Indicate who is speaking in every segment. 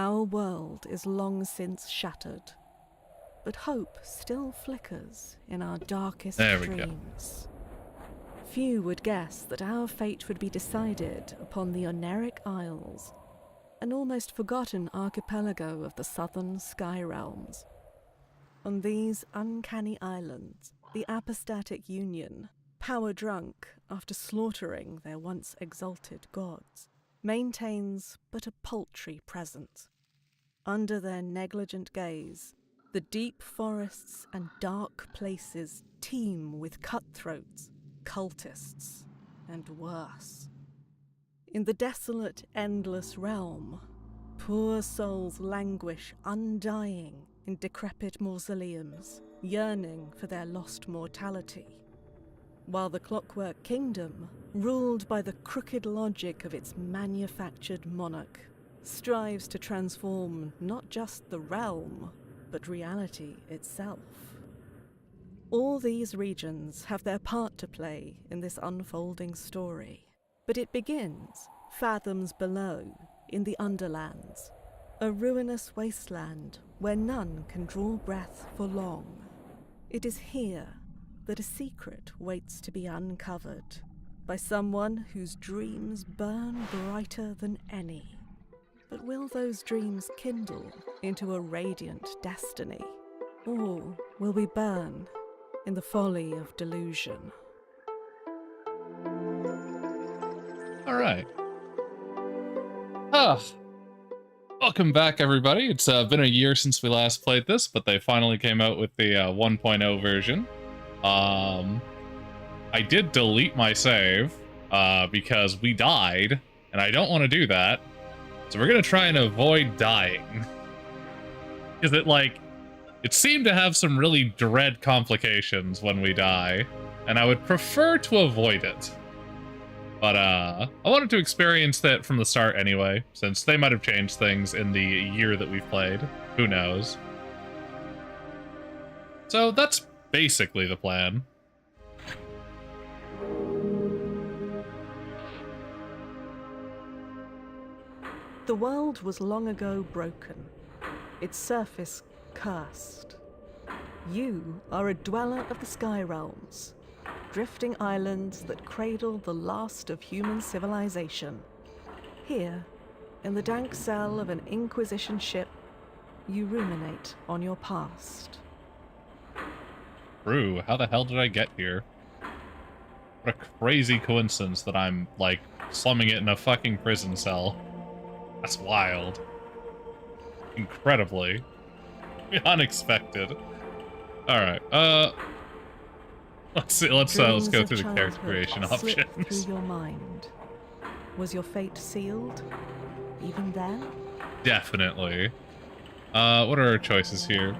Speaker 1: Our world is long since shattered, but hope still flickers in our darkest dreams. Few would guess that our fate would be decided upon the Oneric Isles, an almost forgotten archipelago of the southern sky realms. On these uncanny islands, the apostatic union, power-drunk after slaughtering their once exalted gods, maintains but a paltry presence. Under their negligent gaze, the deep forests and dark places teem with cutthroats, cultists, and worse. In the desolate, endless realm, poor souls languish undying in decrepit mausoleums, yearning for their lost mortality, while the Clockwork Kingdom, ruled by the crooked logic of its manufactured monarch, strives to transform not just the realm, but reality itself. All these regions have their part to play in this unfolding story, but it begins fathoms below, in the Underlands, a ruinous wasteland where none can draw breath for long. It is here that a secret waits to be uncovered by someone whose dreams burn brighter than any. But will those dreams kindle into a radiant destiny, or will we burn in the folly of delusion?
Speaker 2: All right. Welcome back, everybody. It's been a year since we last played this, but they finally came out with the 1.0 version. I did delete my save because we died, and I don't want to do that. So we're gonna try and avoid dying. Because it seemed to have some really dread complications when we die, and I would prefer to avoid it. But I wanted to experience that from the start anyway, since they might have changed things in the year that we've played. Who knows? So that's basically the plan.
Speaker 1: The world was long ago broken, its surface cursed. You are a dweller of the sky realms, drifting islands that cradle the last of human civilization. Here, in the dank cell of an Inquisition ship, you ruminate on your past.
Speaker 2: True, how the hell did I get here? What a crazy coincidence that I'm, slumming it in a fucking prison cell. That's wild. Incredibly. Unexpected. Alright, let's see, let's go through the character creation options.
Speaker 1: Through your mind. Was your fate sealed, even then?
Speaker 2: Definitely. What are our choices here?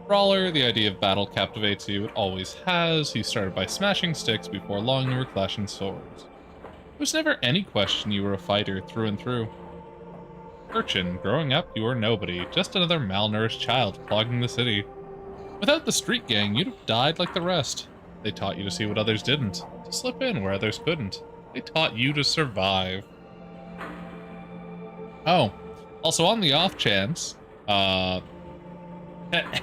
Speaker 2: Brawler, the idea of battle captivates you, it always has. You started by smashing sticks, before long you were clashing swords. There was never any question you were a fighter through and through. Urchin, growing up you were nobody, just another malnourished child clogging the city. Without the street gang, you'd have died like the rest. They taught you to see what others didn't, to slip in where others couldn't. They taught you to survive. Oh, also on the off chance,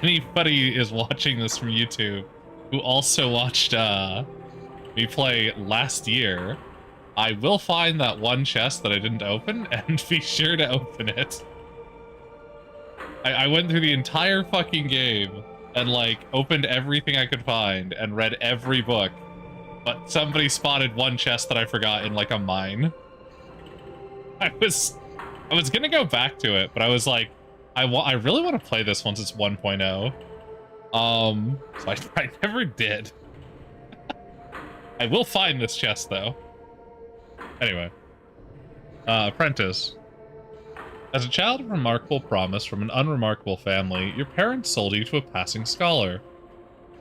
Speaker 2: anybody is watching this from YouTube who also watched me play last year, I will find that one chest that I didn't open and be sure to open it. I went through the entire fucking game and opened everything I could find and read every book, but somebody spotted one chest that I forgot in a mine. I was gonna go back to it, but I was like, I really want to play this once it's 1.0. So I never did. I will find this chest though. Anyway, apprentice. As a child of remarkable promise from an unremarkable family, your parents sold you to a passing scholar.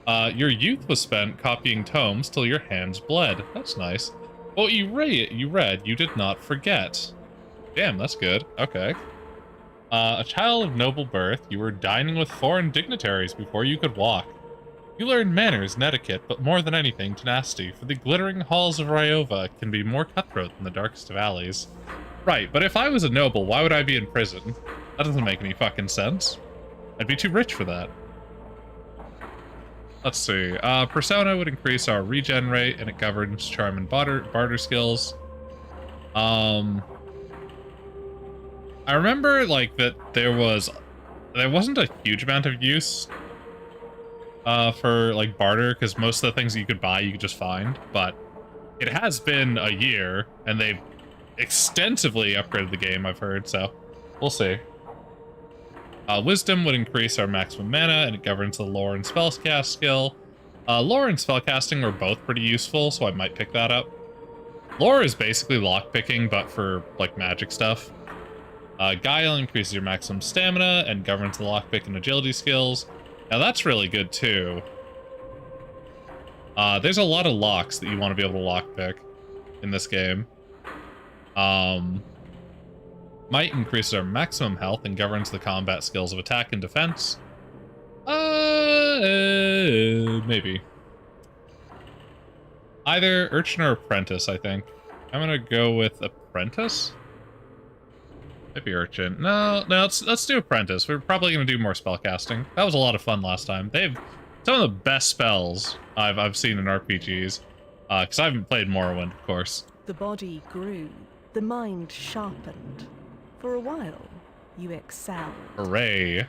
Speaker 2: Your youth was spent copying tomes till your hands bled. That's nice. But what you read, you did not forget. Damn, that's good. Okay. A child of noble birth, you were dining with foreign dignitaries before you could walk. You learned manners and etiquette, but more than anything, tenacity, for the glittering halls of Ryova can be more cutthroat than the darkest of alleys. Right, but if I was a noble, why would I be in prison? That doesn't make any fucking sense. I'd be too rich for that. Let's see. Persona would increase our regen rate, and it governs charm and barter skills. I remember, like, that there wasn't a huge amount of use for, like, barter, because most of the things that you could buy, you could just find, but it has been a year, and they've extensively upgraded the game, I've heard, so we'll see. Wisdom would increase our maximum mana, and it governs the lore and spellcast skill. Lore and spellcasting are both pretty useful, so I might pick that up. Lore is basically lockpicking, but for, like, magic stuff. Guile increases your maximum stamina, and governs the lockpick and agility skills. Now that's really good, too. There's a lot of locks that you want to be able to lockpick in this game. Might increases our maximum health and governs the combat skills of attack and defense. Maybe. Either Urchin or Apprentice, I think. I'm gonna go with Apprentice? Maybe Urchin. No, let's do Apprentice. We're probably gonna do more spellcasting. That was a lot of fun last time. They have some of the best spells I've seen in RPGs. Because I haven't played Morrowind, of course.
Speaker 1: The body grew, the mind sharpened. For a while, you excelled.
Speaker 2: Hooray.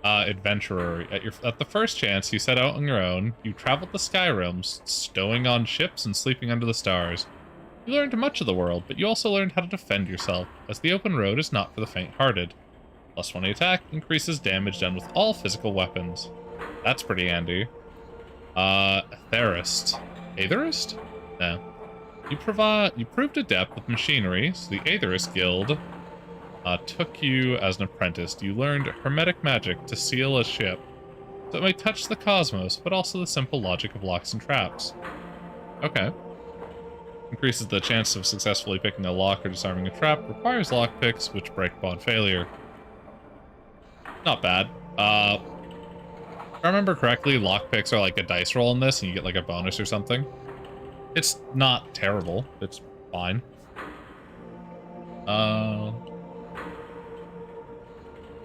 Speaker 2: Adventurer. At the first chance, you set out on your own. You traveled the sky realms, stowing on ships and sleeping under the stars. You learned much of the world, but you also learned how to defend yourself, as the open road is not for the faint-hearted. +20 attack increases damage done with all physical weapons. That's pretty handy. Aetherist. Aetherist? No. You proved adept with machinery, so the Aetherist Guild took you as an apprentice. You learned hermetic magic to seal a ship, so it may touch the cosmos, but also the simple logic of locks and traps. Okay. Increases the chance of successfully picking a lock or disarming a trap. Requires lock picks, which break upon failure. Not bad. If I remember correctly, lock picks are like a dice roll in this, and you get like a bonus or something. It's not terrible. It's fine.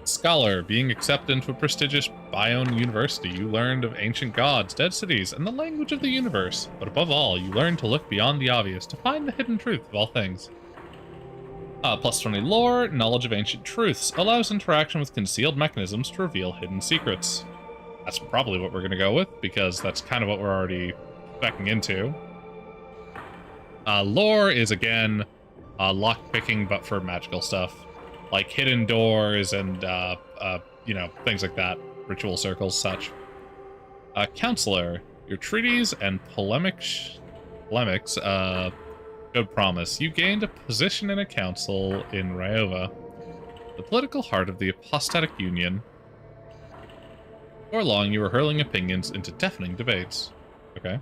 Speaker 2: Scholar. Being accepted into a prestigious Bione university, you learned of ancient gods, dead cities, and the language of the universe. But above all, you learned to look beyond the obvious, to find the hidden truth of all things. +20 lore. Knowledge of ancient truths allows interaction with concealed mechanisms to reveal hidden secrets. That's probably what we're going to go with, because that's kind of what we're already spec'ing into. Lore is, again, lockpicking, but for magical stuff. Like hidden doors and, you know, things like that. Ritual circles, such. Counselor. Your treaties and polemics showed promise. You gained a position in a council in Ryova, the political heart of the apostatic union. For long, you were hurling opinions into deafening debates. Okay.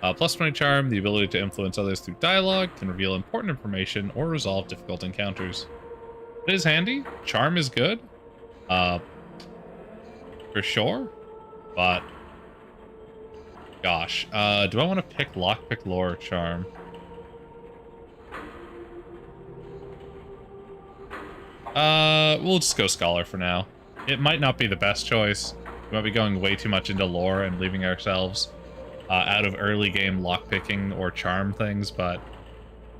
Speaker 2: +20 charm. The ability to influence others through dialogue, can reveal important information or resolve difficult encounters. It is handy. Charm is good. For sure. But gosh. Do I want to pick lockpick, lore, or charm? We'll just go scholar for now. It might not be the best choice. We might be going way too much into lore and leaving ourselves out of early game lockpicking or charm things, but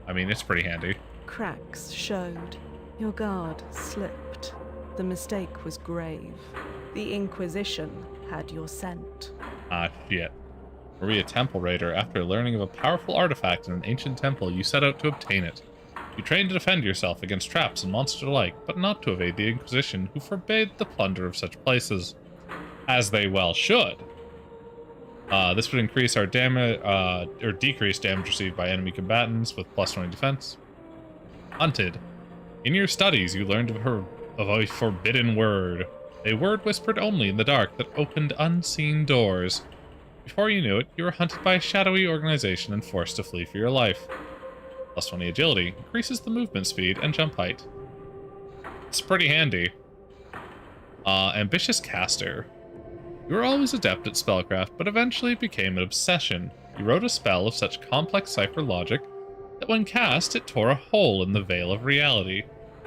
Speaker 2: I mean, it's pretty handy.
Speaker 1: Cracks showed. Your guard slipped. The mistake was grave. The Inquisition had your scent.
Speaker 2: Ah, shit. Maria Temple Raider. After learning of a powerful artifact in an ancient temple, you set out to obtain it. You trained to defend yourself against traps and monsters alike, but not to evade the Inquisition, who forbade the plunder of such places. As they well should. This would increase our damage, or decrease damage received by enemy combatants with +20 defense. Hunted. In your studies, you learned of a forbidden word. A word whispered only in the dark that opened unseen doors. Before you knew it, you were hunted by a shadowy organization and forced to flee for your life. +20 agility increases the movement speed and jump height. It's pretty handy. Ambitious caster. You were always adept at spellcraft, but eventually it became an obsession. You wrote a spell of such complex cipher logic that that when cast, it tore a hole in the veil of reality,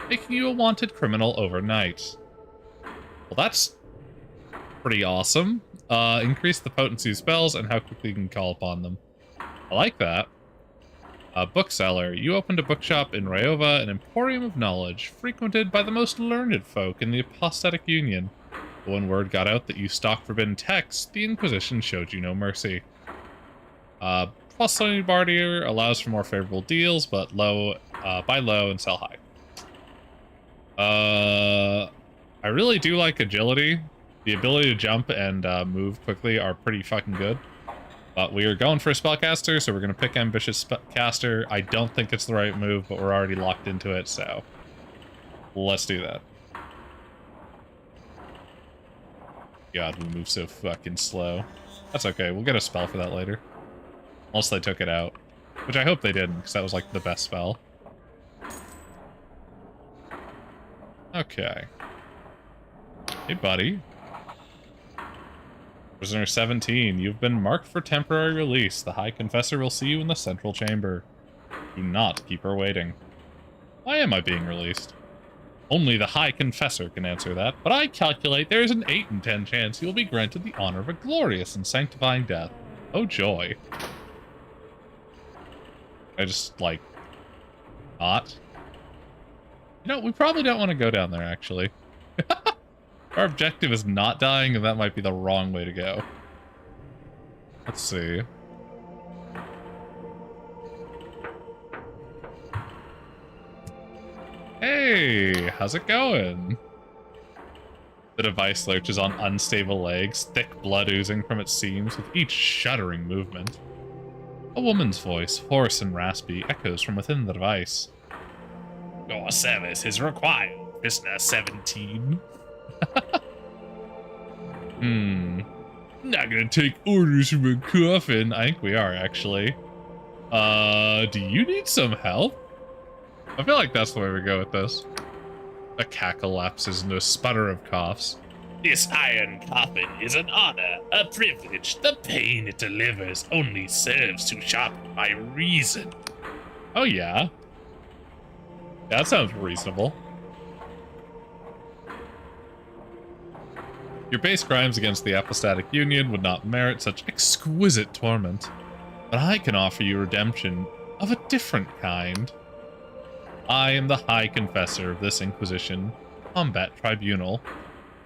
Speaker 2: making you a wanted criminal overnight. Well, that's pretty awesome. Increase the potency of spells and how quickly you can call upon them. I like that. Bookseller. You opened a bookshop in Ryova, an emporium of knowledge, frequented by the most learned folk in the Apostatic Union. But when word got out that you stocked forbidden texts, the Inquisition showed you no mercy. Plus Sony Bartier allows for more favorable deals, but buy low and sell high. I really do like agility. The ability to jump and move quickly are pretty fucking good. But we are going for a spellcaster, so we're going to pick Ambitious Spellcaster. I don't think it's the right move, but we're already locked into it, so let's do that. God, we move so fucking slow. That's okay, we'll get a spell for that later. Unless they took it out. Which I hope they didn't, because that was like the best spell. Okay. Hey, buddy. Prisoner 17, you've been marked for temporary release. The High Confessor will see you in the central chamber. Do not keep her waiting. Why am I being released? Only the High Confessor can answer that, but I calculate there is an 8 in 10 chance you will be granted the honor of a glorious and sanctifying death. Oh joy. I just, like, not. You know, we probably don't want to go down there, actually. Our objective is not dying, and that might be the wrong way to go. Let's see. Hey, how's it going? The device lurches on unstable legs, thick blood oozing from its seams with each shuddering movement. A woman's voice, hoarse and raspy, echoes from within the device. Your service is required, prisoner 17. Not gonna take orders from a coffin. I think we are, actually. Do you need some help? I feel like that's the way we go with this. A cackle lapses into a sputter of coughs. This iron coffin is an honor, a privilege. The pain it delivers only serves to sharpen my reason. Oh, yeah. That sounds reasonable. Your base crimes against the Apostatic Union would not merit such exquisite torment, but I can offer you redemption of a different kind. I am the High Confessor of this Inquisition, Combat Tribunal.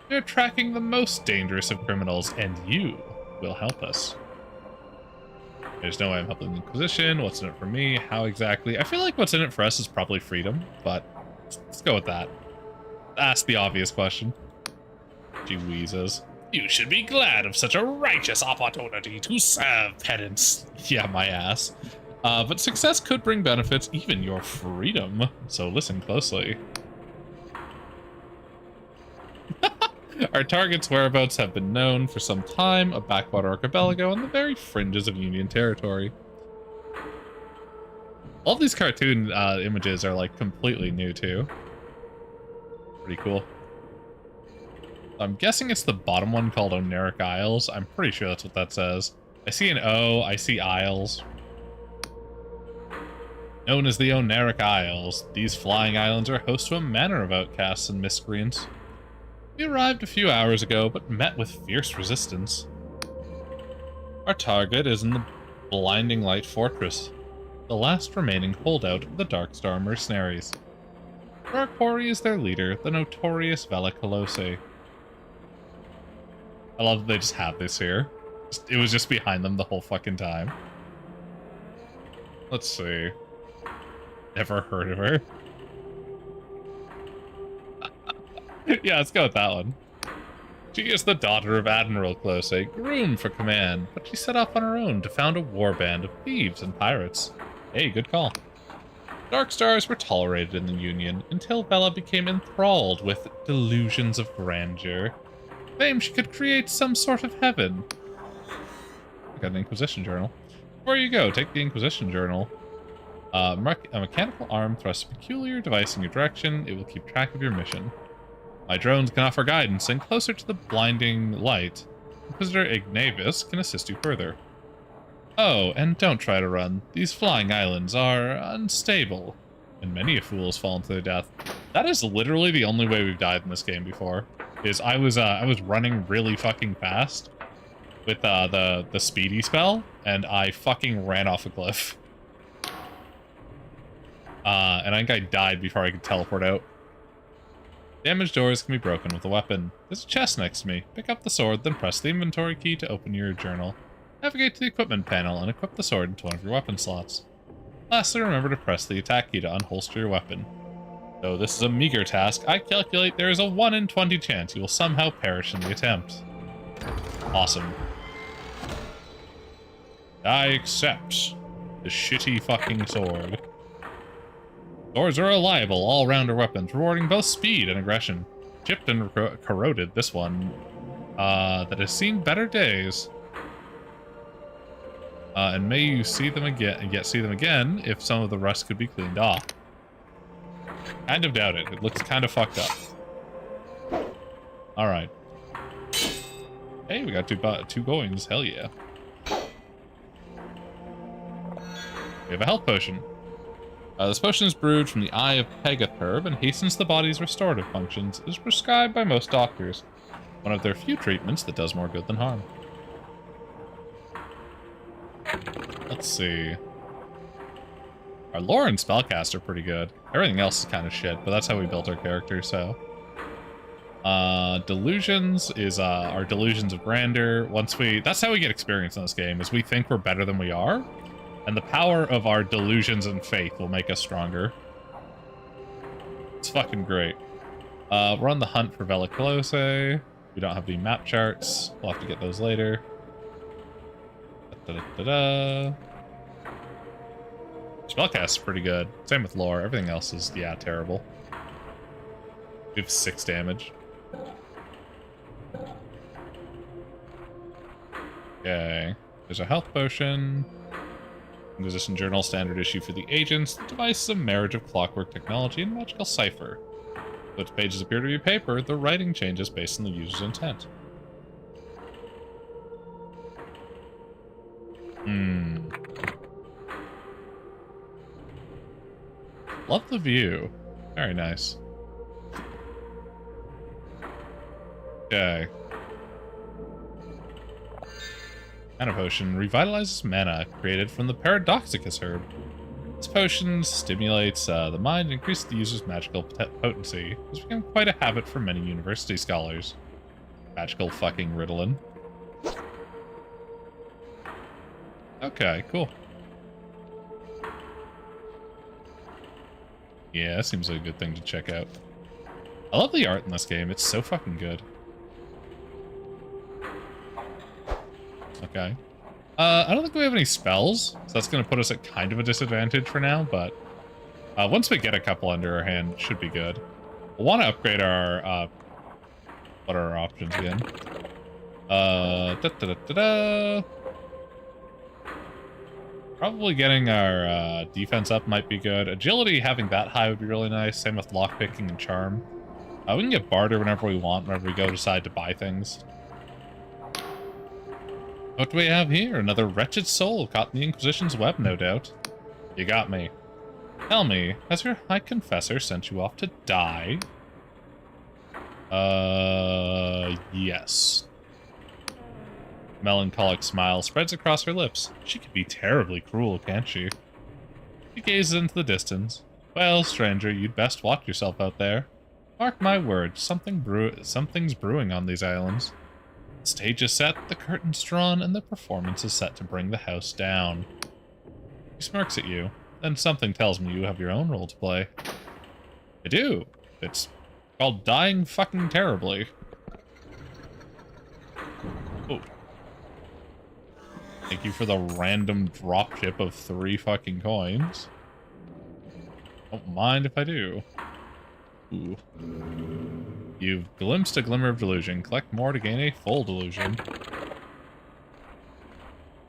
Speaker 2: We are tracking the most dangerous of criminals, and you will help us. There's no way I'm helping the Inquisition. What's in it for me? How exactly? I feel like what's in it for us is probably freedom, but let's go with that. Ask the obvious question. She wheezes. You should be glad of such a righteous opportunity to serve penance. Yeah, my ass. But success could bring benefits, even your freedom. So listen closely. Our target's whereabouts have been known for some time, a backwater archipelago on the very fringes of Union territory. All these cartoon images are like completely new too. Pretty cool. I'm guessing it's the bottom one called Oneric Isles. I'm pretty sure that's what that says. I see an O, I see Isles. Known as the Oneric Isles, these flying islands are host to a manor of outcasts and miscreants. We arrived a few hours ago, but met with fierce resistance. Our target is in the Blinding Light Fortress, the last remaining holdout of the Darkstar mercenaries. Our quarry is their leader, the notorious Vela Colossi. I love that they just have this here. It was just behind them the whole fucking time. Let's see. Never heard of her. Yeah, let's go with that one. She is the daughter of Admiral Colossi, groomed for command, but she set off on her own to found a warband of thieves and pirates. Hey, good call. Darkstars were tolerated in the Union until Vela became enthralled with delusions of grandeur. Claimed she could create some sort of heaven. I got an Inquisition journal. Before you go, take the Inquisition journal. A mechanical arm thrusts a peculiar device in your direction. It will keep track of your mission. My drones can offer guidance, and closer to the blinding light, Inquisitor Ignavis can assist you further. Oh, and don't try to run. These flying islands are unstable, and many a fool has fallen to their death. That is literally the only way we've died in this game before. Is I was running really fucking fast with the speedy spell, and I fucking ran off a cliff. And I think I died before I could teleport out. Damaged doors can be broken with a weapon. There's a chest next to me. Pick up the sword, then press the inventory key to open your journal. Navigate to the equipment panel and equip the sword into one of your weapon slots. Lastly, remember to press the attack key to unholster your weapon. Though this is a meager task, I calculate there is a 1 in 20 chance you will somehow perish in the attempt. Awesome. I accept the shitty fucking sword. Swords are reliable, all-rounder weapons, rewarding both speed and aggression. Chipped and corroded, this one, that has seen better days. And may you see them again, and yet see them again, if some of the rust could be cleaned off. Kind of doubt it. It looks kind of fucked up. Alright. Hey, we got two coins. Hell yeah. We have a health potion. This potion is brewed from the eye of Pegath herb and hastens the body's restorative functions. It is prescribed by most doctors. One of their few treatments that does more good than harm. Let's see. Our lore and spellcast are pretty good. Everything else is kind of shit, but that's how we built our character, so. Delusions is our delusions of grandeur. That's how we get experience in this game, is we think we're better than we are. And the power of our delusions and faith will make us stronger. It's fucking great. We're on the hunt for Veliclose. We don't have any map charts. We'll have to get those later. Spellcast is pretty good. Same with lore. Everything else is, yeah, terrible. We have 6 damage. Okay. There's a health potion. Composition Journal standard issue for the agents. The device is a marriage of clockwork technology and magical cipher. Though its pages appear to be paper, the writing changes based on the user's intent. Love the view. Very nice. Okay. Mana potion revitalizes mana created from the Paradoxicus herb. This potion stimulates the mind and increases the user's magical potency. It's become quite a habit for many university scholars. Magical fucking Ritalin. Okay, cool. Yeah, that seems like a good thing to check out. I love the art in this game. It's so fucking good. Okay. I don't think we have any spells, so that's going to put us at kind of a disadvantage for now, but once we get a couple under our hand, it should be good. We'll want to upgrade our, what are our options again? Probably getting our defense up might be good. Agility, having that high would be really nice. Same with lockpicking and charm. We can get barter whenever we want, whenever we decide to buy things. What do we have here? Another wretched soul caught in the Inquisition's web, no doubt. You got me. Tell me, has your High Confessor sent you off to die? Yes. Melancholic smile spreads across her lips. She can be terribly cruel, can't she? She gazes into the distance. Well, stranger, you'd best watch yourself out there. Mark my words, something's brewing on these islands. The stage is set, the curtain's drawn, and the performance is set to bring the house down. He smirks at you, then something tells me you have your own role to play. I do. It's called dying fucking terribly. Oh. Thank you for the random dropship of 3 fucking coins. Don't mind if I do. Ooh. You've glimpsed a glimmer of delusion. Collect more to gain a full delusion.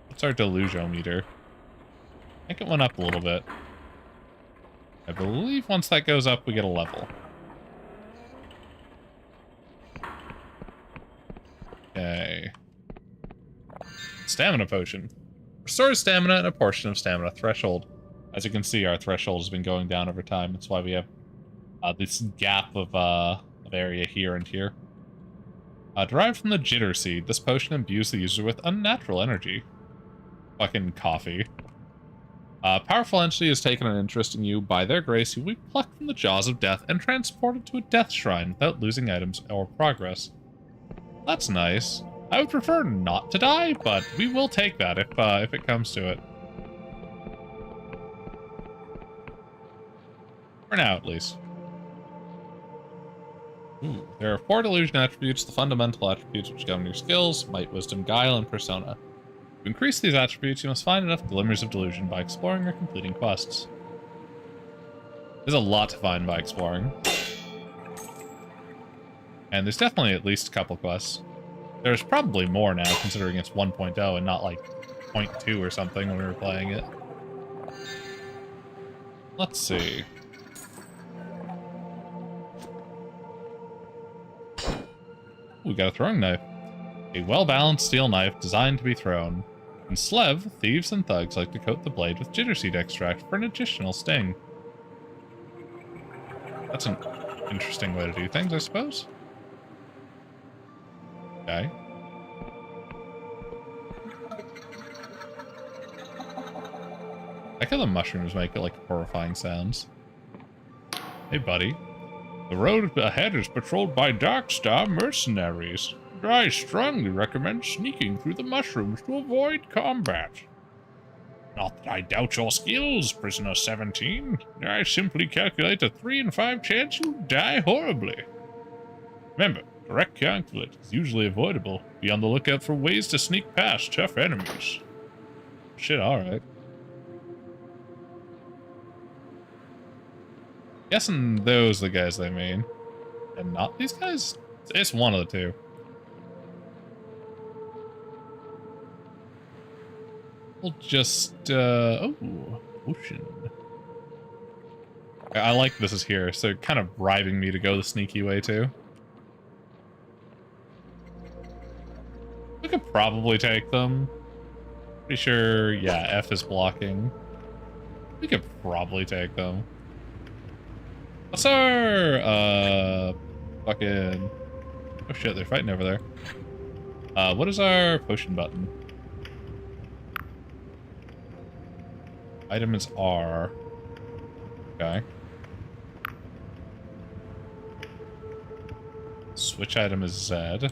Speaker 2: What's our delusiometer? I think it went up a little bit. I believe once that goes up, we get a level. Okay. Stamina potion. Restores stamina and a portion of stamina threshold. As you can see, our threshold has been going down over time. That's why we have this gap of area here and here. Derived from the Jitter Seed, this potion imbues the user with unnatural energy. Fucking coffee. Powerful entity has taken an interest in you. By their grace, you will be plucked from the jaws of death and transported to a death shrine without losing items or progress. That's nice. I would prefer not to die, but we will take that if it comes to it. For now, at least. Ooh, there are 4 delusion attributes, the fundamental attributes which govern your skills: might, wisdom, guile, and persona. To increase these attributes, you must find enough glimmers of delusion by exploring or completing quests. There's a lot to find by exploring. And there's definitely at least a couple quests. There's probably more now, considering it's 1.0 and not like 0.2 or something when we were playing it. Let's see. We got a throwing knife. A well-balanced steel knife designed to be thrown. In Slev, thieves and thugs like to coat the blade with jitter seed extract for an additional sting. That's an interesting way to do things, I suppose. Okay. I like how the mushrooms make it like horrifying sounds. Hey, buddy. The road ahead is patrolled by Darkstar mercenaries. I strongly recommend sneaking through the mushrooms to avoid combat. Not that I doubt your skills, Prisoner 17. I simply calculate a 3 in 5 chance you'll die horribly. Remember, correct calculate is usually avoidable. Be on the lookout for ways to sneak past tough enemies. Shit, alright. Guessing those are the guys they mean. And not these guys? It's one of the two. We'll just, oh, ocean. I like this is here, so kind of bribing me to go the sneaky way, too. We could probably take them. Pretty sure, yeah, F is blocking. We could probably take them. What's our, fucking... Oh shit, they're fighting over there. What is our potion button? Item is R. Okay. Switch item is Z. Okay.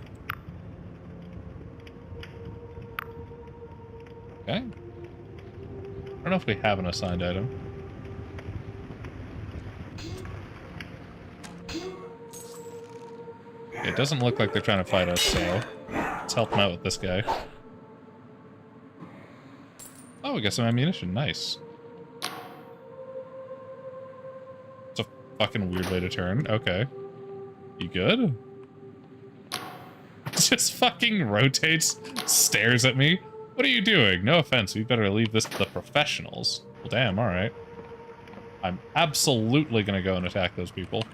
Speaker 2: I don't know if we have an assigned item. It doesn't look like they're trying to fight us, so let's help them out with this guy. Oh, we got some ammunition. Nice. It's a fucking weird way to turn. Okay. You good? Just fucking rotates, stares at me. What are you doing? No offense, we better leave this to the professionals. Well, damn, alright. I'm absolutely gonna go and attack those people.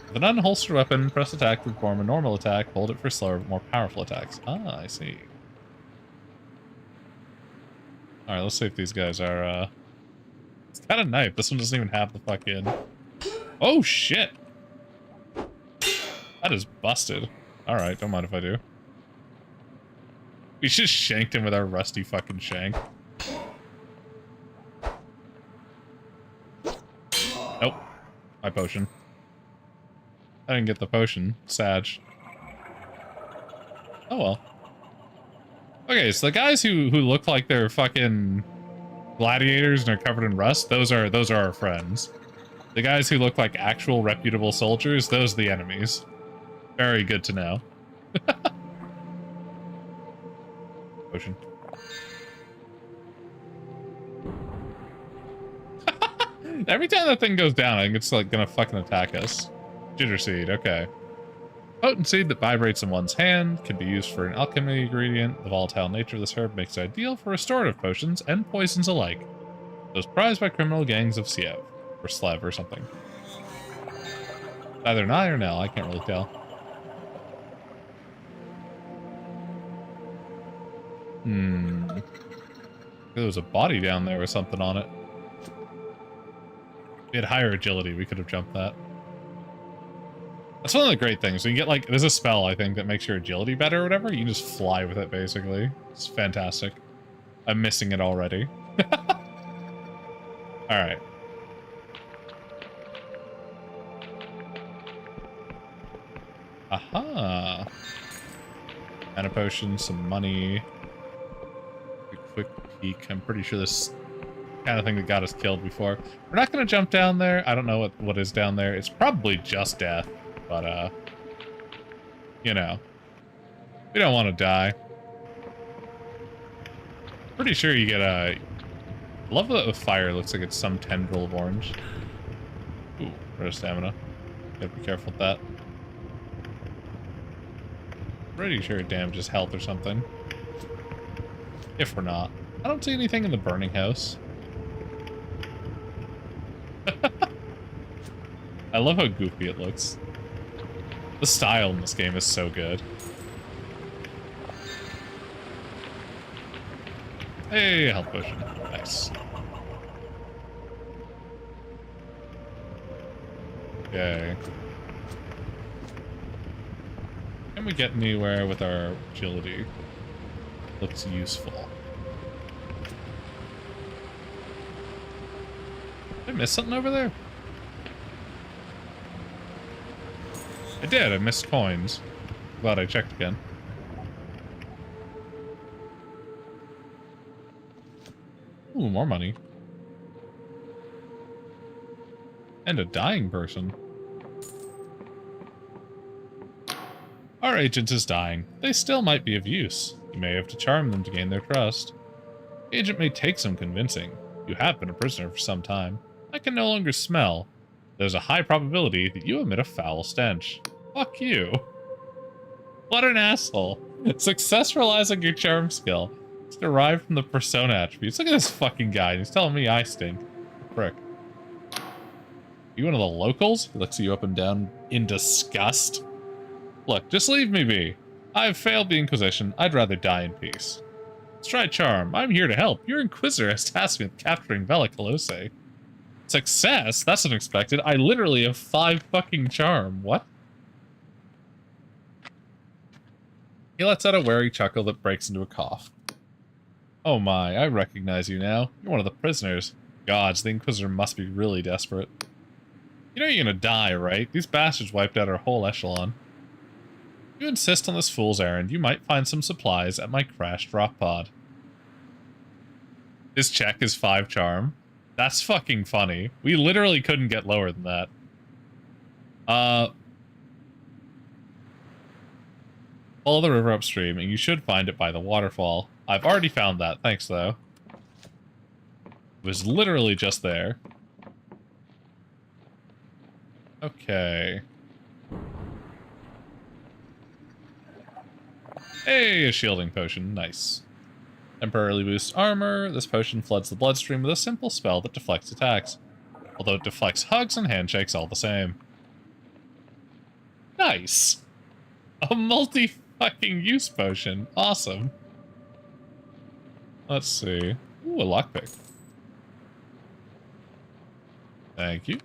Speaker 2: With an unholstered weapon, press attack to perform a normal attack, hold it for slower but more powerful attacks. Ah, I see. Alright, let's see if these guys are, It's got a knife. This one doesn't even have the fucking... Oh, shit! That is busted. Alright, don't mind if I do. We just shanked him with our rusty fucking shank. Nope. My potion. I didn't get the potion. Sad. Oh well. Okay, so the guys who look like they're fucking gladiators and are covered in rust, those are our friends. The guys who look like actual reputable soldiers, those are the enemies. Very good to know. Potion. Every time that thing goes down, I think it's like gonna fucking attack us. Jitter seed, okay. Potent seed that vibrates in one's hand can be used for an alchemy ingredient. The volatile nature of this herb makes it ideal for restorative potions and poisons alike. It was prized by criminal gangs of Siev, or Slev, or something. Either Nye or Nell, I can't really tell. There was a body down there with something on it. We had higher agility. We could have jumped that. That's one of the great things. You can get, like, there's a spell, I think, that makes your agility better or whatever. You can just fly with it, basically. It's fantastic. I'm missing it already. Alright. Aha! Mana potion, some money. A quick peek. I'm pretty sure this kind of thing that got us killed before. We're not going to jump down there. I don't know what is down there. It's probably just death. But, you know. We don't want to die. Pretty sure you get a... I love that the fire looks like it's some tendril of orange. Ooh, red stamina. Gotta be careful with that. Pretty sure it damages health or something. If we're not. I don't see anything in the burning house. I love how goofy it looks. The style in this game is so good. Hey, health potion. Nice. Okay. Can we get anywhere with our agility? Looks useful. Did I miss something over there? I did. I missed coins. Glad I checked again. Ooh, more money. And a dying person. Our agent is dying. They still might be of use. You may have to charm them to gain their trust. The agent may take some convincing. You have been a prisoner for some time. I can no longer smell. There's a high probability that you emit a foul stench. Fuck you. What an asshole. Success relies on your charm skill. It's derived from the persona attributes. Look at this fucking guy. He's telling me I stink. Frick. You one of the locals? He looks at you up and down in disgust. Look, just leave me be. I've failed the Inquisition. I'd rather die in peace. Let's try charm. I'm here to help. Your Inquisitor has tasked me with capturing Vela Colossae. Success? That's unexpected. I literally have 5 fucking charm. What? He lets out a wary chuckle that breaks into a cough. Oh my, I recognize you now. You're one of the prisoners. Gods, the Inquisitor must be really desperate. You know you're gonna die, right? These bastards wiped out our whole echelon. If you insist on this fool's errand, you might find some supplies at my crashed drop pod. His check is 5 charm. That's fucking funny. We literally couldn't get lower than that. Follow the river upstream, and you should find it by the waterfall. I've already found that, thanks though. It was literally just there. Okay. Hey, a shielding potion, nice. Temporarily boosts armor. This potion floods the bloodstream with a simple spell that deflects attacks. Although it deflects hugs and handshakes all the same. Nice! A multi-fucking use potion. Awesome. Let's see. Ooh, a lockpick. Thank you.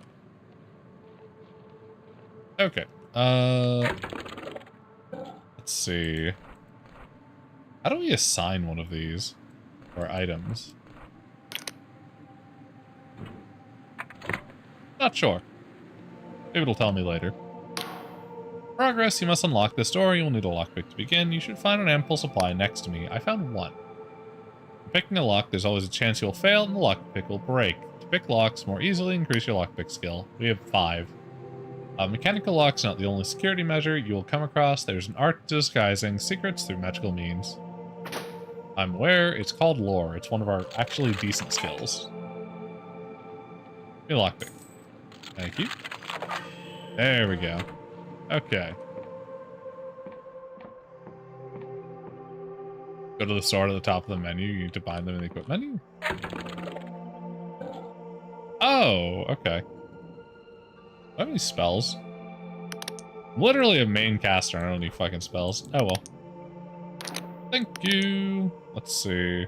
Speaker 2: Okay. Let's see. How do we assign one of these? Or items? Not sure. Maybe it'll tell me later. Progress, you must unlock this door. You'll need a lockpick to begin. You should find an ample supply next to me. I found one. When picking a lock, there's always a chance you'll fail and the lockpick will break. To pick locks more easily, increase your lockpick skill. We have 5. Mechanical lock's not the only security measure you will come across. There's an art to disguising secrets through magical means. I'm aware, it's called lore. It's one of our actually decent skills. Give me a lockpick. Thank you. There we go. Okay. Go to the sword at the top of the menu. You need to bind them in the equip menu. Oh, okay. Do I have any spells? I'm literally a main caster. I don't have any fucking spells. Oh well. Thank you. Let's see.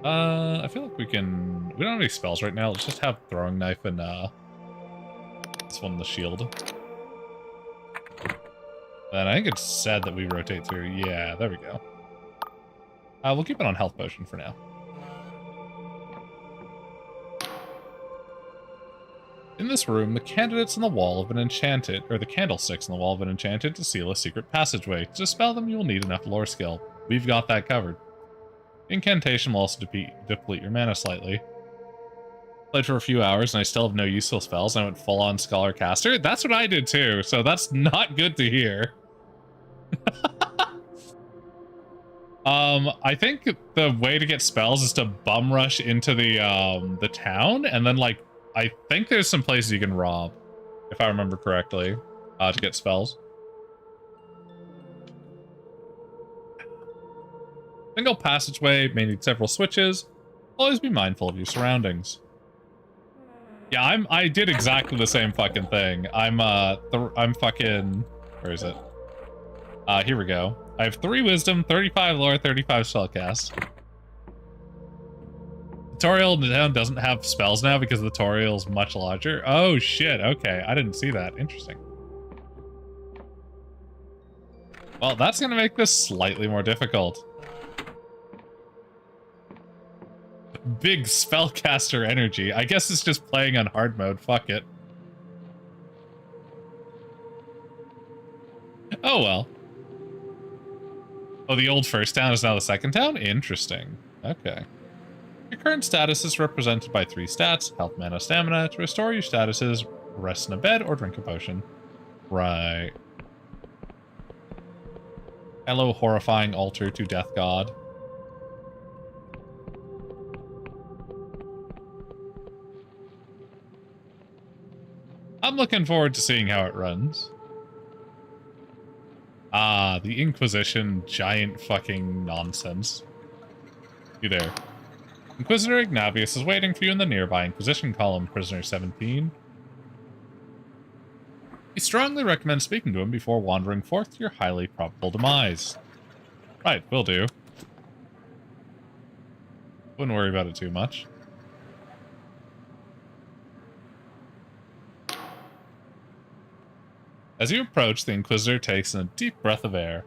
Speaker 2: I feel like we don't have any spells right now. Let's just have throwing knife and this one, the shield. And I think it's said that we rotate through. Yeah, there we go. We'll keep it on health potion for now. In this room, the candidates on the wall have been enchanted, or the candlesticks on the wall have been enchanted to seal a secret passageway. To dispel them, you will need enough lore skill. We've got that covered. Incantation will also deplete your mana slightly. Played for a few hours and I still have no useful spells. I went full-on Scholar Caster. That's what I did too, so that's not good to hear. I think the way to get spells is to bum rush into the town, and then like I think there's some places you can rob, if I remember correctly, to get spells. Single passageway may need several switches. Always be mindful of your surroundings. Yeah, I did exactly the same fucking thing. I'm fucking, where is it? Here we go. I have 3 wisdom, 35 lore, 35 spellcast. Tutorial town doesn't have spells now because the tutorial's much larger. Oh shit, okay. I didn't see that. Interesting. Well, that's gonna make this slightly more difficult. Big spellcaster energy. I guess it's just playing on hard mode. Fuck it. Oh well. Oh, the old first town is now the second town? Interesting. Okay. Your current status is represented by 3 stats: health, mana, stamina. To restore your statuses, rest in a bed or drink a potion. Right. Hello, horrifying altar to Death God. I'm looking forward to seeing how it runs. Ah, the Inquisition, giant fucking nonsense. You there. Inquisitor Ignavius is waiting for you in the nearby Inquisition column, Prisoner 17. We strongly recommend speaking to him before wandering forth to your highly probable demise. Right, will do. Wouldn't worry about it too much. As you approach, the Inquisitor takes in a deep breath of air.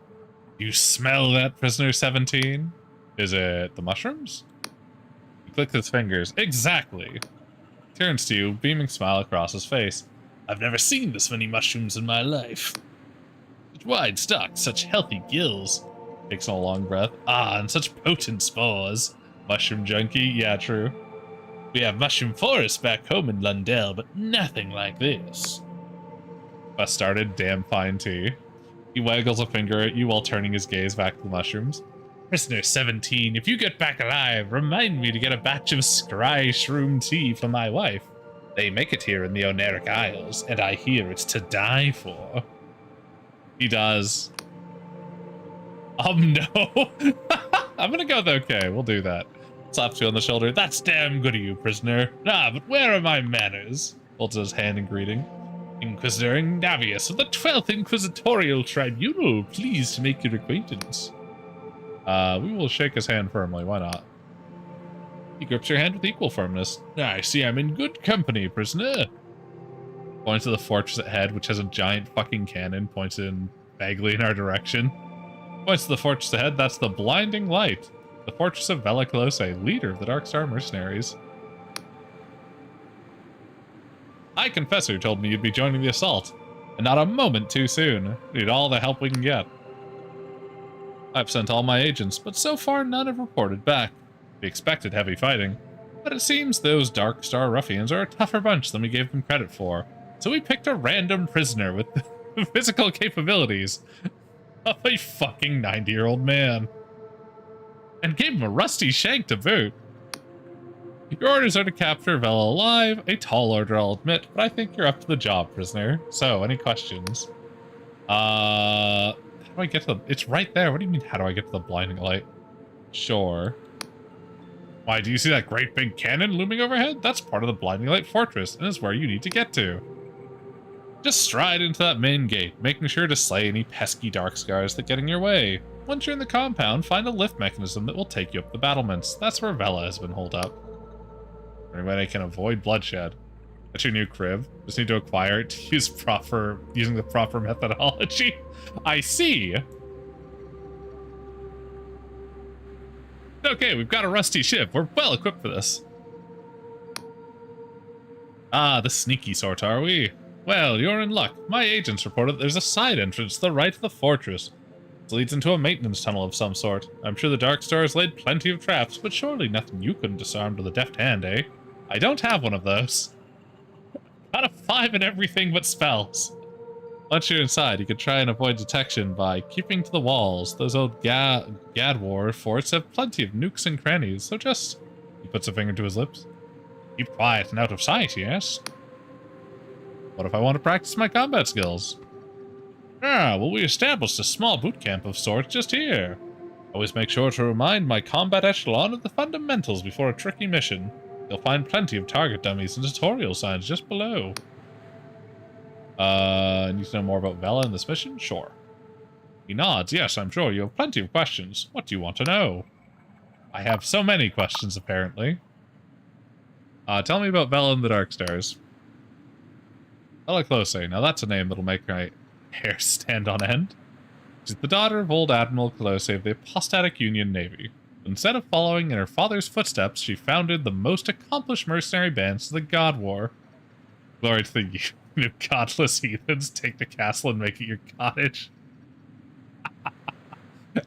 Speaker 2: You smell that, Prisoner 17? Is it the mushrooms? He clicks his fingers. Exactly! He turns to you, beaming smile across his face. I've never seen this many mushrooms in my life. Such wide stalks, such healthy gills. Takes a long breath. Ah, and such potent spores. Mushroom junkie? Yeah, true. We have mushroom forests back home in Lundell, but nothing like this. Bus started, damn fine tea. He waggles a finger at you while turning his gaze back to the mushrooms. Prisoner 17, if you get back alive, remind me to get a batch of scry shroom tea for my wife. They make it here in the Oneric Isles, and I hear it's to die for. He does. No. I'm gonna go with okay, we'll do that. Slaps you on the shoulder. That's damn good of you, prisoner. Ah, but where are my manners? Holds his hand in greeting. Inquisitor Ignavius of the 12th Inquisitorial Tribunal, pleased to make your acquaintance. We will shake his hand firmly, why not? He grips your hand with equal firmness. I see I'm in good company, prisoner. Points to the fortress ahead, which has a giant fucking cannon pointed vaguely in our direction. Points to the fortress ahead, that's the Blinding Light. The fortress of Vela Close, leader of the Darkstar Mercenaries. High Confessor told me you'd be joining the assault, and not a moment too soon. We need all the help we can get. I've sent all my agents, but so far none have reported back. We expected heavy fighting, but it seems those Darkstar ruffians are a tougher bunch than we gave them credit for. So we picked a random prisoner with the physical capabilities of a fucking 90-year-old man. And gave him a rusty shank to boot. Your orders are to capture Vela alive. A tall order, I'll admit, but I think you're up to the job, prisoner. So, any questions? How do I get to the... It's right there. What do you mean, how do I get to the Blinding Light? Sure. Why, do you see that great big cannon looming overhead? That's part of the Blinding Light Fortress, and is where you need to get to. Just stride into that main gate, making sure to slay any pesky Darkscars that get in your way. Once you're in the compound, find a lift mechanism that will take you up the battlements. That's where Vela has been holed up. Everybody can avoid bloodshed. That's your new crib. Just need to acquire it to use using the proper methodology. I see. Okay, we've got a rusty ship. We're well equipped for this. Ah, the sneaky sort, are we? Well, you're in luck. My agents reported there's a side entrance to the right of the fortress. It leads into a maintenance tunnel of some sort. I'm sure the Dark Star has laid plenty of traps, but surely nothing you couldn't disarm with a deft hand, eh? I don't have one of those. Got a 5 in everything but spells. Once you're inside, you can try and avoid detection by keeping to the walls. Those old Gadwar forts have plenty of nooks and crannies, so just... He puts a finger to his lips. Keep quiet and out of sight, yes? What if I want to practice my combat skills? Ah, well, we established a small boot camp of sorts just here. Always make sure to remind my combat echelon of the fundamentals before a tricky mission. You'll find plenty of target dummies and tutorial signs just below. Need to know more about Vela and this mission? Sure. He nods. Yes, I'm sure you have plenty of questions. What do you want to know? I have so many questions, apparently. Tell me about Vela and the Dark Stars. Vela Close. Now that's a name that'll make my hair stand on end. She's the daughter of old Admiral Close of the Apostatic Union Navy. Instead of following in her father's footsteps, she founded the most accomplished mercenary bands of the God War. Glory to the you godless heathens. Take the castle and make it your cottage.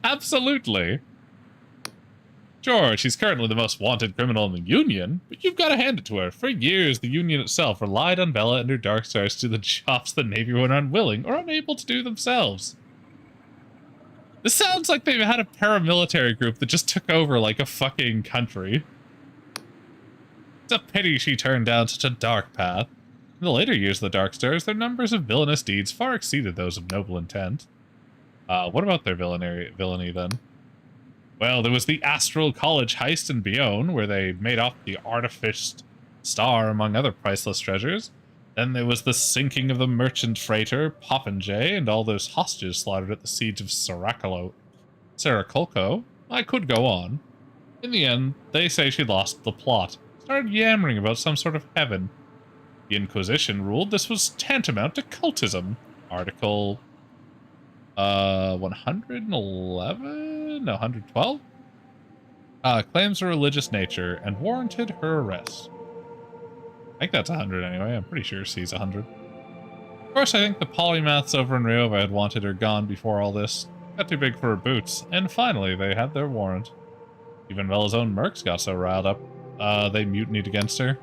Speaker 2: Absolutely. Sure, she's currently the most wanted criminal in the Union, but you've got to hand it to her. For years, the Union itself relied on Vela and her Dark Stars to do the jobs the Navy were unwilling or unable to do themselves. This sounds like they've had a paramilitary group that just took over like a fucking country. It's a pity she turned down such a dark path. In the later years of the Dark Stars, their numbers of villainous deeds far exceeded those of noble intent. What about their villainy then? Well, there was the Astral College heist in Bayonne, where they made off the artificed star among other priceless treasures. Then there was the sinking of the merchant freighter Popinjay and all those hostages slaughtered at the siege of Saracolco. I could go on. In the end, they say she lost the plot, started yammering about some sort of heaven. The Inquisition ruled this was tantamount to cultism. Article 111? No, 112? Claims a religious nature and warranted her arrest. I think that's 100 anyway. I'm pretty sure C's 100. Of course, I think the polymaths over in Ryova had wanted her gone before all this. Got too big for her boots, and finally they had their warrant. Even Vela's own mercs got so riled up, they mutinied against her.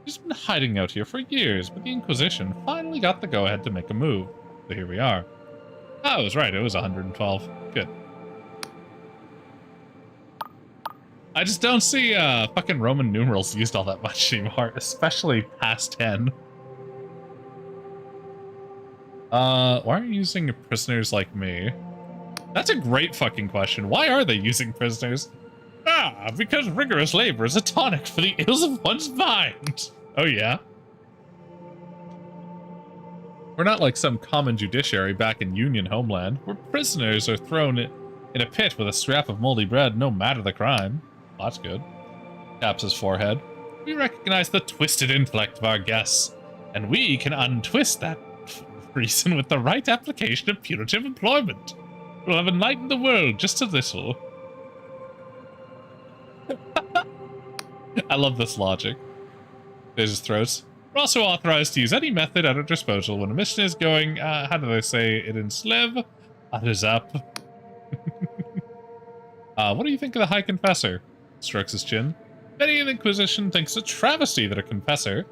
Speaker 2: She's been hiding out here for years, but the Inquisition finally got the go-ahead to make a move. So here we are. Oh, I was right, it was 112. Good. I just don't see fucking Roman numerals used all that much anymore, especially past 10. Why are you using prisoners like me? That's a great fucking question. Why are they using prisoners? Ah, because rigorous labor is a tonic for the ills of one's mind. Oh yeah? We're not like some common judiciary back in Union homeland, where prisoners are thrown in a pit with a scrap of moldy bread, no matter the crime. Well, that's good. Taps his forehead. We recognize the twisted intellect of our guests, and we can untwist that reason with the right application of punitive employment. We'll have enlightened the world just a little. I love this logic. There's his throats. We're also authorized to use any method at our disposal when a mission is going, how do they say it in Slev? Others up. What do you think of the High Confessor? Strokes his chin. Many in the Inquisition thinks it's a travesty that a confessor,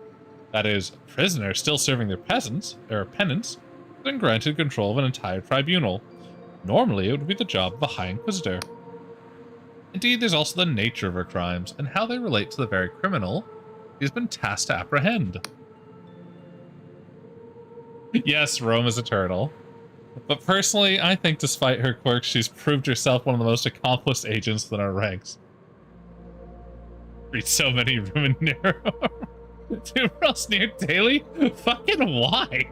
Speaker 2: that is, a prisoner still serving their penance, has been granted control of an entire tribunal. Normally, it would be the job of a High Inquisitor. Indeed, there's also the nature of her crimes, and how they relate to the very criminal he has been tasked to apprehend. Yes, Rome is eternal. But personally, I think despite her quirks, she's proved herself one of the most accomplished agents within our ranks. Read so many Ruminero. Numerals near daily? Fucking why?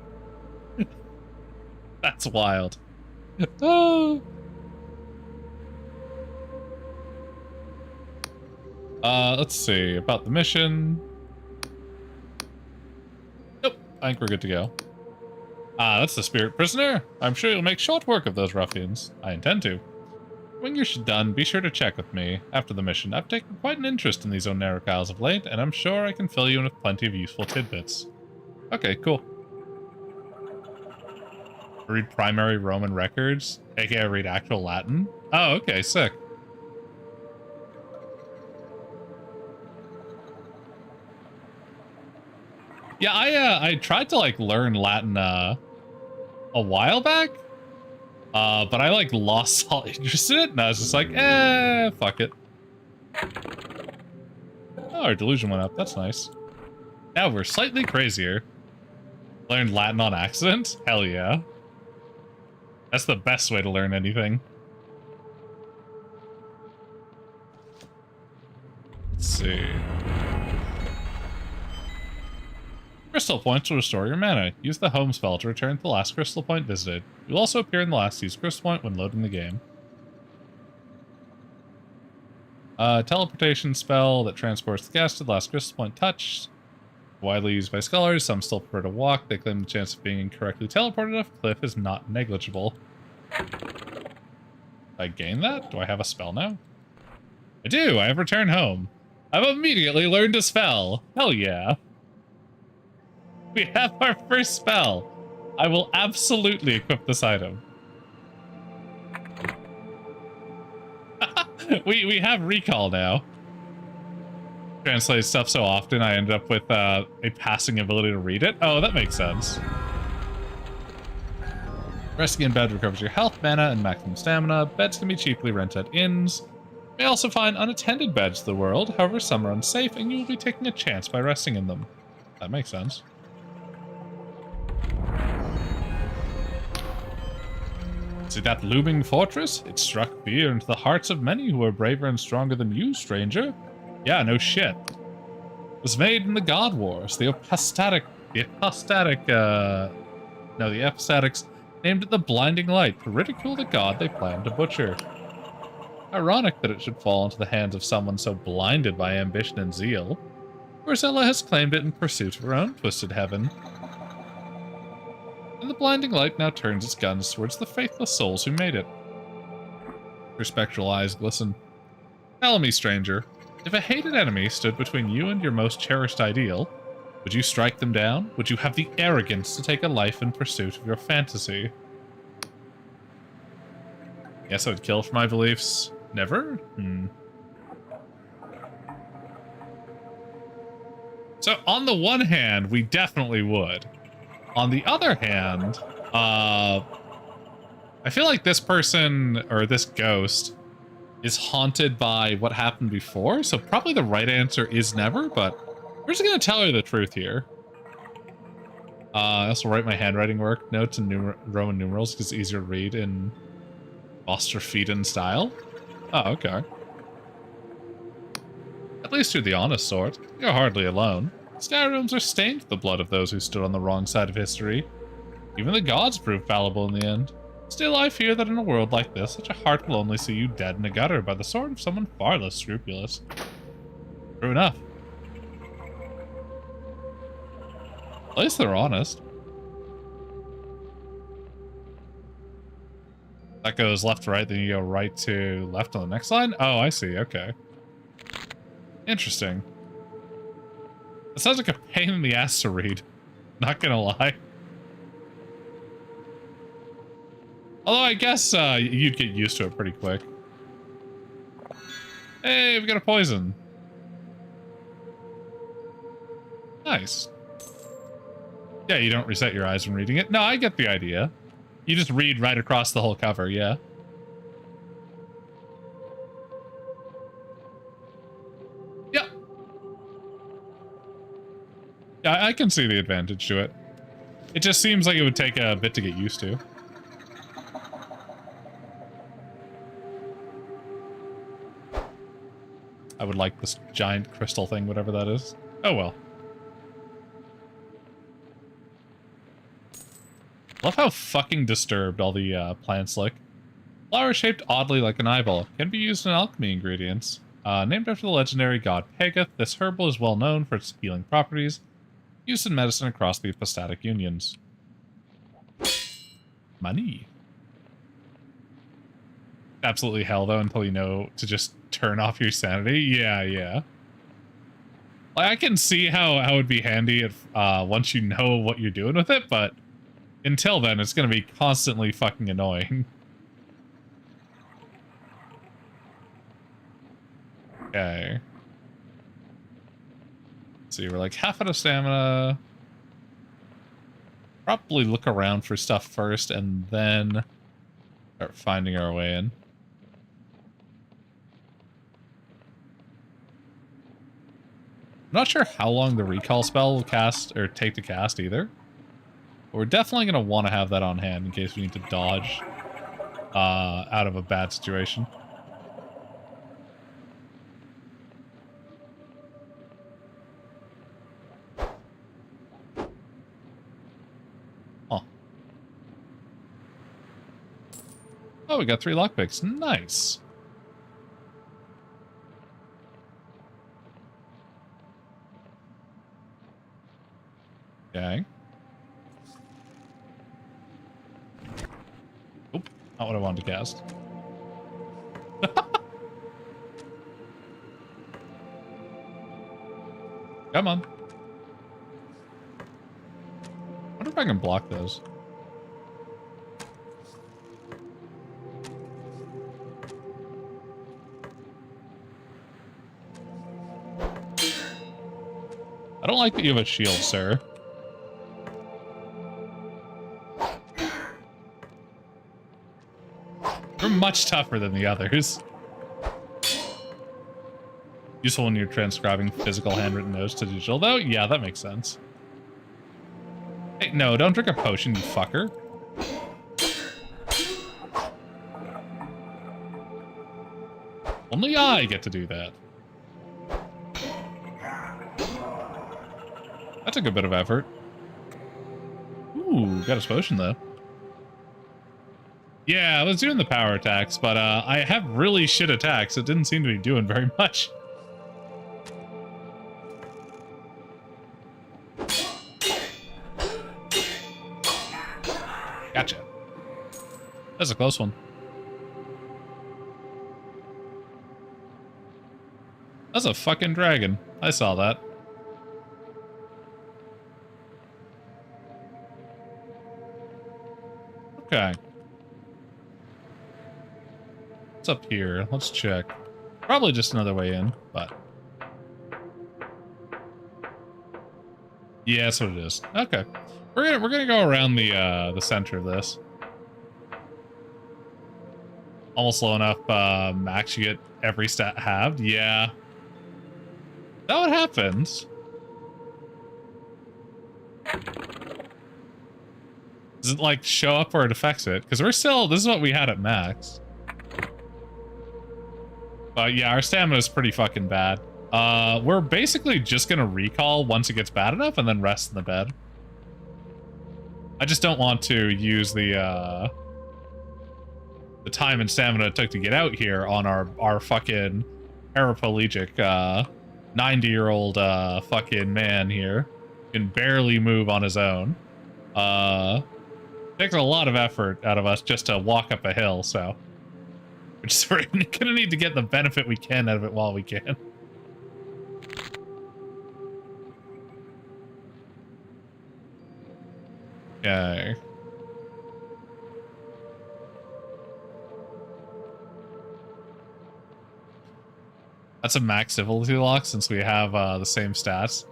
Speaker 2: That's wild. Oh. Let's see. About the mission. Nope. I think we're good to go. That's the spirit prisoner. I'm sure you'll make short work of those ruffians. I intend to. When you're done, be sure to check with me after the mission. I've taken quite an interest in these Oneric Isles of late, and I'm sure I can fill you in with plenty of useful tidbits. Okay, cool. Read primary Roman records, aka read actual Latin. Oh, okay, sick. Yeah, I tried to like learn Latin a while back. But I like lost all interest in it, and I was just like, fuck it. Oh, our delusion went up. That's nice. Now we're slightly crazier. Learned Latin on accident? Hell yeah. That's the best way to learn anything. Let's see. Crystal points will restore your mana. Use the home spell to return to the last crystal point visited. You'll also appear in the last used crystal point when loading the game. Teleportation spell that transports the guest to the last crystal point touched. Widely used by scholars, some still prefer to walk. They claim the chance of being incorrectly teleported off a cliff is not negligible. Did I gain that? Do I have a spell now? I do! I have returned home. I've immediately learned a spell! Hell yeah! We have our first spell! I will absolutely equip this item. we have recall now. Translate stuff so often I ended up with a passing ability to read it. Oh, that makes sense. Resting in bed recovers your health, mana, and maximum stamina. Beds can be cheaply rented at inns. You may also find unattended beds in the world, however some are unsafe and you will be taking a chance by resting in them. That makes sense. See that looming fortress? It struck fear into the hearts of many who are braver and stronger than you, stranger. Yeah, no shit. It was made in the God Wars. The Epistatics named it the Blinding Light to ridicule the god they planned to butcher. Ironic that it should fall into the hands of someone so blinded by ambition and zeal. Rosella has claimed it in pursuit of her own twisted heaven. And the Blinding Light now turns its guns towards the faithless souls who made it. Her spectral eyes glisten. Tell me, stranger, if a hated enemy stood between you and your most cherished ideal, would you strike them down? Would you have the arrogance to take a life in pursuit of your fantasy? Yes, I would kill for my beliefs. Never? So, on the one hand, we definitely would. On the other hand, I feel like this person, or this ghost, is haunted by what happened before, so probably the right answer is never, but we're just gonna tell her the truth here. I also write my handwriting work notes in Roman numerals because it's easier to read in Ostrafedan style. Oh, okay. At least you're the honest sort. You're hardly alone. Skyrooms are stained with the blood of those who stood on the wrong side of history. Even the gods prove fallible in the end. Still, I fear that in a world like this, such a heart will only see you dead in a gutter by the sword of someone far less scrupulous. True enough. At least they're honest. That goes left to right, then you go right to left on the next line? Oh, I see, okay. Interesting. It sounds like a pain in the ass to read. Not gonna lie. Although I guess you'd get used to it pretty quick. Hey, we got a poison. Nice. Yeah, you don't reset your eyes when reading it. No, I get the idea. You just read right across the whole cover, yeah. Yeah. Yeah, I can see the advantage to it. It just seems like it would take a bit to get used to. I would like this giant crystal thing, whatever that is. Oh well. Love how fucking disturbed all the plants look. Flower shaped oddly like an eyeball. Can be used in alchemy ingredients. Named after the legendary god Pegeth, this herbal is well known for its healing properties, used in medicine across the hypostatic unions. Money. Absolutely hell, though, until you know to just turn off your sanity. Yeah, yeah. Like, I can see how it would be handy if once you know what you're doing with it, but until then, it's going to be constantly fucking annoying. Okay. Let's see, we're like half out of stamina. Probably look around for stuff first and then start finding our way in. I'm not sure how long the recall spell will cast or take to cast either. But we're definitely going to want to have that on hand in case we need to dodge out of a bad situation. Huh. Oh, we got 3 lockpicks. Nice. Okay. Oop, not what I wanted to cast. Come on. I wonder if I can block those. I don't like that you have a shield, sir. You're much tougher than the others. Useful when you're transcribing physical handwritten notes to digital, though? Yeah, that makes sense. Hey, no, don't drink a potion, you fucker. Only I get to do that. That took a bit of effort. Ooh, got a potion, though. Yeah, I was doing the power attacks, but I have really shit attacks. It didn't seem to be doing very much. Gotcha. That's a close one. That's a fucking dragon. I saw that. Okay. What's up here? Let's check. Probably just another way in, but... yeah, that's what it is. Okay. We're gonna go around the center of this. Almost low enough, max you get every stat halved. Yeah. That what happens. Does it, like, show up or it affects it? Because we're still... this is what we had at max. But yeah, our stamina is pretty fucking bad. We're basically just gonna recall once it gets bad enough and then rest in the bed. I just don't want to use the time and stamina it took to get out here on our fucking paraplegic 90-year-old fucking man here. Can barely move on his own. Takes a lot of effort out of us just to walk up a hill, so we're gonna need to get the benefit we can out of it while we can. Okay. That's a max civility lock since we have the same stats.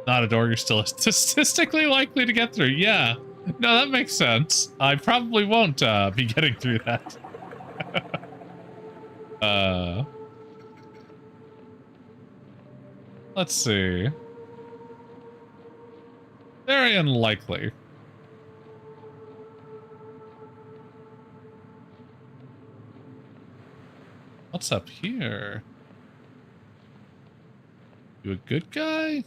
Speaker 2: Not a door you're still statistically likely to get through. Yeah. No, that makes sense. I probably won't be getting through that. Let's see. Very unlikely. What's up here? You a good guy? You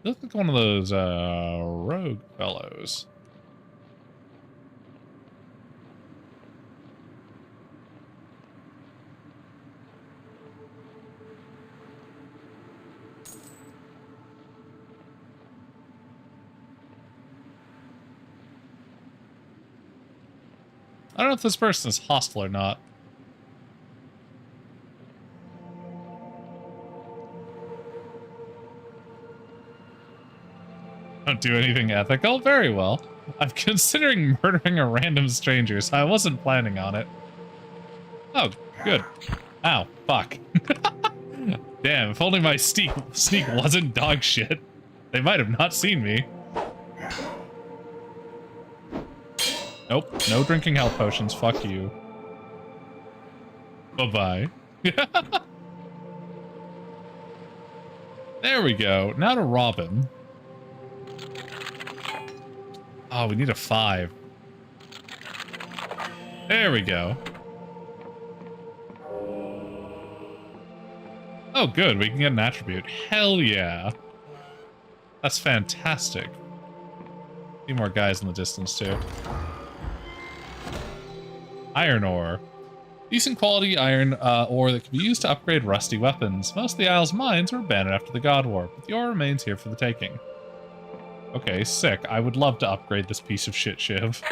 Speaker 2: look like one of those rogue fellows. I don't know if this person is hostile or not. Don't do anything ethical? Very well. I'm considering murdering a random stranger, so I wasn't planning on it. Oh, good. Ow, fuck. Damn, if only my sneak wasn't dog shit. They might have not seen me. Nope, no drinking health potions, fuck you. Bye-bye. There we go, now to rob him. Oh, we need a 5. There we go. Oh, good. We can get an attribute. Hell yeah. That's fantastic. A few more guys in the distance, too. Iron ore. Decent quality iron ore that can be used to upgrade rusty weapons. Most of the Isle's mines were abandoned after the God War, but the ore remains here for the taking. Okay, sick. I would love to upgrade this piece of shit shiv.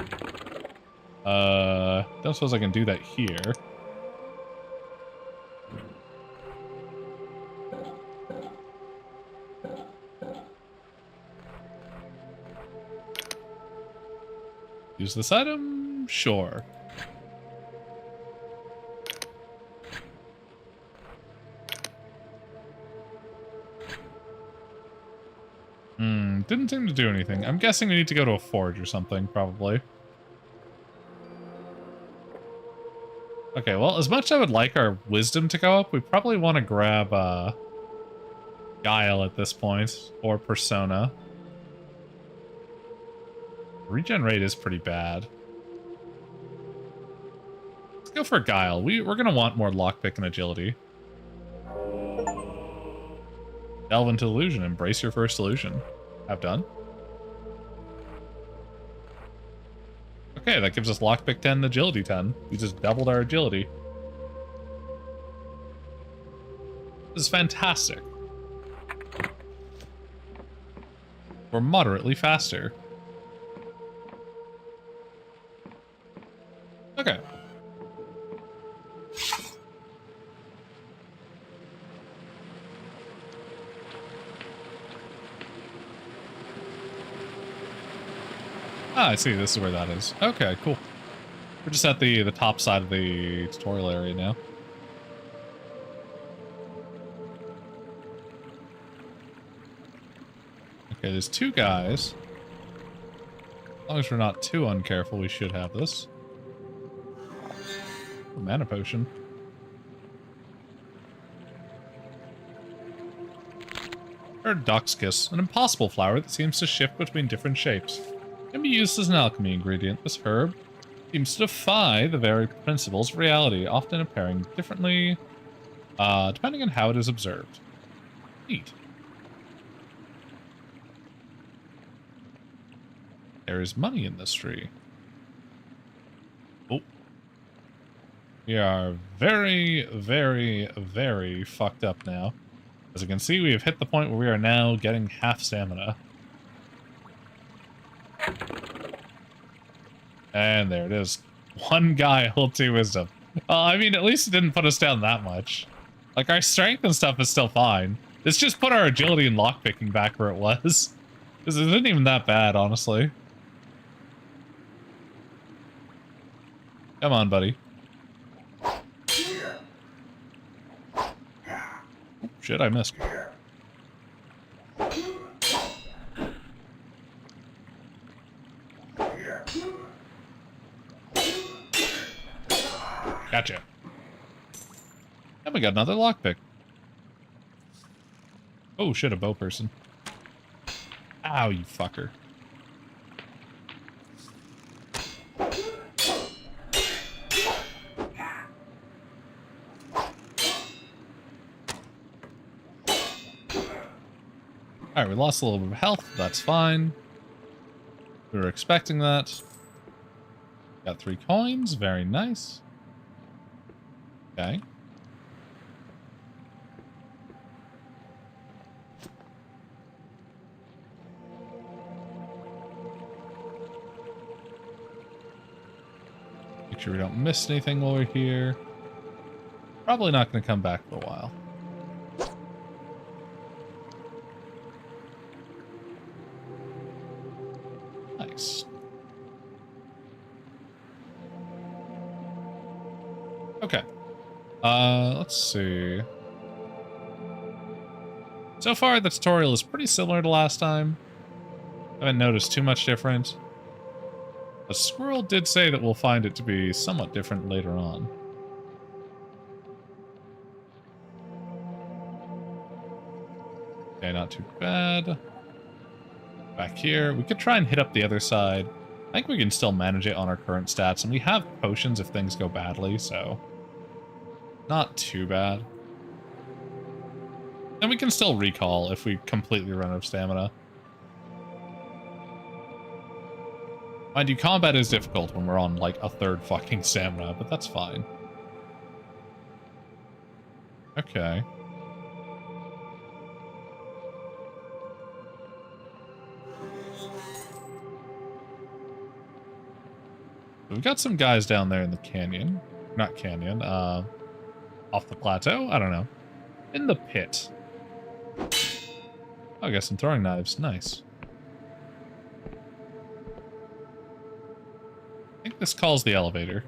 Speaker 2: Don't suppose I can do that here. Use this item? Sure. Didn't seem to do anything. I'm guessing we need to go to a forge or something, probably. Okay, well, as much as I would like our wisdom to go up, we probably want to grab, Guile at this point, or Persona. Regen rate is pretty bad. Let's go for Guile. We're gonna want more lockpick and agility. Delve into illusion. Embrace your first illusion. Have done. Okay, that gives us lockpick 10 and agility 10. We just doubled our agility. This is fantastic. We're moderately faster. Okay. Ah, I see. This is where that is. Okay, cool. We're just at the top side of the tutorial area now. Okay, there's 2 guys. As long as we're not too uncareful, we should have this. A mana potion. Doxcus, an impossible flower that seems to shift between different shapes. Can be used as an alchemy ingredient. This herb seems to defy the very principles of reality, often appearing differently, depending on how it is observed. Neat. There is money in this tree. Oh. We are very, very, very fucked up now. As you can see, we have hit the point where we are now getting half stamina. And there it is. 1 Guile, 2 wisdom. I mean, at least it didn't put us down that much. Like, our strength and stuff is still fine. It's just put our agility and lockpicking back where it was. Because it isn't even that bad, honestly. Come on, buddy. Oh, shit, I missed. Gotcha. And we got another lockpick. Oh shit, a bow person. Ow, you fucker. Alright, we lost a little bit of health. That's fine. We were expecting that. Got 3 coins. Very nice. Okay. Make sure we don't miss anything while we're here. Probably not going to come back for a while. Nice. Okay. Let's see. So far, the tutorial is pretty similar to last time. I haven't noticed too much different. A squirrel did say that we'll find it to be somewhat different later on. Okay, not too bad. Back here. We could try and hit up the other side. I think we can still manage it on our current stats, and we have potions if things go badly, so not too bad. And we can still recall if we completely run out of stamina. Mind you, combat is difficult when we're on, like, a third fucking stamina, but that's fine. Okay. We've got some guys down there in the canyon. Not canyon, off the plateau? I don't know. In the pit. Oh, I got some throwing knives. Nice. I think this calls the elevator.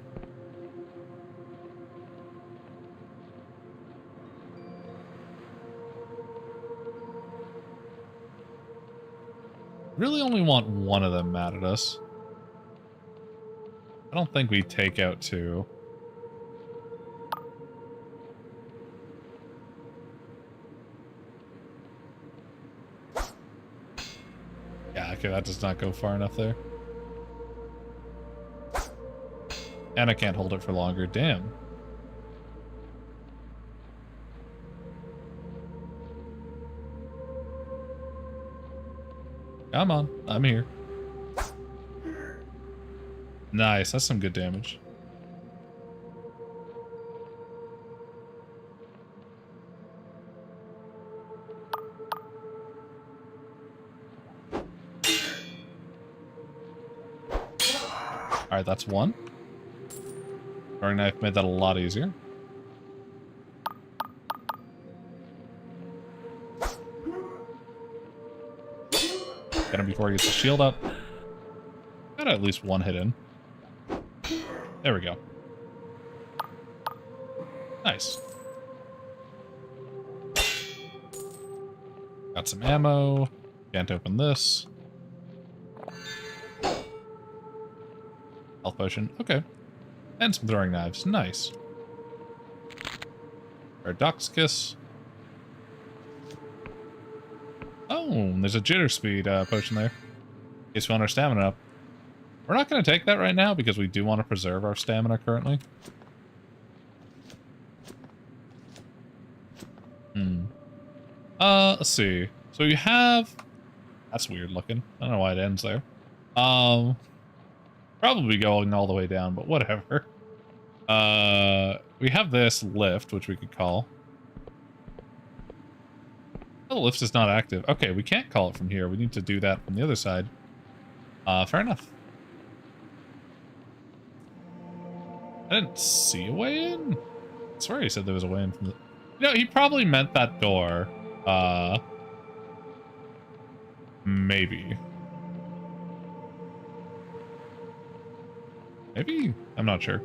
Speaker 2: Really only want one of them mad at us. I don't think we take out two. Yeah, okay, that does not go far enough there. And I can't hold it for longer, damn. Come on, I'm here. Nice, that's some good damage. Alright, that's one. Throwing knife made that a lot easier. Get him before he gets the shield up. Got at least one hit in. There we go. Nice. Got some ammo. Can't open this. Health potion. Okay. And some throwing knives. Nice. Our duck's kiss. Oh, there's a jitter speed potion there. In case we want our stamina up. We're not going to take that right now because we do want to preserve our stamina currently. Let's see. So we have... That's weird looking. I don't know why it ends there. Probably going all the way down, but whatever. We have this lift, which we could call. Oh, the lift is not active. Okay, we can't call it from here. We need to do that from the other side. Fair enough. I didn't see a way in. I swear he said there was a way in from the... You know, he probably meant that door. Maybe. Maybe? I'm not sure.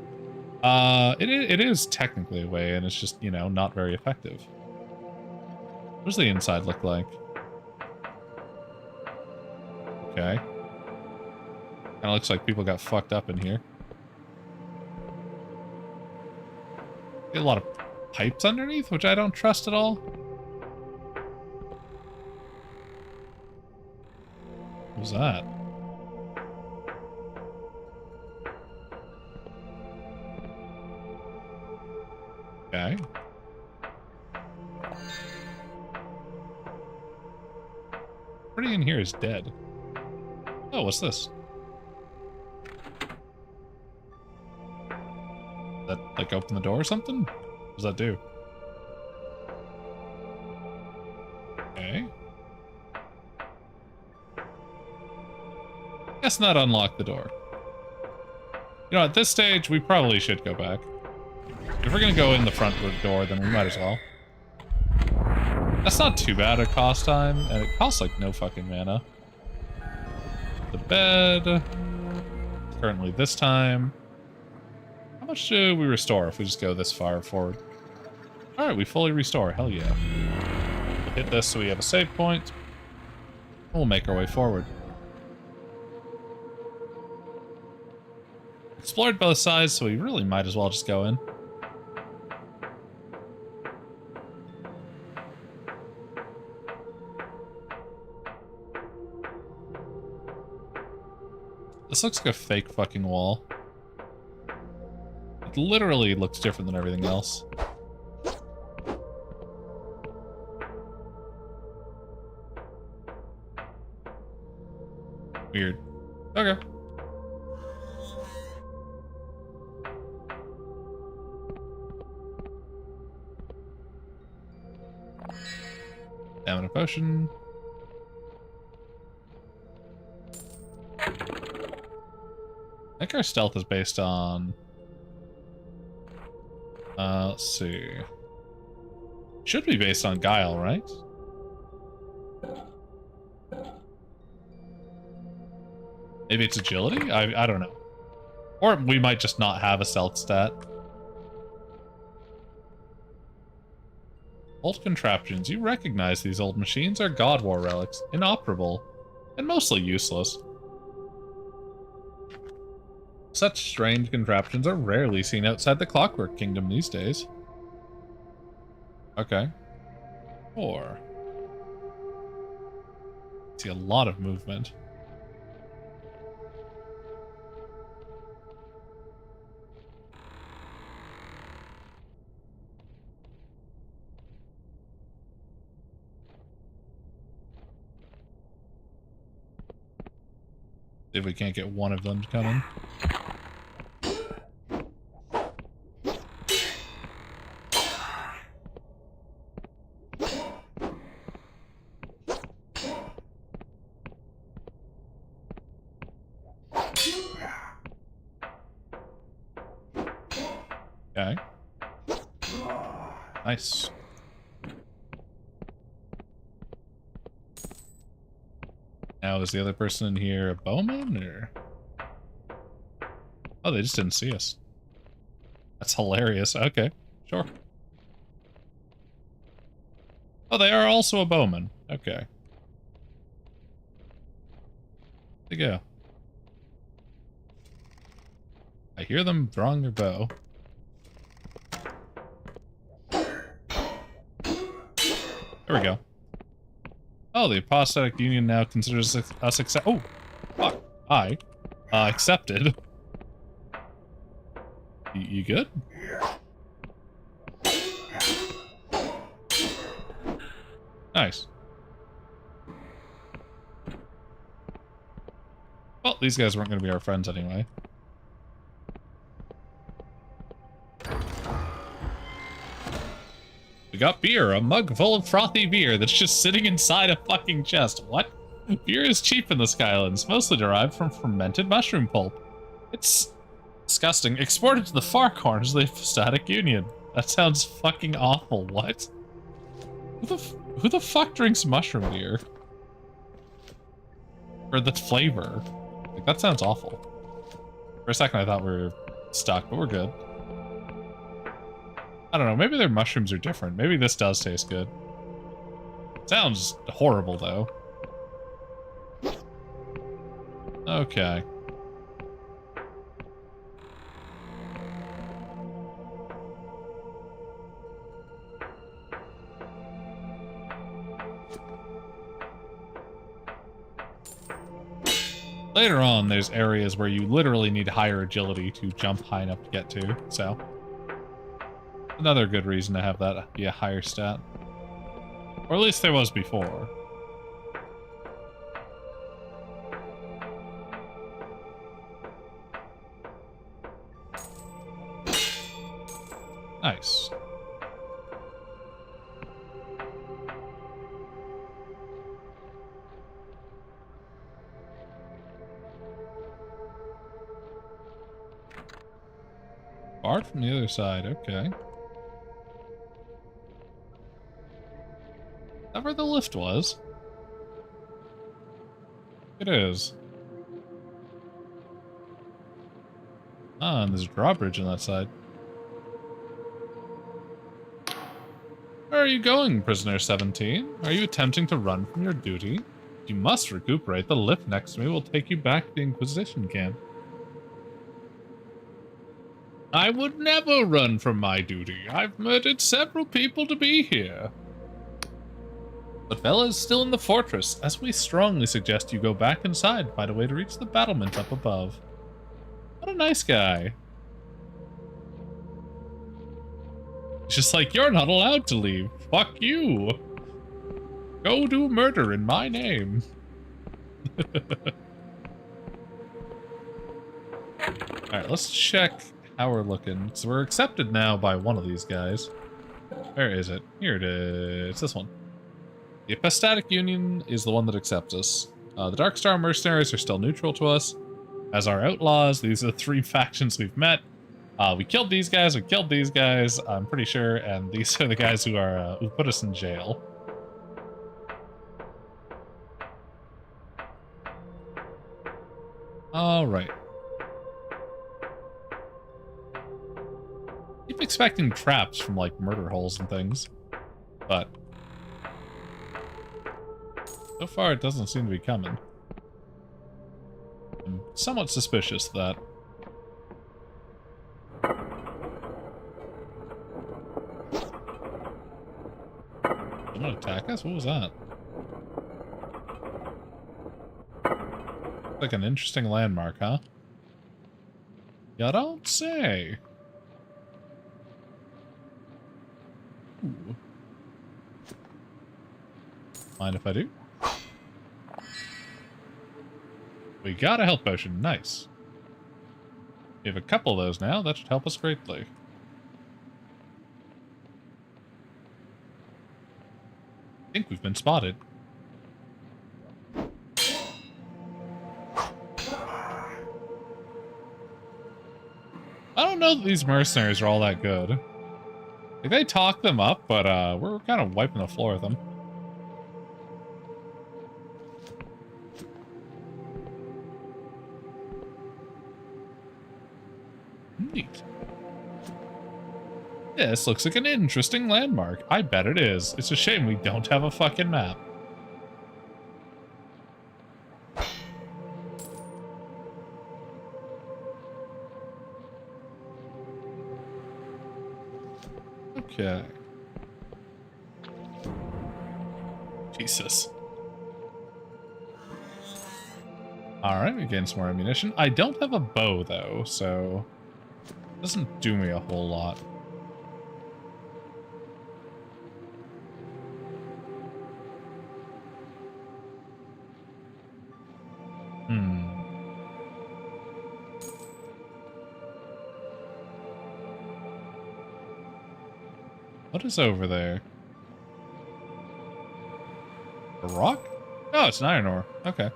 Speaker 2: It is technically a way, and it's just, you know, not very effective. What does the inside look like? Okay. Kinda looks like people got fucked up in here. Get a lot of pipes underneath, which I don't trust at all. What was that? Okay. Everybody in here is dead. Oh, what's this? That, like, open the door or something? What does that do? Okay. Guess not unlock the door. You know, at this stage, we probably should go back. If we're gonna go in the front door, then we might as well. That's not too bad a cost time, and it costs like no fucking mana. The bed. Currently this time. How much do we restore if we just go this far forward? Alright, we fully restore. Hell yeah. We'll hit this so we have a save point. We'll make our way forward. Explored both sides, so we really might as well just go in. This looks like a fake fucking wall. It literally looks different than everything else. Weird. Okay. Stamina potion. I think our stealth is based on... let's see. Should be based on Guile, right? Maybe it's agility? I don't know. Or we might just not have a stealth stat. Old contraptions. You recognize these old machines are God War relics, inoperable, and mostly useless. Such strange contraptions are rarely seen outside the Clockwork Kingdom these days. Okay. 4. See a lot of movement. See if we can't get one of them to come in. Okay. Nice. Now, is the other person in here a bowman, or...? Oh, they just didn't see us. That's hilarious. Okay, sure. Oh, they are also a bowman. Okay. There you go. I hear them drawing their bow. There we go. Oh, the apostatic union now considers us accept. Oh, fuck! Accepted. You good? Nice. Well, these guys weren't going to be our friends anyway. We got beer, a mug full of frothy beer that's just sitting inside a fucking chest. What? Beer is cheap in the Skylands, mostly derived from fermented mushroom pulp. It's disgusting. Exported to the far corners of the Apostatic Union. That sounds fucking awful. What? Who the fuck drinks mushroom beer? Or the flavor? Like, that sounds awful. For a second I thought we were stuck, but we're good. I don't know, maybe their mushrooms are different. Maybe this does taste good. Sounds horrible, though. Okay. Later on, there's areas where you literally need higher agility to jump high enough to get to, so... Another good reason to have that be a higher stat. Or at least there was before. Nice. barred from the other side. Okay. Is that where the lift was? It is. Ah, and there's a drawbridge on that side. Where are you going, prisoner 17? Are you attempting to run from your duty? You must recuperate. The lift next to me will take you back to the Inquisition camp. I would never run from my duty. I've murdered several people to be here. But Bella is still in the fortress, as we strongly suggest you go back inside and find a way to reach the battlement up above. What a nice guy. It's just like, you're not allowed to leave. Fuck you. Go do murder in my name. Alright, let's check how we're looking. So we're accepted now by one of these guys. Where is it? Here it is. It's this one. The Epistatic Union is the one that accepts us. The Darkstar Mercenaries are still neutral to us. As our outlaws, these are the 3 factions we've met. We killed these guys, we killed these guys, I'm pretty sure, and these are the guys who are who put us in jail. Alright. Keep expecting traps from, like, murder holes and things. But so far it doesn't seem to be coming. I'm somewhat suspicious of that. Someone attack us? What was that? Like an interesting landmark, huh? You don't say. Ooh. Mind if I do? We got a health potion. Nice. We have a couple of those now. That should help us greatly. I think we've been spotted. I don't know that these mercenaries are all that good. Like, they talk them up, but we're kind of wiping the floor with them. Neat. This looks like an interesting landmark. I bet it is. It's a shame we don't have a fucking map. Okay. Jesus. Alright, we gained some more ammunition. I don't have a bow, though, so it doesn't do me a whole lot. What is over there? A rock? Oh, it's an iron ore. Okay.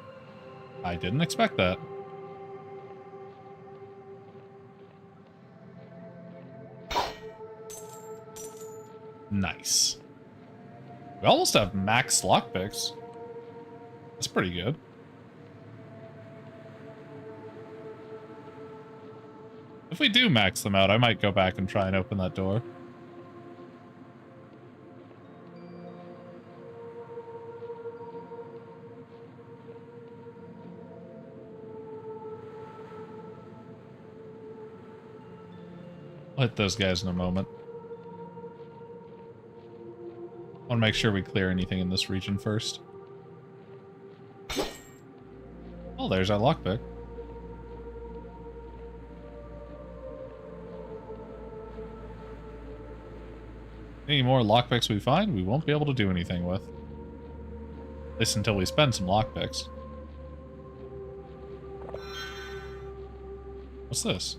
Speaker 2: I didn't expect that. Nice. We almost have max lockpicks. That's pretty good. If we do max them out, I might go back and try and open that door. I'll hit those guys in a moment. I want to make sure we clear anything in this region first. Oh, there's our lockpick. Any more lockpicks we find, we won't be able to do anything with. At least until we spend some lockpicks. What's this?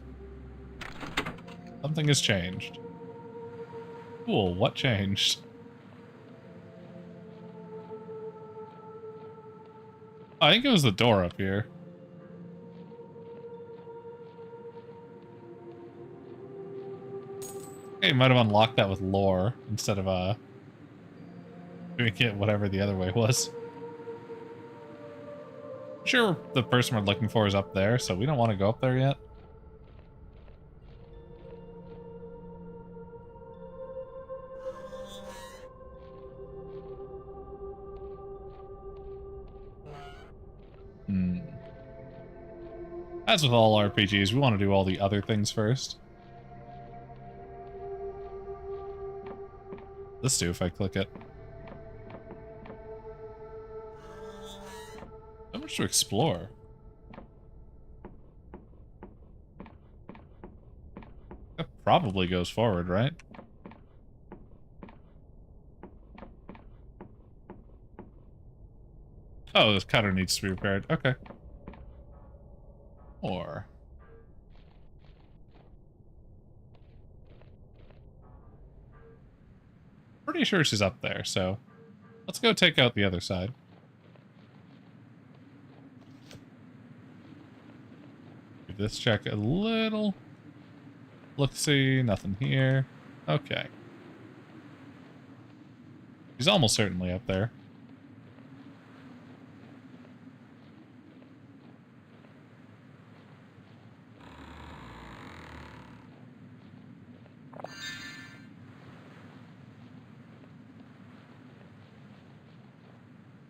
Speaker 2: Something has changed. Cool, what changed? I think it was the door up here. Okay, you might have unlocked that with lore instead of doing it whatever the other way was. Sure, the person we're looking for is up there, so we don't want to go up there yet. As with all RPGs, we want to do all the other things first. Let's do if I click it. So much to explore. That probably goes forward, right? Oh, this cutter needs to be repaired. Okay. Or... pretty sure she's up there, so... let's go take out the other side. Give this check a little... look-see, nothing here. Okay. She's almost certainly up there.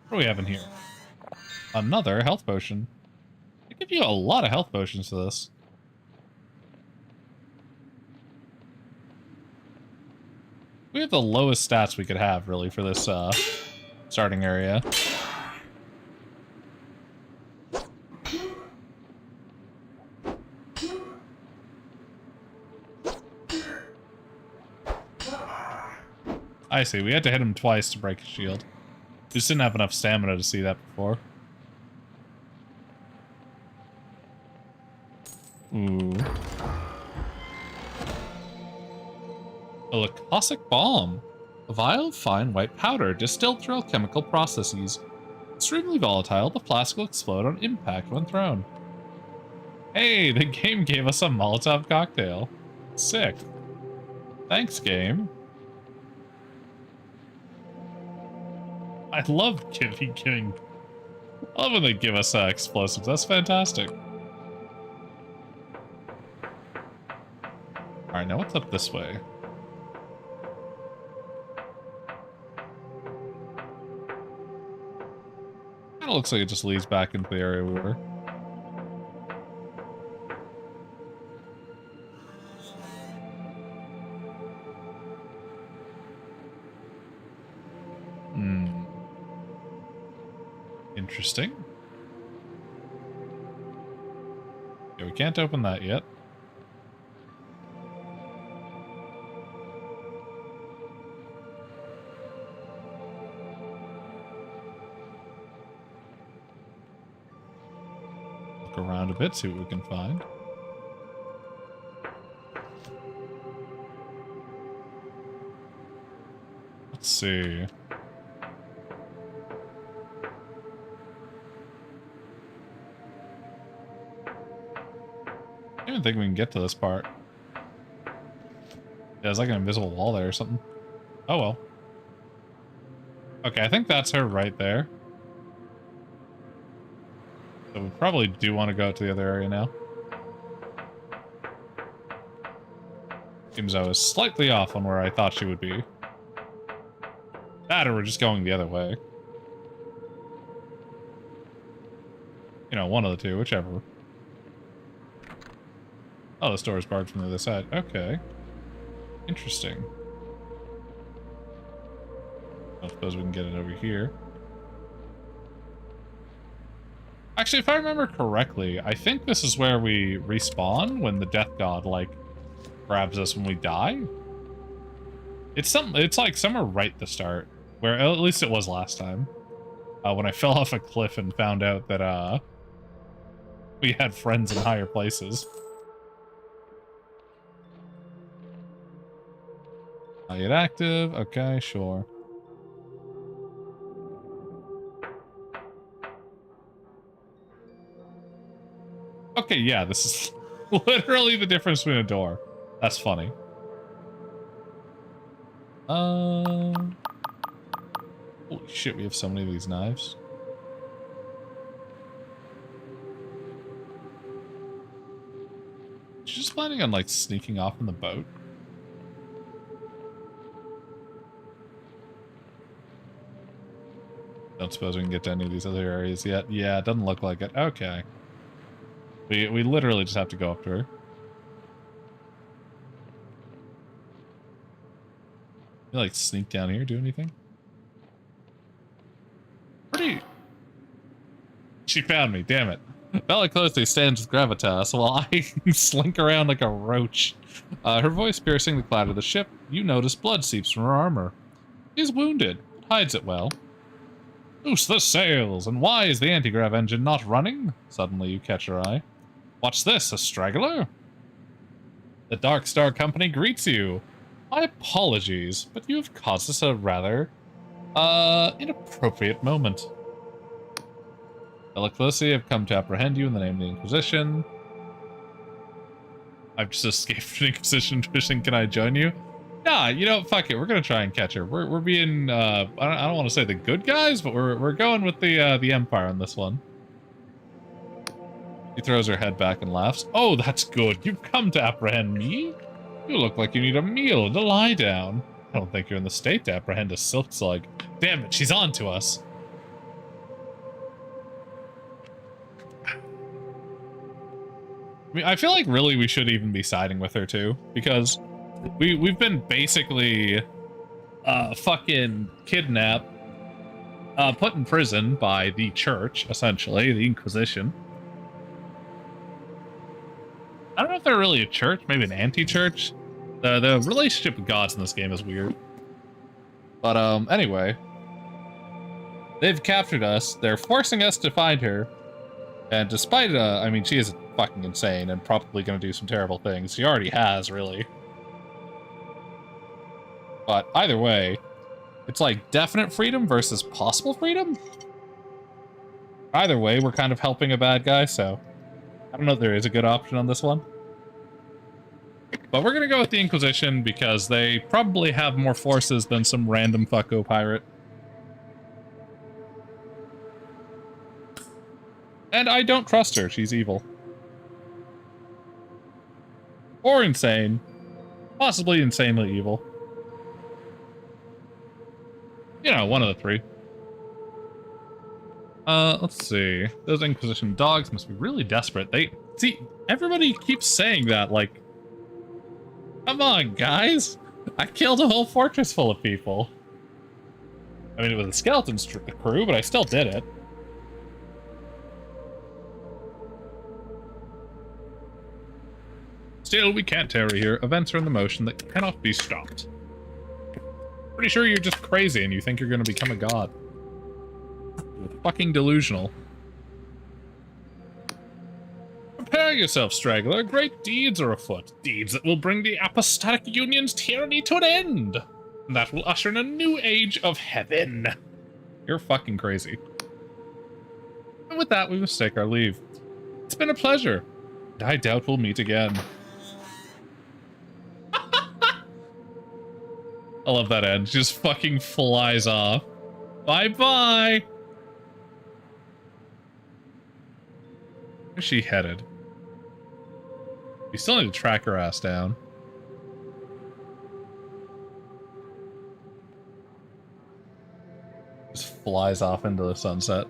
Speaker 2: What do we have in here? Another health potion. They give you a lot of health potions for this. We have the lowest stats we could have, really, for this starting area. I see, we had to hit him twice to break his shield. We just didn't have enough stamina to see that before. Ooh. A leucosic bomb. A vial of fine white powder distilled through alchemical processes. Extremely volatile, the flask will explode on impact when thrown. Hey, the game gave us a Molotov cocktail. Sick. Thanks, game. I love giving. I love when they give us explosives. That's fantastic. Alright, now what's up this way? Kinda looks like it just leads back into the area we were. Interesting. Yeah, we can't open that yet. Look around a bit, see what we can find. Let's see. I don't think we can get to this part. Yeah, there's like an invisible wall there or something. Oh well. Okay, I think that's her right there. So we probably do want to go to the other area now. Seems I was slightly off on where I thought she would be. That or we're just going the other way. You know, one of the two, whichever. Oh, this door is barred from the other side. Okay. Interesting. I suppose we can get it over here. Actually, if I remember correctly, I think this is where we respawn when the death god, like, grabs us when we die. It's like somewhere right at the start, where at least it was last time. When I fell off a cliff and found out that, we had friends in higher places. Not yet active. Okay, sure. Okay, yeah, this is literally the difference between a door. That's funny. Holy shit, we have so many of these knives. She's just planning on, like, sneaking off in the boat? Don't suppose we can get to any of these other areas yet. Yeah, it doesn't look like it. Okay. We literally just have to go up to her. You, like, sneak down here, do anything? Pretty... She found me, damn it. Bella closely stands with gravitas while I slink around like a roach. Her voice piercing the cloud of the ship, you notice blood seeps from her armor. She's wounded, but hides it well. Loose the sails, and why is the anti-grav engine not running? Suddenly you catch her eye. What's this, a straggler? The Dark Star Company greets you. My apologies, but you have caused us a rather, inappropriate moment. Belliclosi have come to apprehend you in the name of the Inquisition. I've just escaped from the Inquisition mission. Can I join you? Nah, you know, fuck it. We're gonna try and catch her. We're being, I don't want to say the good guys, but we're going with the Empire on this one. She throws her head back and laughs. Oh, that's good. You've come to apprehend me? You look like you need a meal and a lie down. I don't think you're in the state to apprehend a silk slug. Damn it, she's on to us. I mean, I feel like really we should even be siding with her too, because we've been basically fucking kidnapped, put in prison by the church, essentially, the Inquisition. I don't know if they're really a church, maybe an anti-church. The relationship with gods in this game is weird. But anyway, they've captured us. They're forcing us to find her. And despite, I mean, she is fucking insane and probably going to do some terrible things. She already has, really. But either way, it's like definite freedom versus possible freedom. Either way, we're kind of helping a bad guy, so I don't know if there is a good option on this one. But we're going to go with the Inquisition because they probably have more forces than some random fucko pirate. And I don't trust her. She's evil. Or insane. Possibly insanely evil. You know, one of the three. Let's see. Those Inquisition dogs must be really desperate. See, everybody keeps saying that, like, come on, guys. I killed a whole fortress full of people. I mean, it was a skeleton crew, but I still did it. Still, we can't tarry here. Events are in the motion that cannot be stopped. Pretty sure you're just crazy and you think you're going to become a god. You're fucking delusional. Prepare yourself, straggler. Great deeds are afoot. Deeds that will bring the Apostolic Union's tyranny to an end. And that will usher in a new age of heaven. You're fucking crazy. And with that, we must take our leave. It's been a pleasure. And I doubt we'll meet again. I love that end. She just fucking flies off. Bye-bye. Where's she headed? We still need to track her ass down. Just flies off into the sunset.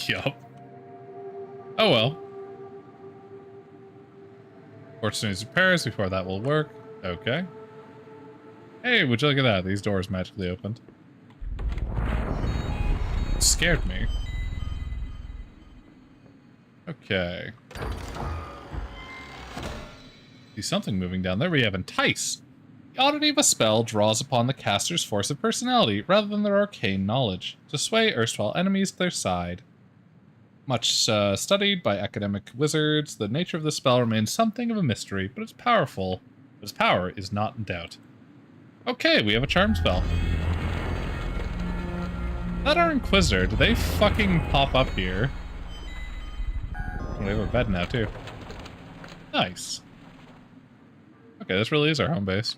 Speaker 2: Yup. Oh well. Fortune needs repairs before that will work. Okay. Hey, would you look at that? These doors magically opened. It scared me. Okay. See something moving down there. We have Entice. The oddity of a spell draws upon the caster's force of personality rather than their arcane knowledge to sway erstwhile enemies to their side. Much studied by academic wizards, the nature of the spell remains something of a mystery, but it's powerful. Its power is not in doubt. Okay, we have a charm spell. That our Inquisitor, do they fucking pop up here? We have a bed now, too. Nice. Okay, this really is our home base.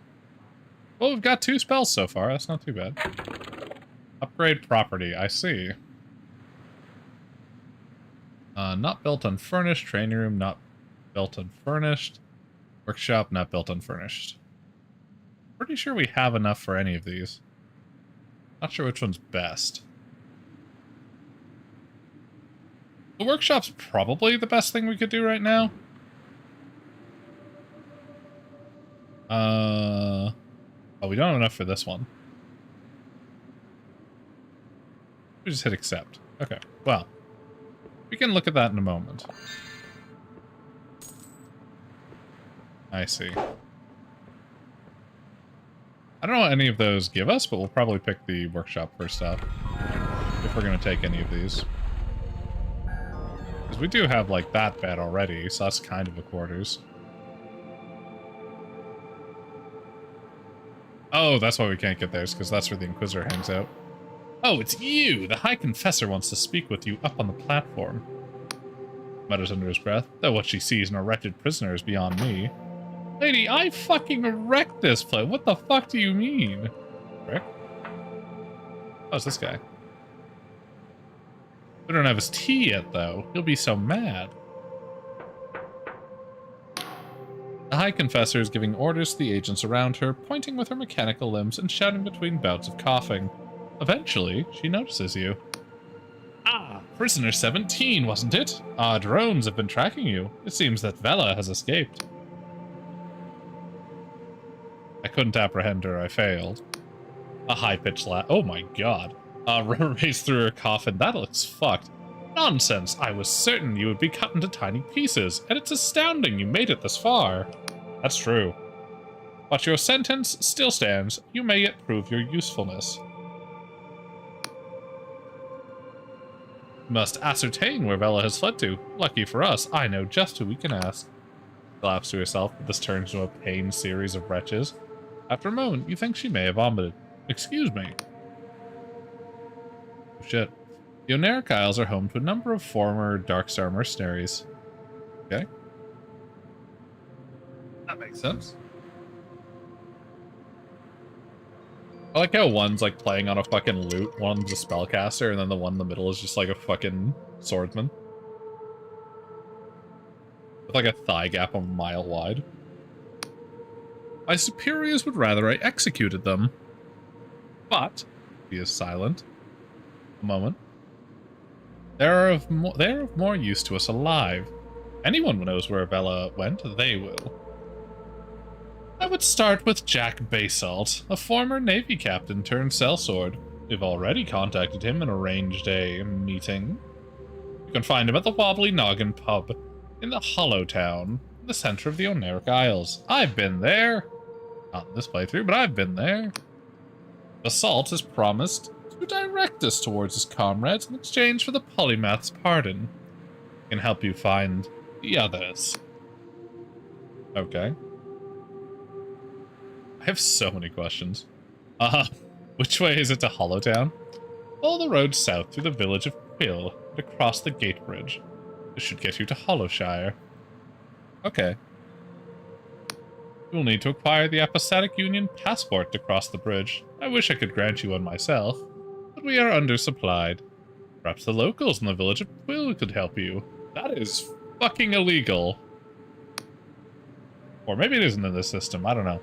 Speaker 2: Well, we've got 2 spells so far. That's not too bad. Upgrade property. I see. Not built unfurnished. Training room, not built unfurnished. Workshop, not built unfurnished. Pretty sure we have enough for any of these. Not sure which one's best. The workshop's probably the best thing we could do right now. Oh, we don't have enough for this one. We just hit accept. Okay, well. We can look at that in a moment. I see. I don't know what any of those give us, but we'll probably pick the workshop first up. If we're going to take any of these. Because we do have, like, that bed already, so that's kind of a quarters. Oh, that's why we can't get theirs, because that's where the Inquisitor hangs out. Oh, it's you! The High Confessor wants to speak with you up on the platform. Mutters under his breath, though what she sees in a wretched prisoner is beyond me. Lady, I fucking wrecked this place. What the fuck do you mean? Rick? Oh, it's this guy. We don't have his tea yet, though. He'll be so mad. The High Confessor is giving orders to the agents around her, pointing with her mechanical limbs and shouting between bouts of coughing. Eventually, she notices you. Ah, prisoner 17, wasn't it? Our drones have been tracking you. It seems that Vela has escaped. I couldn't apprehend her, I failed. A high-pitched laugh. Oh my god. River raced through her coffin. That looks fucked. Nonsense. I was certain you would be cut into tiny pieces, and it's astounding you made it this far. That's true. But your sentence still stands. You may yet prove your usefulness. Must ascertain where Vela has fled to. Lucky for us, I know just who we can ask. She laughs to herself, but this turns into a pained series of retches. After a moment, you think she may have vomited. Excuse me. Oh, shit. The Oneric Isles are home to a number of former Darkstar mercenaries. Okay. That makes sense. I like how one's like playing on a fucking lute, one's a spellcaster, and then the one in the middle is just like a fucking swordsman. With like a thigh gap a mile wide. My superiors would rather I executed them. But, he is silent. A moment. They are of more use to us alive. Anyone who knows where Vela went, they will. I would start with Jack Basalt, a former Navy captain turned sellsword. We've already contacted him and arranged a meeting. You can find him at the Wobbly Noggin pub in the Hollow Town, in the center of the Oneric Isles. I've been there. Not in this playthrough, but I've been there. Basalt has promised to direct us towards his comrades in exchange for the polymath's pardon. He can help you find the others. Okay. I have so many questions. Which way is it to Hollowtown? Follow the road south through the village of Quill and across the gate bridge. This should get you to Hollowshire. Okay. You will need to acquire the Apostatic Union passport to cross the bridge. I wish I could grant you one myself, but we are undersupplied. Perhaps the locals in the village of Quill could help you. That is fucking illegal. Or maybe it isn't in this system, I don't know.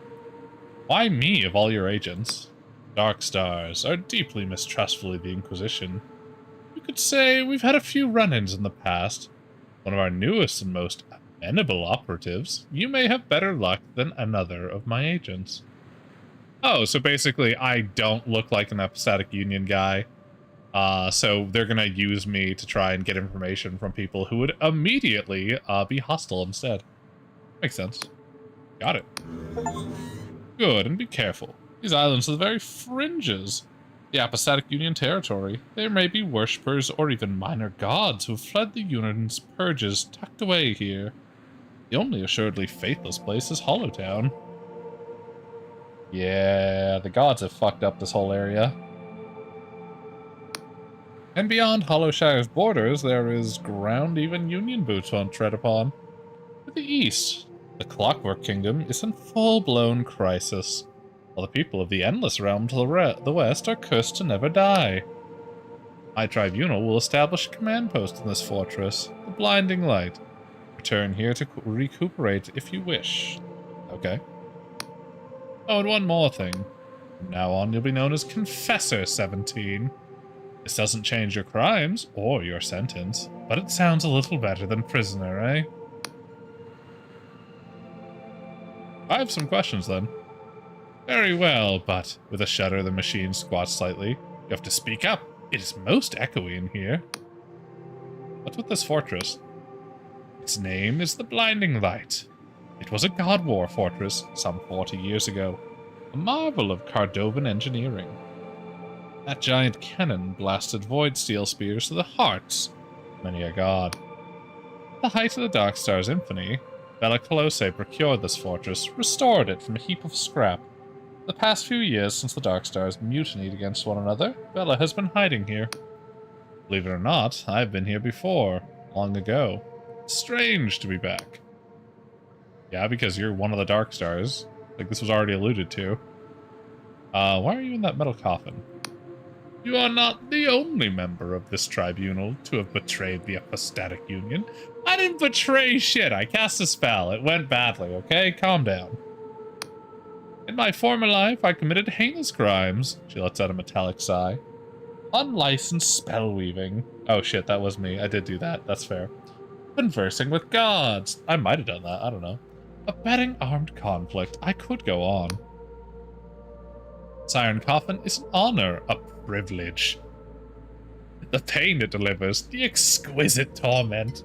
Speaker 2: Why me of all your agents? Dark Stars are deeply mistrustful of the Inquisition. You could say we've had a few run-ins in the past. One of our newest and most amenable operatives. You may have better luck than another of my agents. Oh, so basically I don't look like an Apostatic Union guy. So they're gonna use me to try and get information from people who would immediately be hostile instead. Makes sense. Got it. Good, and be careful. These islands are the very fringes. The Apostatic Union territory. There may be worshippers or even minor gods who have fled the Union's purges tucked away here. The only assuredly faithless place is Hollowtown. Yeah, the gods have fucked up this whole area. And beyond Hollowshire's borders, there is ground even Union boots won't tread upon. To the east, The Clockwork Kingdom is in full-blown crisis, while the people of the Endless Realm to the west are cursed to never die. My tribunal will establish a command post in this fortress, the Blinding Light. Return here to recuperate if you wish. Okay. Oh, and one more thing. From now on, you'll be known as Confessor 17. This doesn't change your crimes or your sentence, but it sounds a little better than prisoner, eh? I have some questions then. Very well, but with a shudder the machine squats slightly. You have to speak up. It is most echoey in here. What's with this fortress? Its name is the Blinding Light. It was a God War fortress some 40 years ago. A marvel of Cardovan engineering. That giant cannon blasted void steel spears to the hearts of many a god. At the height of the Darkstar's infamy, Bella Colosse procured this fortress, restored it from a heap of scrap. The past few years since the Darkstars mutinied against one another, Bella has been hiding here. Believe it or not, I've been here before, long ago. It's strange to be back. Yeah, because you're one of the Darkstars. Like this was already alluded to. Why are you in that metal coffin? You are not the only member of this tribunal to have betrayed the Apostatic Union. I didn't betray shit. I cast a spell. It went badly, okay? Calm down. In my former life, I committed heinous crimes. She lets out a metallic sigh. Unlicensed spell weaving. Oh shit, that was me. I did do that. That's fair. Conversing with gods. I might have done that. I don't know. Abetting armed conflict. I could go on. This iron coffin is an honor, a privilege. The pain it delivers, the exquisite torment.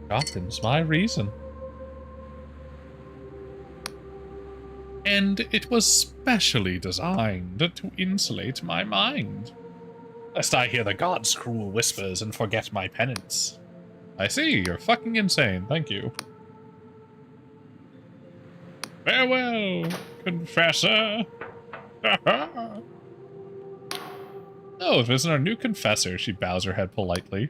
Speaker 2: Coffin's my reason. And it was specially designed to insulate my mind, lest I hear the gods' cruel whispers and forget my penance. I see, you're fucking insane, thank you. Farewell, Confessor. Oh, if isn't our new confessor, she bows her head politely.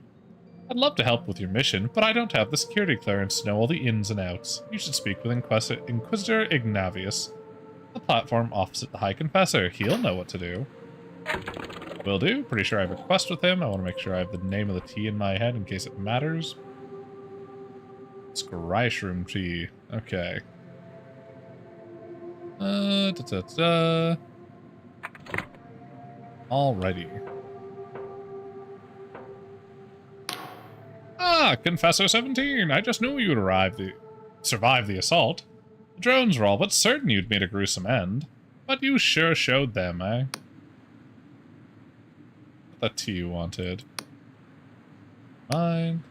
Speaker 2: I'd love to help with your mission, but I don't have the security clearance to know all the ins and outs. You should speak with Inquisitor Ignavius, the platform opposite the High Confessor. He'll know what to do. Will do. Pretty sure I have a quest with him. I want to make sure I have the name of the tea in my head in case it matters. Scryshroom tea. Okay. Alrighty. Ah, Confessor 17. I just knew you'd survive the assault. The drones were all but certain you'd made a gruesome end. But you sure showed them, eh? What tea you wanted. Mine.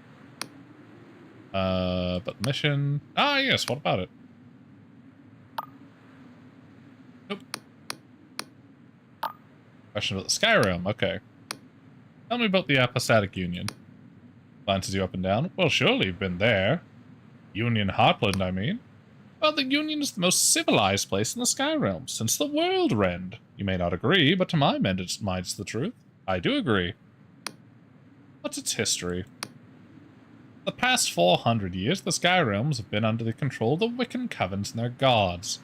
Speaker 2: But mission. Ah, yes, what about it? Nope. Question about the Skyrim, okay. Tell me about the Apostatic Union. Glances you up and down. Well, surely you've been there. Union Heartland, I mean. Well, the Union is the most civilized place in the Skyrealm since the world rend. You may not agree, but to my mind it's the truth. I do agree. What's its history? The past 400 years, the Skyrealms have been under the control of the Wiccan Covens and their gods.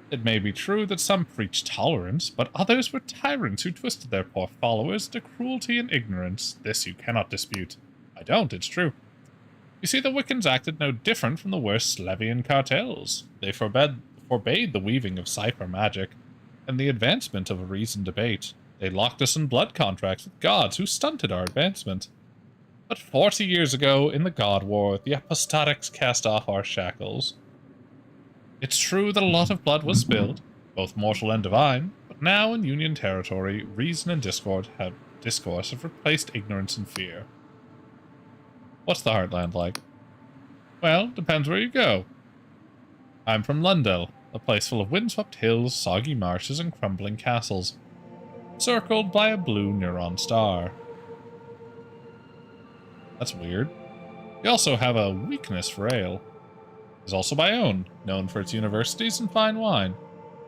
Speaker 2: It may be true that some preached tolerance, but others were tyrants who twisted their poor followers to cruelty and ignorance. This you cannot dispute. I don't, it's true. You see, the Wiccans acted no different from the worst Slevian cartels. They forbade the weaving of cipher magic, and the advancement of a reasoned debate. They locked us in blood contracts with gods who stunted our advancement. But 40 years ago, in the God War, the Apostatics cast off our shackles. It's true that a lot of blood was spilled, both mortal and divine, but now in Union territory, reason and discourse have replaced ignorance and fear. What's the Heartland like? Well, depends where you go. I'm from Lundell, a place full of windswept hills, soggy marshes, and crumbling castles, circled by a blue neuron star. That's weird. We also have a weakness for ale. There's also Bayonne, known for its universities and fine wine,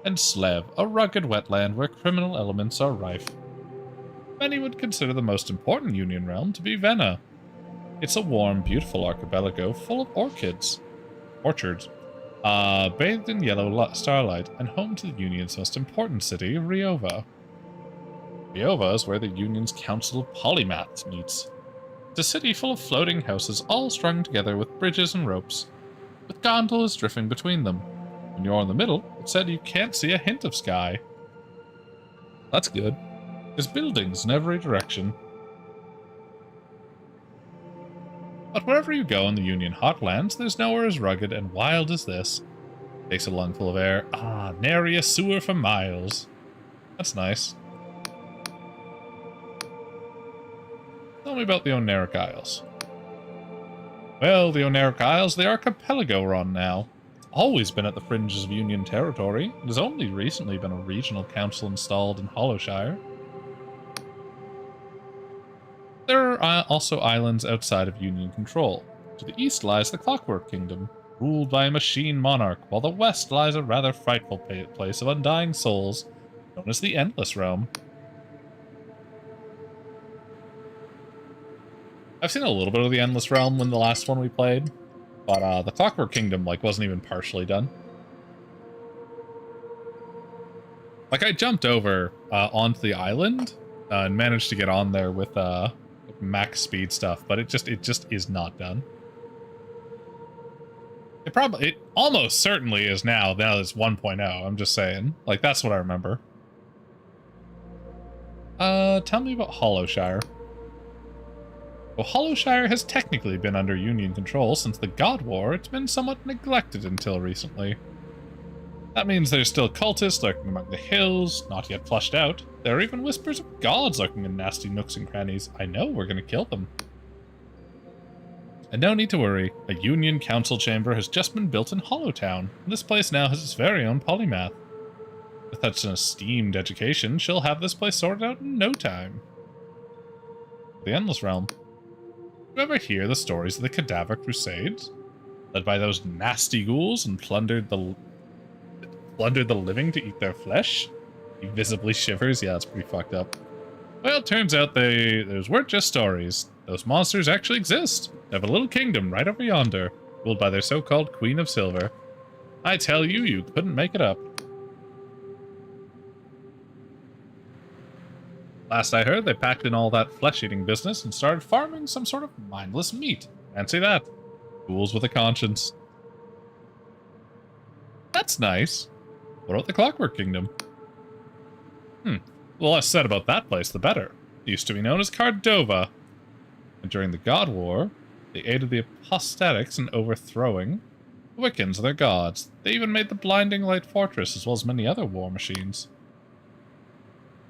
Speaker 2: and Slev, a rugged wetland where criminal elements are rife. Many would consider the most important Union realm to be Venna. It's a warm, beautiful archipelago full of orchids. Orchards. Bathed in yellow starlight and home to the Union's most important city, Riova. Riova is where the Union's Council of Polymaths meets. It's a city full of floating houses all strung together with bridges and ropes, with gondolas drifting between them. When you're in the middle, it said you can't see a hint of sky. That's good. There's buildings in every direction. But wherever you go in the Union Hotlands, there's nowhere as rugged and wild as this. Takes a lungful of air. Ah, nary a sewer for miles. That's nice. Tell me about the Oneric Isles. Well, the Oneric Isles, the archipelago we're on now. It's always been at the fringes of Union territory. It has only recently been a regional council installed in Hollowshire. There are also islands outside of Union control. To the east lies the Clockwork Kingdom, ruled by a machine monarch, while the west lies a rather frightful place of undying souls, known as the Endless Realm. I've seen a little bit of the Endless Realm in the last one we played, but the Clockwork Kingdom wasn't even partially done. I jumped over onto the island and managed to get on there with max speed stuff, but it just is not done. It almost certainly is now that it's 1.0. I'm just saying, that's what I remember. Tell me about Hollowshire. Well, Hollowshire has technically been under Union control since the God War. It's been somewhat neglected until recently. That means there's still cultists lurking among the hills, not yet flushed out. There are even whispers of gods lurking in nasty nooks and crannies. I know we're gonna kill them. And no need to worry, a Union Council chamber has just been built in Hollowtown, and this place now has its very own polymath. With such an esteemed education, she'll have this place sorted out in no time. The Endless Realm. You ever hear the stories of the Cadaver Crusades? Led by those nasty ghouls and plundered the living to eat their flesh? He visibly shivers. Yeah, it's pretty fucked up. Well, it turns out those weren't just stories. Those monsters actually exist. They have a little kingdom right over yonder, ruled by their so-called Queen of Silver. I tell you, you couldn't make it up. Last I heard, they packed in all that flesh-eating business and started farming some sort of mindless meat. Fancy that. Ghouls with a conscience. That's nice. What about the Clockwork Kingdom? The less said about that place, the better. It used to be known as Cardova. And during the God War, they aided the apostatics in overthrowing the Wiccans and their gods. They even made the Blinding Light Fortress as well as many other war machines.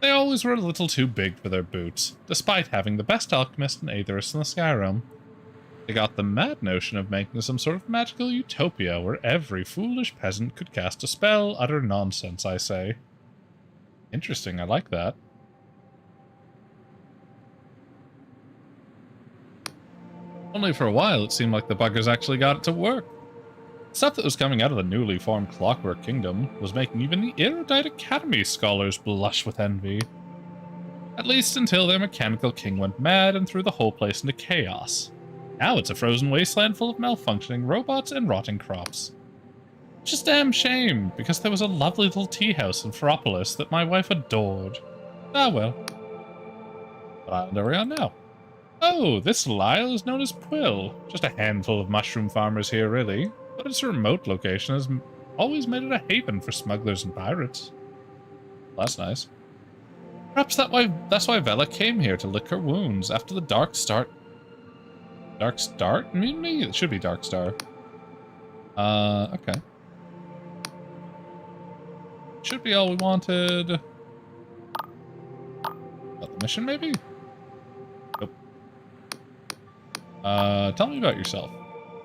Speaker 2: They always were a little too big for their boots, despite having the best alchemist and aetherists in the Skyrealm. They got the mad notion of making some sort of magical utopia where every foolish peasant could cast a spell. Utter nonsense, I say. Interesting, I like that. Only for a while it seemed like the buggers actually got it to work. Stuff that was coming out of the newly formed Clockwork Kingdom was making even the erudite Academy scholars blush with envy. At least until their mechanical king went mad and threw the whole place into chaos. Now it's a frozen wasteland full of malfunctioning robots and rotting crops. Just damn shame, because there was a lovely little tea house in Ferropolis that my wife adored. Ah well. What island are we on now? Oh, this little isle is known as Quill. Just a handful of mushroom farmers here, really. But its remote location has always made it a haven for smugglers and pirates. Well, that's nice. Perhaps that's why Vela came here to lick her wounds after the Dark Start. Dark Start? Me? It should be Dark Star. Okay. Should be all we wanted. Got the mission, maybe? Nope. Tell me about yourself.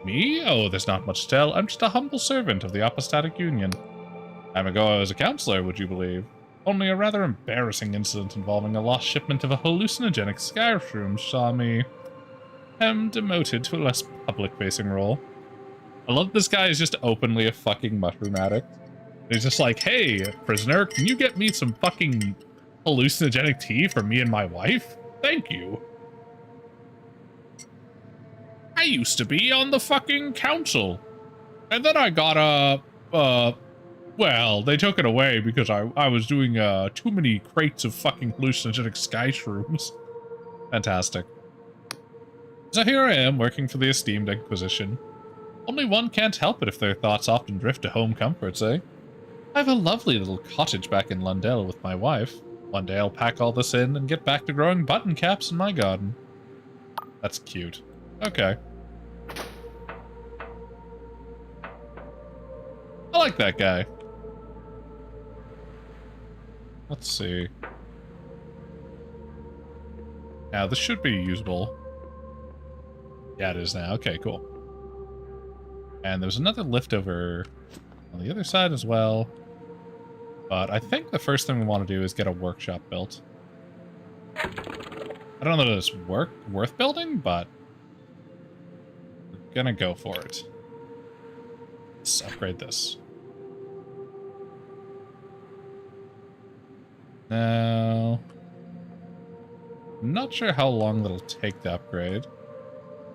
Speaker 2: Me? Oh, there's not much to tell. I'm just a humble servant of the Apostatic Union. Time ago I was a counselor, would you believe? Only a rather embarrassing incident involving a lost shipment of a hallucinogenic sky shrooms saw me demoted to a less public-facing role. I love this guy is just openly a fucking mushroom addict. He's just like, hey, prisoner, can you get me some fucking hallucinogenic tea for me and my wife? Thank you. I used to be on the fucking council. And then I got well, they took it away because I was doing too many crates of fucking hallucinogenic sky shrooms. Fantastic. So here I am, working for the esteemed Inquisition. Only one can't help it if their thoughts often drift to home comforts, eh? I have a lovely little cottage back in Lundell with my wife. One day I'll pack all this in and get back to growing button caps in my garden. That's cute. Okay. I like that guy. Let's see. Now, this should be usable. Yeah, it is now. Okay, cool. And there's another lift over on the other side as well. But I think the first thing we want to do is get a workshop built. I don't know that it's worth building, but we're gonna go for it. Let's upgrade this. Now, I'm not sure how long that'll take to upgrade,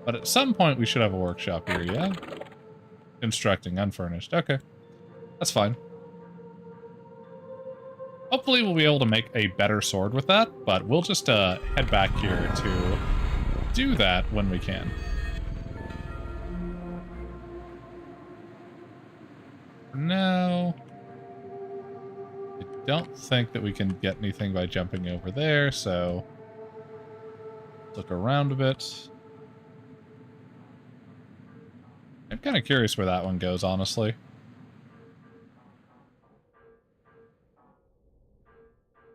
Speaker 2: but at some point we should have a workshop here, yeah? Constructing, unfurnished. Okay, that's fine. Hopefully we'll be able to make a better sword with that, but we'll just head back here to do that when we can. For now, I don't think that we can get anything by jumping over there, so look around a bit. I'm kind of curious where that one goes, honestly.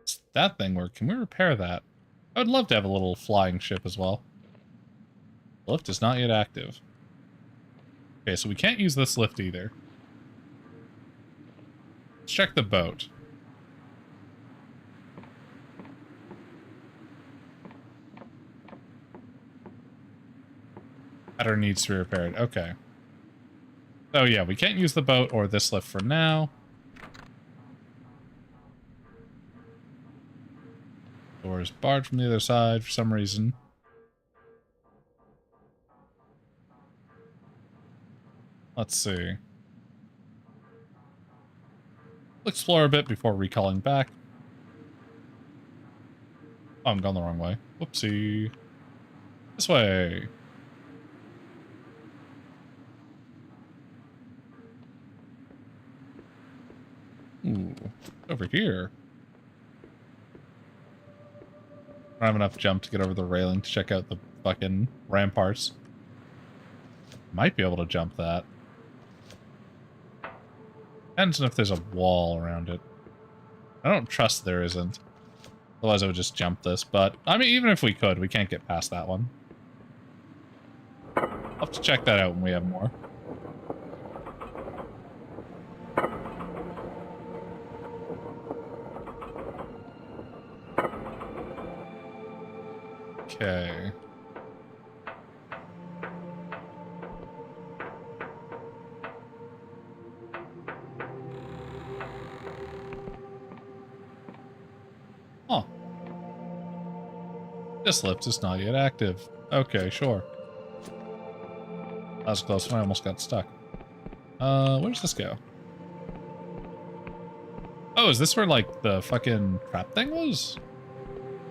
Speaker 2: Does that thing work? Can we repair that? I would love to have a little flying ship as well. The lift is not yet active. Okay, so we can't use this lift either. Let's check the boat. Ladder needs to be repaired. Okay. So yeah, we can't use the boat or this lift for now. Doors barred from the other side for some reason. Let's see. We'll explore a bit before recalling back. Oh, I'm going the wrong way. Whoopsie. This way. Ooh, over here. I don't have enough jump to get over the railing to check out the fucking ramparts. Might be able to jump that. Depends on if there's a wall around it. I don't trust there isn't. Otherwise I would just jump this, but I mean, even if we could, we can't get past that one. I'll have to check that out when we have more. Okay. Huh. This lift is not yet active. Okay, sure. That was close when I almost got stuck. Where does this go? Oh, is this where, like, the fucking trap thing was?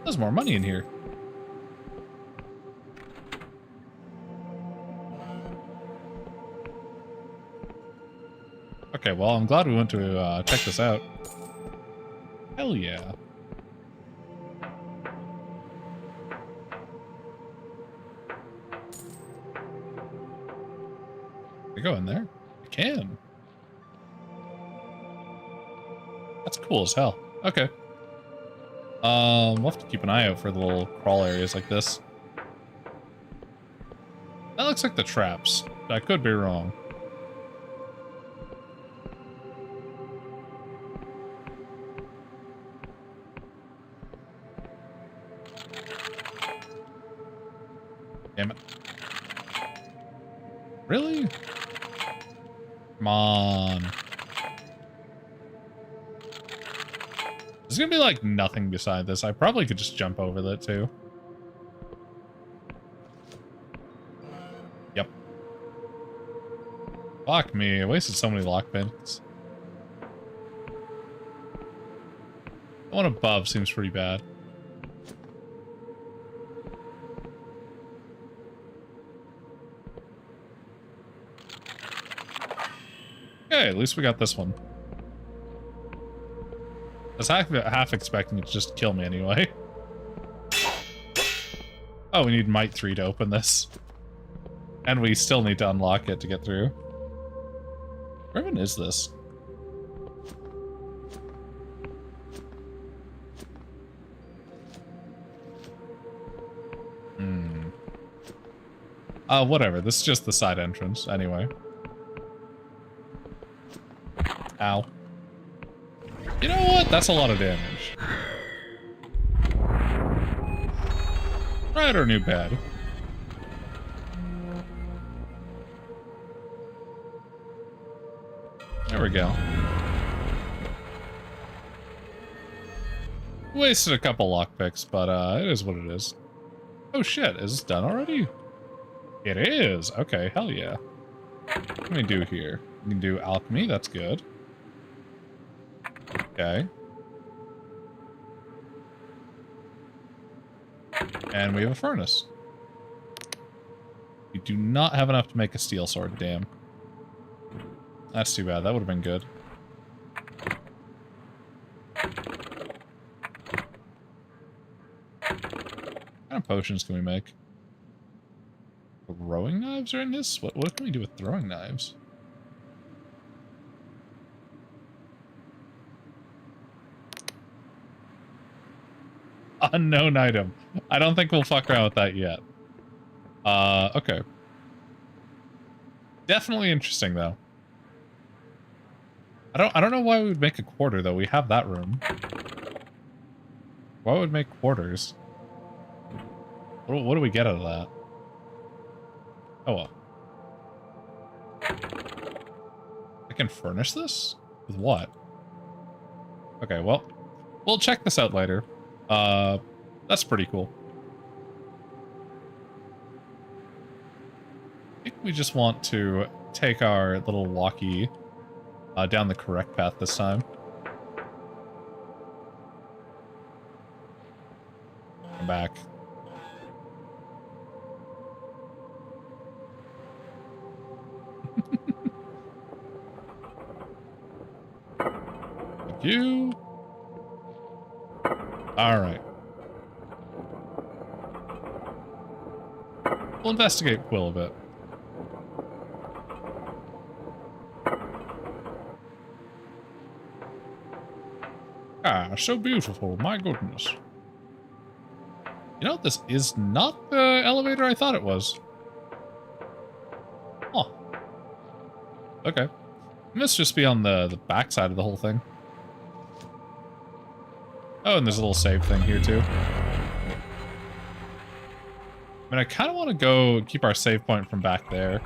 Speaker 2: There's more money in here. Okay, well, I'm glad we went to check this out. Hell yeah. Can I go in there? I can. That's cool as hell. Okay. We'll have to keep an eye out for the little crawl areas like this. That looks like the traps. I could be wrong. Damn it. Really? Come on. There's gonna be like nothing beside this. I probably could just jump over that too. Yep. Fuck me, I wasted so many lock picks. The one above seems pretty bad. Okay, at least we got this one. I was half expecting it to just kill me anyway. Oh, we need Might 3 to open this. And we still need to unlock it to get through. Where even is this? Whatever. This is just the side entrance, anyway. Ow. You know what? That's a lot of damage. Right or new bad? There we go. Wasted a couple lockpicks, but it is what it is. Oh shit, is this done already? It is! Okay, hell yeah. What can we do here? We can do alchemy, that's good. Okay. And we have a furnace. We do not have enough to make a steel sword, damn. That's too bad, that would have been good. What kind of potions can we make? Throwing knives are in this? What can we do with throwing knives? Unknown item. I don't think we'll fuck around with that yet. Okay. Definitely interesting though. I don't know why we would make a quarter though. We have that room. Why would we make quarters? What do we get out of that? Oh well. I can furnish this? With what? Okay, well, we'll check this out later. That's pretty cool. I think we just want to take our little walkie down the correct path this time. Come back. Thank you. Alright. We'll investigate Quill a bit. Ah, so beautiful, my goodness. You know, this is not the elevator I thought it was. Oh. Okay. It must just be on the back side of the whole thing. Oh, and there's a little save thing here, too. I mean, I kind of want to go keep our save point from back there.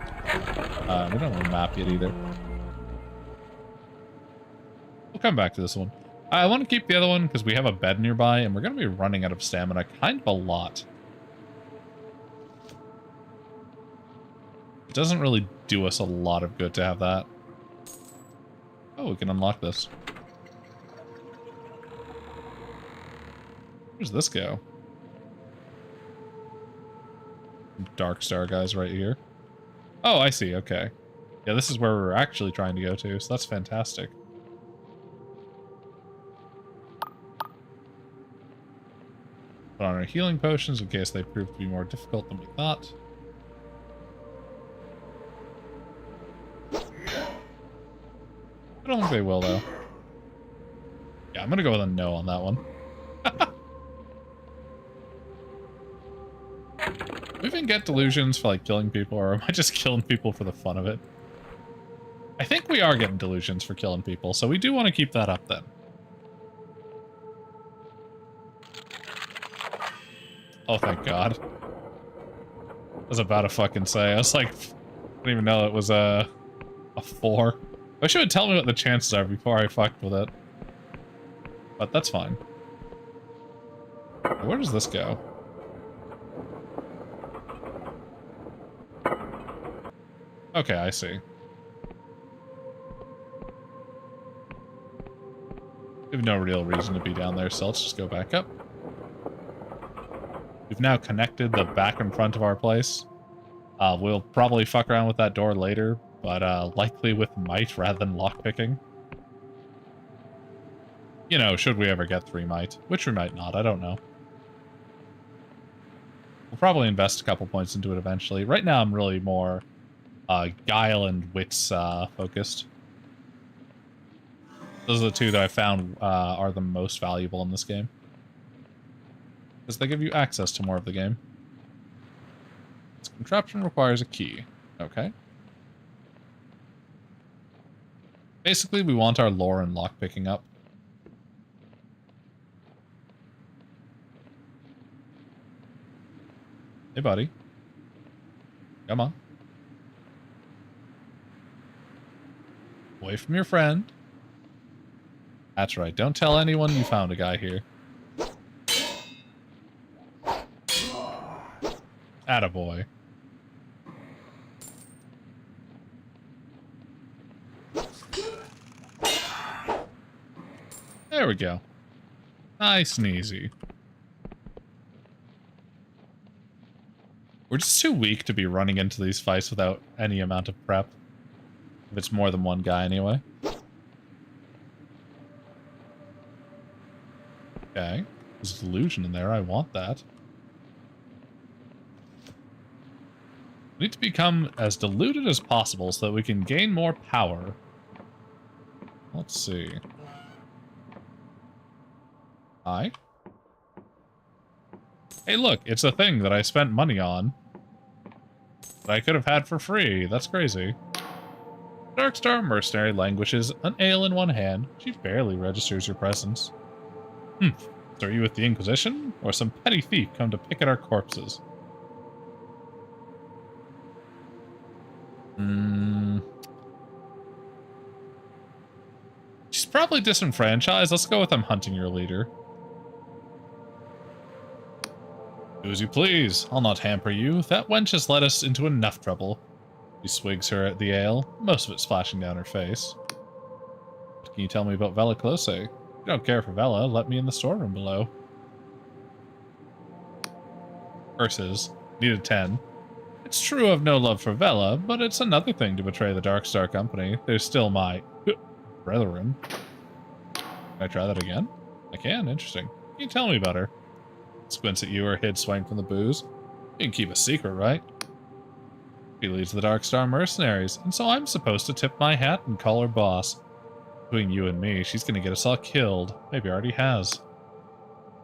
Speaker 2: We don't have a map yet, either. We'll come back to this one. I want to keep the other one because we have a bed nearby, and we're going to be running out of stamina kind of a lot. It doesn't really do us a lot of good to have that. Oh, we can unlock this. Where's this go? Dark Star guys right here. Oh, I see. Okay. Yeah, this is where we're actually trying to go to, so that's fantastic. Put on our healing potions in case they prove to be more difficult than we thought. I don't think they will, though. Yeah, I'm gonna go with a no on that one. Do we even get delusions for, like, killing people, or am I just killing people for the fun of it? I think we are getting delusions for killing people, so we do want to keep that up, then. Oh, thank God. I was about to fucking say, I was like, I didn't even know it was a 4. I should tell me what the chances are before I fucked with it. But that's fine. Where does this go? Okay, I see. We have no real reason to be down there, so let's just go back up. We've now connected the back and front of our place. We'll probably fuck around with that door later, but likely with might rather than lockpicking. You know, should we ever get 3 might, which we might not, I don't know. We'll probably invest a couple points into it eventually. Right now I'm really more guile and wits focused. Those are the two that I found are the most valuable in this game. Because they give you access to more of the game. This contraption requires a key. Okay. Basically, we want our lore and lockpicking up. Hey, buddy. Come on. Away from your friend. That's right. Don't tell anyone you found a guy here. Attaboy. There we go. Nice and easy. We're just too weak to be running into these fights without any amount of prep. If it's more than one guy anyway. Okay. There's a delusion in there. I want that. We need to become as diluted as possible so that we can gain more power. Let's see. Hi. Hey, look, it's a thing that I spent money on. That I could have had for free. That's crazy. Darkstar mercenary languishes, an ale in one hand. She barely registers your presence. So are you with the Inquisition? Or some petty thief come to pick at our corpses? She's probably disenfranchised. Let's go with I'm hunting your leader. Do as you please. I'll not hamper you. That wench has led us into enough trouble. He swigs her at the ale, most of it splashing down her face. What can you tell me about Vela Close? If you don't care for Vela, let me in the storeroom below. Curses. Needed 10. It's true I've no love for Vela, but it's another thing to betray the Darkstar Company. There's still my brethren. Can I try that again? I can, interesting. Can you tell me about her? Squints at you, her head swaying from the booze. You can keep a secret, right? She leads the Darkstar mercenaries, and so I'm supposed to tip my hat and call her boss. Between you and me, she's gonna get us all killed. Maybe already has.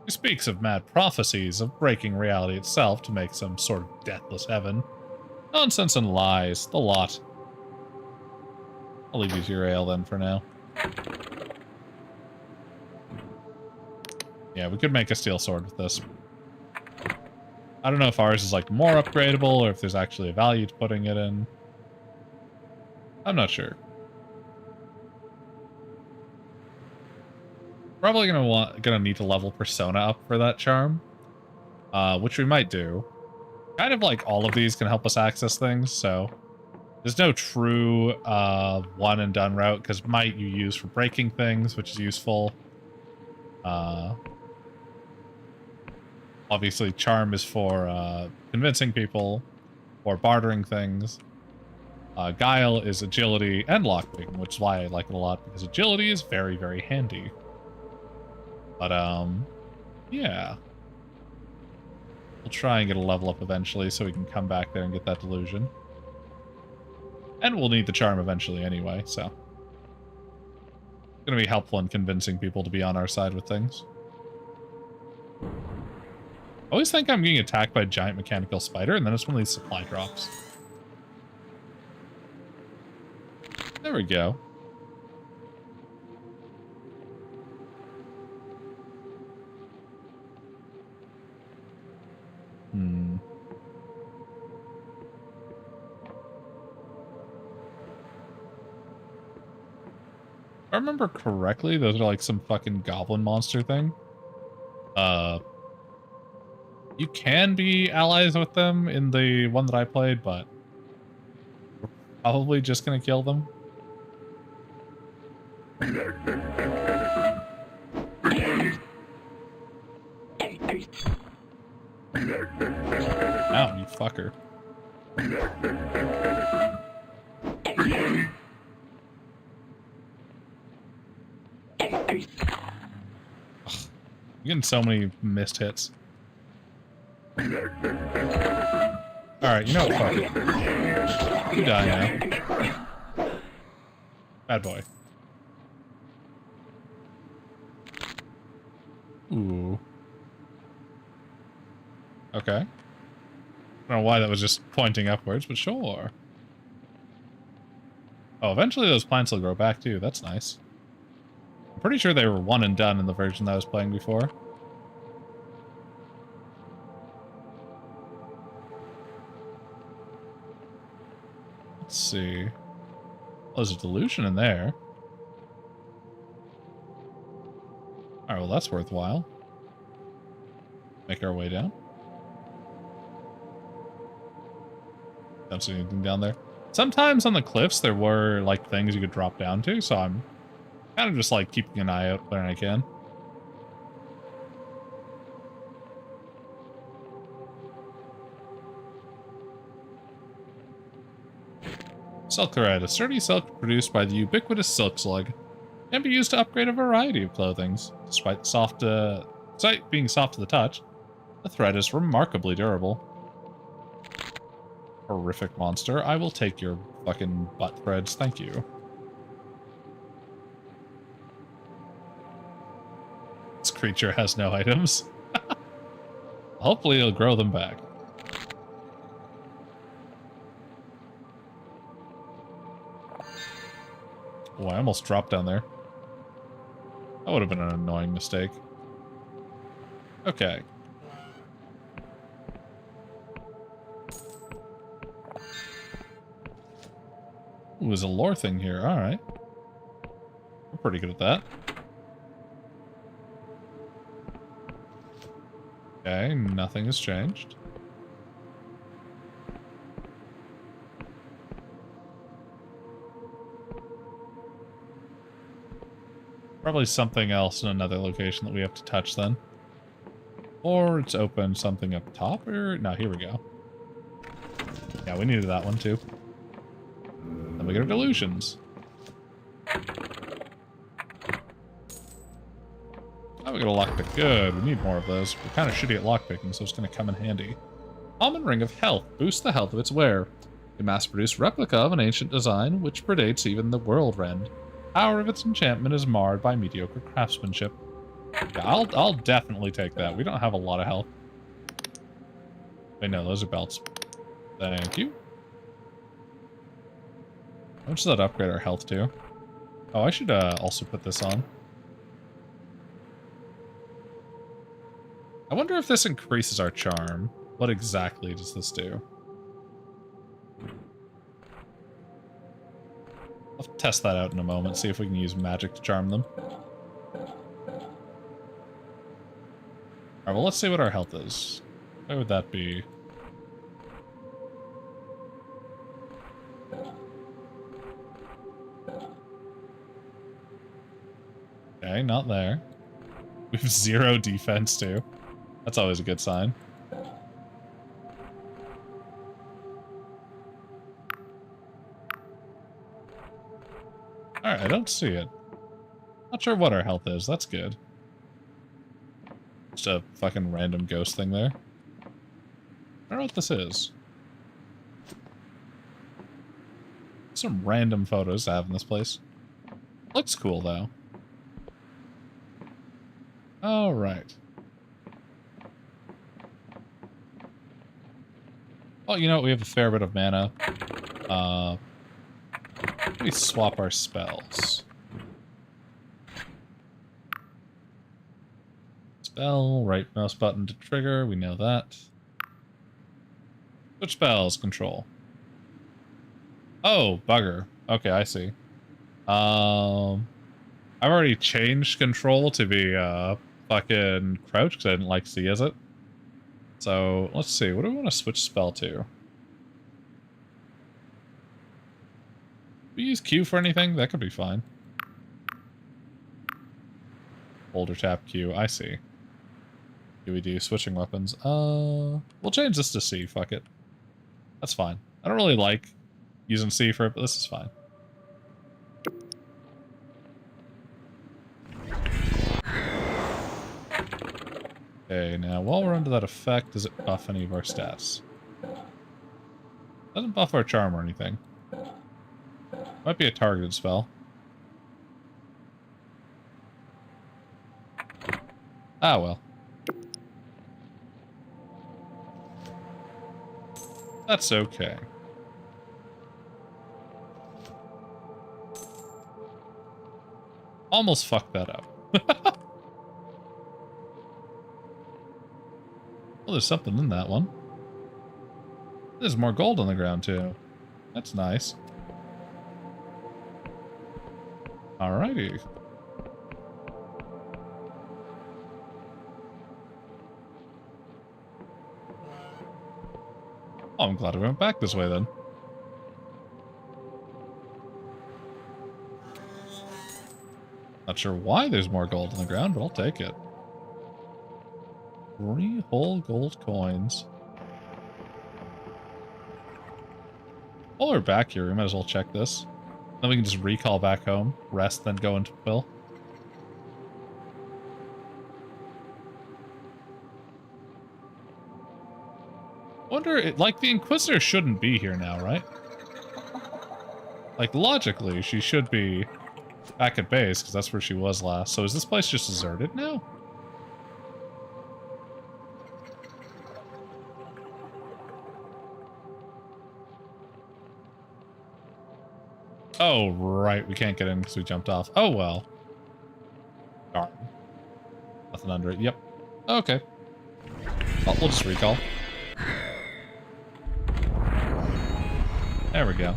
Speaker 2: She speaks of mad prophecies of breaking reality itself to make some sort of deathless heaven. Nonsense and lies, the lot. I'll leave you to your ale then for now. Yeah, we could make a steel sword with this. I don't know if ours is like more upgradable or if there's actually a value to putting it in. I'm not sure. Probably gonna need to level Persona up for that charm, which we might do. Kind of like all of these can help us access things, so there's no true one and done route because might you use for breaking things, which is useful. Obviously, charm is for convincing people or bartering things. Guile is agility and lockpicking, which is why I like it a lot because agility is very, very handy. But, yeah. We'll try and get a level up eventually so we can come back there and get that delusion. And we'll need the charm eventually anyway, so. It's gonna be helpful in convincing people to be on our side with things. I always think I'm getting attacked by a giant mechanical spider, and then it's one of these supply drops. There we go. If I remember correctly, those are like some fucking goblin monster thing. You can be allies with them in the one that I played, but we're probably just gonna kill them. Ow, you fucker. Ugh, I'm getting so many missed hits. Alright, you know what? Fuck it. You die now. Bad boy. Ooh. Okay. I don't know why that was just pointing upwards, but sure. Oh, eventually those plants will grow back too. That's nice. I'm pretty sure they were one and done in the version that I was playing before. Let's see. Oh, there's a delusion in there. Alright, well that's worthwhile. Make our way down. Don't see anything down there. Sometimes on the cliffs there were like things you could drop down to, so I'm kind of just like keeping an eye out where I can. Silk thread, a sturdy silk produced by the ubiquitous silk slug, can be used to upgrade a variety of clothings. Despite being soft to the touch, the thread is remarkably durable. Horrific monster, I will take your fucking butt threads, thank you. This creature has no items. Hopefully it'll grow them back. Oh, I almost dropped down there. That would have been an annoying mistake. Okay. Ooh, there's a lore thing here. Alright. We're pretty good at that. Okay, nothing has changed. Probably something else in another location that we have to touch then. Or it's open something up top, or... No, here we go. Yeah, we needed that one too. Then we get our delusions. Oh, we got a lockpick. Good, we need more of those. We're kind of shitty at lockpicking, so it's going to come in handy. Common Ring of Health. Boosts the health of its wearer. A mass-produced replica of an ancient design, which predates even the World Rend. Power of its enchantment is marred by mediocre craftsmanship. Yeah, I'll definitely take that. We don't have a lot of health. Wait, no, those are belts. Thank you. How much does that upgrade our health to? Oh, I should also put this on. I wonder if this increases our charm. What exactly does this do? I'll test that out in a moment, see if we can use magic to charm them. Alright, well let's see what our health is. Where would that be? Okay, not there. We have 0 defense too. That's always a good sign. Alright, I don't see it. Not sure what our health is, that's good. Just a fucking random ghost thing there. I don't know what this is. Some random photos to have in this place. Looks cool though. Alright. Oh, you know what? We have a fair bit of mana. Let me swap our spells. Spell, right mouse button to trigger, we know that. Switch spells, control. Oh, bugger. Okay, I see. I've already changed control to be, fucking crouch, because I didn't like C as it. So, let's see, what do we want to switch spell to? Do we use Q for anything? That could be fine. Hold or tap Q, I see. do we do? Switching weapons. We'll change this to C, fuck it. That's fine. I don't really like using C for it, but this is fine. Okay, now while we're under that effect, does it buff any of our stats? Doesn't buff our charm or anything. Might be a targeted spell. Ah, well. That's okay. Almost fucked that up. Well, there's something in that one. There's more gold on the ground, too. That's nice. Alrighty. Oh, I'm glad I went back this way, then. Not sure why there's more gold on the ground, but I'll take it. 3 whole gold coins. While we're back here, we might as well check this. Then we can just recall back home, rest, then go into Quill. Wonder, like, the Inquisitor shouldn't be here now, right? Like, logically, she should be back at base, because that's where she was last. So is this place just deserted now? Oh, right. We can't get in because we jumped off. Oh, well. Darn. Nothing under it. Yep. Okay. Oh, we'll just recall. There we go.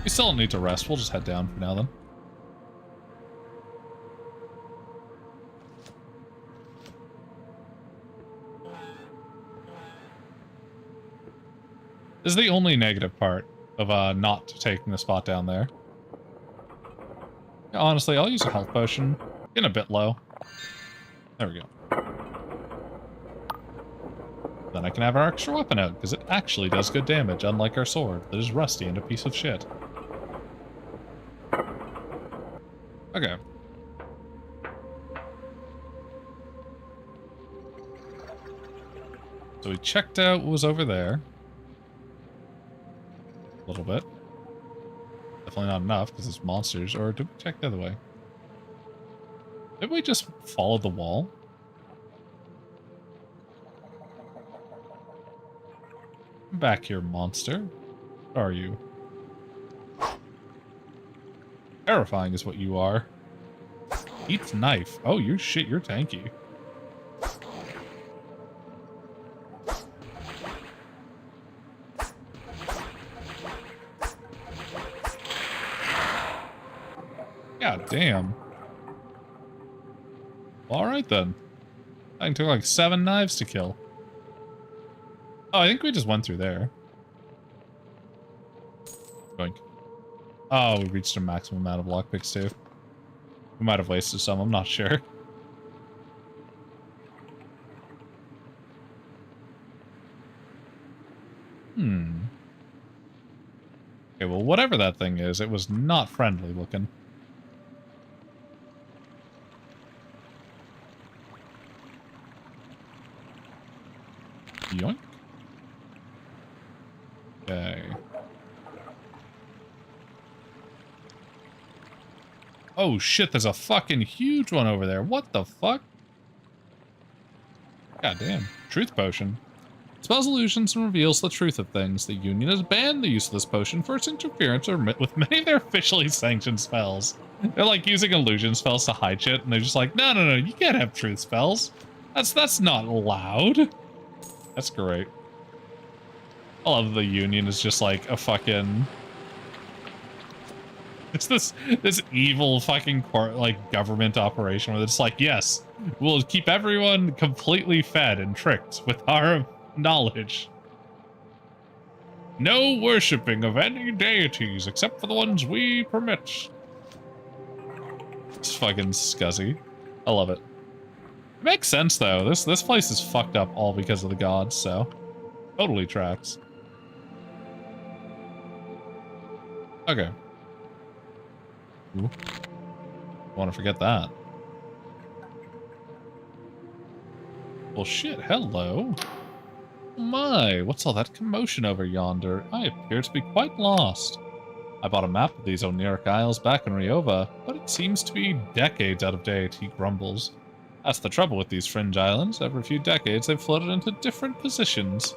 Speaker 2: We still don't need to rest. We'll just head down for now, then. This is the only negative part of not taking the spot down there. Yeah, honestly, I'll use a health potion. Getting a bit low. There we go. Then I can have our extra weapon out, because it actually does good damage, unlike our sword that is rusty and a piece of shit. Okay. So we checked out what was over there. A little bit. Definitely not enough, because it's monsters. Or did we check the other way? Did we just follow the wall? Come back here, monster. What are you? Terrifying is what you are. Eats knife. Oh, you're shit, you're tanky. God damn. Well, alright then. I think it took like 7 knives to kill. Oh, I think we just went through there. Boink. Oh, we reached a maximum amount of lockpicks too. We might have wasted some, I'm not sure. Okay, well, whatever that thing is, it was not friendly looking. Yoink. Okay. Oh shit, there's a fucking huge one over there. What the fuck? God damn. Truth potion. Spells illusions and reveals the truth of things. The Union has banned the use of this potion for its interference with many of their officially sanctioned spells. They're like using illusion spells to hide shit, and they're just like, no, no, no, you can't have truth spells. That's not allowed. That's great. I love the Union is just like a fucking... It's this evil fucking like government operation where it's like, yes, we'll keep everyone completely fed and tricked with our knowledge. No worshipping of any deities except for the ones we permit. It's fucking scuzzy. I love it. It makes sense though. This place is fucked up all because of the gods, so totally tracks. Okay. Ooh. I want to forget that. Well, shit. Hello. My, what's all that commotion over yonder? I appear to be quite lost. I bought a map of these Oniric Isles back in Ryova, but it seems to be decades out of date, he grumbles. That's the trouble with these fringe islands. Every few decades, they've floated into different positions.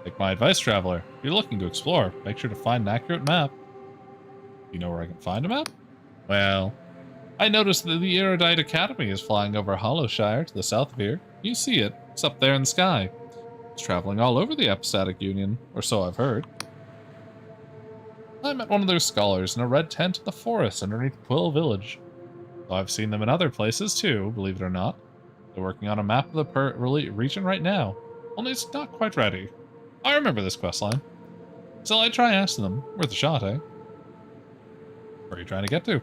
Speaker 2: Take my advice, traveler. If you're looking to explore, make sure to find an accurate map. You know where I can find a map? Well, I noticed that the Erudite Academy is flying over Hollowshire to the south of here. You see it. It's up there in the sky. It's traveling all over the Epistatic Union, or so I've heard. I met one of their scholars in a red tent in the forest underneath Quill Village. Though I've seen them in other places too, believe it or not. They're working on a map of the region right now, only it's not quite ready. I remember this questline. So I try asking them. Worth a shot, eh? Where are you trying to get to?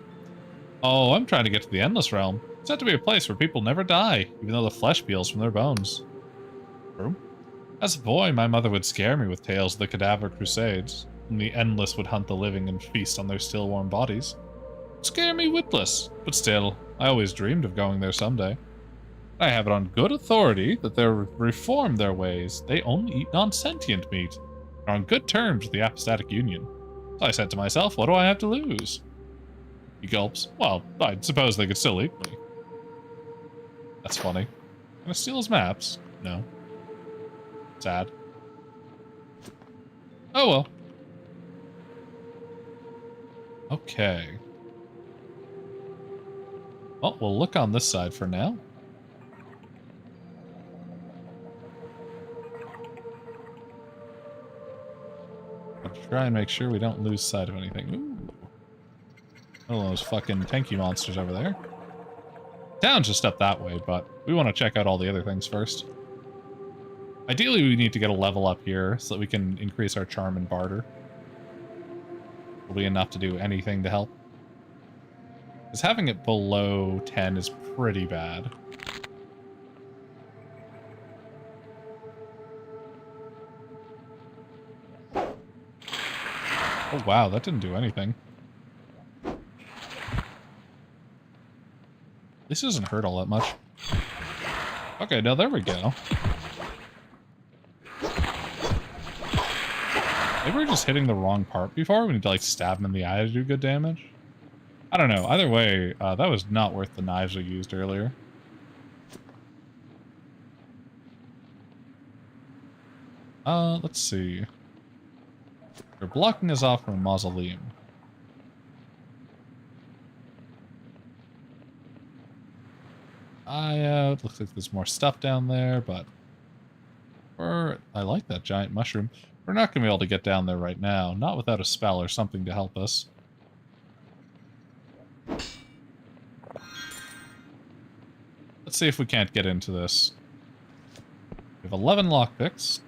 Speaker 2: Oh, I'm trying to get to the Endless Realm. It's said to be a place where people never die, even though the flesh peels from their bones. True. As a boy, my mother would scare me with tales of the Cadaver Crusades, and the Endless would hunt the living and feast on their still warm bodies. Scare me witless, but still, I always dreamed of going there someday. I have it on good authority that they'll reform their ways. They only eat non-sentient meat. They're on good terms with the Apostatic Union. So I said to myself, what do I have to lose? He gulps. Well, I suppose they could still eat me. That's funny. Can I steal his maps? No. Sad. Oh well. Okay. Well, we'll look on this side for now. I'll try and make sure we don't lose sight of anything. Ooh. One of those fucking tanky monsters over there. Town's just up that way, but we want to check out all the other things first. Ideally, we need to get a level up here so that we can increase our charm and barter. Will be enough to do anything to help. Because having it below 10 is pretty bad. Oh wow, that didn't do anything. This doesn't hurt all that much. Okay, now there we go. Maybe we're just hitting the wrong part before. We need to like stab him in the eye to do good damage. I don't know. Either way, that was not worth the knives we used earlier. Let's see. You're blocking us off from a mausoleum. It looks like there's more stuff down there, but I like that giant mushroom. We're not going to be able to get down there right now, not without a spell or something to help us. Let's see if we can't get into this. We have 11 lockpicks.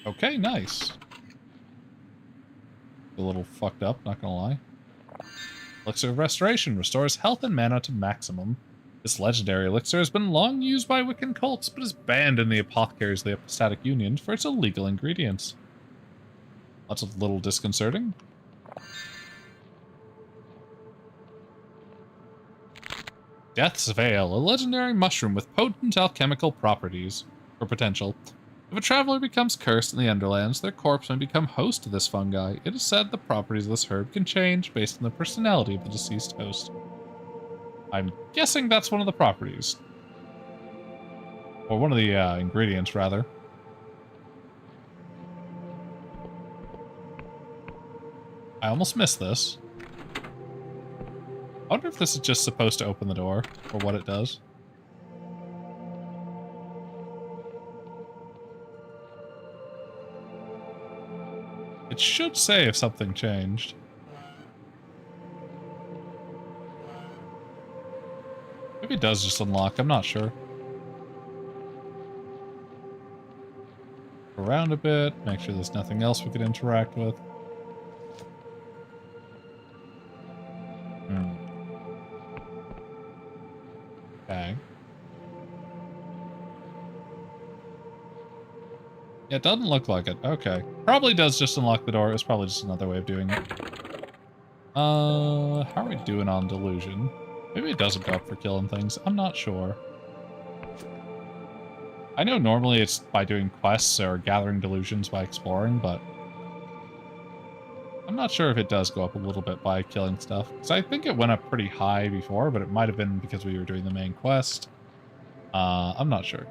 Speaker 2: Okay, nice. A little fucked up, not gonna lie. Elixir of Restoration restores health and mana to maximum. This legendary elixir has been long used by Wiccan cults, but is banned in the apothecaries of the Apostatic Union for its illegal ingredients. That's a little disconcerting. Death's Veil, a legendary mushroom with potent alchemical properties, or potential. If a traveler becomes cursed in the Underlands, their corpse may become host to this fungi. It is said the properties of this herb can change based on the personality of the deceased host. I'm guessing that's one of the properties. Or one of the ingredients, rather. I almost missed this. I wonder if this is just supposed to open the door, or what it does. It should say if something changed. Maybe it does just unlock, I'm not sure. Around a bit, make sure there's nothing else we could interact with. Okay. Yeah, it doesn't look like it. Okay. Probably does just unlock the door. It was probably just another way of doing it. How are we doing on delusion? Maybe it doesn't go up for killing things. I'm not sure. I know normally it's by doing quests or gathering delusions by exploring, but I'm not sure if it does go up a little bit by killing stuff. Because I think it went up pretty high before, but it might have been because we were doing the main quest. I'm not sure.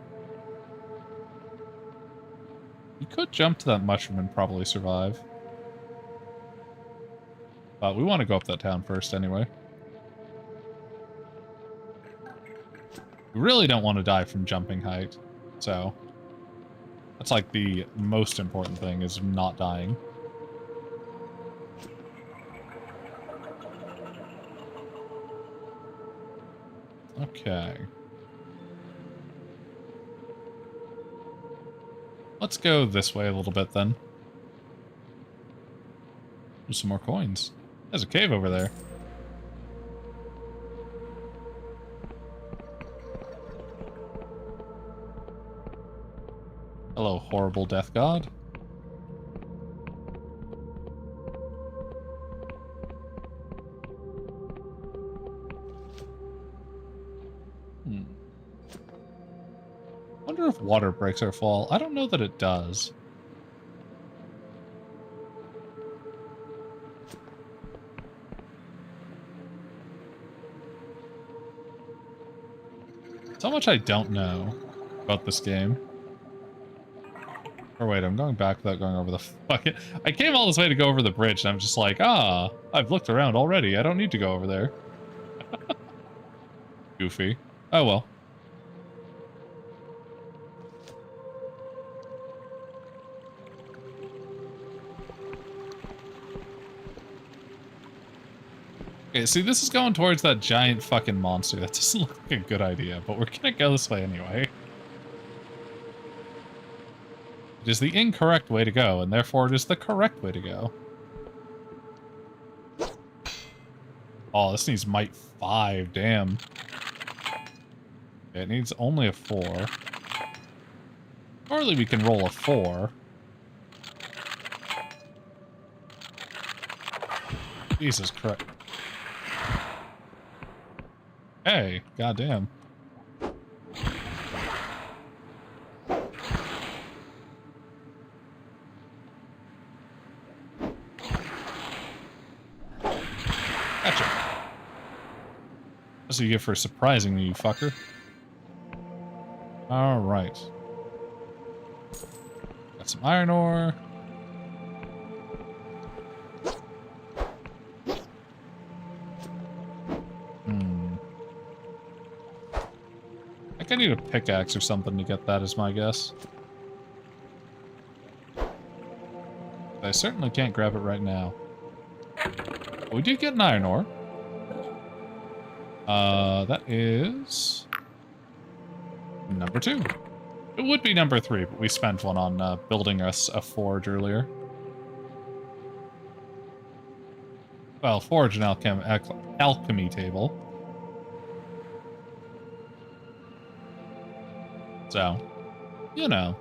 Speaker 2: You could jump to that mushroom and probably survive. But we want to go up that town first anyway. We really don't want to die from jumping height. So that's like the most important thing, is not dying. Okay. Let's go this way a little bit then. There's some more coins. There's a cave over there. Hello, horrible death god. Wonder if water breaks our fall. I don't know that it does. So much I don't know about this game. Or wait, I'm going back without going over the fucking... I came all this way to go over the bridge, and I'm just like, I've looked around already. I don't need to go over there. Goofy. Oh well. Okay, see, this is going towards that giant fucking monster. That doesn't look like a good idea, but we're gonna go this way anyway. It is the incorrect way to go, and therefore it is the correct way to go. Oh, this needs might 5, damn. It needs only a 4. Surely we can roll a 4. Jesus Christ. Hey, goddamn. Gotcha. That's what you get for surprising me, you fucker. Alright. Got some iron ore. I need a pickaxe or something to get that, is my guess. I certainly can't grab it right now. But we do get an iron ore. That is... number 2. It would be number 3, but we spent one on building us a forge earlier. Well, forge and alchemy table. So, you know.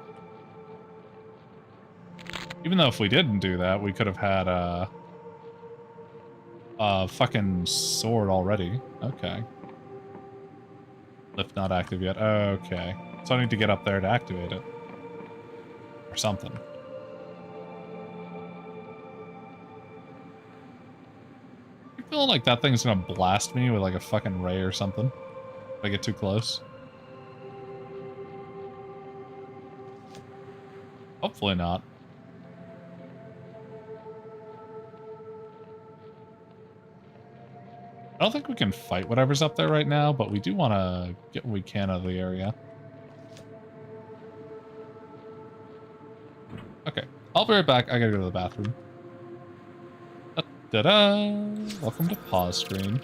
Speaker 2: Even though if we didn't do that, we could have had a fucking sword already. Okay. Lift not active yet. Okay. So I need to get up there to activate it. Or something. I feel like that thing's gonna blast me with like a fucking ray or something. If I get too close. Hopefully not. I don't think we can fight whatever's up there right now, but we do want to get what we can out of the area. Okay, I'll be right back. I gotta go to the bathroom. Da-da-da! Welcome to pause screen.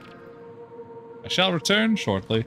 Speaker 2: I shall return shortly.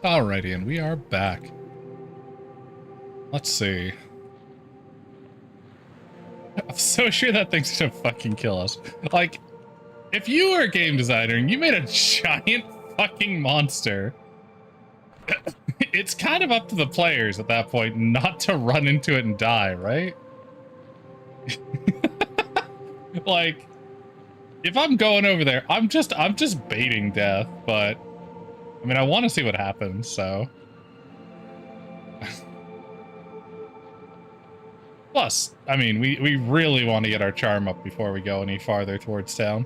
Speaker 2: Alrighty, and we are back. Let's see. I'm so sure that thing's gonna fucking kill us. Like, if you were a game designer and you made a giant fucking monster, it's kind of up to the players at that point not to run into it and die, right? Like, if I'm going over there, I'm just baiting death, but I mean, I want to see what happens, so. Plus, I mean, we really want to get our charm up before we go any farther towards town.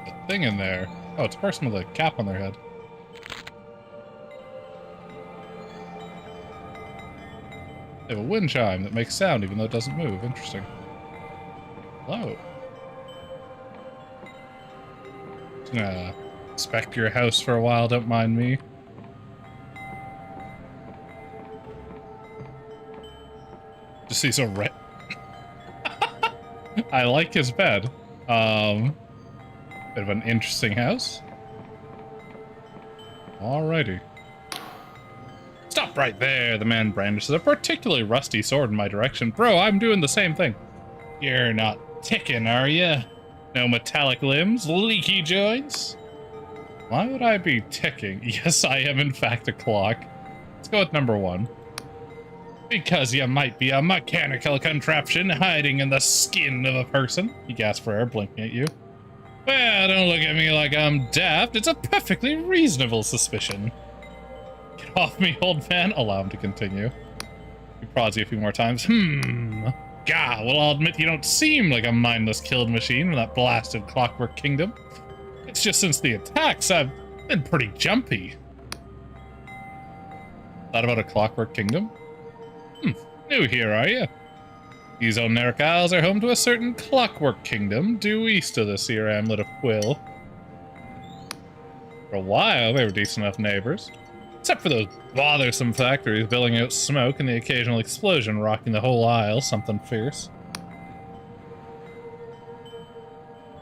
Speaker 2: The thing in there. Oh, it's a person with a cap on their head. They have a wind chime that makes sound even though it doesn't move. Interesting. Hello. Just gonna inspect your house for a while, don't mind me. Just see some red. I like his bed. Bit of an interesting house. Alrighty. Stop right there, the man brandishes a particularly rusty sword in my direction. Bro, I'm doing the same thing. You're not ticking, are you? No metallic limbs, leaky joints? Why would I be ticking? Yes, I am in fact a clock. Let's go with number 1. Because you might be a mechanical contraption hiding in the skin of a person. He gasped for air, blinking at you. Well, don't look at me like I'm daft. It's a perfectly reasonable suspicion. Get off me, old man. Allow him to continue. He prods you a few more times. Gah, well, I'll admit you don't seem like a mindless killing machine in that blasted Clockwork Kingdom. It's just since the attacks, I've been pretty jumpy. Thought about a Clockwork Kingdom? New here, are you? These Oneric Isles are home to a certain Clockwork Kingdom due east of this here hamlet of Quill. For a while, they were decent enough neighbors. Except for those bothersome factories billing out smoke and the occasional explosion rocking the whole isle, something fierce.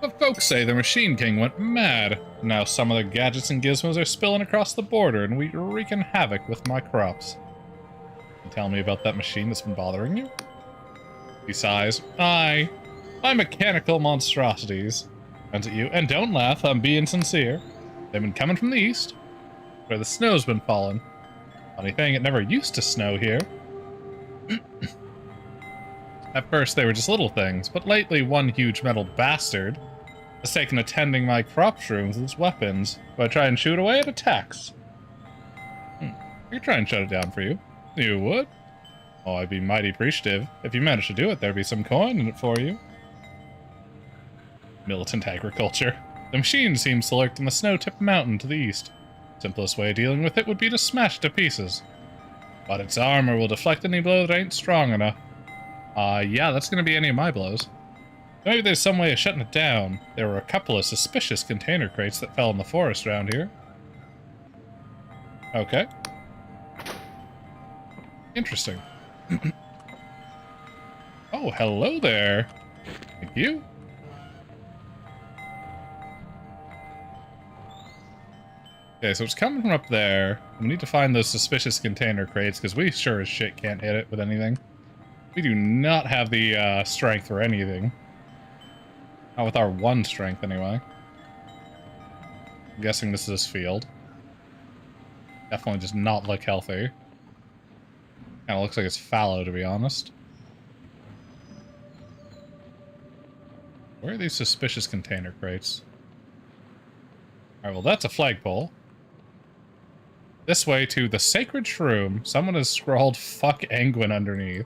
Speaker 2: But folks say the Machine King went mad. Now some of the gadgets and gizmos are spilling across the border and we're wreaking havoc with my crops. Can you tell me about that machine that's been bothering you? He sighs. Aye, my mechanical monstrosities. Turns at you, and don't laugh, I'm being sincere. They've been coming from the east, where the snow's been falling. Funny thing, it never used to snow here. At first they were just little things, but lately one huge metal bastard has taken to tending my crop shrooms with his weapons. If I try and shoot away, it attacks. You'd try and shut it down for you. You would? Oh, I'd be mighty appreciative. If you managed to do it, there'd be some coin in it for you. Militant agriculture. The machine seems to lurk in the snow-tipped mountain to the east. Simplest way of dealing with it would be to smash it to pieces. But its armor will deflect any blow that ain't strong enough. Yeah, that's gonna be any of my blows. Maybe there's some way of shutting it down. There were a couple of suspicious container crates that fell in the forest around here. Okay. Interesting. Oh, hello there. Thank you. Okay, so it's coming from up there. We need to find those suspicious container crates, because we sure as shit can't hit it with anything. We do not have the strength for anything. Not with our 1 strength, anyway. I'm guessing this is his field. Definitely does not look healthy. Kinda looks like it's fallow, to be honest. Where are these suspicious container crates? Alright, well that's a flagpole. This way to the Sacred Shroom. Someone has scrawled fuck Angwin underneath.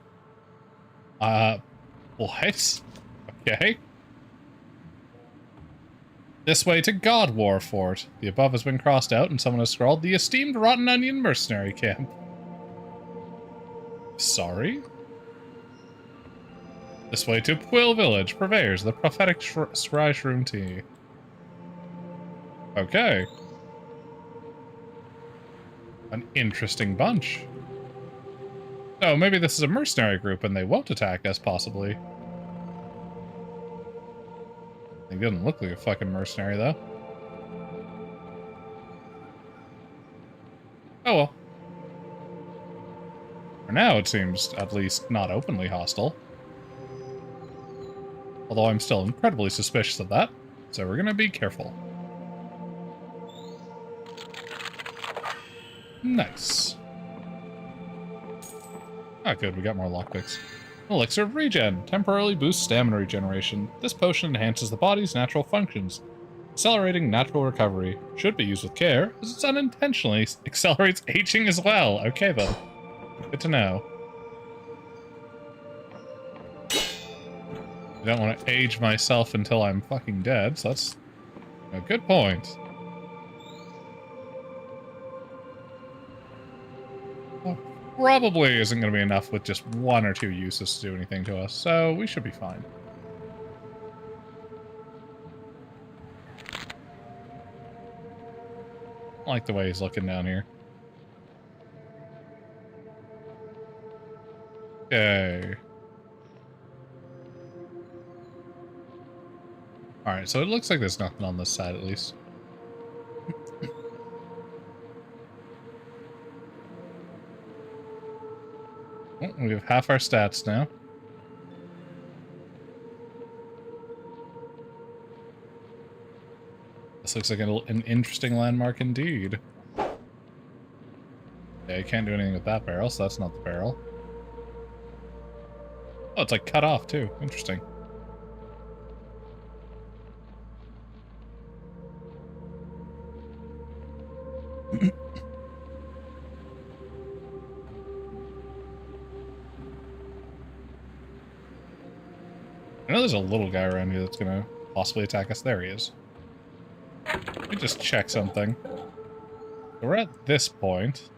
Speaker 2: What? Okay. This way to God War Fort. The above has been crossed out and someone has scrawled the esteemed Rotten Onion Mercenary Camp. Sorry? This way to Quill Village, purveyors, the prophetic Scry Shroom Tea. Okay. An interesting bunch. Oh, maybe this is a mercenary group and they won't attack us, possibly. He doesn't look like a fucking mercenary, though. Oh well. For now, it seems at least not openly hostile. Although I'm still incredibly suspicious of that, so we're gonna be careful. Nice. Ah, good, we got more lockpicks. Elixir of Regen. Temporarily boosts stamina regeneration. This potion enhances the body's natural functions, accelerating natural recovery. Should be used with care, as it unintentionally accelerates aging as well. Okay then. Good to know. I don't want to age myself until I'm fucking dead, so that's a good point. Well, probably isn't going to be enough with just 1 or 2 uses to do anything to us, so we should be fine. I like the way he's looking down here. Okay. Alright, so it looks like there's nothing on this side at least. Oh, we have half our stats now. This looks like an interesting landmark indeed. Yeah, you can't do anything with that barrel, so that's not the barrel. Oh, it's like cut off too. Interesting. I know there's a little guy around here that's gonna possibly attack us. There he is. Let me just check something. So we're at this point.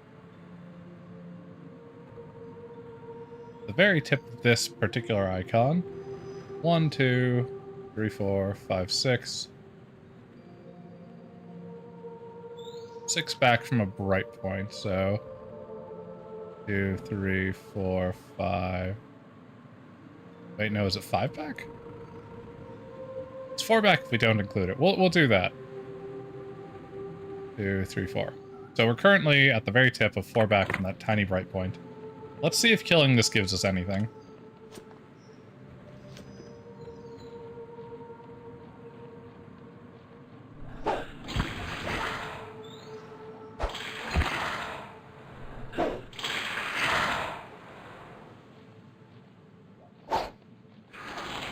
Speaker 2: The very tip of this particular icon. 1, 2, 3, 4, 5, 6. 6 back from a bright point, so 2, 3, 4, 5. Wait, no, is it 5 back? It's 4 back if we don't include it. We'll do that. 2, 3, 4. So we're currently at the very tip of 4 back from that tiny bright point. Let's see if killing this gives us anything.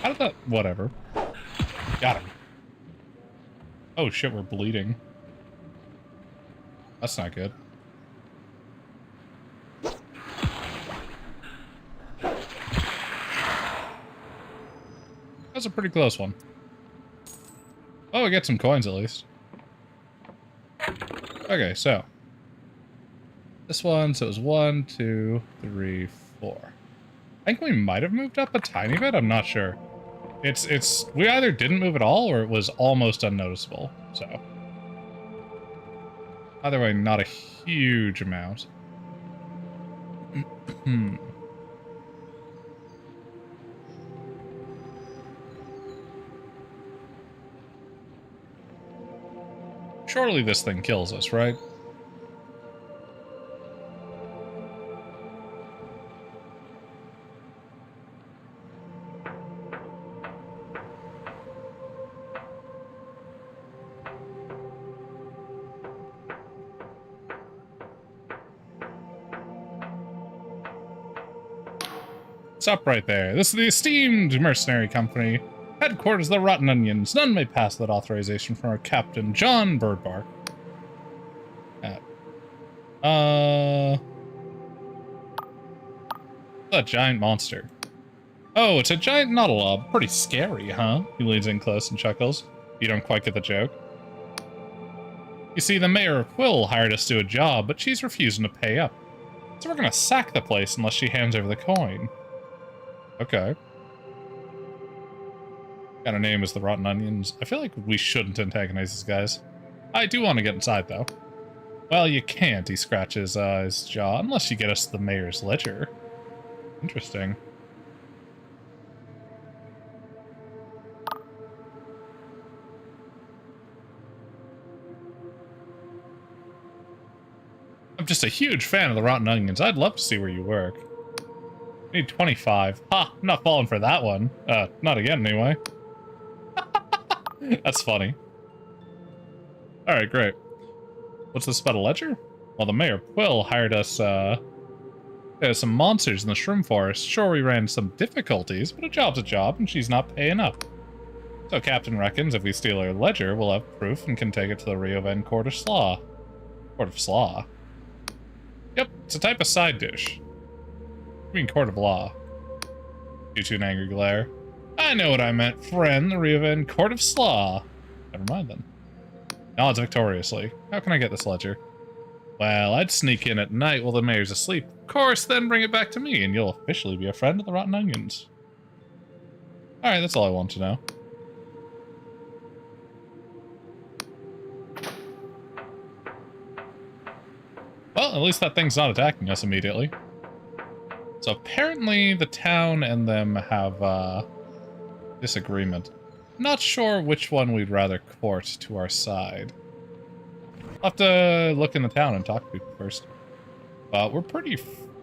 Speaker 2: How did that... Whatever. Got him. Oh shit, we're bleeding. That's not good. That's a pretty close one. Oh, we get some coins at least. Okay, so. This one, so it was 1, 2, 3, 4. I think we might have moved up a tiny bit, I'm not sure. We either didn't move at all or it was almost unnoticeable, so. Either way, not a huge amount. Surely this thing kills us, right? It's up right there. This is the esteemed mercenary company. Headquarters of the Rotten Onions. None may pass that authorization from our captain, John Birdbark. That giant monster. Oh, it's a giant Nautilab. Pretty scary, huh? He leans in close and chuckles. You don't quite get the joke. You see, the mayor of Quill hired us to do a job, but she's refusing to pay up. So we're gonna sack the place unless she hands over the coin. Okay. Got a name as the Rotten Onions. I feel like we shouldn't antagonize these guys. I do want to get inside, though. Well, you can't, he scratches his jaw, unless you get us the mayor's ledger. Interesting. I'm just a huge fan of the Rotten Onions. I'd love to see where you work. I need 25. Ha! I'm not falling for that one. Not again, anyway. That's funny. Alright, great. What's this about a ledger? Well, the Mayor Quill hired us, there's some monsters in the Shroom Forest. Sure, we ran some difficulties, but a job's a job, and she's not paying up. So Captain reckons if we steal her ledger, we'll have proof and can take it to the Rio Ven Court of Slaw. Court of Slaw? Yep, it's a type of side dish. I mean Court of Law. Due to an angry glare. I know what I meant, friend. The Rio Ven Court of Slaw. Never mind then. Nods victoriously. How can I get this ledger? Well, I'd sneak in at night while the mayor's asleep. Of course, then bring it back to me, and you'll officially be a friend of the Rotten Onions. Alright, that's all I want to know. Well, at least that thing's not attacking us immediately. So apparently the town and them have, disagreement. Not sure which one we'd rather court to our side. I'll have to look in the town and talk to people first. But we're pretty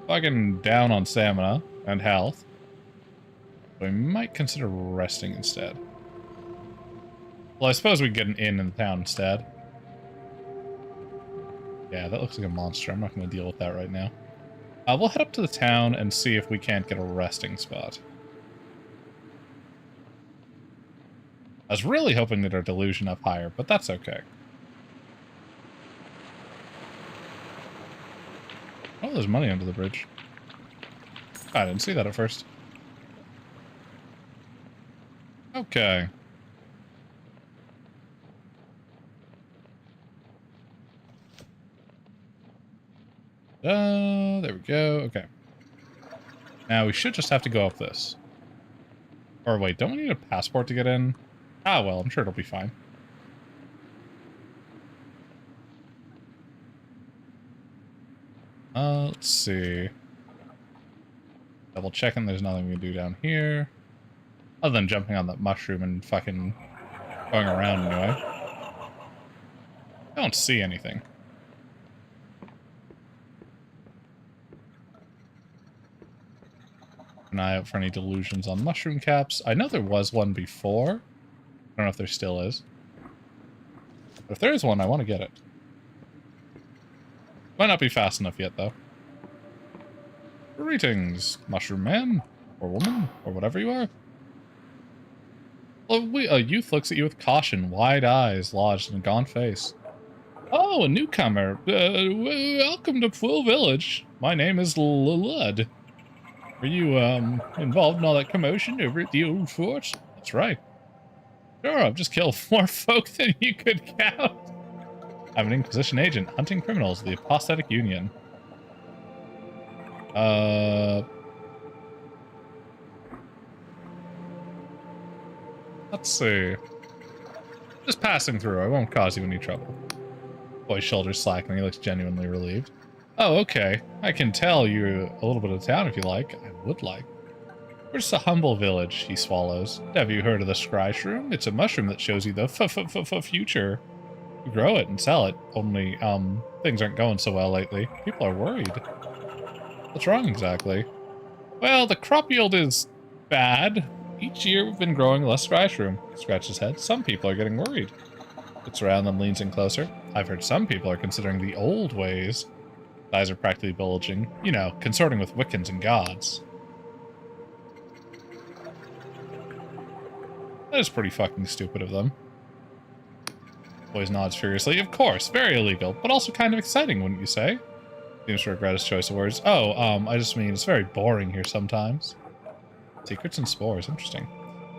Speaker 2: fucking down on stamina and health. So we might consider resting instead. Well, I suppose we can get an inn in the town instead. Yeah, that looks like a monster. I'm not going to deal with that right now. We'll head up to the town and see if we can't get a resting spot. I was really hoping that our delusion up higher, but that's okay. Oh, there's money under the bridge. I didn't see that at first. Okay. There we go. Okay. Now we should just have to go up this. Or wait, don't we need a passport to get in? Ah, well, I'm sure it'll be fine. Let's see. Double checking there's nothing we can do down here. Other than jumping on that mushroom and fucking going around anyway. I don't see anything. An eye out for any delusions on mushroom caps. I know there was one before. I don't know if there still is. But if there is one, I want to get it. Might not be fast enough yet, though. Greetings, mushroom man, or woman, or whatever you are. A youth looks at you with caution, wide eyes lodged in a gaunt face. Oh, a newcomer. Welcome to Quill Village. My name is Lud. Were you, involved in all that commotion over at the old fort? That's right. Sure, I've just killed more folk than you could count. I'm an Inquisition agent hunting criminals of the Apostatic Union. Let's see. Just passing through. I won't cause you any trouble. Boy's shoulders slacken. He looks genuinely relieved. Oh, okay. I can tell you a little bit of town if you like. I would like. We're just a humble village, he swallows. Have you heard of the Scry Shroom? It's a mushroom that shows you the future. You grow it and sell it, only, things aren't going so well lately. People are worried. What's wrong exactly? Well, the crop yield is bad. Each year we've been growing less Scry Shroom. Scratches his head. Some people are getting worried. Looks around and leans in closer. I've heard some people are considering the old ways. Eyes are practically bulging. You know, consorting with Wiccans and gods. That is pretty fucking stupid of them. Boys nods furiously. Of course, very illegal, but also kind of exciting, wouldn't you say? Seems to regret his choice of words. Oh, I just mean it's very boring here sometimes. Secrets and spores, interesting.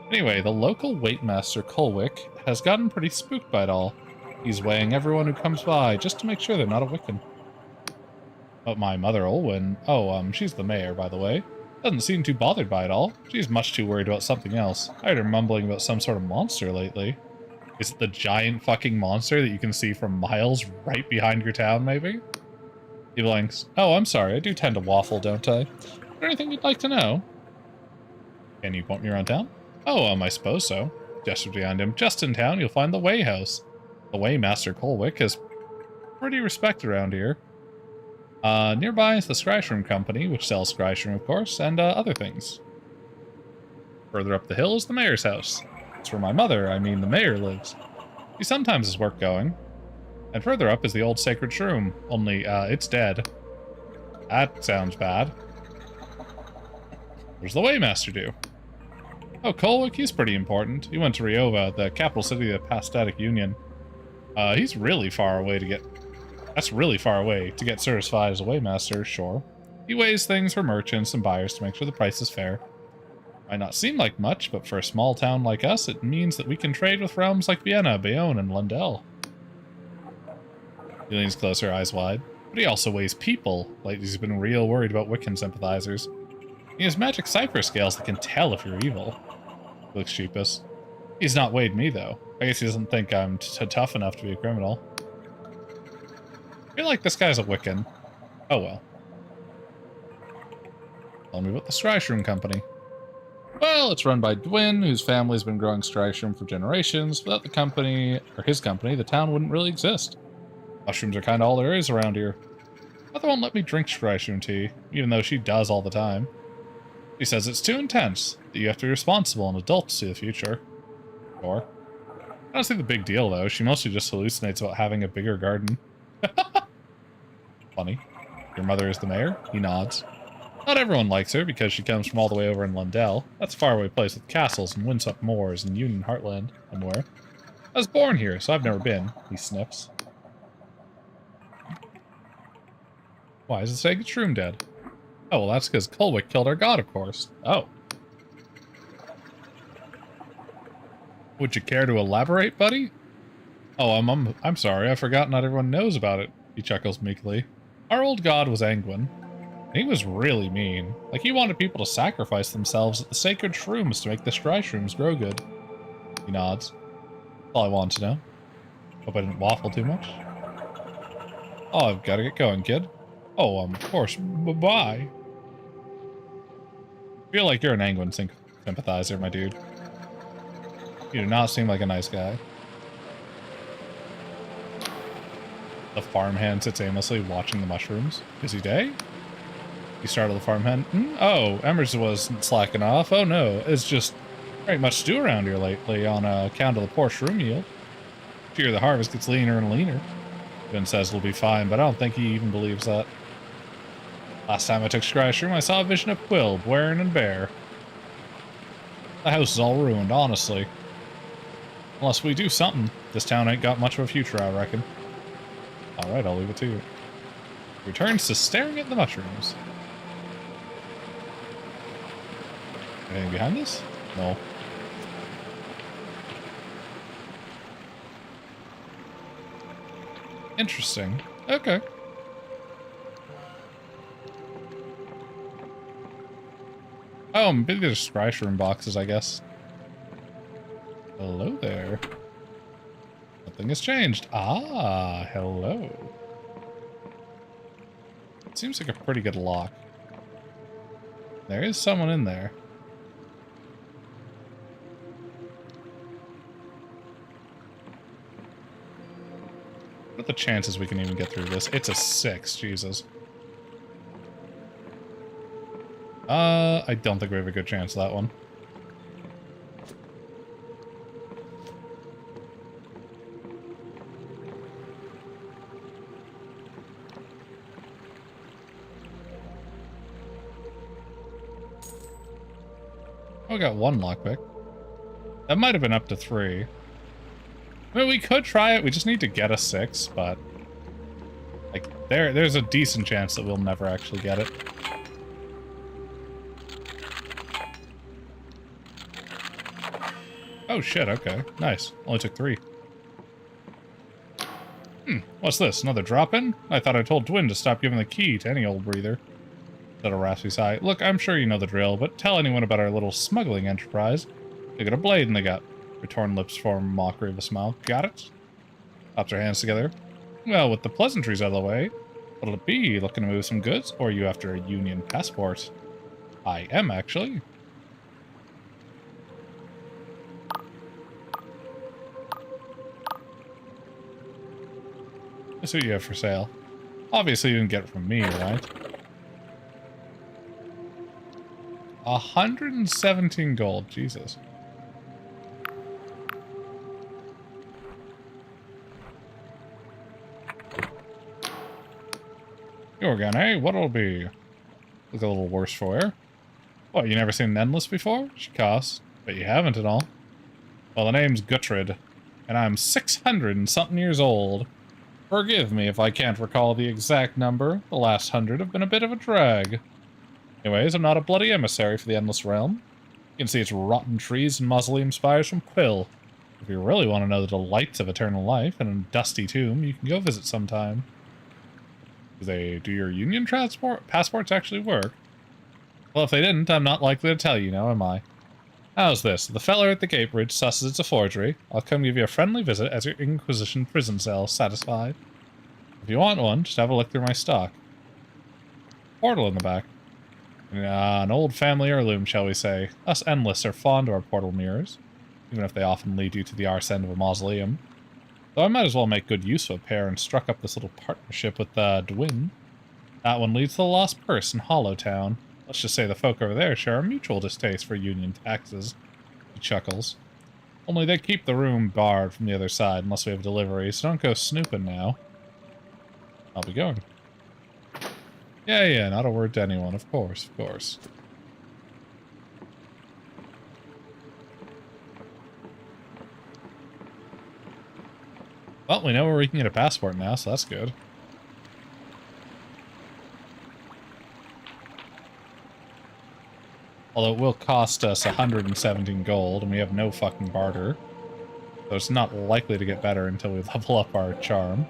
Speaker 2: Anyway, the local waitmaster, Colwick, has gotten pretty spooked by it all. He's weighing everyone who comes by, just to make sure they're not a Wiccan. But my mother, Olwen, she's the mayor, by the way, doesn't seem too bothered by it all. She's much too worried about something else. I heard her mumbling about some sort of monster lately. Is it the giant fucking monster that you can see from miles right behind your town, maybe? He blinks. Oh, I'm sorry, I do tend to waffle, don't I? Is there anything you'd like to know? Can you point me around town? Oh, I suppose so. Gestured behind him. Just in town, you'll find the Way House. The Waymaster Colwick is pretty respected around here. Nearby is the Scryshroom Company, which sells Scryshroom, of course, and other things. Further up the hill is the mayor's house. It's where my mother, I mean the mayor, lives. She sometimes has work going. And further up is the old sacred shroom, only, it's dead. That sounds bad. What does the Waymaster do? Oh, Colwick, he's pretty important. He went to Riova, the capital city of the Pastatic Union. He's really far away to get... That's really far away to get certified as a Waymaster, sure. He weighs things for merchants and buyers to make sure the price is fair. Might not seem like much, but for a small town like us, it means that we can trade with realms like Vienna, Bayonne, and Lundell. He leans closer, eyes wide. But he also weighs people. Lately he's been real worried about Wiccan sympathizers. He has magic cipher scales that can tell if you're evil. He looks sheepish. He's not weighed me, though. I guess he doesn't think I'm tough enough to be a criminal. I feel like this guy's a Wiccan. Oh well. Tell me about the Scryshroom Company. Well, it's run by Dwin, whose family's been growing Scryshroom for generations. Without the company, or his company, the town wouldn't really exist. Mushrooms are kind of all there is around here. Mother won't let me drink Scryshroom tea, even though she does all the time. She says it's too intense, that you have to be responsible and adult to see the future. Or, I don't see the big deal, though. She mostly just hallucinates about having a bigger garden. Funny. Your mother is the mayor? He nods. Not everyone likes her because she comes from all the way over in Lundell. That's a faraway place with castles and windswept moors and Union Heartland, I'm aware. I was born here, so I've never been. He sniffs. Why is the sacred shroom dead? Oh, well, that's because Colwick killed our god, of course. Oh. Would you care to elaborate, buddy? Oh, I'm sorry. I forgot not everyone knows about it. He chuckles meekly. Our old god was Angwin. And he was really mean. Like, he wanted people to sacrifice themselves at the sacred shrooms to make the Scry shrooms grow good. He nods. That's all I wanted to know. Hope I didn't waffle too much. Oh, I've got to get going, kid. Oh, of course. Bye-bye. I feel like you're an Angwin sympathizer, my dude. You do not seem like a nice guy. The farmhand sits aimlessly watching the mushrooms. Busy day? You startled the farmhand. Oh, Emmers wasn't slacking off. Oh no, it's just very much to do around here lately on account of the poor shroom yield. Each year the harvest gets leaner and leaner. Ben says it'll be fine, but I don't think he even believes that. Last time I took Scry Shroom, I saw a vision of Quill, Bwaren, and Bear. The house is all ruined, honestly. Unless we do something, this town ain't got much of a future, I reckon. Alright, I'll leave it to you. Returns to staring at the mushrooms. Anything behind this? No. Interesting. Okay. Oh, maybe there's Scryshroom boxes, I guess. Hello there. Nothing has changed. Ah, hello. It seems like a pretty good lock. There is someone in there. What are the chances we can even get through this? It's a 6, Jesus. I don't think we have a good chance of that one. Oh, we got 1 lockpick. That might have been up to 3. I mean, we could try it. We just need to get a 6, but like there's a decent chance that we'll never actually get it. Oh shit, okay. Nice. Only took 3. What's this? Another drop-in? I thought I told Dwin to stop giving the key to any old breather. Said a raspy sigh. Look, I'm sure you know the drill, but tell anyone about our little smuggling enterprise. They got a blade in the gut. Her torn lips form a mockery of a smile. Got it? Claps her hands together. Well, with the pleasantries out of the way, what'll it be? Looking to move some goods, or are you after a Union passport? I am, actually. Let's see what you have for sale. Obviously you didn't get it from me, right? 117 gold, Jesus. Here again, hey, what'll it be? Look a little worse for you. What, you never seen an Endless before? She costs. But you haven't at all. Well, the name's Gutrid, and I'm 600 and something years old. Forgive me if I can't recall the exact number. The last 100 have been a bit of a drag. Anyways, I'm not a bloody emissary for the Endless Realm. You can see its rotten trees and mausoleum spires from Quill. If you really want to know the delights of eternal life and a dusty tomb, you can go visit sometime. Do your Union passports actually work? Well, if they didn't, I'm not likely to tell you now, am I? How's this? The feller at the gate bridge susses it's a forgery. I'll come give you a friendly visit as your Inquisition prison cell. Satisfied? If you want one, just have a look through my stock. Portal in the back. An old family heirloom, shall we say. Us Endless are fond of our portal mirrors, even if they often lead you to the arse end of a mausoleum. Though I might as well make good use of a pair and struck up this little partnership with Dwin. That one leads to the Lost Purse in Hollowtown. Let's just say the folk over there share a mutual distaste for union taxes. He chuckles. Only they keep the room barred from the other side unless we have delivery, so don't go snooping now. I'll be going. Yeah, not a word to anyone, of course, of course. Well, we know where we can get a passport now, so that's good. Although it will cost us 117 gold, and we have no fucking barter. So it's not likely to get better until we level up our charm.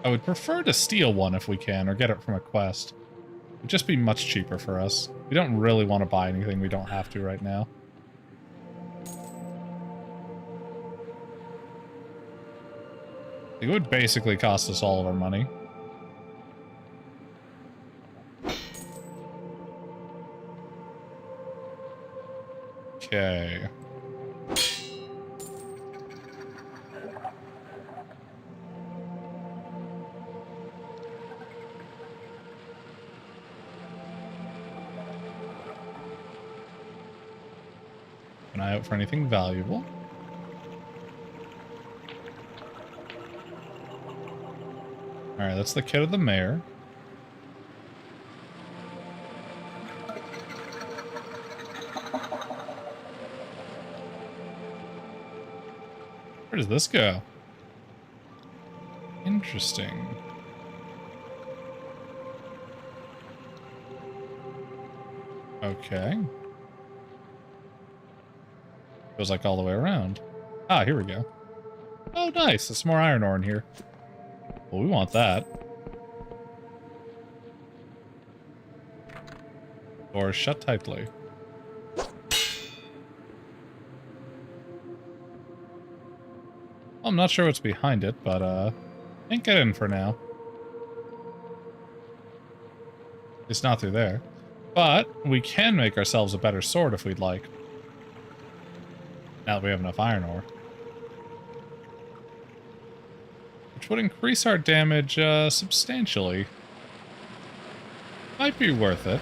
Speaker 2: I would prefer to steal one if we can, or get it from a quest. It would just be much cheaper for us. We don't really want to buy anything we don't have to right now. It would basically cost us all of our money. Okay. An eye out for anything valuable. Alright, that's the kid of the mayor. Where does this go? Interesting. Okay. Goes like all the way around. Ah, here we go. Oh, nice. There's some more iron ore in here. Well, we want that. Door is shut tightly. I'm not sure what's behind it, but, can't get in for now. It's not through there. But we can make ourselves a better sword if we'd like. Now that we have enough iron ore. Which would increase our damage, substantially. Might be worth it.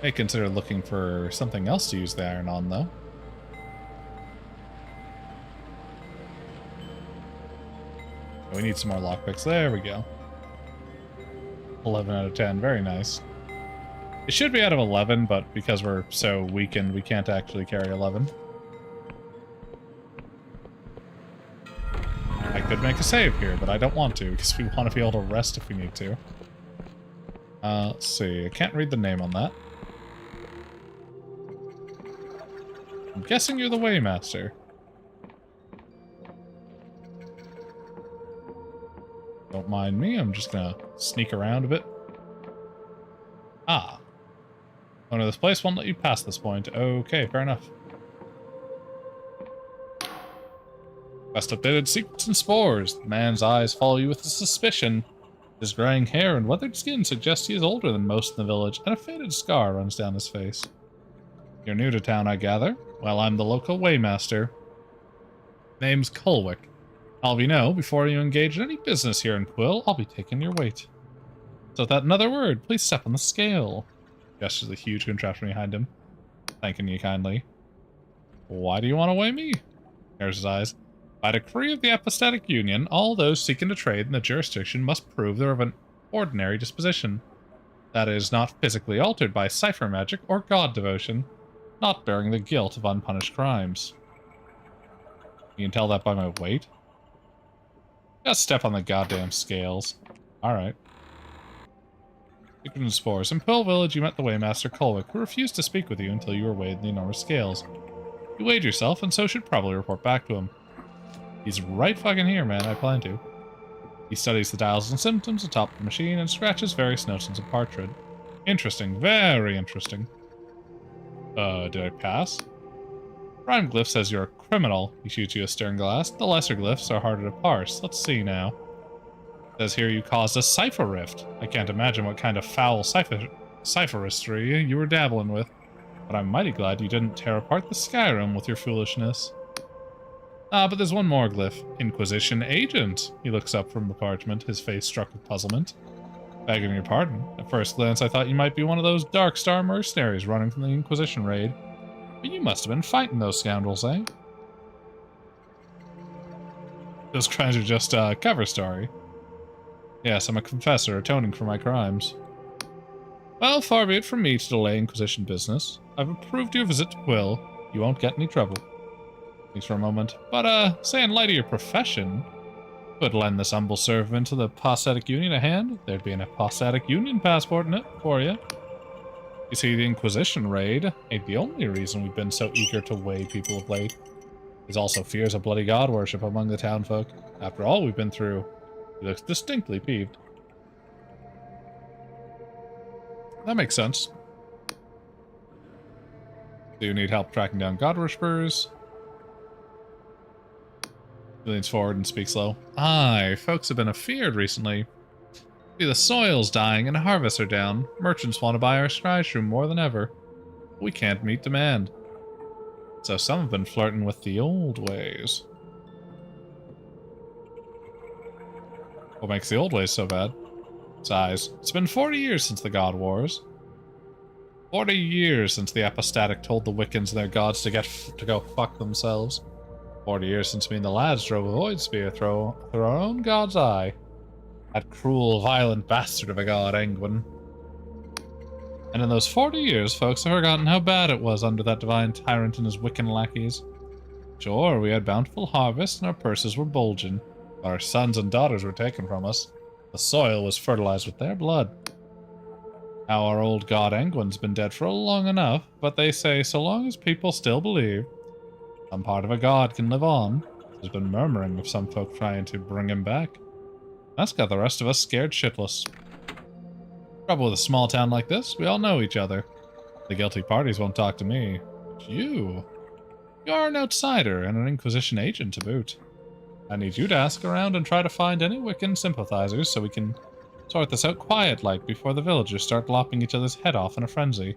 Speaker 2: May consider looking for something else to use the iron on, though. We need some more lockpicks. There we go. 11 out of 10. Very nice. It should be out of 11, but because we're so weakened, we can't actually carry 11. I could make a save here, but I don't want to, because we want to be able to rest if we need to. Let's see. I can't read the name on that. I'm guessing you're the Waymaster. Don't mind me, I'm just gonna sneak around a bit. Ah. Owner of this place won't let you pass this point. Okay, fair enough. Quest updated secrets and spores. The man's eyes follow you with suspicion. His graying hair and weathered skin suggest he is older than most in the village, and a faded scar runs down his face. You're new to town, I gather. Well, I'm the local waymaster. Name's Colwick. I'll have you know, before you engage in any business here in Quill, I'll be taking your weight. So without another word, please step on the scale. Gestures a huge contraption behind him, thanking you kindly. Why do you want to weigh me? There's his eyes. By decree of the Apostatic Union, all those seeking to trade in the jurisdiction must prove they're of an ordinary disposition. That is, not physically altered by cipher magic or god devotion, not bearing the guilt of unpunished crimes. You can tell that by my weight? Just step on the goddamn scales. Alright. Secret and Spores. In Quill Village, you met the Waymaster Colwick, who refused to speak with you until you were weighed in the enormous scales. You weighed yourself, and so should probably report back to him. He's right fucking here, man. I plan to. He studies the dials and symptoms atop the machine and scratches various notes on some parchment. Interesting. Very interesting. Did I pass? Prime glyph says you're a criminal. He shoots you a stern glass. The lesser glyphs are harder to parse. Let's see now. It says here you caused a cipher rift. I can't imagine what kind of foul cipheristry you were dabbling with, but I'm mighty glad you didn't tear apart the Skyrim with your foolishness. But there's one more glyph. Inquisition Agent. He looks up from the parchment, his face struck with puzzlement. Begging your pardon. At first glance, I thought you might be one of those Dark Star mercenaries running from the Inquisition raid. But you must have been fighting those scoundrels, eh? Those crimes are just a cover story. Yes, I'm a confessor, atoning for my crimes. Well, far be it from me to delay Inquisition business. I've approved your visit to Quill. You won't get any trouble. Thanks for a moment. But, say in light of your profession, could lend this humble servant to the Apostatic Union a hand? There'd be an Apostatic Union passport in it for you. You see, the Inquisition raid ain't the only reason we've been so eager to weigh people of late. There's also fears of bloody god worship among the townfolk. After all we've been through, he looks distinctly peeved. That makes sense. Do you need help tracking down god worshippers? He leans forward and speaks low. Aye, folks have been afeared recently. See, the soil's dying and harvests are down. Merchants want to buy our scryshroom more than ever. We can't meet demand. So some have been flirting with the old ways. What makes the old ways so bad? Sighs. It's been 40 years since the God Wars. 40 years since the Apostatic told the Wiccans and their gods to go fuck themselves. 40 years since me and the lads drove a void spear through our own god's eye. That cruel, violent bastard of a god, Engwin. And in those 40 years, folks have forgotten how bad it was under that divine tyrant and his Wiccan lackeys. Sure, we had bountiful harvests and our purses were bulging, but our sons and daughters were taken from us. The soil was fertilized with their blood. Now our old god Engwin's been dead for long enough, but they say so long as people still believe, some part of a god can live on. There's been murmuring of some folk trying to bring him back. That's got the rest of us scared shitless. Trouble with a small town like this, we all know each other. The guilty parties won't talk to me. But you are an outsider and an Inquisition agent to boot. I need you to ask around and try to find any Wiccan sympathizers so we can sort this out quiet-like before the villagers start lopping each other's head off in a frenzy.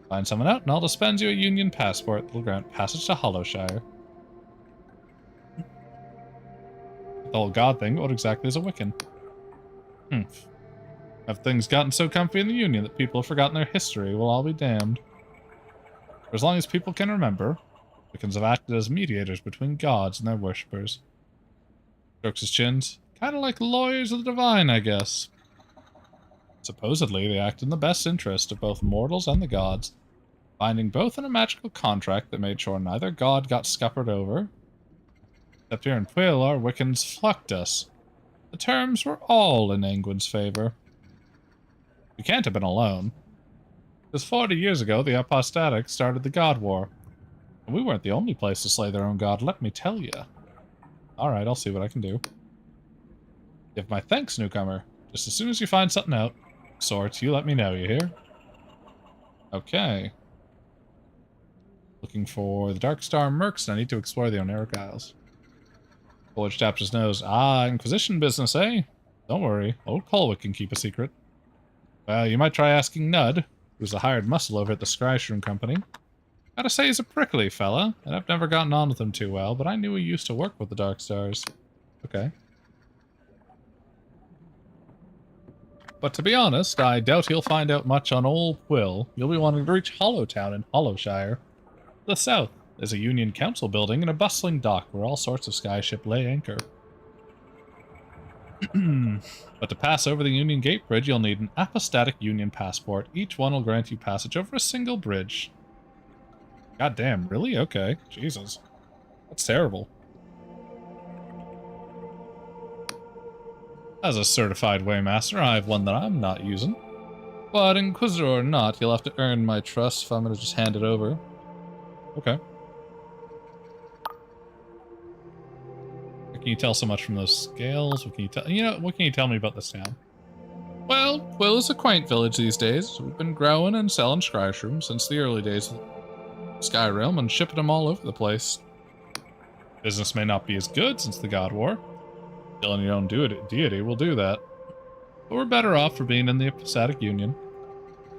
Speaker 2: Find someone out and I'll dispense you a Union passport that'll grant passage to Hollowshire. The whole god thing, what exactly is a Wiccan? Have things gotten so comfy in the Union that people have forgotten their history? Well, I'll be damned. For as long as people can remember, Wiccans have acted as mediators between gods and their worshippers. Strokes his chins. Kind of like lawyers of the divine, I guess. Supposedly, they act in the best interest of both mortals and the gods, binding both in a magical contract that made sure neither god got scuppered over. Except here in Quill, our Wiccans flucked us. The terms were all in Engwin's favor. We can't have been alone. Because 40 years ago, the Apostatic started the God War. And we weren't the only place to slay their own god, let me tell you. Alright, I'll see what I can do. Give my thanks, newcomer. Just as soon as you find something out, sorts, you let me know, you hear? Okay. Looking for the Dark Star Mercs, and I need to explore the Oneric Isles. Bulge taps his nose. Ah, Inquisition business, eh? Don't worry, old Colwick can keep a secret. Well, you might try asking Nud, who's the hired muscle over at the Scryshroom Company. Gotta say he's a prickly fella, and I've never gotten on with him too well, but I knew he used to work with the Dark Stars. Okay. But to be honest, I doubt he'll find out much on old Quill. You'll be wanting to reach Hollowtown in Hollowshire. To the south, there's a Union Council building and a bustling dock where all sorts of skyship lay anchor. But to pass over the Union Gate Bridge, you'll need an apostatic Union passport. Each one will grant you passage over a single bridge. God damn, really? Okay. Jesus. That's terrible. As a certified Waymaster, I have one that I'm not using. But Inquisitor or not, you'll have to earn my trust if I'm going to just hand it over. Okay. What can you tell so much from those scales? What can you tell? You know, what can you tell me about this town? Well, Quill is a quaint village these days. We've been growing and selling scryshrooms since the early days of Skyrealm and shipping them all over the place. Business may not be as good since the God War. Killing your own deity will do that. But we're better off for being in the Apostatic Union.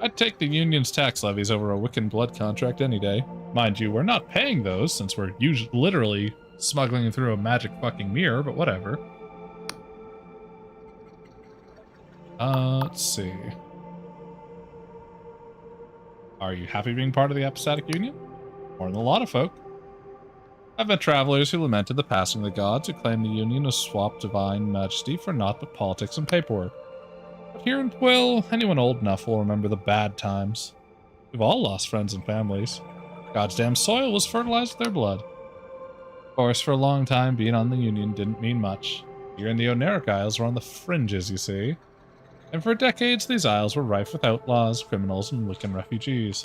Speaker 2: I'd take the Union's tax levies over a Wiccan blood contract any day. Mind you, we're not paying those since we're literally smuggling through a magic fucking mirror, but whatever. Let's see. Are you happy being part of the Apostatic Union? More than a lot of folk. I've met travelers who lamented the passing of the gods, who claim the Union has swapped divine majesty for naught but politics and paperwork. But here in Quill, anyone old enough will remember the bad times. We've all lost friends and families. God's damn soil was fertilized with their blood. Of course, for a long time, being on the Union didn't mean much. Here in the Oneric Isles were on the fringes, you see. And for decades, these isles were rife with outlaws, criminals, and Wiccan refugees.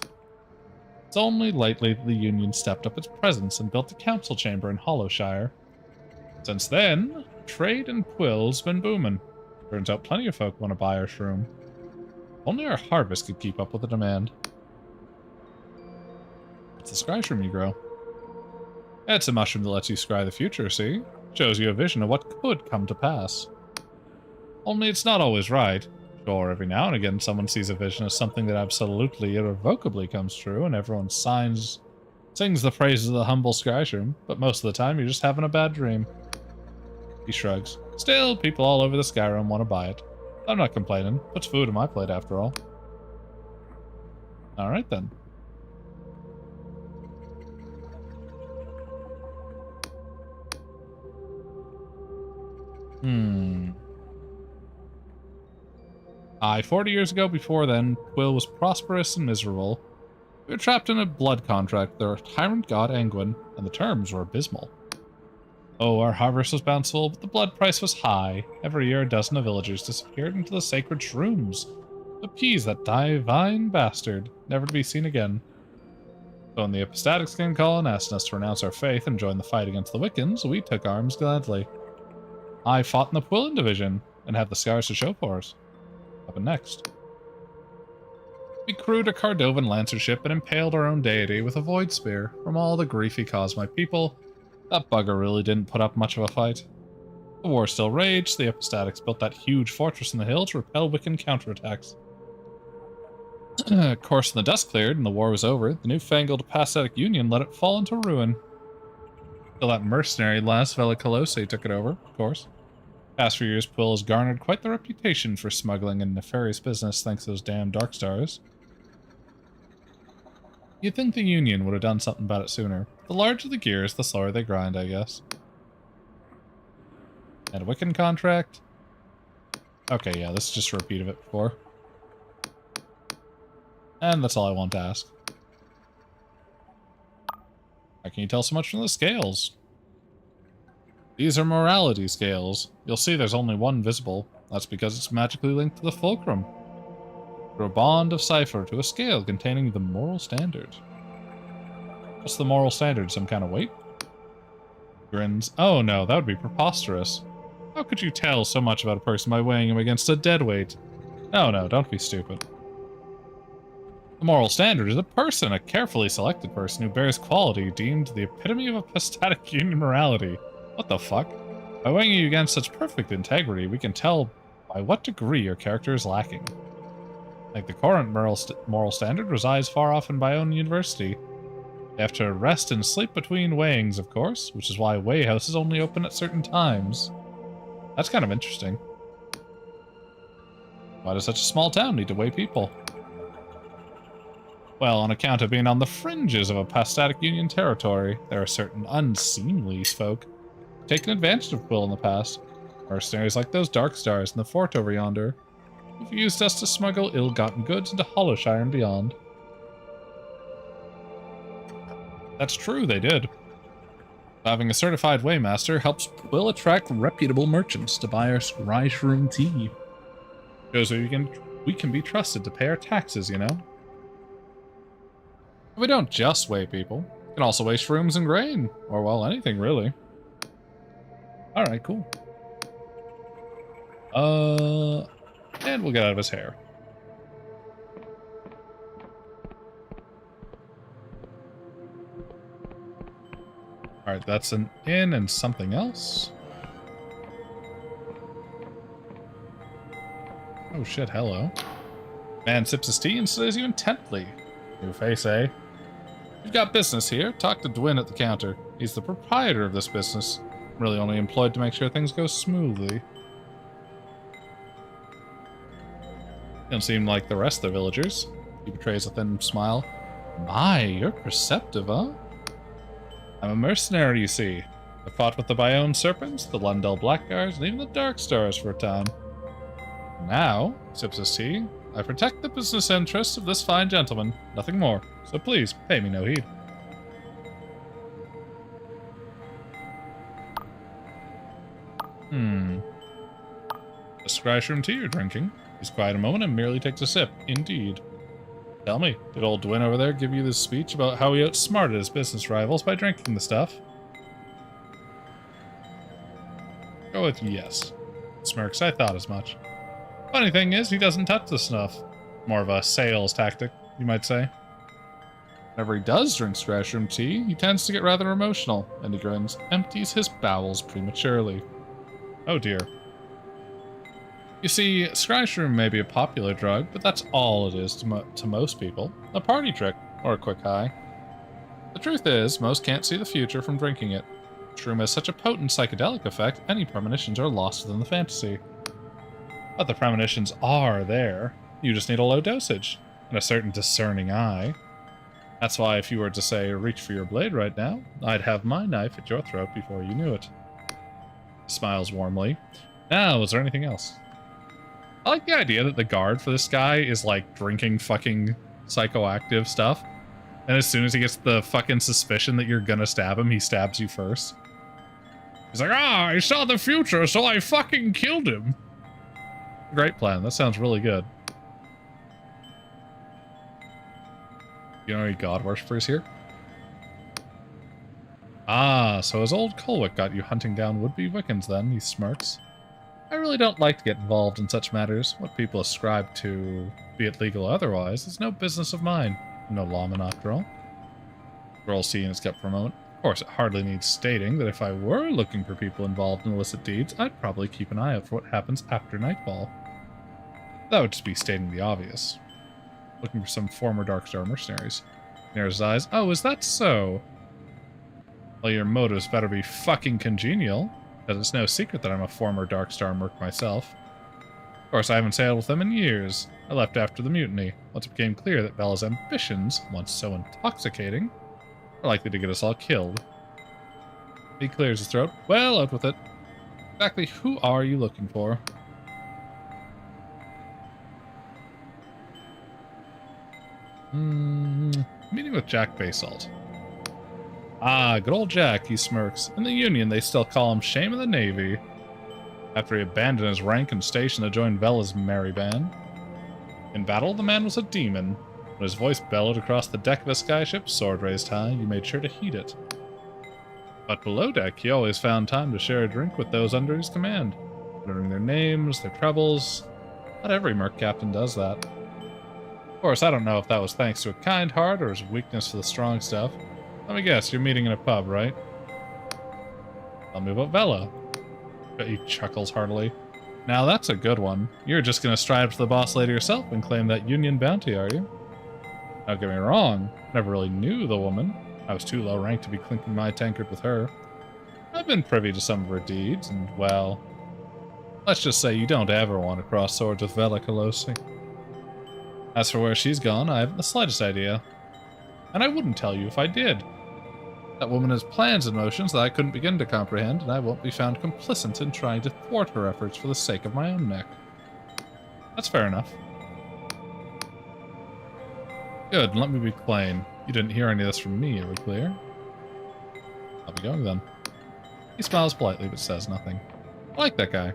Speaker 2: It's only lately that the Union stepped up its presence and built a council chamber in Hollowshire. Since then, trade in Quill's been booming. Turns out plenty of folk want to buy our shroom. Only our harvest could keep up with the demand. It's the scry shroom you grow. It's a mushroom that lets you scry the future, see? Shows you a vision of what could come to pass. Only it's not always right. Sure, every now and again someone sees a vision of something that absolutely, irrevocably comes true, and everyone sings the praises of the humble scryshroom, but most of the time you're just having a bad dream. He shrugs. Still, people all over the Skyrim want to buy it. I'm not complaining. Puts food on my plate, after all. Alright then. Aye, 40 years ago before then, Quill was prosperous and miserable. We were trapped in a blood contract with our tyrant god Angwin, and the terms were abysmal. Oh, our harvest was bountiful, but the blood price was high. Every year a dozen of villagers disappeared into the sacred shrooms. Appease that divine bastard, never to be seen again. So when the Apostatics came calling, asking us to renounce our faith and join the fight against the Wiccans, we took arms gladly. I fought in the Quillen division, and have the scars to show for us. What happened next? We crewed a Cardovan lancer ship and impaled our own deity with a void spear. From all the grief he caused my people, that bugger really didn't put up much of a fight. The war still raged. The Apostatics built that huge fortress in the hill to repel Wiccan counterattacks. Of course, when the dust cleared and the war was over, the newfangled Apostatic Union let it fall into ruin. Till that mercenary Las Velicolosi took it over, of course. Past few years, Quill has garnered quite the reputation for smuggling and nefarious business thanks to those damn Dark Stars. You'd think the Union would have done something about it sooner. The larger the gears, the slower they grind, I guess. And a Wiccan contract? Okay, yeah, this is just a repeat of it before. And that's all I want to ask. How can you tell so much from the scales? These are morality scales. You'll see there's only one visible. That's because it's magically linked to the fulcrum. Through a bond of cipher to a scale containing the moral standard. What's the moral standard? Some kind of weight? Grins. Oh no, that would be preposterous. How could you tell so much about a person by weighing him against a dead weight? Oh no, don't be stupid. The moral standard is a person, a carefully selected person who bears quality deemed the epitome of Apostatic Union morality. What the fuck? By weighing you against such perfect integrity, we can tell by what degree your character is lacking. Like the current moral standard resides far off in Bayonne University. They have to rest and sleep between weighings, of course, which is why weigh houses only open at certain times. That's kind of interesting. Why does such a small town need to weigh people? Well, on account of being on the fringes of a pastatic Union territory, there are certain unseemly folk taken advantage of Quill in the past. Mercenaries like those Dark Stars in the fort over yonder, who've used us to smuggle ill-gotten goods into Hollowshire and beyond. That's true, they did. Having a certified weighmaster helps Quill attract reputable merchants to buy our scry shroom tea. Shows we can be trusted to pay our taxes, you know? We don't just weigh people. We can also weigh shrooms and grain. Or, well, anything, really. Alright, cool. And we'll get out of his hair. Alright, that's an inn and something else. Oh shit, hello. Man sips his tea and studies you intently. New face, eh? You've got business here. Talk to Dwin at the counter. He's the proprietor of this business. I'm really only employed to make sure things go smoothly. You don't seem like the rest of the villagers. He betrays a thin smile. My, you're perceptive, huh? I'm a mercenary, you see. I fought with the Bayonne Serpents, the Lundell Blackguards, and even the Dark Stars for a time. Now, sips his tea, I protect the business interests of this fine gentleman, nothing more. So please, pay me no heed. A scry shroom tea you're drinking. He's quiet a moment and merely takes a sip. Indeed. Tell me, did old Dwin over there give you this speech about how he outsmarted his business rivals by drinking the stuff? Go with yes. Smirks, I thought as much. Funny thing is, he doesn't touch the stuff. More of a sales tactic, you might say. Whenever he does drink scry shroom tea, he tends to get rather emotional, and he grins, empties his bowels prematurely. Oh dear. You see, scry shroom may be a popular drug, but that's all it is to most people. A party trick, or a quick high. The truth is, most can't see the future from drinking it. Shroom has such a potent psychedelic effect, any premonitions are lost within the fantasy. But the premonitions are there. You just need a low dosage, and a certain discerning eye. That's why if you were to say, reach for your blade right now, I'd have my knife at your throat before you knew it. He smiles warmly. Now, is there anything else? I like the idea that the guard for this guy is like drinking fucking psychoactive stuff. And as soon as he gets the fucking suspicion that you're gonna stab him, he stabs you first. He's like, I saw the future, so I fucking killed him. Great plan. That sounds really good. You know any god worshippers here? Ah, so his old Colwick got you hunting down would-be Wiccans then, he smirks. I really don't like to get involved in such matters. What people ascribe to, be it legal or otherwise, is no business of mine. I'm no lawman after all. Girl's tea in his cup for a moment. Of course, it hardly needs stating that if I were looking for people involved in illicit deeds, I'd probably keep an eye out for what happens after nightfall. That would just be stating the obvious. Looking for some former Darkstar mercenaries. Narrows his eyes. Oh, is that so? Well, your motives better be fucking congenial, because it's no secret that I'm a former Darkstar merc myself. Of course, I haven't sailed with them in years. I left after the mutiny, once it became clear that Bella's ambitions, once so intoxicating, are likely to get us all killed. He clears his throat. Well, out with it. Exactly who are you looking for? Meeting with Jack Basalt. Ah, good old Jack, he smirks. In the Union, they still call him Shame of the Navy. After he abandoned his rank and station to join Bella's merry band. In battle, the man was a demon. When his voice bellowed across the deck of a skyship, sword raised high, you made sure to heed it. But below deck, he always found time to share a drink with those under his command, learning their names, their troubles. Not every merc captain does that. Of course, I don't know if that was thanks to a kind heart or his weakness for the strong stuff. Let me guess, you're meeting in a pub, right? Tell me about Vela. He chuckles heartily. Now that's a good one. You're just gonna stride up to the boss lady yourself and claim that Union bounty, are you? Don't get me wrong, never really knew the woman. I was too low ranked to be clinking my tankard with her. I've been privy to some of her deeds, and, well, let's just say you don't ever want to cross swords with Vela Colosi. As for where she's gone, I haven't the slightest idea. And I wouldn't tell you if I did. That woman has plans and motions that I couldn't begin to comprehend, and I won't be found complicit in trying to thwart her efforts for the sake of my own neck. That's fair enough. Good, let me be plain. You didn't hear any of this from me, are we clear? I'll be going then. He smiles politely, but says nothing. I like that guy.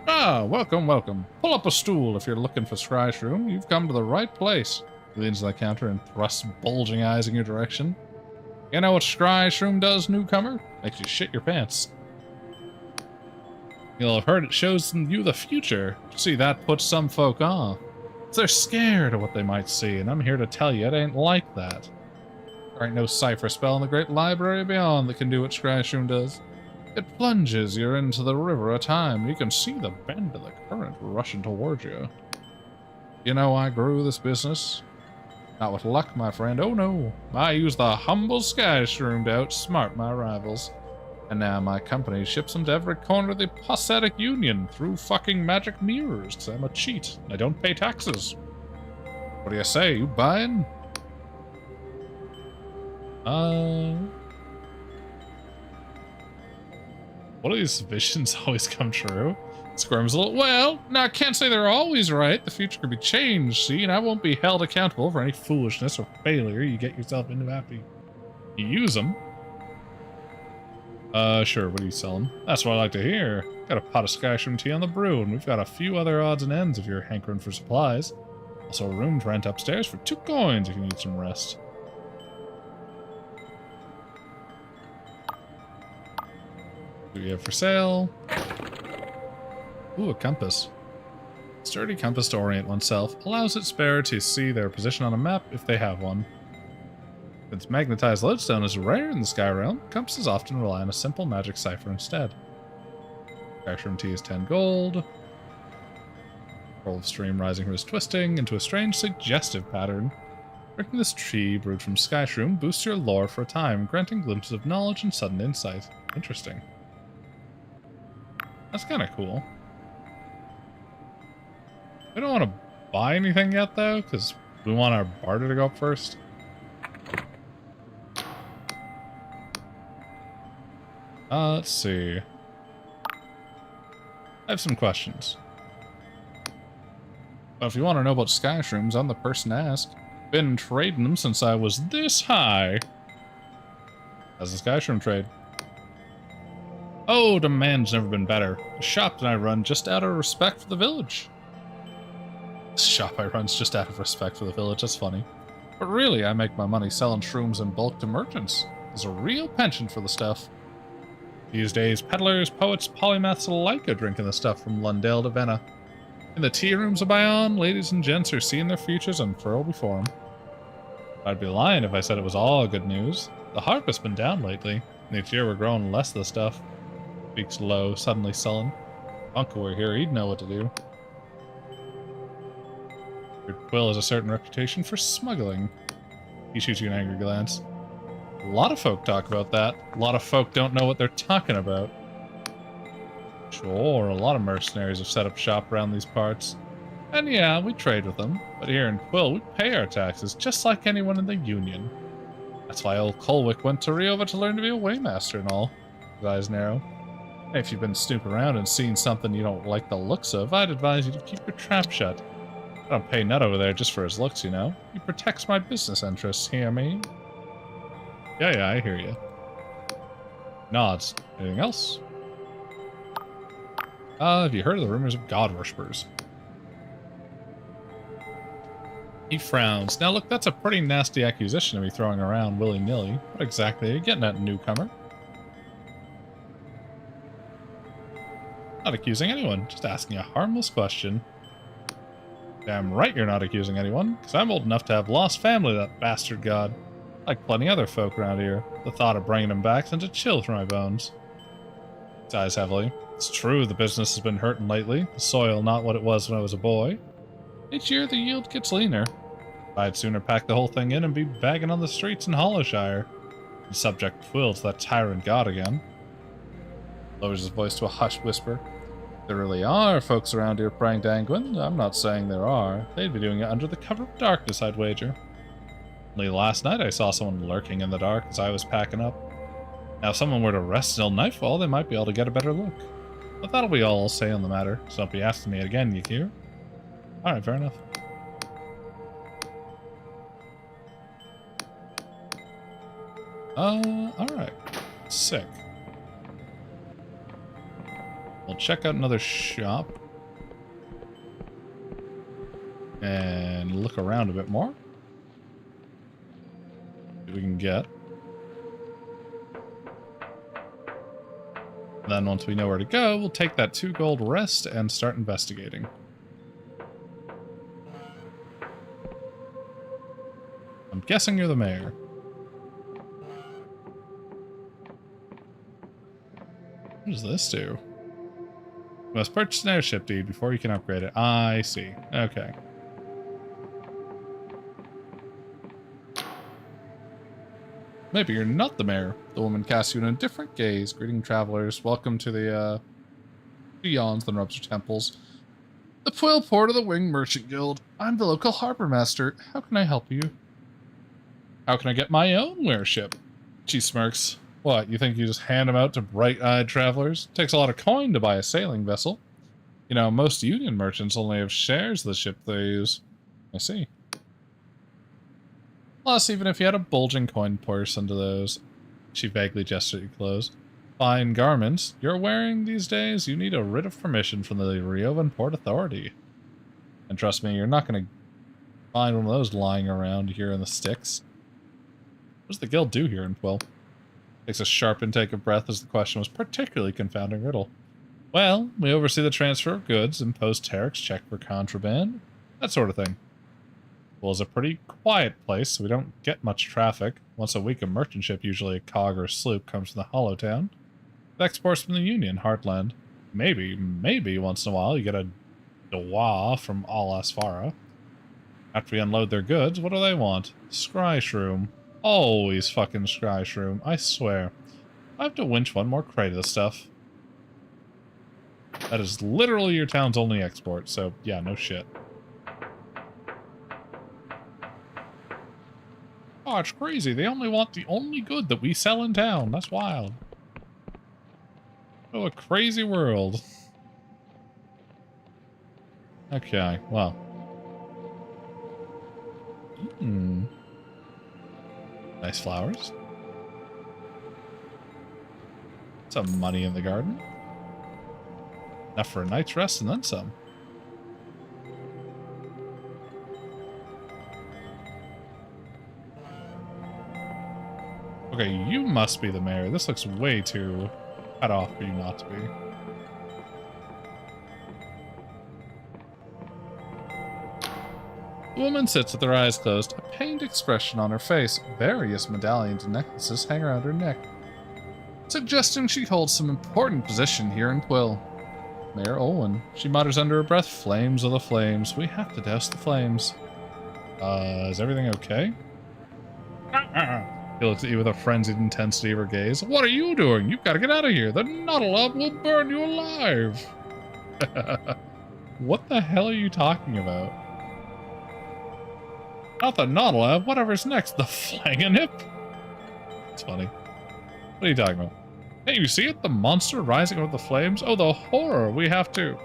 Speaker 2: Ah, welcome, welcome. Pull up a stool if you're looking for Scry's room. You've come to the right place. He leans to the counter and thrusts bulging eyes in your direction. You know what Scry's room does, newcomer? Makes you shit your pants. You'll have heard it shows you the future. See, that puts some folk off. They're scared of what they might see, and I'm here to tell you it ain't like that. There ain't no cipher spell in the great library beyond that can do what Scry's room does. It plunges you into the river of time. You can see the bend of the current rushing towards you. You know I grew this business. Not with luck, my friend. Oh no. I use the humble sky shroom to outsmart my rivals. And now my company ships them to every corner of the Possetic Union through fucking magic mirrors, 'cause I'm a cheat. I don't pay taxes. What do you say? You buying? What do these visions always come true? Squirms a little. Well, now I can't say they're always right. The future could be changed, see, and I won't be held accountable for any foolishness or failure you get yourself into after you use them. Sure, what are you selling? That's what I like to hear. Got a pot of Skyshroom tea on the brew, and we've got a few other odds and ends if you're hankering for supplies. Also a room to rent upstairs for 2 coins if you need some rest. What do we have for sale? Ooh, a compass. Sturdy compass to orient oneself allows its bearer to see their position on a map if they have one. Since magnetized lodestone is rare in the Sky Realm, compasses often rely on a simple magic cipher instead. Skyshroom tea is 10 gold. Roll of stream rising from his twisting into a strange suggestive pattern. Drinking this tea brewed from Skyshroom boosts your lore for a time, granting glimpses of knowledge and sudden insight. Interesting. That's kind of cool. We don't want to buy anything yet, though, because we want our barter to go up first. Let's see. I have some questions. But if you want to know about Skyshrooms, I'm the person to ask. Been trading them since I was this high. How's the Skyshroom trade? Oh, demand's never been better. The shop that I run just out of respect for the village. This shop I run's just out of respect for the village, that's funny. But really, I make my money selling shrooms in bulk to merchants. There's a real penchant for the stuff. These days, peddlers, poets, polymaths alike are drinking the stuff from Lundale to Venna. In the tea rooms of Bayonne, ladies and gents are seeing their futures unfurl before them. I'd be lying if I said it was all good news. The harvest's been down lately, and each year we're growing less of the stuff. Speaks low, suddenly sullen. If Uncle were here, he'd know what to do. Your Quill has a certain reputation for smuggling. He shoots you an angry glance. A lot of folk talk about that. A lot of folk don't know what they're talking about. Sure, a lot of mercenaries have set up shop around these parts. And yeah, we trade with them. But here in Quill, we pay our taxes just like anyone in the Union. That's why old Colwick went to Riova to learn to be a waymaster and all. His eyes narrow. If you've been snooping around and seen something you don't like the looks of, I'd advise you to keep your trap shut. I don't pay Nut over there just for his looks, you know. He protects my business interests, hear me? Yeah, I hear you. Nods. Anything else? Have you heard of the rumors of god worshippers? He frowns. Now look, that's a pretty nasty accusation to be throwing around willy-nilly. What exactly are you getting at, newcomer? Not accusing anyone, just asking a harmless question. Damn right you're not accusing anyone, because I'm old enough to have lost family to that bastard god. Like plenty other folk around here, the thought of bringing him back sends a chill through my bones. He sighs heavily. It's true the business has been hurting lately, the soil not what it was when I was a boy. Each year the yield gets leaner. I'd sooner pack the whole thing in and be begging on the streets in Hollowshire. And subject Quill to that tyrant god again. Lowers his voice to a hushed whisper. There really are folks around here praying to Angwin. I'm not saying there are. They'd be doing it under the cover of darkness, I'd wager. Only last night I saw someone lurking in the dark as I was packing up. Now if someone were to rest till nightfall, they might be able to get a better look. But that'll be all I'll say on the matter, so don't be asking me again, you hear? Alright, fair enough. Alright. Sick. We'll check out another shop. And look around a bit more. See what we can get. Then once we know where to go, we'll take that 2 gold rest and start investigating. I'm guessing you're the mayor. What does this do? You must purchase an airship deed before you can upgrade it. I see. Okay. Maybe you're not the mayor. The woman casts you in a different gaze. Greeting travelers. Welcome to the, yawns, then rubs her temples. The Quill Port of the Winged Merchant Guild. I'm the local harbor master. How can I help you? How can I get my own warship? She smirks. What, you think you just hand them out to bright-eyed travelers? Takes a lot of coin to buy a sailing vessel. You know, most Union merchants only have shares of the ship they use. I see. Plus, even if you had a bulging coin purse under those, she vaguely gestured at your clothes, fine garments you're wearing these days, you need a writ of permission from the Riovan Port Authority. And trust me, you're not going to find one of those lying around here in the sticks. What does the guild do here in Quill? Takes a sharp intake of breath as the question was particularly confounding riddle. Well, we oversee the transfer of goods, impose tariffs, check for contraband, that sort of thing. Well, it's a pretty quiet place, so we don't get much traffic. Once a week, a merchant ship, usually a cog or a sloop, comes from the Hollow Town. With exports from the Union, Heartland. Maybe once in a while you get a Dwa from Al Asfara. After we unload their goods, what do they want? Scry shroom. Always fucking scry shroom, I swear. I have to winch one more crate of this stuff. That is literally your town's only export, so yeah, no shit. Oh, it's crazy. They only want the only good that we sell in town. That's wild. Oh, a crazy world. Okay, well. Nice flowers. Some money in the garden. Enough for a night's rest and then some. Okay, you must be the mayor. This looks way too cut off for you not to be. The woman sits with her eyes closed, a pained expression on her face. Various medallions and necklaces hang around her neck, suggesting she holds some important position here in Quill. Mayor Olwen. She mutters under her breath, flames of the flames. We have to douse the flames. Is everything okay? He looks at you with a frenzied intensity of her gaze. What are you doing? You've got to get out of here. The Nautilab will burn you alive. What the hell are you talking about? Not the Nautilab. Whatever's next. The Flangenhip? It's funny. What are you talking about? Hey, you see it? The monster rising over the flames? Oh, the horror. We have to...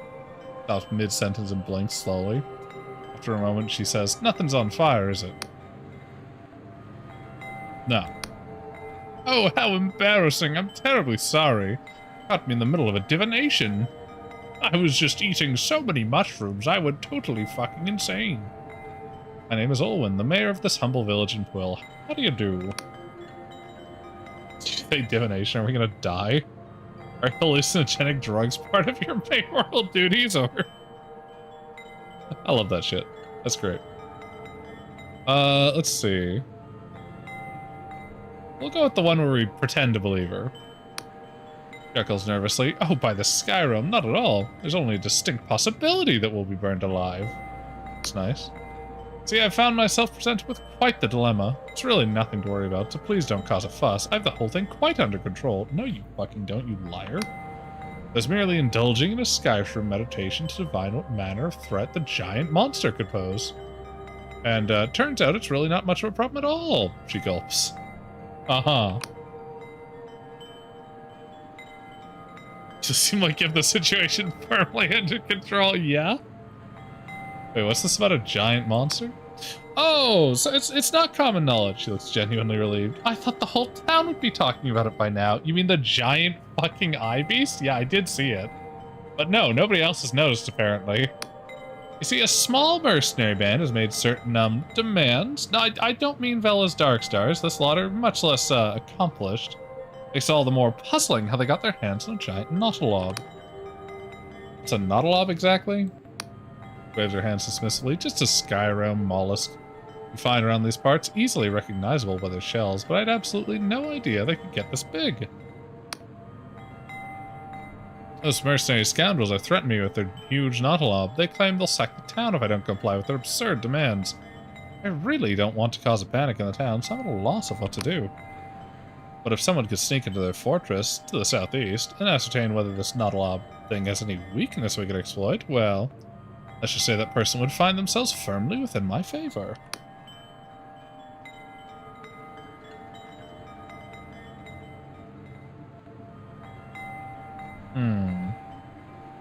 Speaker 2: Stops mid-sentence and blinks slowly. After a moment, she says, nothing's on fire, is it? No. Oh, how embarrassing. I'm terribly sorry. Caught me in the middle of a divination. I was just eating so many mushrooms, I went totally fucking insane. My name is Olwen, the mayor of this humble village in Quill. How do you do? Did you say divination? Are we gonna die? Are hallucinogenic drugs part of your mayoral duties, or... I love that shit. That's great. Let's see. We'll go with the one where we pretend to believe her. Chuckles nervously. Oh, by the Skyrim, not at all. There's only a distinct possibility that we'll be burned alive. That's nice. See, I've found myself presented with quite the dilemma. It's really nothing to worry about, so please don't cause a fuss. I have the whole thing quite under control. No, you fucking don't, you liar. I was merely indulging in a Skyrim meditation to divine what manner of threat the giant monster could pose. And, turns out it's really not much of a problem at all, she gulps. Uh-huh. Just seem like you have the situation firmly under control, yeah? Wait, what's this about a giant monster? Oh, so it's not common knowledge. She looks genuinely relieved. I thought the whole town would be talking about it by now. You mean the giant fucking eye beast? Yeah, I did see it. But no, nobody else has noticed, apparently. You see, a small mercenary band has made certain, demands. No, I don't mean Vela's Darkstars. This lot are much less, accomplished. Makes it all the more puzzling how they got their hands on a giant nautilob. What's a nautilob exactly? Waves her hands dismissively. Just a Skyrim mollusk you find around these parts, easily recognizable by their shells, but I had absolutely no idea they could get this big. Those mercenary scoundrels are threatening me with their huge nautilob. They claim they'll sack the town if I don't comply with their absurd demands. I really don't want to cause a panic in the town, so I'm at a loss of what to do. But if someone could sneak into their fortress to the southeast and ascertain whether this nautilob thing has any weakness we could exploit, well, let's just say that person would find themselves firmly within my favor.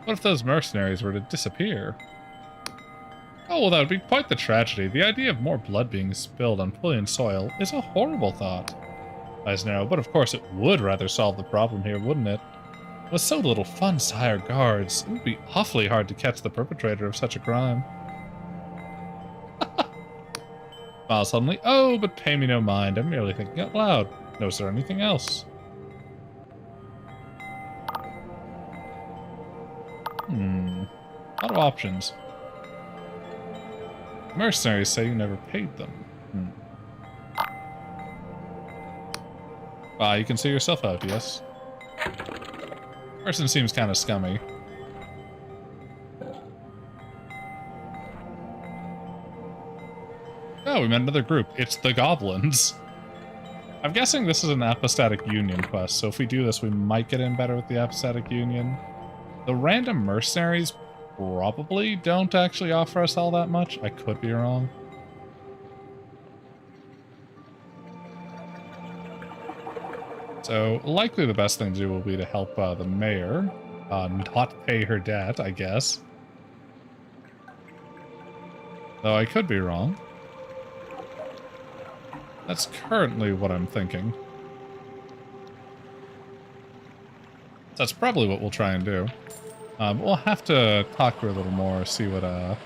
Speaker 2: What if those mercenaries were to disappear? Oh, well, that would be quite the tragedy. The idea of more blood being spilled on Pullian soil is a horrible thought. Eyes narrow, but of course it would rather solve the problem here, wouldn't it? With so little funds to hire guards, it would be awfully hard to catch the perpetrator of such a crime. Smile suddenly. Oh, but pay me no mind. I'm merely thinking out loud. No, is there anything else? A lot of options. Mercenaries say you never paid them. Ah, you can see yourself out, yes. Person seems kind of scummy. Oh, we met another group. It's the Goblins. I'm guessing this is an Apostatic Union quest, so if we do this, we might get in better with the Apostatic Union. The random mercenaries probably don't actually offer us all that much. I could be wrong. So, likely the best thing to do will be to help the mayor not pay her debt, I guess. Though I could be wrong. That's currently what I'm thinking. That's probably what we'll try and do. We'll have to talk to her a little more, see what our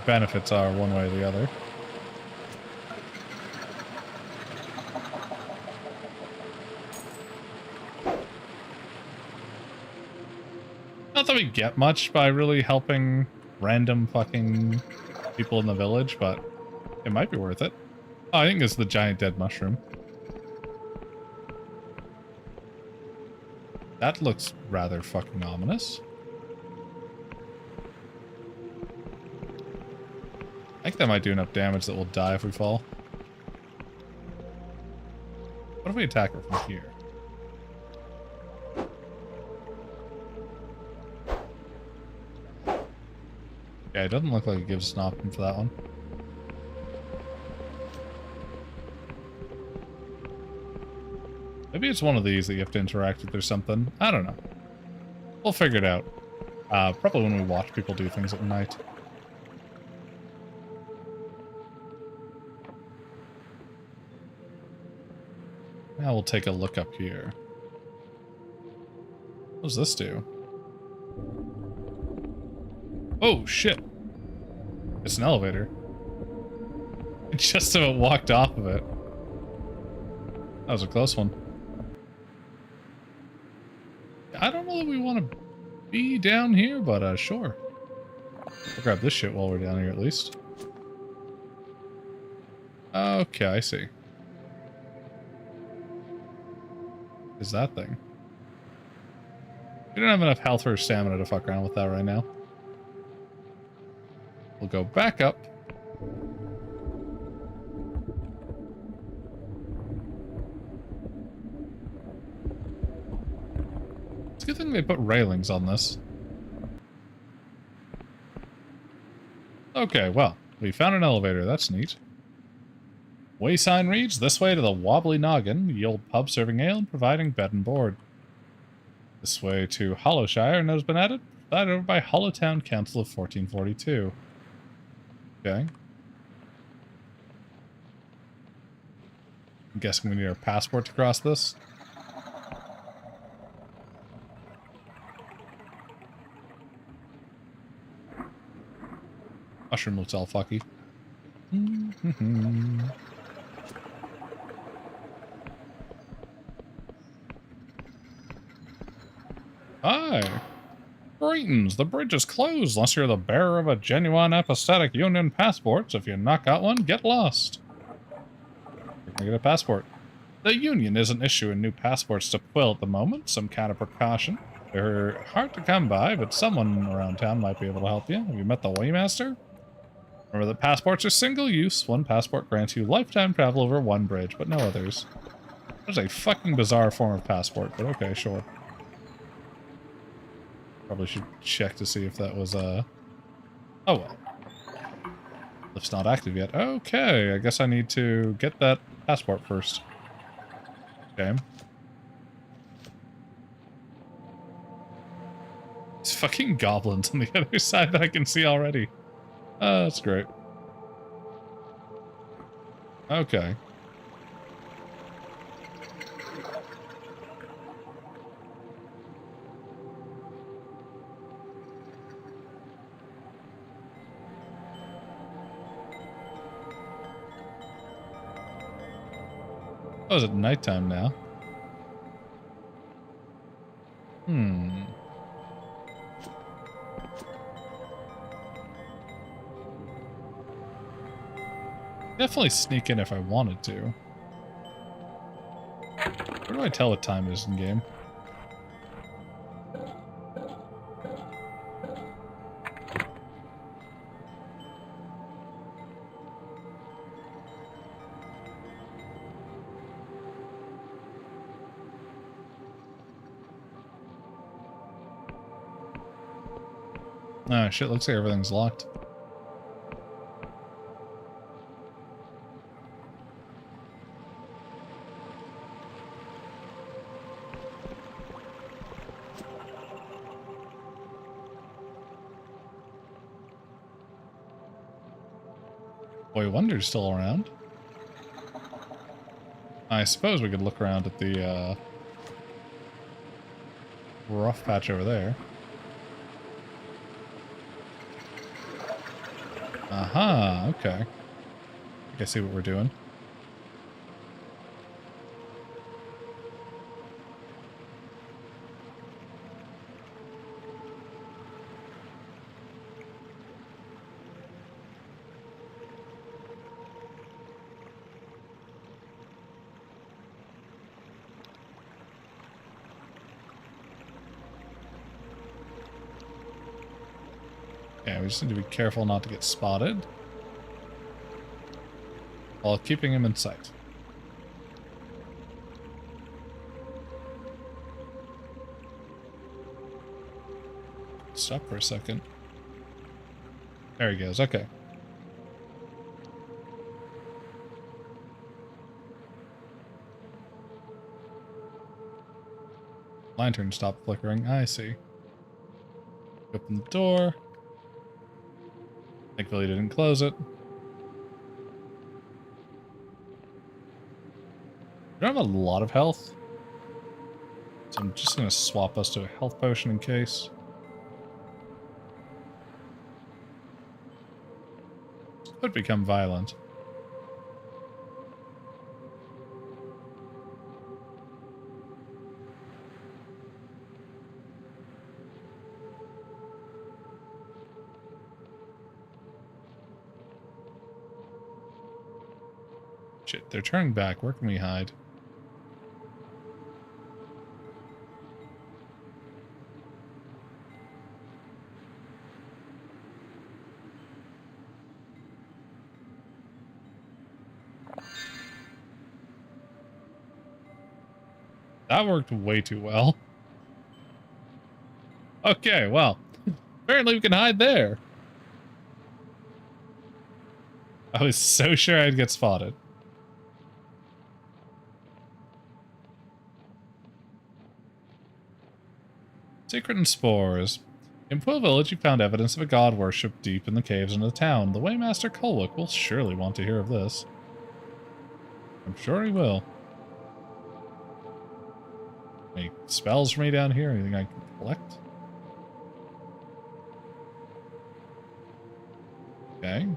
Speaker 2: benefits are one way or the other. Not that we get much by really helping random fucking people in the village, but it might be worth it. Oh, I think it's the giant dead mushroom. That looks rather fucking ominous. I think that might do enough damage that we'll die if we fall. What if we attack her from here? Yeah, it doesn't look like it gives us an option for that one. Maybe it's one of these that you have to interact with or something. I don't know. We'll figure it out. Probably when we watch people do things at night. Now we'll take a look up here. What does this do? Oh, shit. It's an elevator. It just about walked off of it. That was a close one. I don't know that we want to be down here, but sure. We'll grab this shit while we're down here at least. Okay, I see. Is that thing? We don't have enough health or stamina to fuck around with that right now. We'll go back up. It's a good thing they put railings on this. Okay, well, we found an elevator. That's neat. Way sign reads, this way to the Wobbly Noggin, the old pub serving ale and providing bed and board. This way to Hollowshire, and has been added, provided over by Hollowtown Council of 1442. Okay. I'm guessing we need our passport to cross this. Mushroom looks all fucky. Hi. Greetings. The bridge is closed unless you're the bearer of a genuine apostatic union passport, so if you knock out one, get lost. You're gonna get a passport. The union isn't issuing new passports to Quill at the moment, some kind of precaution. They're hard to come by, but someone around town might be able to help you. Have you met the Waymaster? Remember that passports are single use. One passport grants you lifetime travel over one bridge, but no others. There's a fucking bizarre form of passport, but okay, sure. Probably should check to see if that was, Oh well. Lift's not active yet. Okay, I guess I need to get that passport first. Okay. There's fucking goblins on the other side that I can see already. Oh, that's great. Okay. Oh, is it nighttime now? Definitely sneak in if I wanted to. Where do I tell what time it is in game? Oh shit, looks like everything's locked. Boy Wonder's still around. I suppose we could look around at the rough patch over there. Aha, okay. I can see what we're doing. Yeah, we just need to be careful not to get spotted while keeping him in sight. Stop for a second. There he goes, okay. Lantern stopped flickering, I see. Open the door. Thankfully didn't close it. We don't have a lot of health, so I'm just going to swap us to a health potion in case. Could become violent. Shit, they're turning back. Where can we hide? That worked way too well. Okay, well, apparently we can hide there. I was so sure I'd get spotted. Secret and spores. In Quill Village, you found evidence of a god worship deep in the caves in the town. The Waymaster Kulwick will surely want to hear of this. I'm sure he will. Any spells for me down here? Anything I can collect? Okay.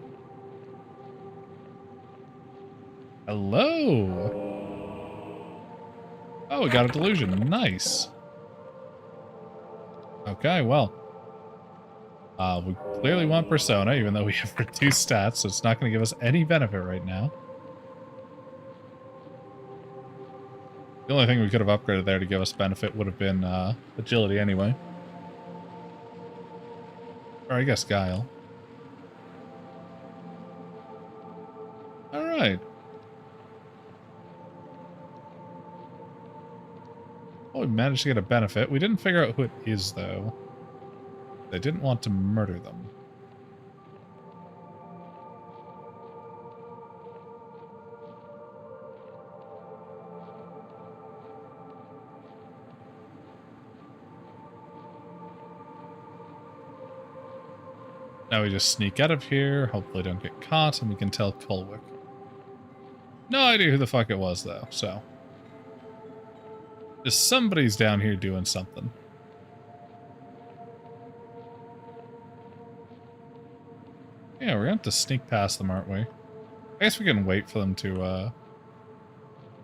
Speaker 2: Hello! Oh, we got a delusion. Nice. Okay, well. We clearly want Persona, even though we have reduced stats, so it's not going to give us any benefit right now. The only thing we could have upgraded there to give us benefit would have been agility anyway. Or I guess Guile. Alright. Well, we managed to get a benefit. We didn't figure out who it is, though. They didn't want to murder them. Now we just sneak out of here, hopefully don't get caught, and we can tell Kulwick. No idea who the fuck it was, though, so. Just somebody's down here doing something. Yeah, we're gonna have to sneak past them, aren't we? I guess we can wait for them to,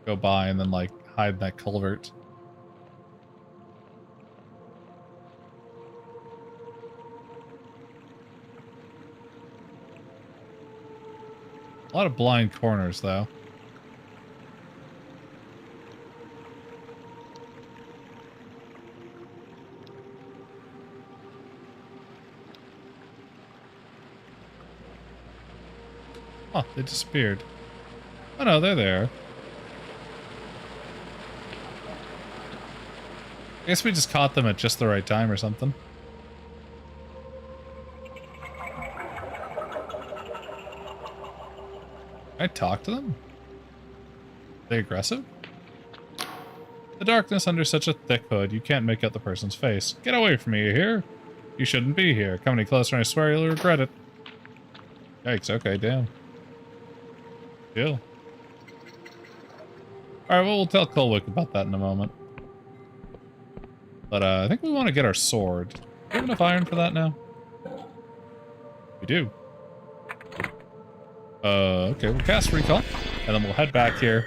Speaker 2: go by and then, like, hide in that culvert. A lot of blind corners, though. Oh, they disappeared. Oh no, they're there. I guess we just caught them at just the right time or something. Can I talk to them? Are they aggressive? The darkness under such a thick hood, you can't make out the person's face. Get away from me, you hear? You shouldn't be here. Come any closer and I swear you'll regret it. Yikes, okay, damn. Chill. Alright, well, we'll tell Kulwick about that in a moment. But, I think we want to get our sword. Do we have enough iron for that now? We do. Okay, we'll cast Recall, and then we'll head back here.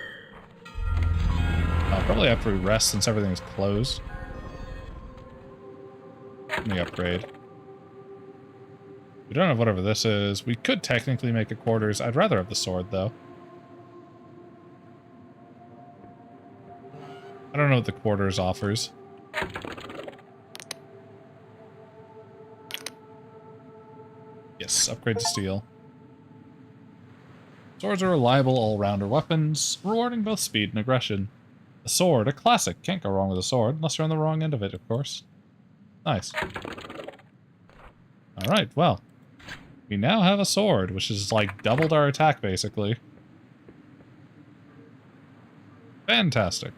Speaker 2: Probably after we rest since everything is closed. Let me upgrade. We don't have whatever this is. We could technically make a quarters. I'd rather have the sword, though. I don't know what the quarters offers. Yes, upgrade to steel. Swords are reliable all-rounder weapons, rewarding both speed and aggression. A sword, a classic. Can't go wrong with a sword, unless you're on the wrong end of it, of course. Nice. Alright, well. We now have a sword, which is like doubled our attack, basically. Fantastic.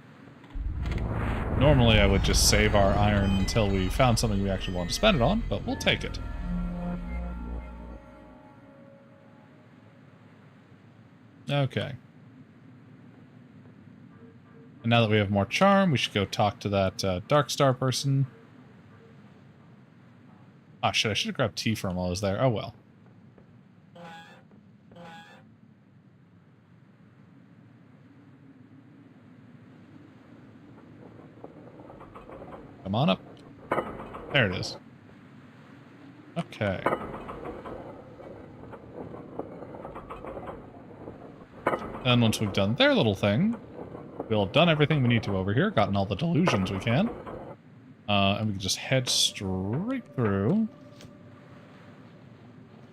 Speaker 2: Normally I would just save our iron until we found something we actually want to spend it on, but we'll take it. Okay. And now that we have more charm, we should go talk to that Dark Star person. Ah, shit, I should have grabbed tea from while I was there. Oh well. Come on up. There it is. Okay. And once we've done their little thing, we'll have done everything we need to over here, gotten all the delusions we can. And we can just head straight through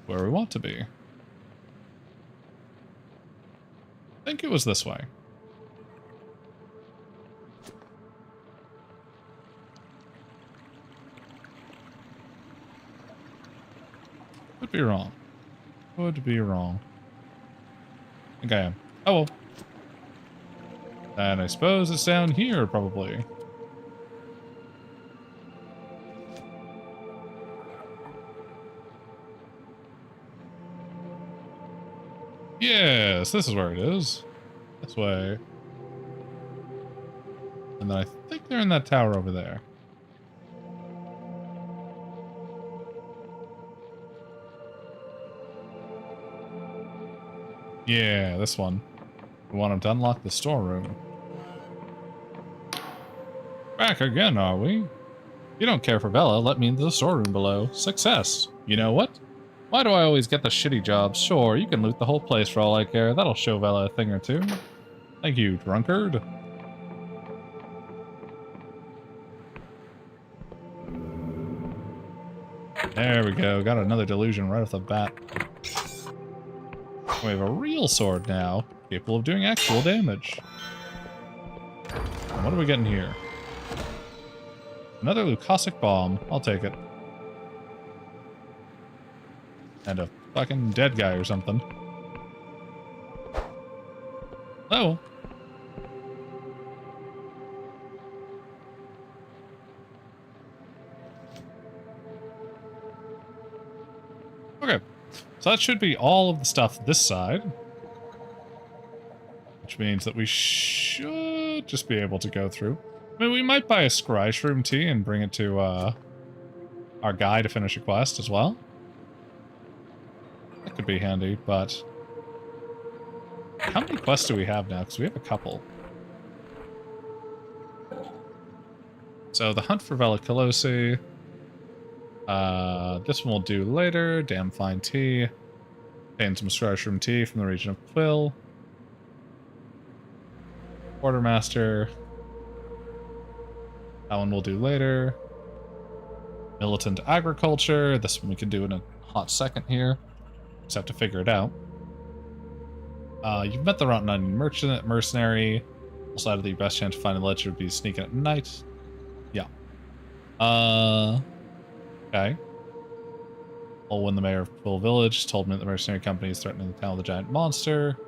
Speaker 2: where we want to be. I think it was this way. Could be wrong. Could be wrong. I think I am. Oh well. And I suppose it's down here, probably. Yes, this is where it is. This way. And then I think they're in that tower over there. Yeah, this one. We want him to unlock the storeroom. Back again, are we? You don't care for Bella, let me into the storeroom below. Success. You know what? Why do I always get the shitty jobs? Sure, you can loot the whole place for all I care. That'll show Bella a thing or two. Thank you, drunkard. There we go. Got another delusion right off the bat. We have a real sword now, capable of doing actual damage. And what are we getting here? Another Leucosic bomb. I'll take it. And a fucking dead guy or something. Oh. Okay. So that should be all of the stuff this side. Which means that we should just be able to go through. I mean, we might buy a scry shroom tea and bring it to our guy to finish a quest as well. That could be handy, but how many quests do we have now? Because we have a couple. So the hunt for Velocolosi. This one we'll do later. Damn fine tea. Obtain some scry shroom tea from the region of Quill. Quartermaster. That one we'll do later. Militant agriculture. This one we can do in a hot second here. Just have to figure it out. You've met the Rotten Onion mercenary. Decided that your best chance to find the ledger would be sneaking at night. Yeah. Okay. Well, when the mayor of Quill Village told me that the mercenary company is threatening the town with a giant monster.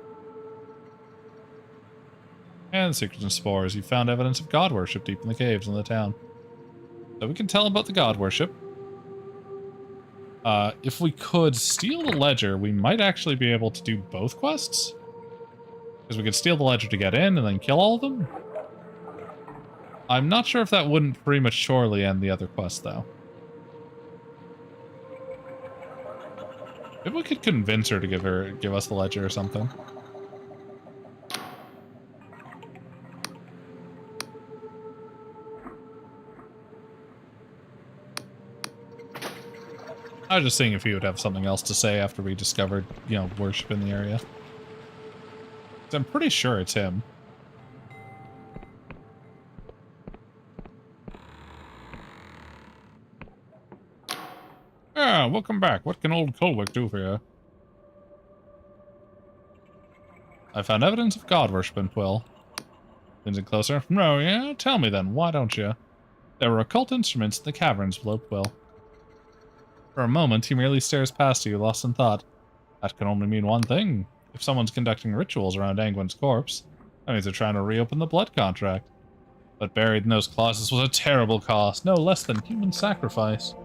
Speaker 2: And secrets and spores. You found evidence of god worship deep in the caves in the town. So we can tell about the god worship. If we could steal the ledger, we might actually be able to do both quests. Because we could steal the ledger to get in and then kill all of them. I'm not sure if that wouldn't prematurely end the other quest, though. Maybe we could convince her to give us the ledger or something. I was just seeing if he would have something else to say after we discovered, you know, worship in the area. I'm pretty sure it's him. Ah, welcome back. What can old Colwick do for you? I found evidence of god worship in Quill. Leans in closer. No, yeah? Tell me then, why don't you? There were occult instruments in the caverns below Quill. For a moment, he merely stares past you, lost in thought. That can only mean one thing. If someone's conducting rituals around Angwin's corpse, that means they're trying to reopen the blood contract. But buried in those clauses was a terrible cost, no less than human sacrifice.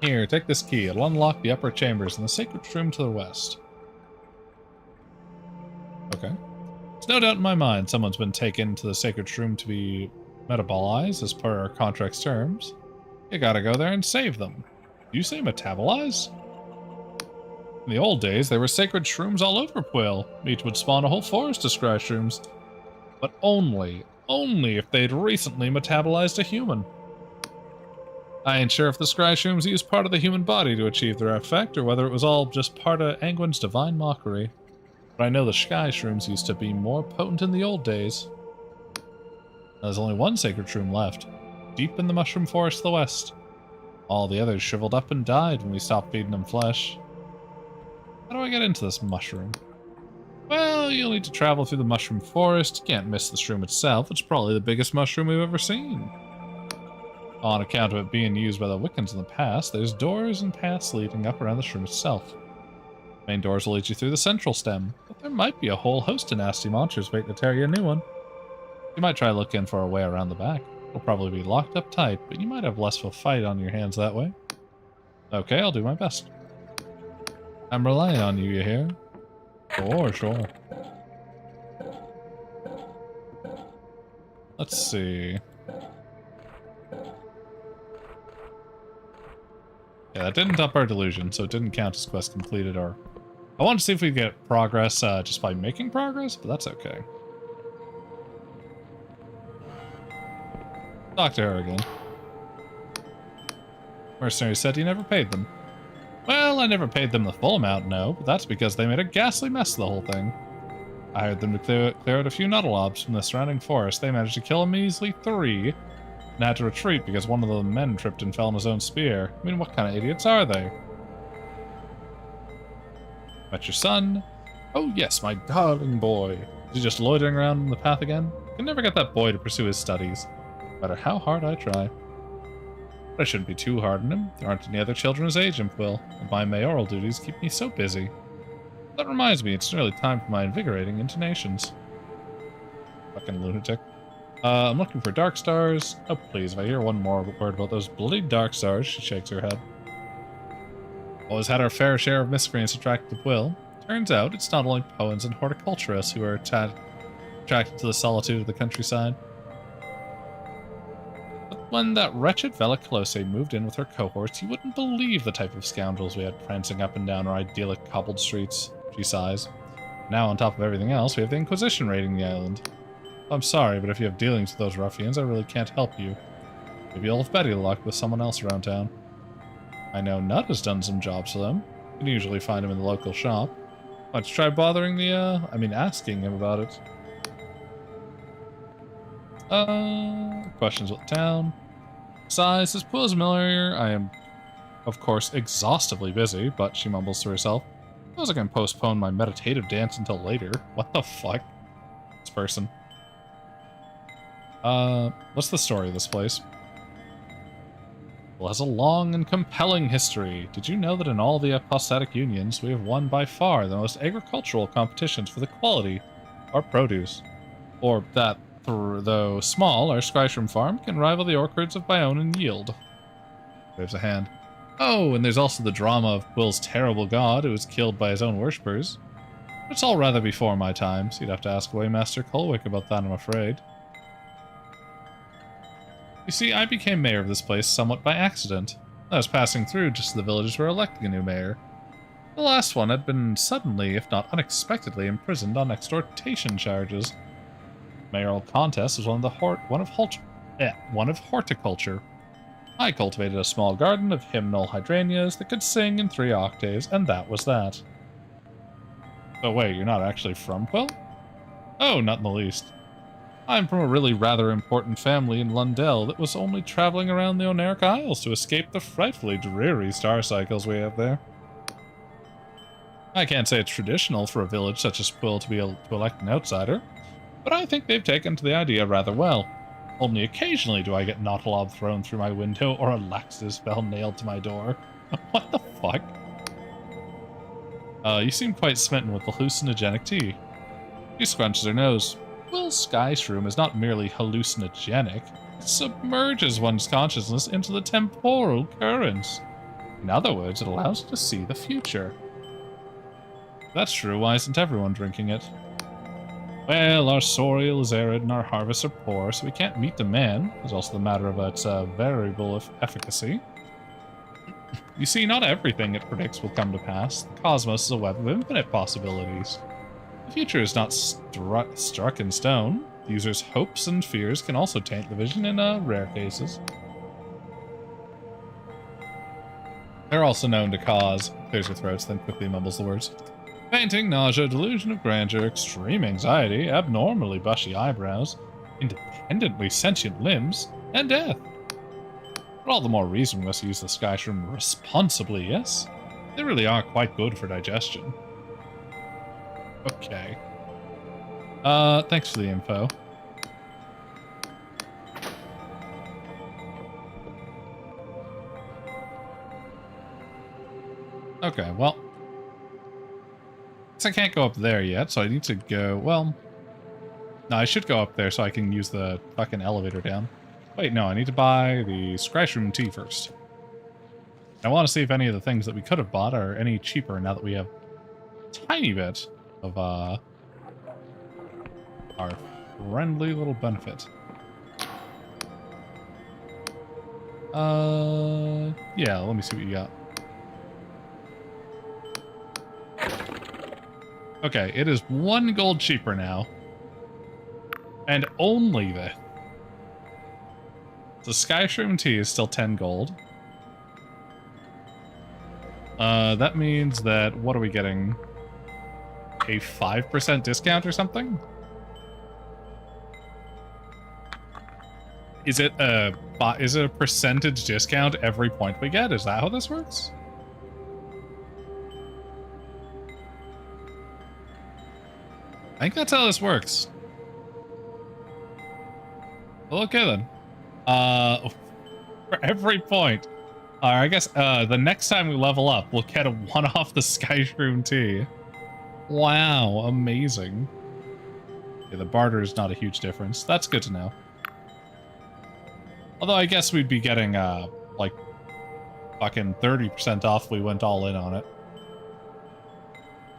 Speaker 2: Here, take this key. It'll unlock the upper chambers in the sacred room to the west. Okay. There's no doubt in my mind someone's been taken to the sacred room to be metabolized as per our contract's terms. You gotta go there and save them. Do you say metabolize? In the old days, there were sacred shrooms all over Quill. Each would spawn a whole forest of scry shrooms. But only if they'd recently metabolized a human. I ain't sure if the scry shrooms used part of the human body to achieve their effect, or whether it was all just part of Angwin's divine mockery. But I know the scry shrooms used to be more potent in the old days. There's only one sacred shroom left, deep in the mushroom forest to the west. All the others shriveled up and died when we stopped feeding them flesh. How do I get into this mushroom? Well, you'll need to travel through the mushroom forest. You can't miss the shroom itself. It's probably the biggest mushroom we've ever seen. On account of it being used by the Wiccans in the past, there's doors and paths leading up around the shroom itself. Main doors will lead you through the central stem, but there might be a whole host of nasty monsters waiting to tear you a new one. You might try looking for a way around the back. It'll probably be locked up tight, but you might have less of a fight on your hands that way. Okay, I'll do my best. I'm relying on you, you hear? Sure. Let's see. Yeah, that didn't up our delusion, so it didn't count as quest completed. Or I wanted to see if we get progress just by making progress, but that's okay. Talk to her again. Mercenary said you never paid them. Well, I never paid them the full amount, no, but that's because they made a ghastly mess of the whole thing. I hired them to clear out a few Nuddleobs from the surrounding forest. They managed to kill a measly 3, and had to retreat because one of the men tripped and fell on his own spear. I mean, what kind of idiots are they? Met your son? Oh yes, my darling boy. Is he just loitering around in the path again? I can never get that boy to pursue his studies, no matter how hard I try. But I shouldn't be too hard on him. There aren't any other children his age in Quill, and my mayoral duties keep me so busy. That reminds me, it's nearly time for my invigorating intonations. Fucking lunatic. I'm looking for dark stars. Oh, please, if I hear one more word about those bloody dark stars, she shakes her head. Always had our fair share of miscreants attracted to Quill. Turns out, it's not only poets and horticulturists who are attracted to the solitude of the countryside. But when that wretched Vela Colose moved in with her cohorts, you wouldn't believe the type of scoundrels we had prancing up and down our idyllic cobbled streets, she sighs. Now, on top of everything else, we have the Inquisition raiding the island. I'm sorry, but if you have dealings with those ruffians, I really can't help you. Maybe you'll have better luck with someone else around town. I know Nut has done some jobs for them. You can usually find him in the local shop. Why don't you try bothering asking him about it. Questions with the town. Sighs, this pool is familiar. I am, of course, exhaustively busy, but she mumbles to herself. I suppose I can postpone my meditative dance until later. What the fuck? This person. What's the story of this place? Well, it has a long and compelling history. Did you know that in all the apostatic unions, we have won by far the most agricultural competitions for the quality of our produce? Or that, though small, our Skyshroom farm can rival the orchards of Bayonne in yield. Waves a hand. Oh, and there's also the drama of Quill's terrible god who was killed by his own worshippers. It's all rather before my time, so you'd have to ask Waymaster Colwick about that, I'm afraid. You see, I became mayor of this place somewhat by accident. I was passing through just as the villagers were electing a new mayor. The last one had been suddenly, if not unexpectedly, imprisoned on extortation charges. The mayoral contest was one of horticulture. I cultivated a small garden of hymnal hydrangeas that could sing in 3 octaves, and that was that. So wait, you're not actually from Quill? Oh, not in the least. I'm from a really rather important family in Lundell that was only traveling around the Oneric Isles to escape the frightfully dreary star cycles we have there. I can't say it's traditional for a village such as Quill to elect an outsider, but I think they've taken to the idea rather well. Only occasionally do I get Nuddleob thrown through my window or a laxative spell nailed to my door. What the fuck? You seem quite smitten with the hallucinogenic tea. She scrunches her nose. Well, Skyshroom is not merely hallucinogenic. It submerges one's consciousness into the temporal currents. In other words, it allows you to see the future. That's true, why isn't everyone drinking it? Well, our soil is arid and our harvests are poor, so we can't meet demand. There's also the matter of its variable efficacy. You see, not everything it predicts will come to pass. The cosmos is a web of infinite possibilities. The future is not struck in stone. The user's hopes and fears can also taint the vision in rare cases. They're also known to cause, clears her throat, then quickly mumbles the words. Fainting, nausea, delusion of grandeur, extreme anxiety, abnormally bushy eyebrows, independently sentient limbs, and death. But all the more reason we must use the Skyshroom responsibly, yes? They really are quite good for digestion. Okay. Thanks for the info. Okay, well. I can't go up there yet, so I need to go... Well... No, I should go up there so I can use the fucking elevator down. Wait, no, I need to buy the Scratch Room tea first. I want to see if any of the things that we could have bought are any cheaper now that we have a tiny bit of, our friendly little benefit. Yeah, let me see what you got. Okay, it is 1 gold cheaper now. And only the... The Skyshroom tea is still 10 gold. That means that... What are we getting? A 5% discount or something? Is it a percentage discount every point we get? Is that how this works? I think that's how this works. Well, okay then. For every point. I guess the next time we level up, we'll get a 1 off the Skyshroom tea. Wow, amazing. Yeah, the barter is not a huge difference. That's good to know. Although I guess we'd be getting, like, fucking 30% off if we went all in on it.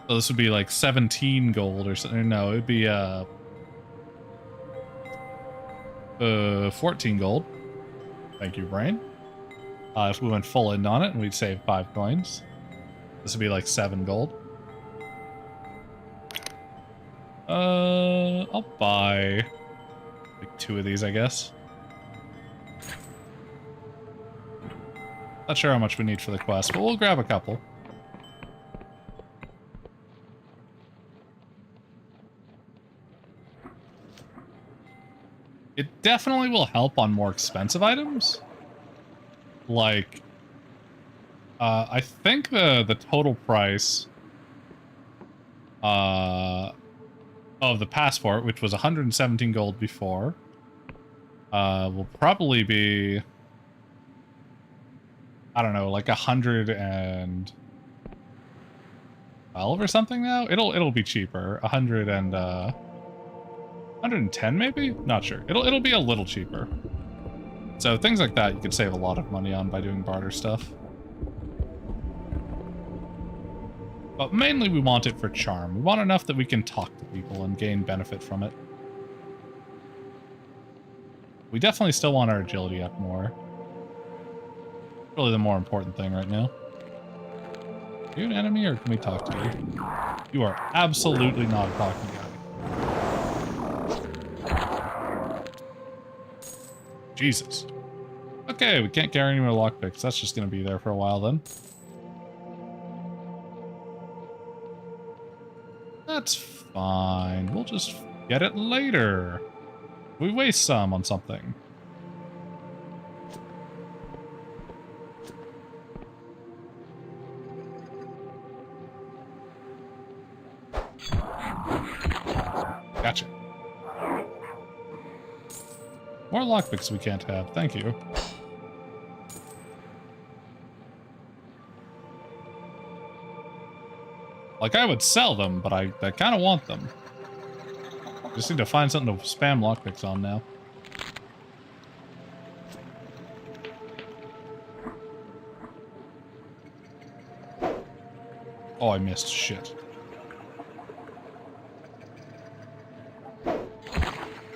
Speaker 2: So this would be like 17 gold or something. No, it'd be, 14 gold. Thank you, brain. If we went full in on it, we'd save 5 coins. This would be like 7 gold. I'll buy like 2 of these, I guess. Not sure how much we need for the quest, but we'll grab a couple. It definitely will help on more expensive items. Like, I think the total price of the passport, which was 117 gold before, will probably be, I don't know, like 112 or something now. It'll be cheaper. 110 maybe? Not sure. It'll be a little cheaper. So things like that you could save a lot of money on by doing barter stuff. But mainly we want it for charm. We want enough that we can talk to people and gain benefit from it. We definitely still want our agility up more. Really the more important thing right now. Are you an enemy or can we talk to you? You are absolutely not a talking guy. Jesus. Okay, we can't carry any more lockpicks. That's just going to be there for a while then. That's fine. We'll just get it later. We waste some on something. Gotcha. More lockpicks we can't have. Thank you. Like, I would sell them, but I kind of want them. Just need to find something to spam lockpicks on now. Oh, I missed. Shit.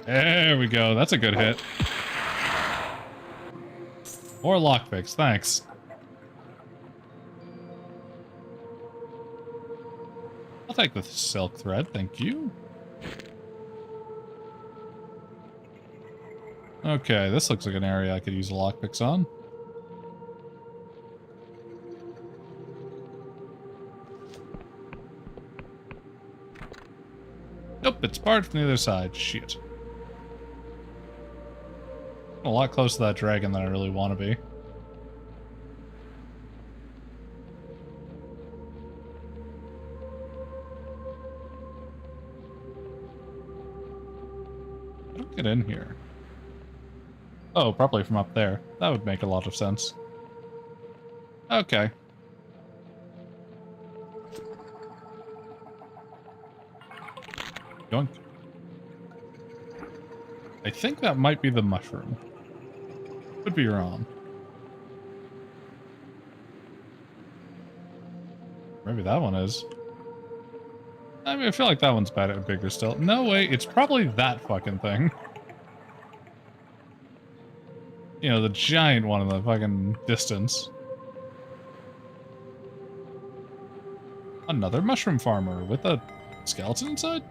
Speaker 2: There we go. That's a good hit. More lockpicks. Thanks. I'll take the silk thread. Thank you. Okay, this looks like an area I could use lockpicks on. Nope, it's barred from the other side. Shit. A lot closer to that dragon than I really want to be. I don't get in here. Oh, probably from up there. That would make a lot of sense. Okay. Yoink. I think that might be the mushroom. Could be wrong. Maybe that one is. I mean, I feel like that one's bigger still. No way, it's probably that fucking thing. You know, the giant one in the fucking distance. Another mushroom farmer with a skeleton inside?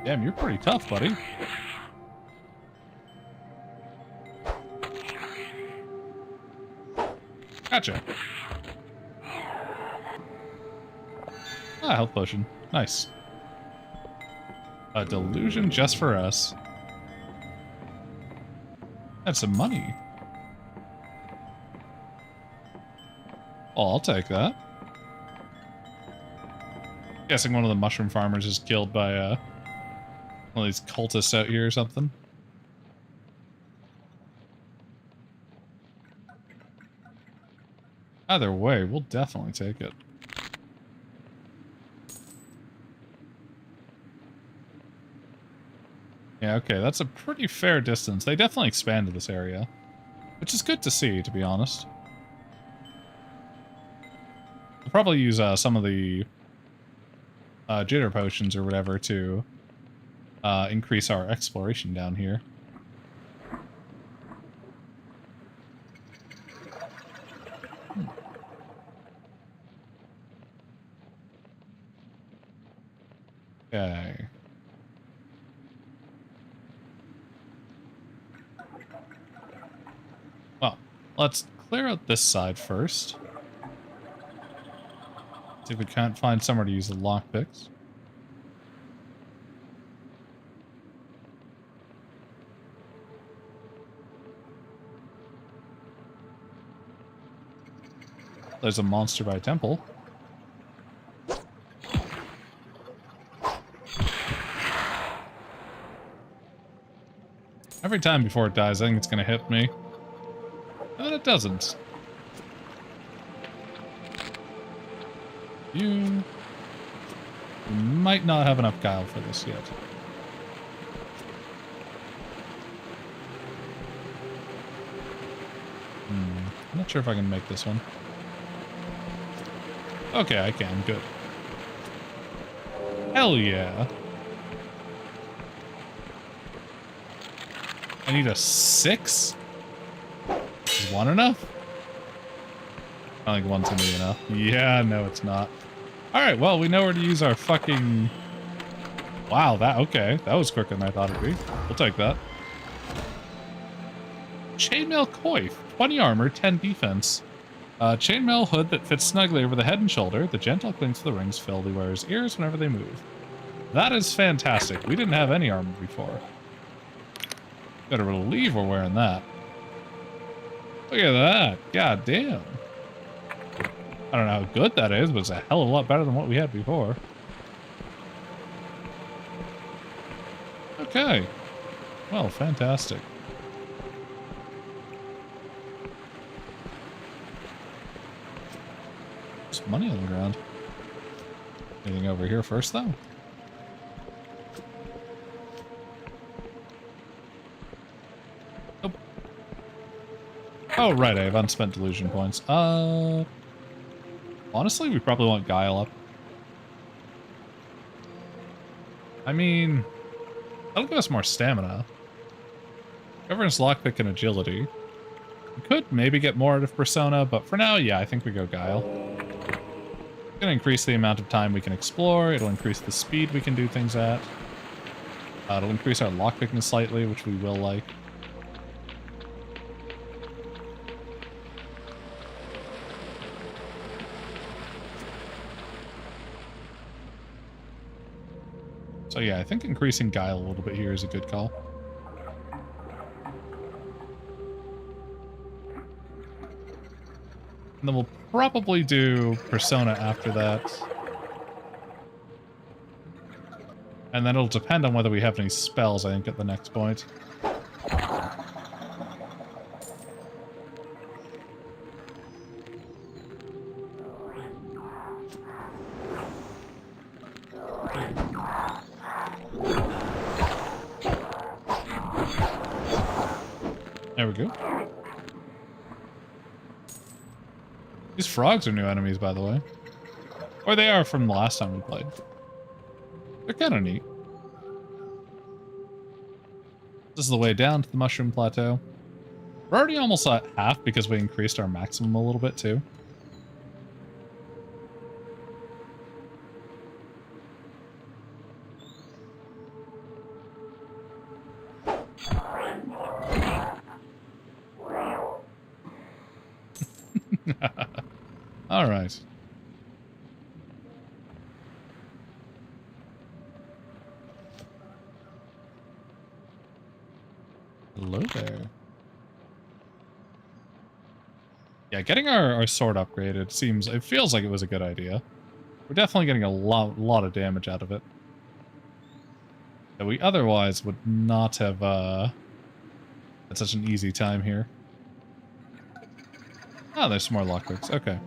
Speaker 2: Damn, you're pretty tough, buddy. Gotcha. Ah, health potion. Nice. A delusion just for us. That's some money. Oh, I'll take that. Guessing one of the mushroom farmers is killed by one of these cultists out here or something. Either way, we'll definitely take it. Yeah, okay, that's a pretty fair distance. They definitely expanded this area, which is good to see, to be honest. We'll probably use some of the jitter potions or whatever to increase our exploration down here. Okay. Well, let's clear out this side first. See if we can't find somewhere to use the lockpicks. There's a monster by a temple. Every time before it dies, I think it's going to hit me. But it doesn't. You might not have enough guile for this yet. I'm not sure if I can make this one. Okay, I can. Good. Hell yeah. I need a 6? Is 1 enough? I don't think 1's gonna be enough. Yeah, no, it's not. Alright, well, we know where to use our fucking... Wow, okay. That was quicker than I thought it'd be. We'll take that. Chainmail coif. 20 armor, 10 defense. Chainmail hood that fits snugly over the head and shoulder. The gentle clings to the rings fill the wearer's ears whenever they move. That is fantastic. We didn't have any armor before. Gotta believe we're wearing that. Look at that. God damn. I don't know how good that is, but it's a hell of a lot better than what we had before. Okay. Well, fantastic. There's money on the ground. Anything over here first, though? Nope. Oh, right, I have unspent delusion points. Honestly, we probably want Guile up. I mean, that'll give us more stamina. Governance, lockpick, and agility. We could maybe get more out of Persona, but for now, yeah, I think we go Guile. It's gonna increase the amount of time we can explore. It'll increase the speed we can do things at. It'll increase our lockpicking slightly, which we will like. So yeah, I think increasing Guile a little bit here is a good call. And then we'll probably do Persona after that. And then it'll depend on whether we have any spells, I think, at the next point. There we go. These frogs are new enemies, by the way. Or they are from the last time we played. They're kind of neat. This is the way down to the Mushroom Plateau. We're already almost at half because we increased our maximum a little bit, too. All right. Hello there. Yeah, getting our sword upgraded it feels like it was a good idea. We're definitely getting a lot of damage out of it that we otherwise would not have had such an easy time here. Oh, there's some more lockpicks. Okay.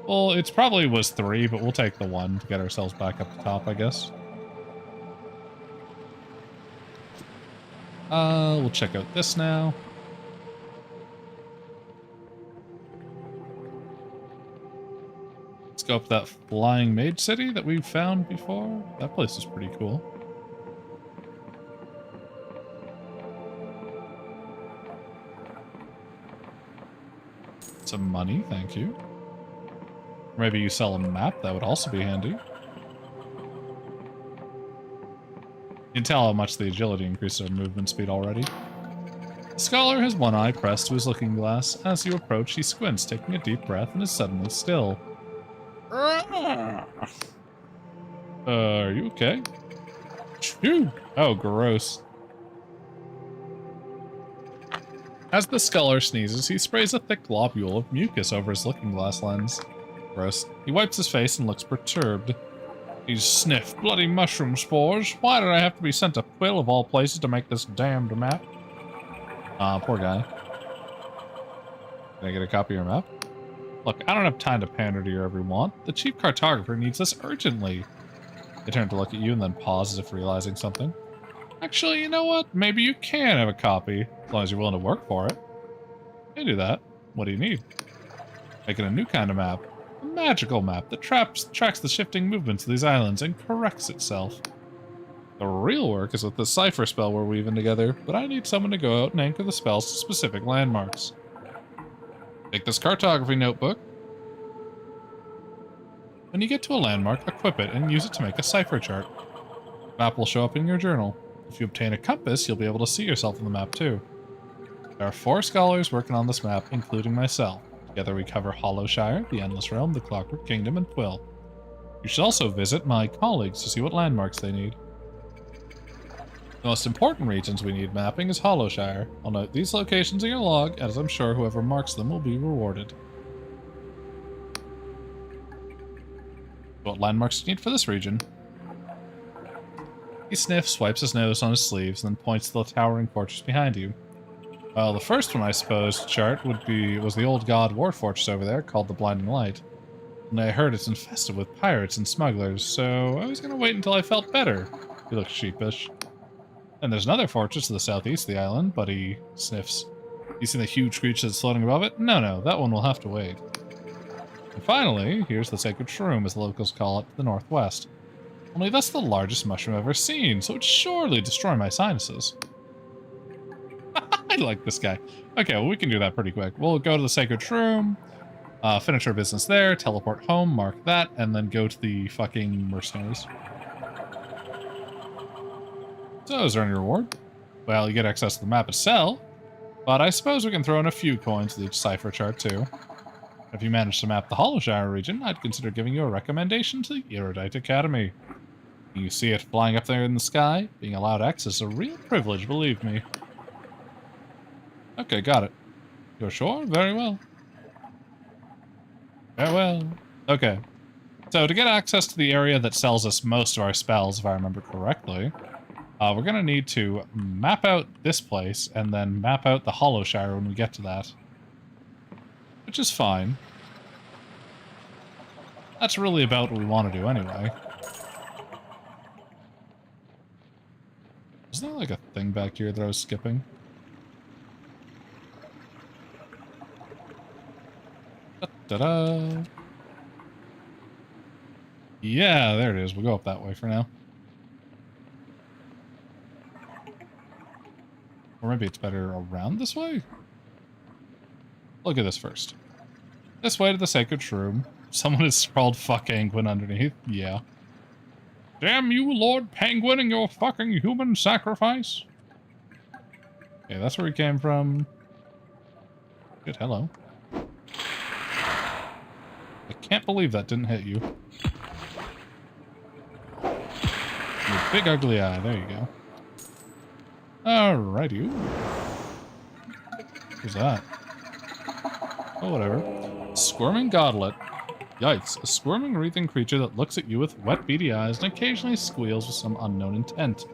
Speaker 2: Well, it probably was 3, but we'll take the 1 to get ourselves back up the top, I guess. We'll check out this now. Let's go up to that flying mage city that we found before. That place is pretty cool. Some money, thank you. Maybe you sell a map, that would also be handy. You can tell how much the agility increases our movement speed already. The scholar has one eye pressed to his looking glass. As you approach, he squints, taking a deep breath, and is suddenly still. Are you okay? Phew. Oh, gross. As the scholar sneezes, he sprays a thick globule of mucus over his looking glass lens. Gross. He wipes his face and looks perturbed. He's sniffed bloody mushroom spores. Why did I have to be sent to Quill of all places to make this damned map? Poor guy. Can I get a copy of your map? Look, I don't have time to pander to your every want. The chief cartographer needs this urgently. They turn to look at you and then pause as if realizing something. Actually, you know what? Maybe you can have a copy, as long as you're willing to work for it. You can do that. What do you need? Making a new kind of map. A magical map that tracks the shifting movements of these islands and corrects itself. The real work is with the cipher spell we're weaving together, but I need someone to go out and anchor the spells to specific landmarks. Take this cartography notebook. When you get to a landmark, equip it and use it to make a cipher chart. The map will show up in your journal. If you obtain a compass, you'll be able to see yourself in the map too. There are 4 scholars working on this map, including myself. Together we cover Hollowshire, the Endless Realm, the Clockwork Kingdom, and Quill. You should also visit my colleagues to see what landmarks they need. The most important regions we need mapping is Hollowshire. I'll note these locations in your log, as I'm sure whoever marks them will be rewarded. What landmarks do you need for this region? He sniffs, wipes his nose on his sleeves, and then points to the towering fortress behind you. Well, the first one, I suppose, chart was the old god war fortress over there, called the Blinding Light. And I heard it's infested with pirates and smugglers, so I was gonna wait until I felt better. He looks sheepish. And there's another fortress to the southeast of the island, but he sniffs. You see the huge creature that's floating above it? No, that one will have to wait. And finally, here's the Sacred Shroom, as the locals call it, to the northwest. Only that's the largest mushroom I've ever seen, so it'd surely destroy my sinuses. I like this guy. Okay, well, we can do that pretty quick. We'll go to the Sacred Shroom, finish our business there, teleport home, mark that, and then go to the fucking mercenaries. So, is there any reward? Well, you get access to the map itself, but I suppose we can throw in a few coins to each cipher chart, too. If you manage to map the Hollowshire region, I'd consider giving you a recommendation to the Erudite Academy. You see it flying up there in the sky? Being allowed access is a real privilege, believe me. Okay, got it. You're sure? Very well. Very well. Okay. So, to get access to the area that sells us most of our spells, if I remember correctly, we're going to need to map out this place and then map out the Hollowshire when we get to that. Which is fine. That's really about what we want to do anyway. Isn't there like a thing back here that I was skipping? Da-da. Yeah, there it is. We'll go up that way for now. Or maybe it's better around this way? Look at this first. This way to the sacred shroom. Someone has scrawled fuck Penguin underneath. Yeah. Damn you, Lord Penguin, and your fucking human sacrifice. Okay, that's where we came from. Good, hello. I can't believe that didn't hit you. Your big ugly eye, there you go. Alrighty. Who's that? Oh, whatever. Squirming Godlet. Yikes. A squirming, wreathing creature that looks at you with wet, beady eyes and occasionally squeals with some unknown intent.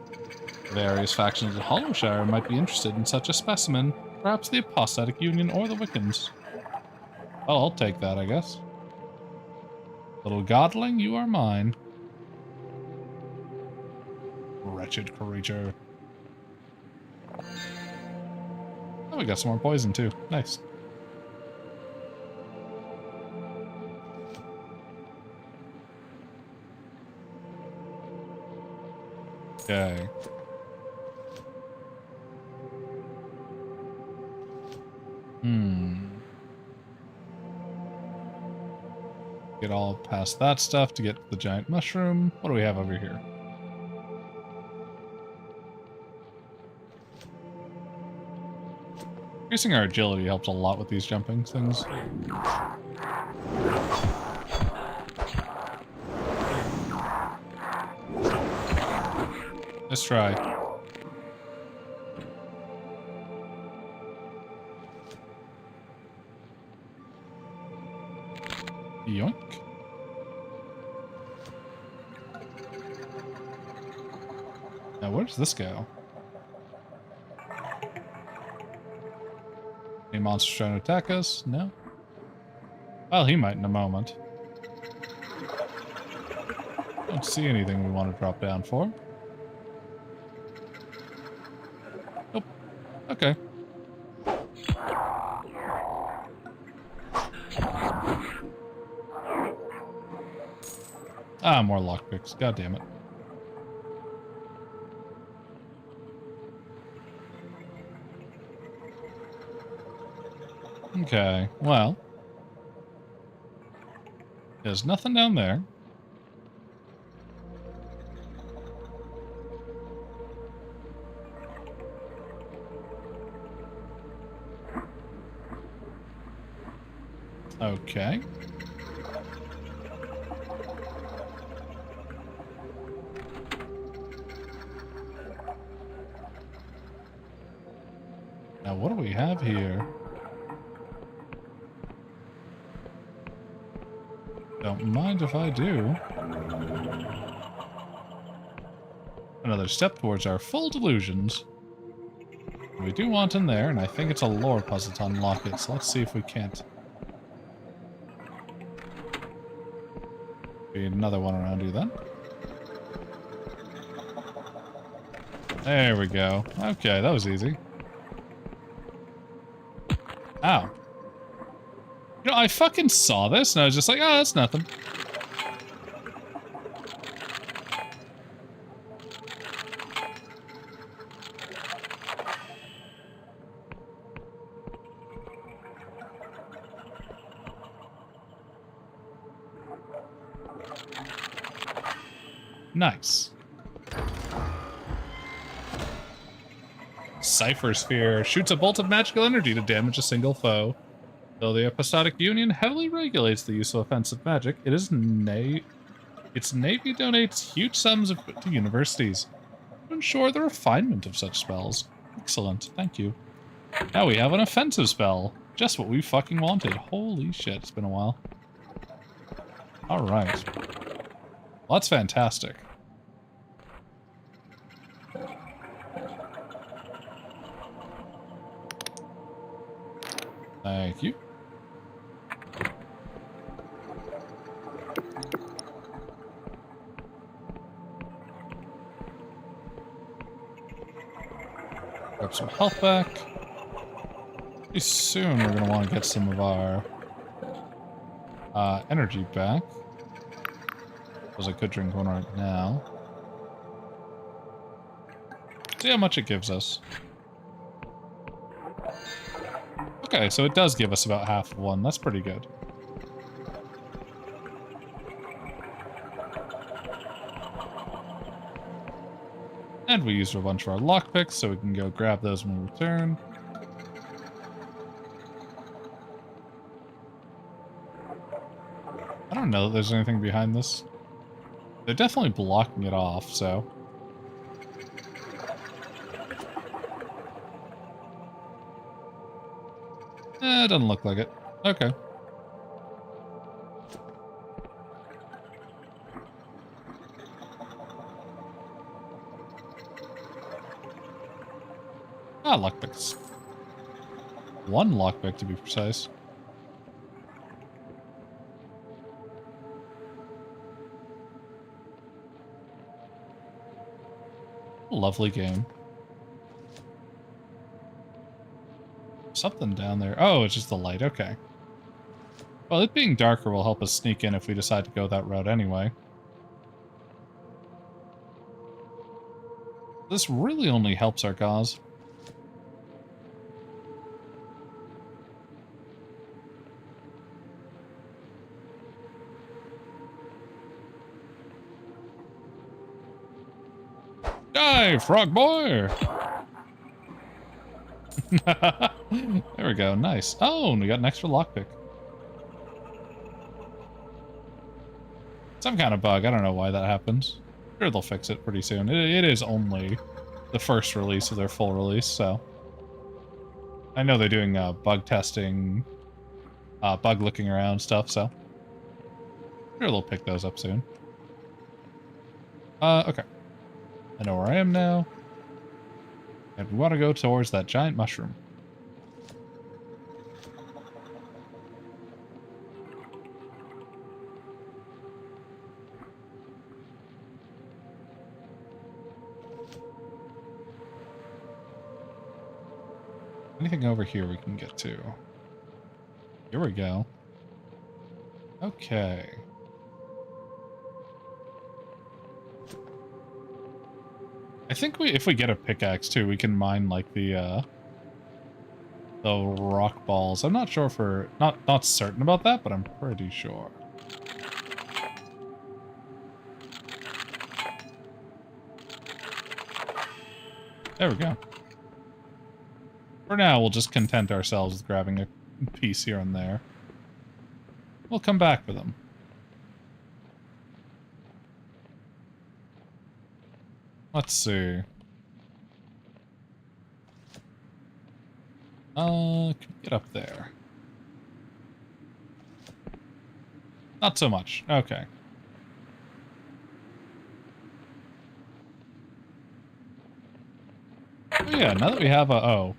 Speaker 2: Various factions of Hollowshire might be interested in such a specimen. Perhaps the Apostatic Union or the Wiccans. Well, I'll take that, I guess. Little godling, you are mine. Wretched creature. Oh, we got some more poison, too. Nice. Okay. Get all past that stuff to get the giant mushroom. What do we have over here? Increasing our agility helps a lot with these jumping things. Let's try. Yoink. Now, where does this go? Any monsters trying to attack us? No? Well, he might in a moment. Don't see anything we want to drop down for. Nope. Okay. Ah, more lockpicks. God damn it. Okay, well. There's nothing down there. Okay. Now, what do we have here? Don't mind if I do. Another step towards our full delusions. We do want in there, and I think it's a lore puzzle to unlock it, so let's see if we can't. Be another one around here then. There we go. Okay, that was easy. Ow. You know, I fucking saw this, and I was just like, oh, that's nothing. Nice. Cypher Sphere shoots a bolt of magical energy to damage a single foe. Though the Apostatic Union heavily regulates the use of offensive magic, its navy donates huge sums to universities to ensure the refinement of such spells. Excellent, thank you. Now we have an offensive spell. Just what we fucking wanted. Holy shit, it's been a while. Alright. Well, that's fantastic. Thank you. Grab some health back. Pretty soon we're going to want to get some of our Energy back. Because I could drink one right now. See how much it gives us. Okay, so it does give us about half of one. That's pretty good. And we used a bunch of our lockpicks, so we can go grab those when we return. I don't know that there's anything behind this. They're definitely blocking it off, so... it doesn't look like it. Okay. Ah, lockpicks. One lockpick, to be precise. Lovely game. Something down there. Oh, it's just the light. Okay. Well, it being darker will help us sneak in if we decide to go that route anyway. This really only helps our cause. Die, frog boy! There we go, nice. Oh, and we got an extra lockpick. Some kind of bug, I don't know why that happens. Sure, they'll fix it pretty soon. It is only the first release of their full release, so... I know they're doing bug testing, bug looking around stuff, so... Sure, they'll pick those up soon. Okay. I know where I am now. And we want to go towards that giant mushroom. Anything over here we can get to? Here we go. Okay. I think if we get a pickaxe too, we can mine like the rock balls. I'm not sure if we're not certain about that, but I'm pretty sure. There we go. For now, we'll just content ourselves with grabbing a piece here and there. We'll come back for them. Let's see. Can we get up there? Not so much. Okay. Oh yeah, now that we have a... Oh.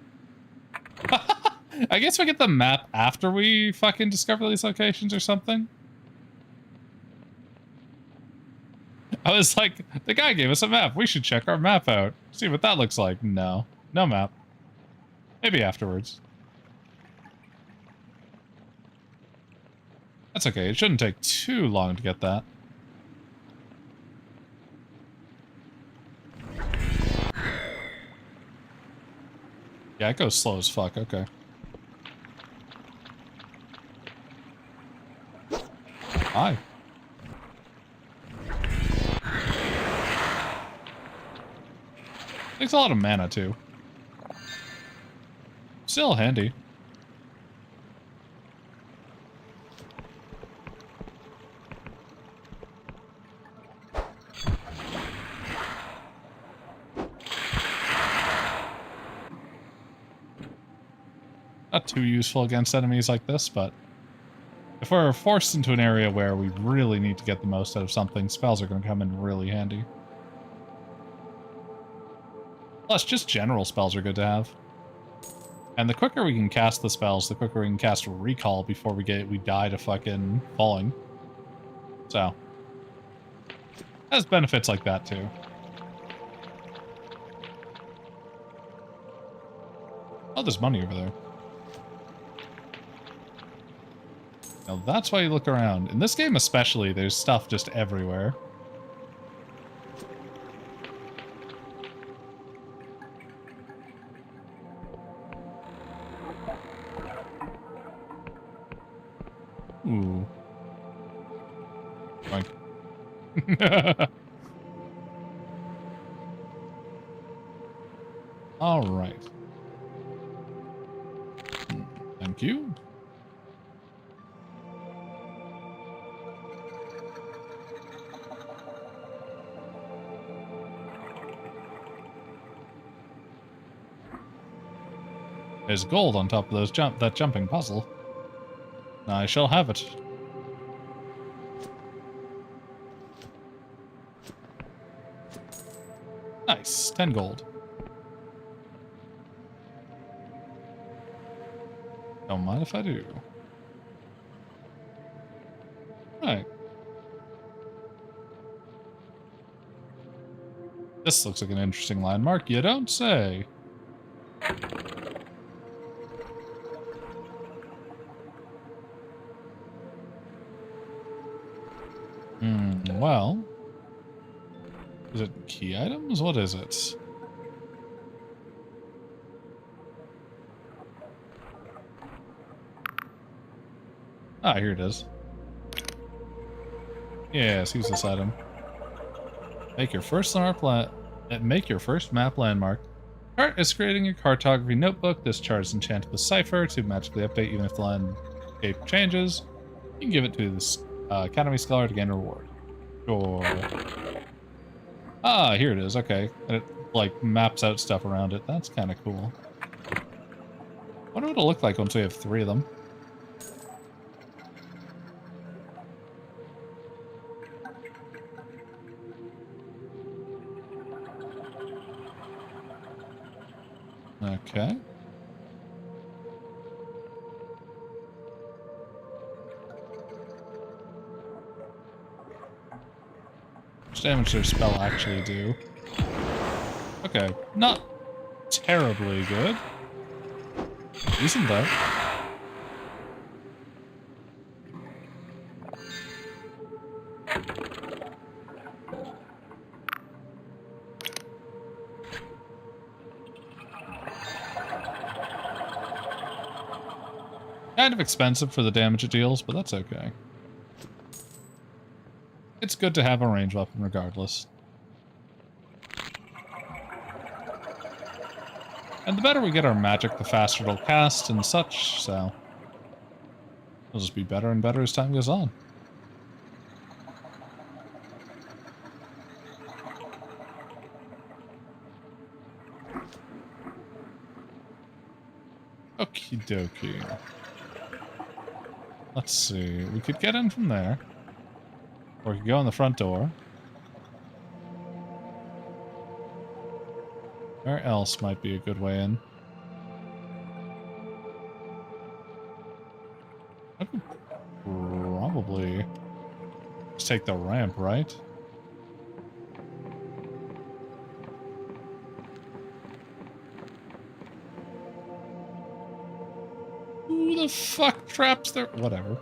Speaker 2: I guess we get the map after we fucking discover these locations or something. I was like, the guy gave us a map. We should check our map out. See what that looks like. No. No map. Maybe afterwards. That's okay. It shouldn't take too long to get that. Yeah, it goes slow as fuck. Okay. Hi. Takes a lot of mana, too. Still handy. Not too useful against enemies like this, but if we're forced into an area where we really need to get the most out of something, spells are going to come in really handy. Plus, just general spells are good to have. And the quicker we can cast the spells, the quicker we can cast Recall before we die to fucking falling. So, has benefits like that too. Oh, there's money over there. Now that's why you look around. In this game especially, there's stuff just everywhere. Ooh. Boink. All right. Thank you. There's gold on top of those that jumping puzzle. I shall have it. Nice, 10 gold. Don't mind if I do. Right. This looks like an interesting landmark, you don't say. Well. Is it key items? What is it? Ah, here it is. Yes, use this item. Make your first map landmark. Cart is creating a cartography notebook. This chart is enchanted with cipher to magically update even if the landscape changes. You can give it to this Academy Scholar to gain a reward. Sure. Ah, here it is. Okay. And it, like, maps out stuff around it. That's kind of cool. Wonder what it'll look like once we have 3 of them. Okay. Which damage does their spell actually do? Okay, not terribly good. Decent though. Kind of expensive for the damage it deals, but that's okay. It's good to have a ranged weapon regardless. And the better we get our magic, the faster it'll cast and such, so... it'll just be better and better as time goes on. Okie dokie. Let's see, we could get in from there. Or we could go in the front door. Where else might be a good way in? I could probably just take the ramp, right? Who the fuck traps there? Whatever.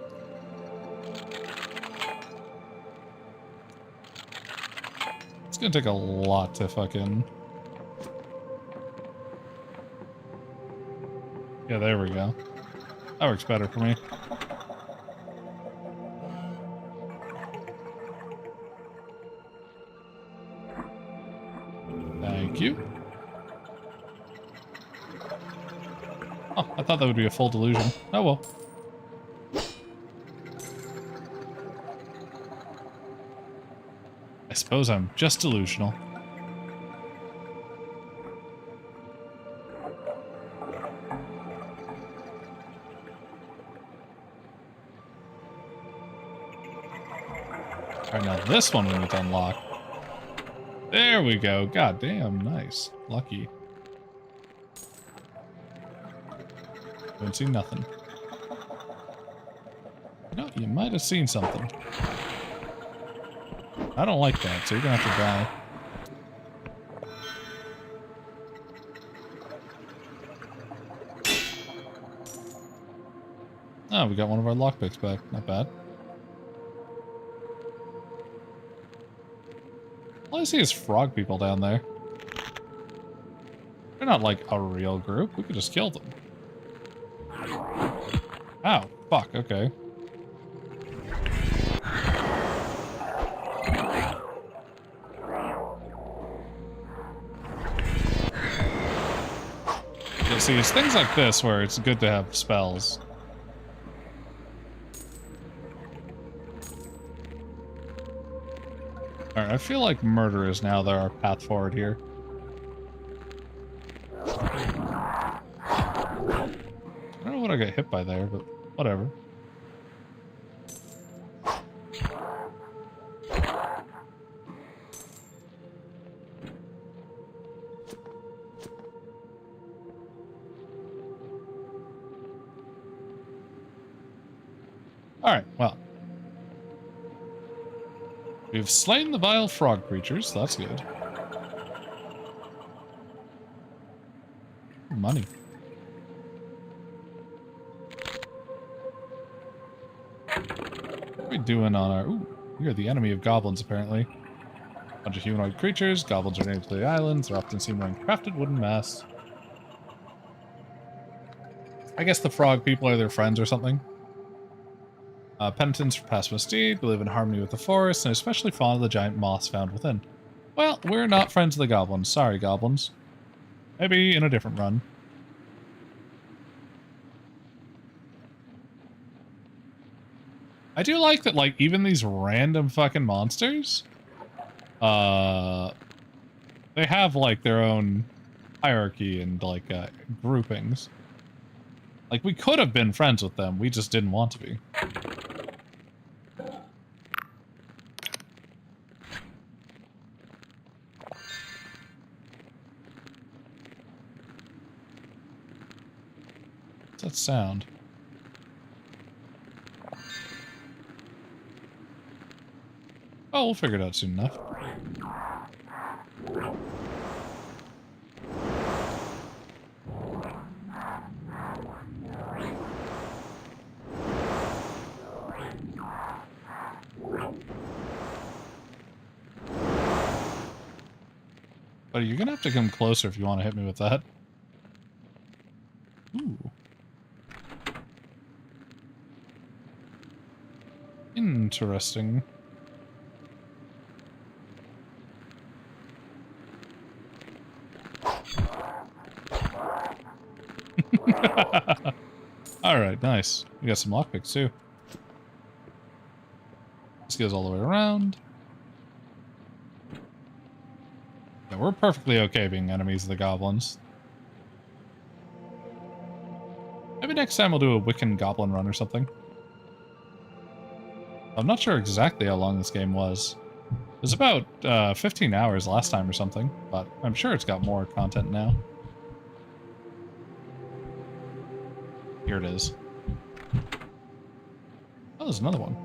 Speaker 2: It's gonna take a lot to fucking... yeah, there we go. That works better for me. Thank you. Oh, I thought that would be a full delusion. Oh well. I suppose I'm just delusional. Alright, now this one we need to unlock. There we go. God damn, nice. Lucky. Don't see nothing. You know, you might have seen something. I don't like that, so you're gonna have to die. Oh, we got one of our lockpicks back. Not bad. All I see is frog people down there. They're not like a real group. We could just kill them. Ow. Fuck, okay. Yeah, see, it's things like this where it's good to have spells. Alright, I feel like murder is now our path forward here. I don't know what I got hit by there, but whatever. Alright, well. We've slain the vile frog creatures, so that's good. Money. What are we doing on our... Ooh, we are the enemy of goblins, apparently. Bunch of humanoid creatures. Goblins are native to the islands. They're often seen wearing crafted wooden masks. I guess the frog people are their friends or something. Penitents for past misdeed, we live in harmony with the forest, and especially fond of the giant moss found within. Well, we're not friends of the goblins. Sorry, goblins. Maybe in a different run. I do like that, like, even these random fucking monsters, they have, like, their own hierarchy and, like, groupings. Like, we could have been friends with them, we just didn't want to be. What's that sound? Oh, we'll figure it out soon enough. But you're gonna have to come closer if you want to hit me with that. Ooh. Interesting. Alright, nice. We got some lockpicks too. This goes all the way around. Yeah, we're perfectly okay being enemies of the goblins. Maybe next time we'll do a Wiccan goblin run or something. I'm not sure exactly how long this game was. It was about 15 hours last time or something, but I'm sure it's got more content now. Here it is. Oh, there's another one.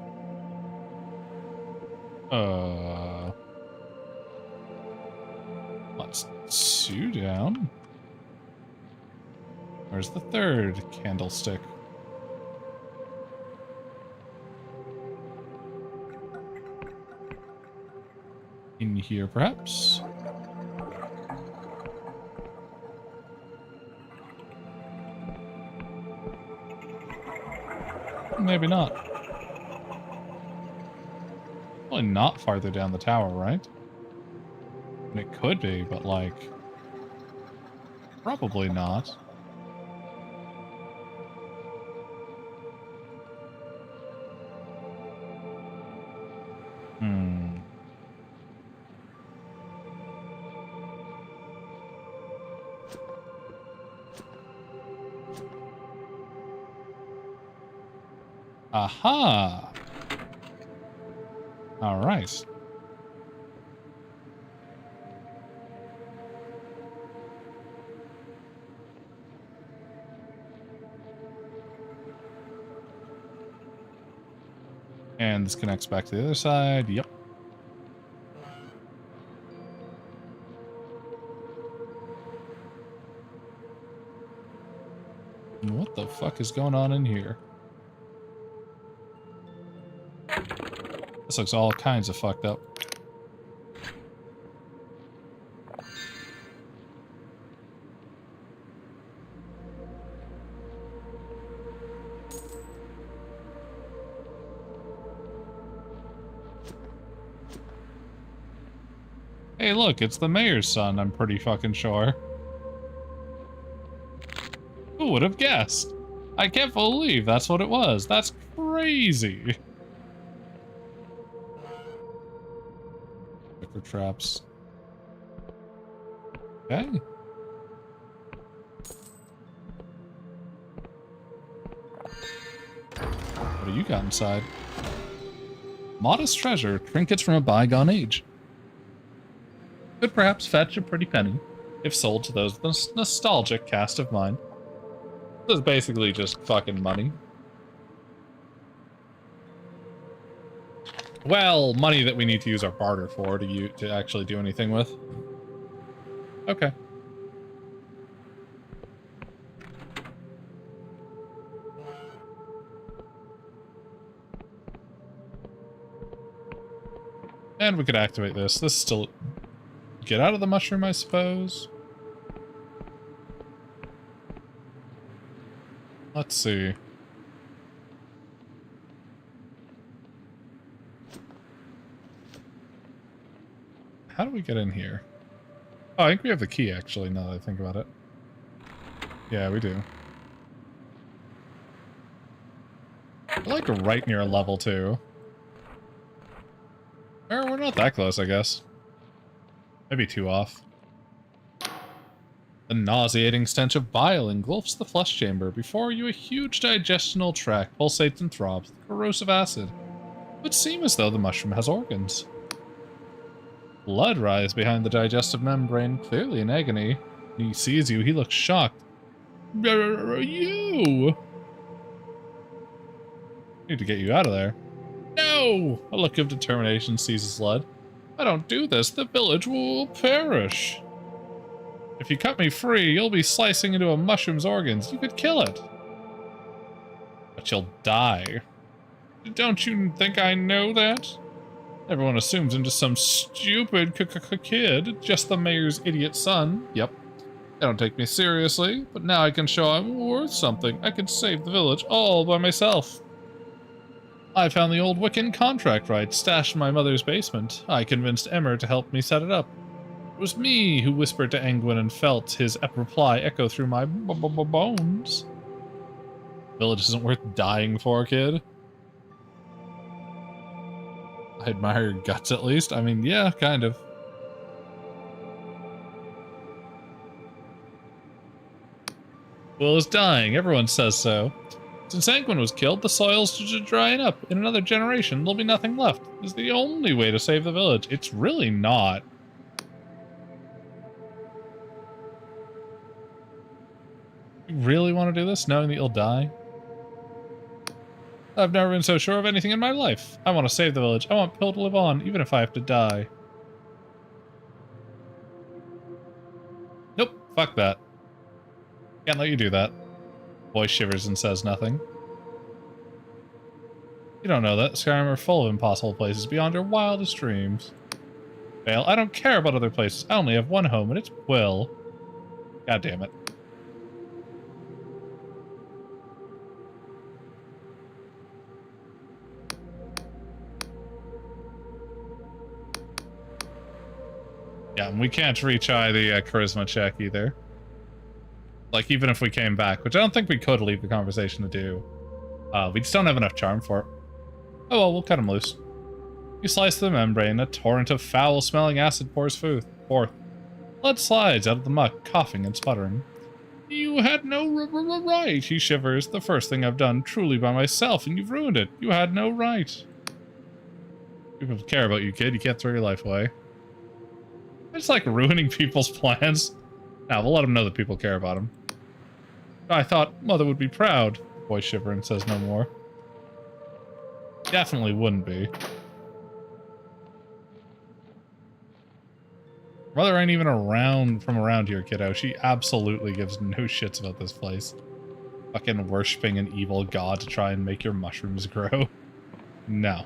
Speaker 2: That's 2 down. Where's the 3rd candlestick? In here, perhaps? Maybe not. Probably not farther down the tower, right? I mean, it could be, but like... probably not. Aha! All right. And this connects back to the other side. Yep. What the fuck is going on in here? This looks all kinds of fucked up. Hey, look, it's the mayor's son, I'm pretty fucking sure. Who would have guessed? I can't believe that's what it was. That's crazy. Liquor traps. Okay. What do you got inside? Modest treasure, trinkets from a bygone age. Could perhaps fetch a pretty penny, if sold to those nostalgic cast of mind. This is basically just fucking money. Well, money that we need to use our barter for to actually do anything with. Okay. And we could activate this. This is still... Get out of the mushroom, I suppose. Let's see. How do we get in here? Oh, I think we have the key, actually, now that I think about it. Yeah, we do. We're like right near a level 2. Or we're not that close, I guess. Maybe 2 off. The nauseating stench of bile engulfs the flesh chamber. Before you, a huge digestional tract pulsates and throbs with corrosive acid. It would seem as though the mushroom has organs. Blood rise behind the digestive membrane, clearly in agony. When he sees you, he looks shocked. You! Need to get you out of there. No! A look of determination seizes Lud. If I don't do this, the village will perish. If you cut me free, you'll be slicing into a mushroom's organs. You could kill it. But you'll die. Don't you think I know that? Everyone assumes I'm just some stupid kid, just the mayor's idiot son. Yep. They don't take me seriously, but now I can show I'm worth something. I can save the village all by myself. I found the old Wiccan contract right stashed in my mother's basement. I convinced Emmer to help me set it up. It was me who whispered to Angwin and felt his reply echo through my bones. Village isn't worth dying for, kid. I admire your guts, at least. I mean, yeah, kind of. Will is dying. Everyone says so. Since Angwin was killed, the soil's drying up. In another generation, there'll be nothing left. It's the only way to save the village. It's really not. You really want to do this, knowing that you'll die? I've never been so sure of anything in my life. I want to save the village. I want Pill to live on, even if I have to die. Nope, fuck that. Can't let you do that. Boy shivers and says nothing. You don't know that. Skyrim are full of impossible places beyond your wildest dreams. Vale, I don't care about other places. I only have one home, and it's Will. God damn it. Yeah, and we can't retry the charisma check either. Like, even if we came back, which I don't think we could leave the conversation to do. We just don't have enough charm for it. Oh well, we'll cut him loose. You slice the membrane, a torrent of foul-smelling acid pours forth. Blood slides out of the muck, coughing and sputtering. You had no right, he shivers. The first thing I've done truly by myself, and you've ruined it. You had no right. People care about you, kid. You can't throw your life away. It's like ruining people's plans. Now, we'll let him know that people care about him. I thought Mother would be proud. The boy shivers and says no more. Definitely wouldn't be. Mother ain't even from around here, kiddo. She absolutely gives no shits about this place. Fucking worshipping an evil god to try and make your mushrooms grow. No.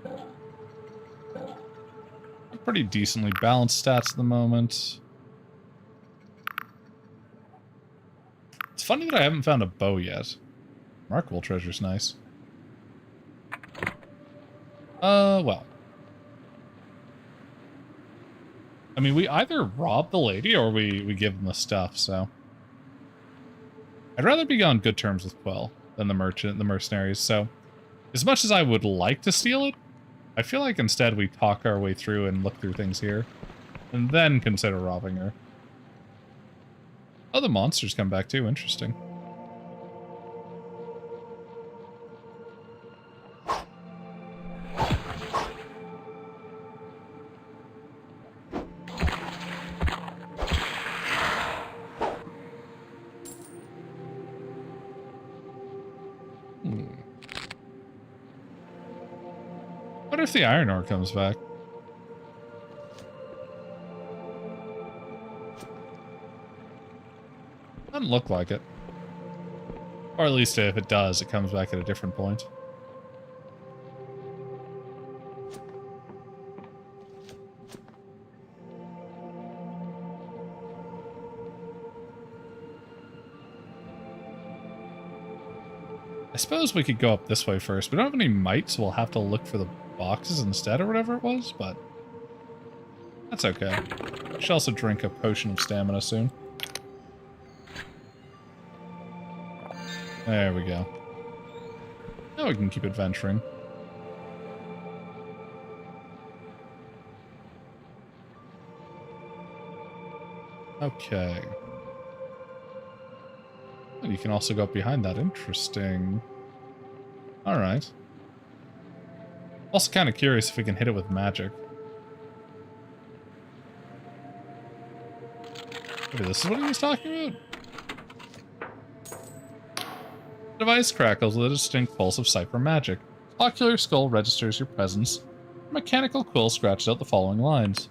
Speaker 2: pretty decently balanced stats at the moment. It's funny that I haven't found a bow yet. Remarkable treasure's nice. Well. I mean, we either rob the lady or we give them the stuff, so. I'd rather be on good terms with Quill than the mercenaries, so. As much as I would like to steal it, I feel like instead we talk our way through and look through things here. And then consider robbing her. Oh, the monsters come back too, interesting. What if the iron ore comes back? Doesn't look like it. Or at least if it does, it comes back at a different point. I suppose we could go up this way first. We don't have any might, so we'll have to look for the boxes instead or whatever it was, but that's okay. I should also drink a potion of stamina soon. There we go. Now we can keep adventuring. Okay. And you can also go up behind that. Interesting. Alright. Also kind of curious if we can hit it with magic. Maybe this is what he was talking about? The device crackles with a distinct pulse of cipher magic. Ocular skull registers your presence. A mechanical quill scratches out the following lines.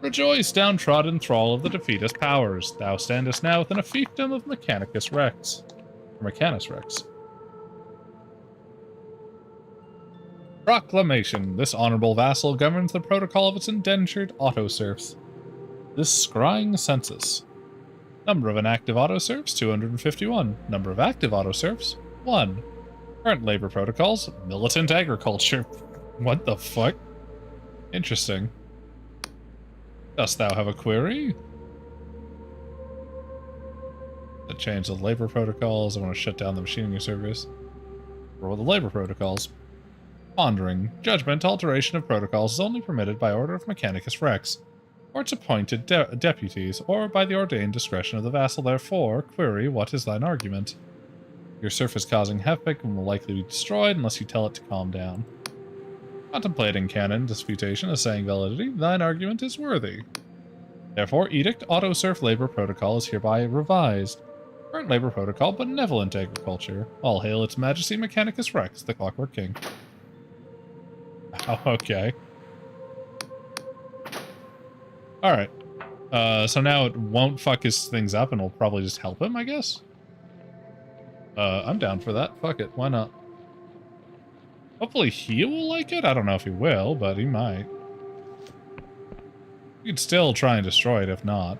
Speaker 2: Rejoice, downtrodden thrall of the defeatist powers. Thou standest now within a fiefdom of Mechanicus Rex. Or Mechanus Rex. Proclamation. This honorable vassal governs the protocol of its indentured auto-serfs. This scrying census. Number of inactive auto-serfs, 251. Number of active auto-serfs, 1. Current labor protocols, militant agriculture. What the fuck? Interesting. Dost thou have a query? To change the labor protocols, I want to shut down the machinery service. Roll the labor protocols. Pondering. Judgment, alteration of protocols is only permitted by order of Mechanicus Rex, or its appointed deputies, or by the ordained discretion of the vassal. Therefore, query, what is thine argument? Your serf is causing havoc and will likely be destroyed unless you tell it to calm down. Contemplating canon disputation, assaying validity, thine argument is worthy. Therefore, edict auto-serf labor protocol is hereby revised. Current labor protocol, benevolent agriculture. All hail its majesty Mechanicus Rex, the Clockwork King. Oh, okay. Alright. So now it won't fuck his things up and we'll probably just help him, I guess? I'm down for that. Fuck it. Why not? Hopefully he will like it? I don't know if he will, but he might. You could still try and destroy it if not.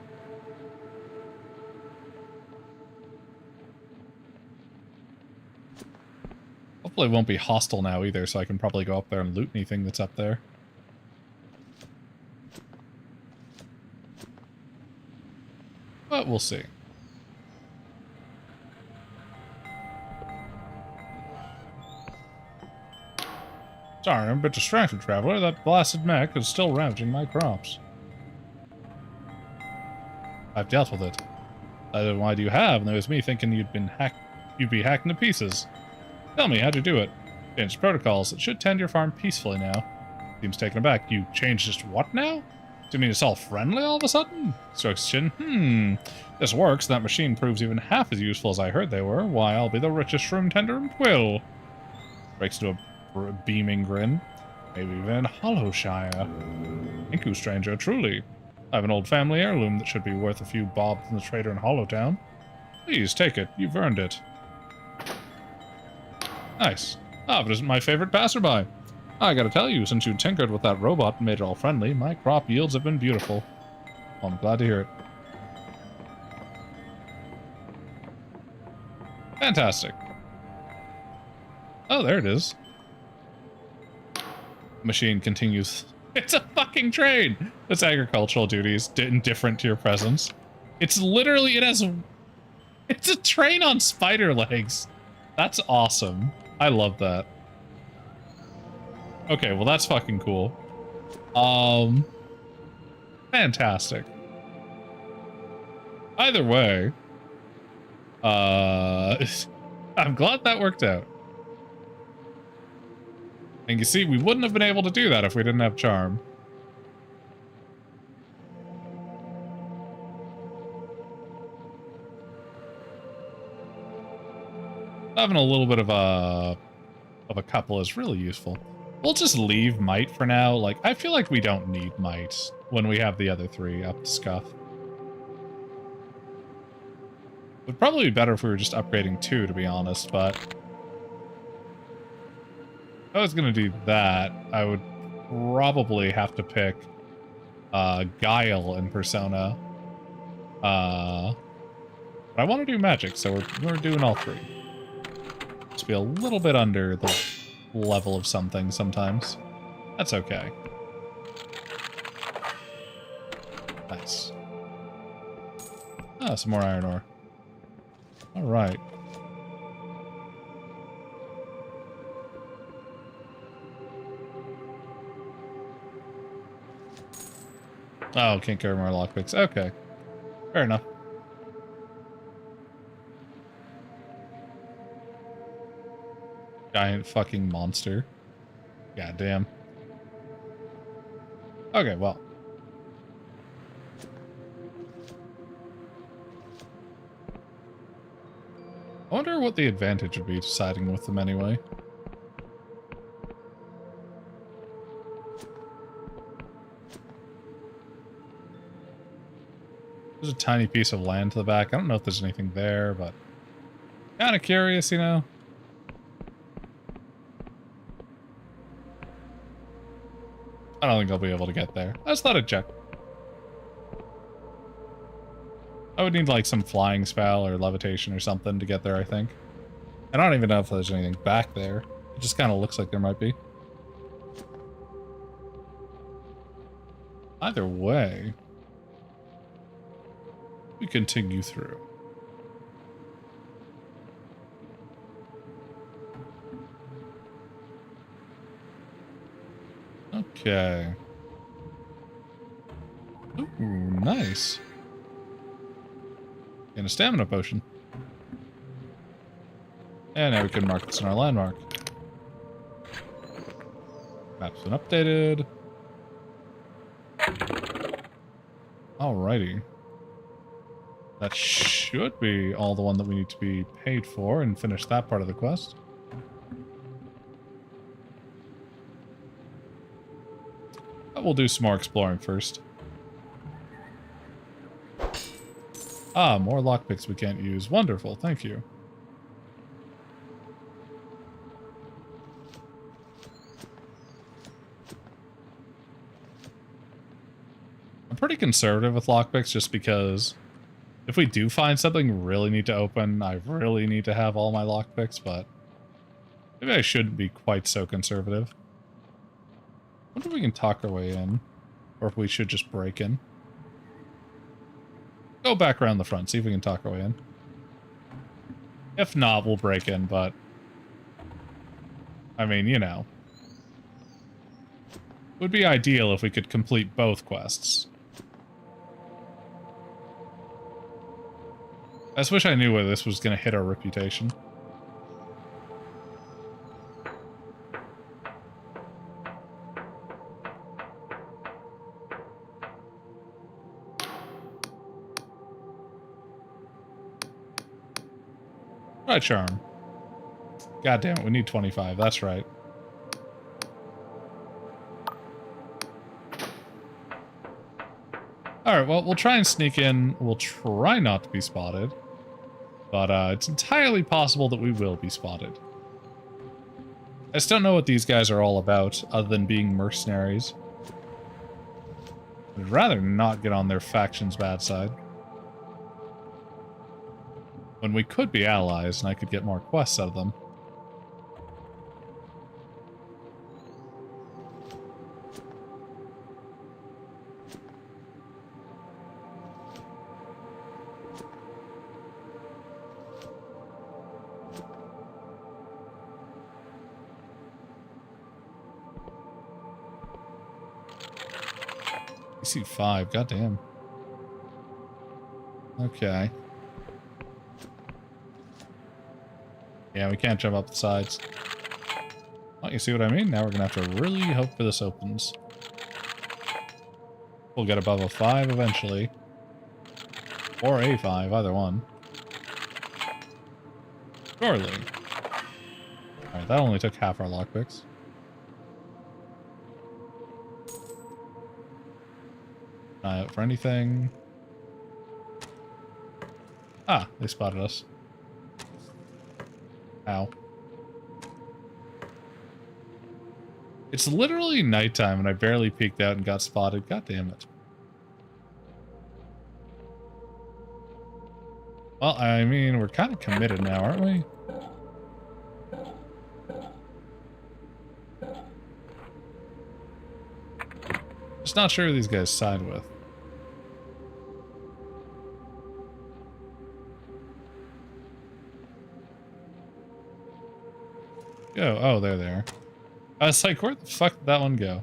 Speaker 2: Hopefully it won't be hostile now either, so I can probably go up there and loot anything that's up there. But we'll see. Sorry, I'm a bit distracted, traveler. That blasted mech is still ravaging my crops. I've dealt with it. Why do you have? And there was me thinking you'd be hacked into pieces. Tell me, how'd you do it? Changed protocols. It should tend your farm peacefully now. Seems taken aback. You changed just what now? Do you mean it's all friendly all of a sudden? Strokes his chin. This works. That machine proves even half as useful as I heard they were. Why, I'll be the richest shroom tender in Quill. Breaks into a beaming grin. Maybe even Hollowshire. Thank you, stranger, truly. I have an old family heirloom that should be worth a few bob from the trader in Hollowtown. Please, take it. You've earned it. Nice. Ah, but isn't my favorite passerby. I gotta tell you, since you tinkered with that robot and made it all friendly, my crop yields have been beautiful. Well, I'm glad to hear it. Fantastic. Oh, there it is. Machine continues. It's a fucking train! Its agricultural duties indifferent to your presence. It's literally, it's a train on spider legs. That's awesome. I love that. Okay, well that's fucking cool. Fantastic. Either way, I'm glad that worked out. And you see, we wouldn't have been able to do that if we didn't have charm. Having a little bit of a couple is really useful. We'll just leave might for now. Like, I feel like we don't need might when we have the other three up to scuff. Would probably be better if we were just upgrading 2, to be honest, but if I was gonna do that, I would probably have to pick Guile and Persona. But I want to do magic, so we're doing all 3. Just be a little bit under the level of something sometimes. That's okay. Nice. Ah, some more iron ore. Alright. Oh, can't carry more lockpicks. Okay. Fair enough. Giant fucking monster. Goddamn. Okay, well. I wonder what the advantage would be to siding with them anyway. There's a tiny piece of land to the back. I don't know if there's anything there, but kind of curious, you know? I don't think I'll be able to get there. I just thought I'd check. I would need like some flying spell or levitation or something to get there, I think. I don't even know if there's anything back there. It just kind of looks like there might be. Either way, we continue through. Okay. Ooh, nice. And a stamina potion. And now we can mark this in our landmark. Map's been updated. Alrighty. That should be all the one that we need to be paid for and finish that part of the quest. But we'll do some more exploring first. Ah, more lockpicks we can't use. Wonderful, thank you. I'm pretty conservative with lockpicks just because if we do find something we really need to open, I really need to have all my lockpicks, but maybe I shouldn't be quite so conservative. I wonder if we can talk our way in, or if we should just break in. Go back around the front, see if we can talk our way in. If not, we'll break in, but I mean, you know. It would be ideal if we could complete both quests. I just wish I knew where this was going to hit our reputation. Right, charm. God damn it, we need 25. That's right. Alright, well, we'll try and sneak in. We'll try not to be spotted. But it's entirely possible that we will be spotted. I just don't know what these guys are all about, other than being mercenaries. I'd rather not get on their faction's bad side. When we could be allies, and I could get more quests out of them. PC5, goddamn. Okay. Yeah, we can't jump up the sides. Oh, you see what I mean? Now we're gonna have to really hope for this opens. We'll get above a 5 eventually. Or a 5, either one. Surely. Alright, that only took half our lockpicks. Eye out for anything. Ah, they spotted us. Ow. It's literally nighttime and I barely peeked out and got spotted. God damn it. Well, I mean, we're kind of committed now, aren't we? Just not sure who these guys side with. Go. Oh, they're there. I was like, where the fuck did that one go?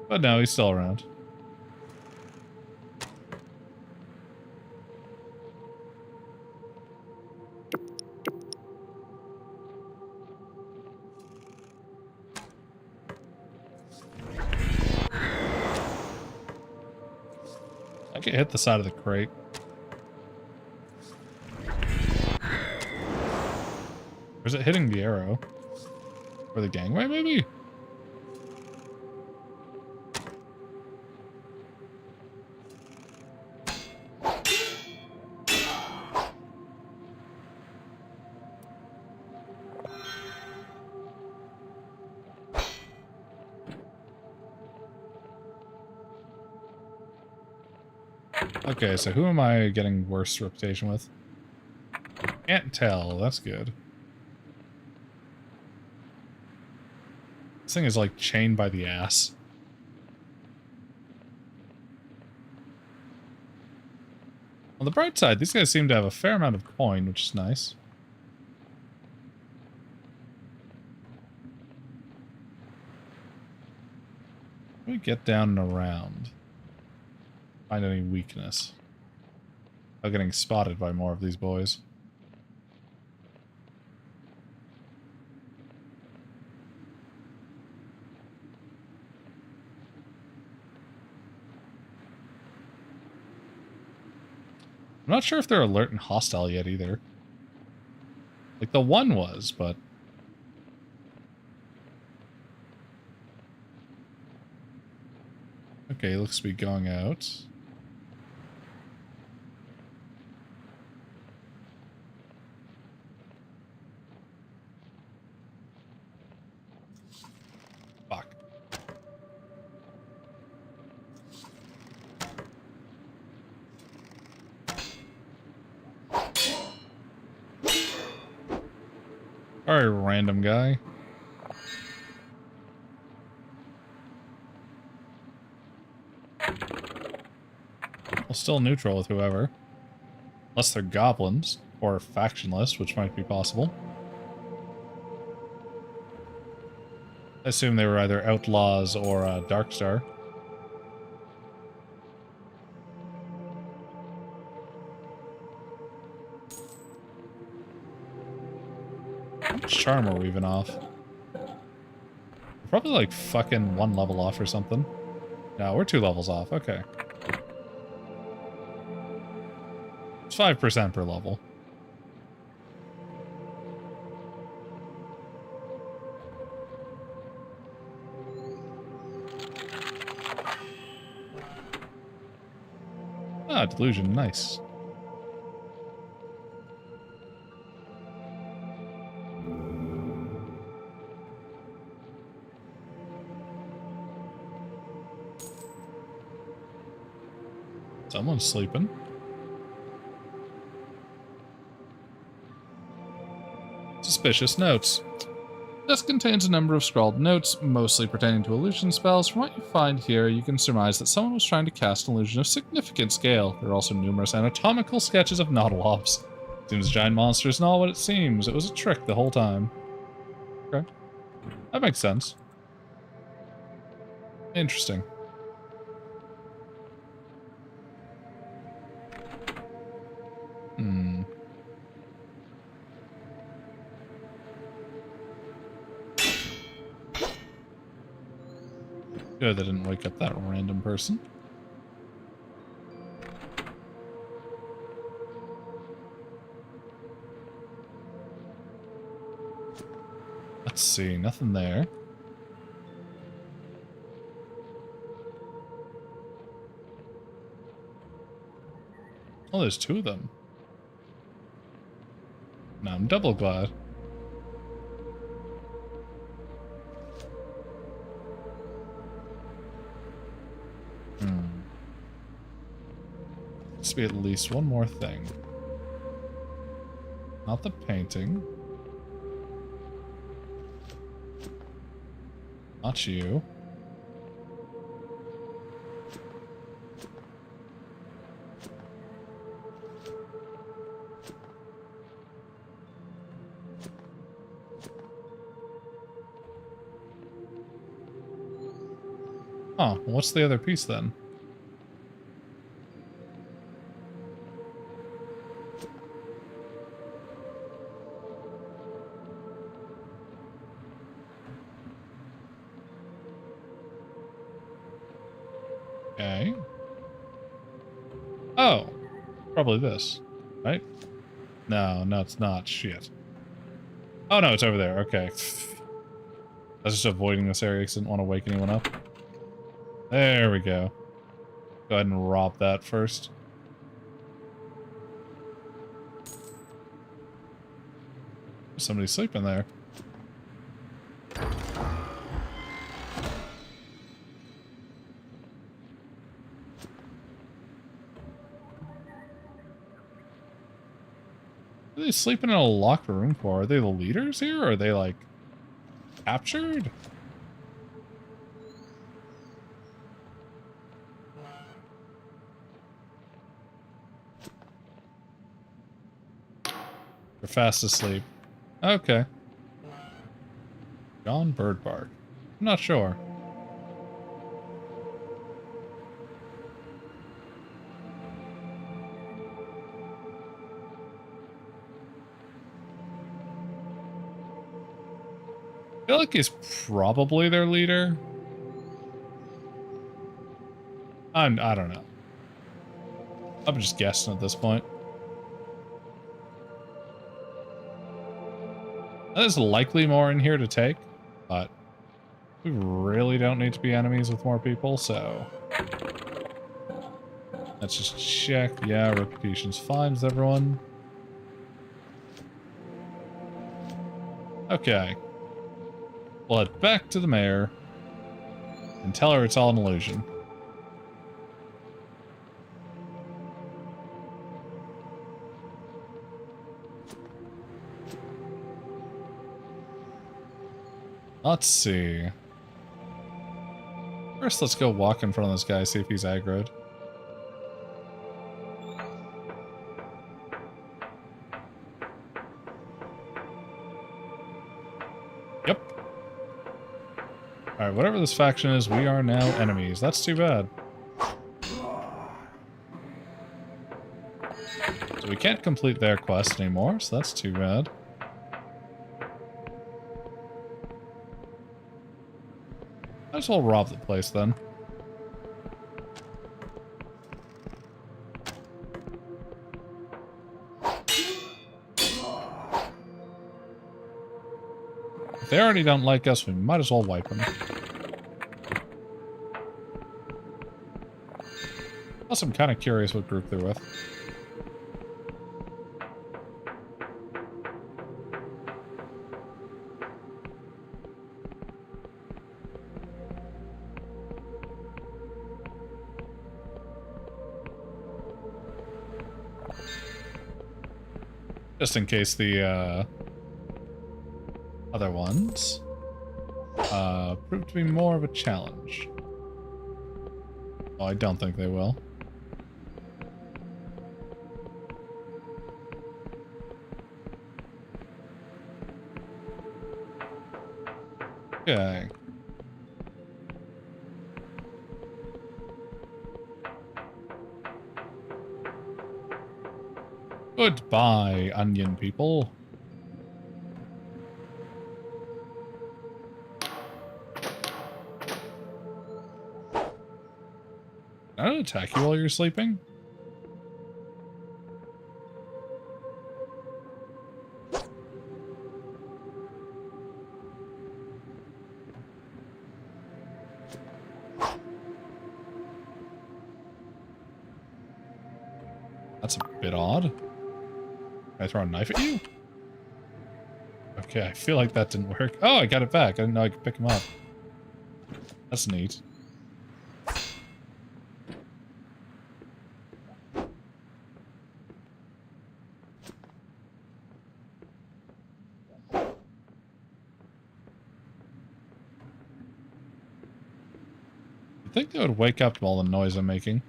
Speaker 2: But no, he's still around. I can hit the side of the crate. Or is it hitting the arrow? Or the gangway, maybe? Okay, so who am I getting worse reputation with? Can't tell, that's good. This thing is like chained by the ass. On the bright side, these guys seem to have a fair amount of coin, which is nice. Let me get down and around. Find any weakness. I'm getting spotted by more of these boys. I'm not sure if they're alert and hostile yet either. Like the one was, but... Okay, looks to be going out. Fuck. Alright, random guy. Well, still neutral with whoever. Unless they're goblins, or factionless, which might be possible. I assume they were either outlaws or Darkstar. How much charm are we even off? We're probably like fucking 1 level off or something. No, we're 2 levels off, okay. It's 5% per level. Ah, Delusion, nice. Someone's sleeping. Suspicious notes. This contains a number of scrawled notes, mostly pertaining to illusion spells. From what you find here, you can surmise that someone was trying to cast an illusion of significant scale. There are also numerous anatomical sketches of nautilus. Seems a giant monster is not what it seems. It was a trick the whole time. Okay. That makes sense. Interesting. Hmm. Good, that didn't wake up that random person. Let's see, nothing there. Oh, there's two of them. Now I'm double glad. Must be at least one more thing. Not the painting. Not you. Oh, well, what's the other piece then? Okay. Oh, probably this, right? No, it's not. Shit. Oh, no, it's over there. Okay. I was just avoiding this area because I didn't want to wake anyone up. There we go. Go ahead and rob that first. Somebody's sleeping there. What are they sleeping in a locked room for? Are they the leaders here? Or are they, like, captured? They're fast asleep. Okay. John Birdbark. I'm not sure. I feel like he's probably their leader. I don't know. I'm just guessing at this point. There's likely more in here to take, but we really don't need to be enemies with more people, so let's just check. Yeah, reputation's fine with everyone. Okay. We'll head back to the mayor and tell her it's all an illusion. Let's see. First, let's go walk in front of this guy, see if he's aggroed. Yep. Alright, whatever this faction is, we are now enemies. That's too bad. So we can't complete their quest anymore, so that's too bad. Might as well rob the place then. If they already don't like us, we might as well wipe them. Plus, I'm kind of curious what group they're with. Just in case the other ones prove to be more of a challenge. Oh, I don't think they will. Okay. Goodbye, onion people. Can I attack you while you're sleeping? That's a bit odd. Can I throw a knife at you? Okay, I feel like that didn't work. Oh, I got it back. I didn't know I could pick him up. That's neat. I think they would wake up to all the noise I'm making.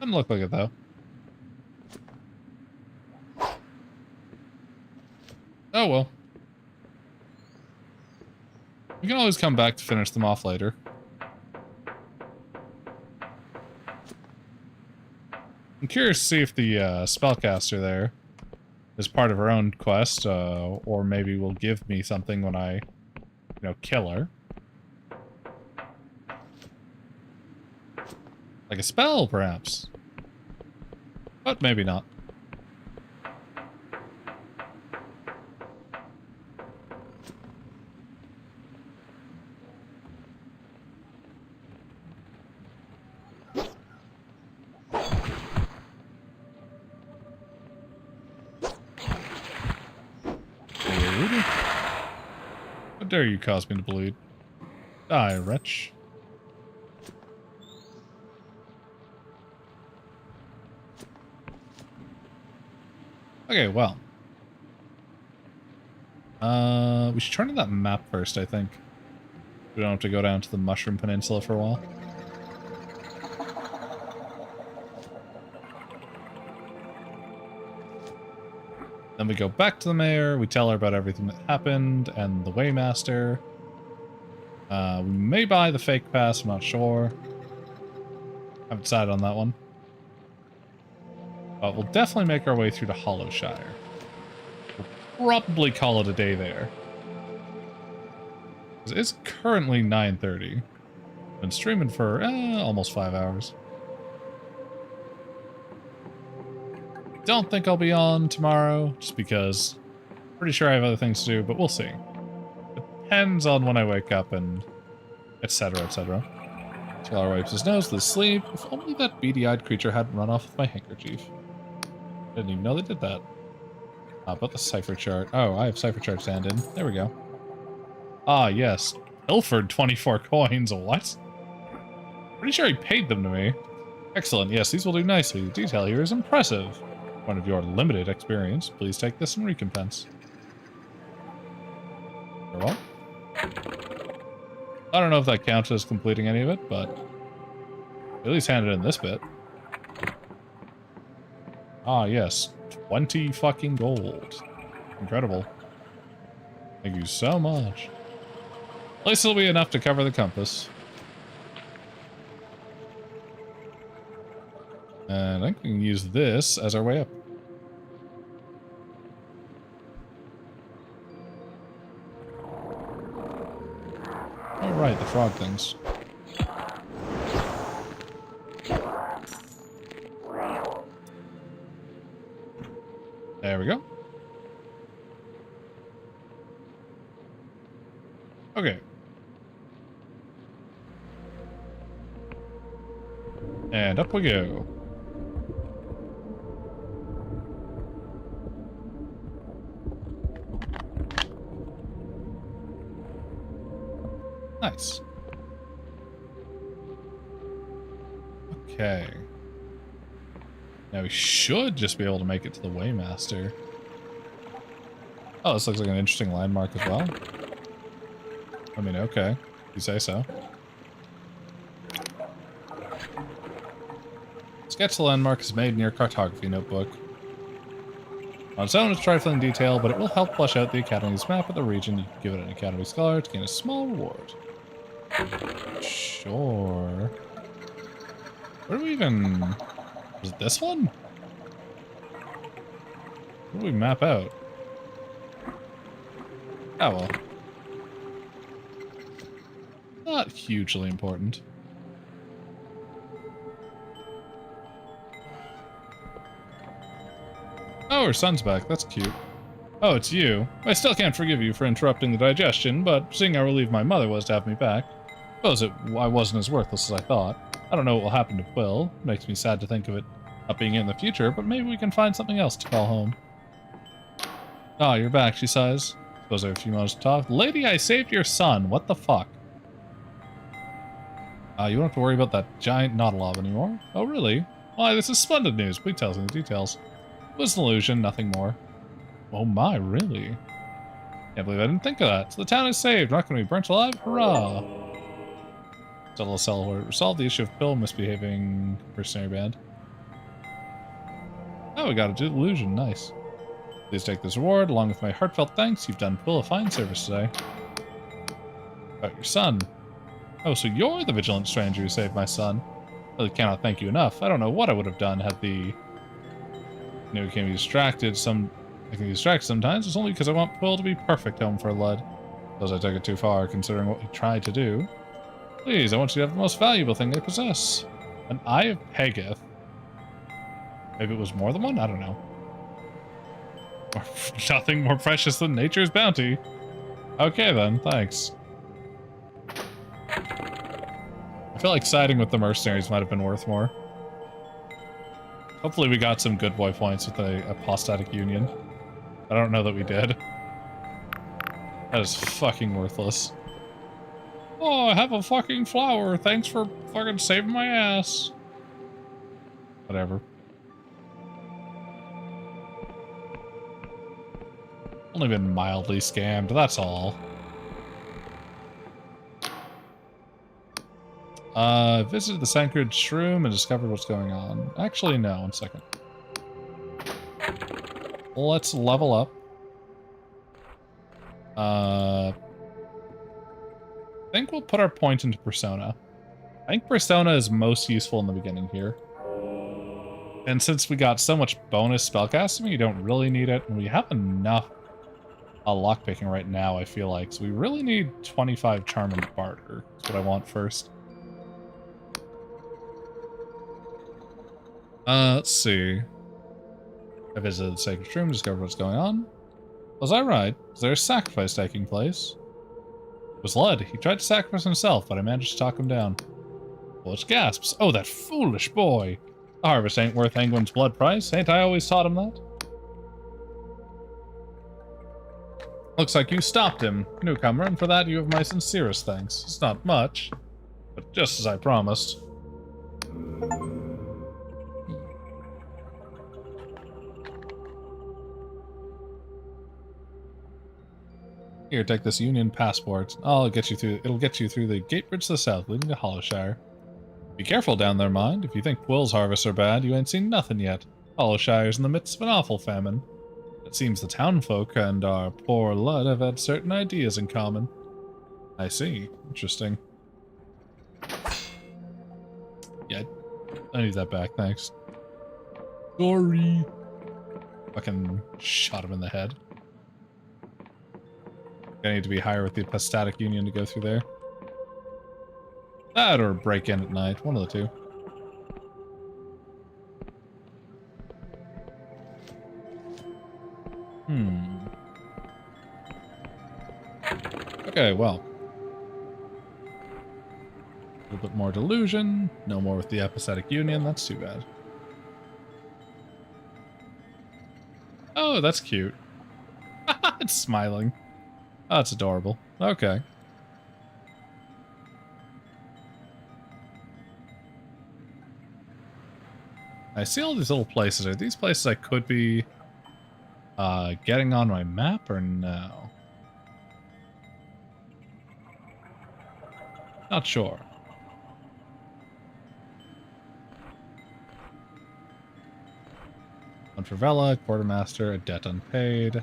Speaker 2: Doesn't look like it, though. Oh, well. We can always come back to finish them off later. I'm curious to see if the spellcaster there is part of her own quest, or maybe will give me something when I, kill her. Like a spell, perhaps. But maybe not. How dare you cause me to bleed? Die, wretch. Okay, well. We should turn to that map first, I think. We don't have to go down to the Mushroom Peninsula for a while. Then we go back to the mayor, we tell her about everything that happened, and the Waymaster. We may buy the fake pass, I'm not sure. Haven't decided on that one. But we'll definitely make our way through to Hollowshire. We'll probably call it a day there. It's currently 9:30. Been streaming for almost 5 hours. Don't think I'll be on tomorrow, just because pretty sure I have other things to do, but we'll see. Depends on when I wake up and etc, etc. Scholar wipes his nose with his sleeve. If only that beady-eyed creature hadn't run off with my handkerchief. Didn't even know they did that. How about the cipher chart? Oh, I have cipher charts to hand in. There we go. Ah, yes. Pilfered 24 coins. What? Pretty sure he paid them to me. Excellent. Yes, these will do nicely. The detail here is impressive. One of your limited experience. Please take this in recompense. Farewell. I don't know if that counts as completing any of it, but at least handed in this bit. Ah, yes. 20 fucking gold. Incredible. Thank you so much. At least it'll be enough to cover the compass. And I think we can use this as our way up. Alright, the frog things. There we go. Okay. And up we go. Nice. Okay. Now we should just be able to make it to the Waymaster. Oh, this looks like an interesting landmark as well. I mean, okay. You say so. Sketch the landmark is made in your cartography notebook. On its own, it's trifling detail, but it will help flesh out the Academy's map of the region. You can give it an Academy Scholar to gain a small reward. Sure. Where do we even... Was it this one? What do we map out? Oh well. Not hugely important. Oh, her son's back. That's cute. Oh, it's you. I still can't forgive you for interrupting the digestion, but seeing how relieved my mother was to have me back, I suppose I wasn't as worthless as I thought. I don't know what will happen to Quill. It makes me sad to think of it not being in the future, but maybe we can find something else to call home. Ah, you're back, she sighs. Suppose I have a few moments to talk. Lady, I saved your son. What the fuck? You don't have to worry about that giant Nautilov anymore. Oh, really? Why, this is splendid news. Please tell us the details. It was an illusion, nothing more. Oh my, really? Can't believe I didn't think of that. So the town is saved. We're not going to be burnt alive. Hurrah! Settle a cell where resolve the issue of Pill misbehaving mercenary band. Oh, we got a delusion. Nice. Please take this reward along with my heartfelt thanks. You've done Quill a fine service today. About your son. Oh, so you're the vigilant stranger who saved my son. I really cannot thank you enough. I don't know what I would have done had the... You know, we can be distracted I can be distracted sometimes. It's only because I want Quill to be perfect home for Lud. Suppose I took it too far, considering what he tried to do. Please, I want you to have the most valuable thing I possess. An Eye of Pegeth. Maybe it was more than one? I don't know. Or nothing more precious than nature's bounty. Okay then, thanks. I feel like siding with the mercenaries might have been worth more. Hopefully we got some good boy points with the apostatic union. I don't know that we did. That is fucking worthless. Oh, I have a fucking flower. Thanks for fucking saving my ass. Whatever. Only been mildly scammed, that's all. Visited the sacred shroom and discovered what's going on. Actually, no, 1 second. Let's level up. I think we'll put our point into Persona. I think Persona is most useful in the beginning here. And since we got so much bonus spellcasting, you don't really need it. And we have enough lockpicking right now, I feel like. So we really need 25 Charm and Barter. That's what I want first. Let's see. I visited the sacred room, discovered what's going on. Was I right? Was there a sacrifice taking place? It was Lud. He tried to sacrifice himself, but I managed to talk him down. Bullish gasps. Oh, that foolish boy. A harvest ain't worth England's blood price. Ain't I always taught him that? Looks like you stopped him, newcomer, and for that you have my sincerest thanks. It's not much, but just as I promised. Here, take this Union passport. It'll get you through the gate bridge to the south, leading to Hollowshire. Be careful down there, mind. If you think Quill's harvests are bad, you ain't seen nothing yet. Hollowshire's in the midst of an awful famine. It seems the townfolk and our poor Lud have had certain ideas in common. I see. Interesting. Yeah, I need that back, thanks. Sorry. Fucking shot him in the head. I need to be higher with the apostatic union to go through there. That or break in at night. One of the two. Okay, well. A little bit more delusion. No more with the apostatic union. That's too bad. Oh, that's cute. It's smiling. Oh, that's adorable. Okay. I see all these little places. Are these places I could be getting on my map or no? Not sure. One for Vela, Quartermaster, a debt unpaid.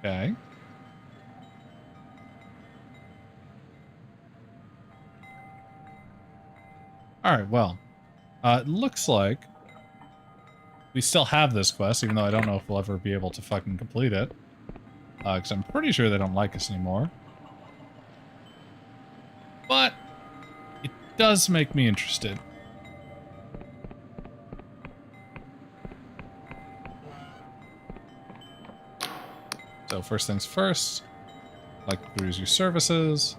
Speaker 2: Okay. Alright, well. It looks like we still have this quest, even though I don't know if we'll ever be able to fucking complete it. Because I'm pretty sure they don't like us anymore. But it does make me interested. So first things first, I'd like to peruse your services.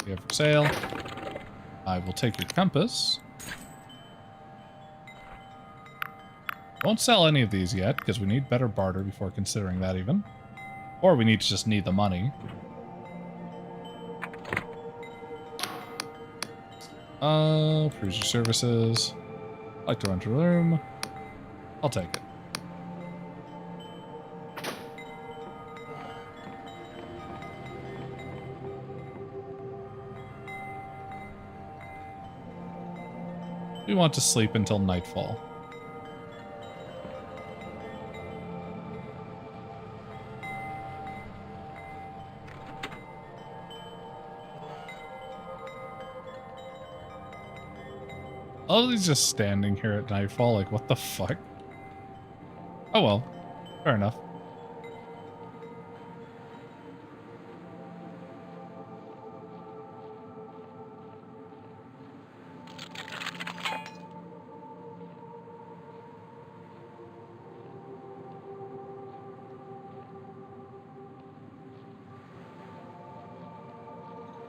Speaker 2: You have for sale. I will take your compass. Won't sell any of these yet, because we need better barter before considering that even. Or we need to just need the money. Peruse your services. I'd like to rent a room. I'll take it. We want to sleep until nightfall. All of these just standing here at nightfall, like, what the fuck? Oh well, fair enough.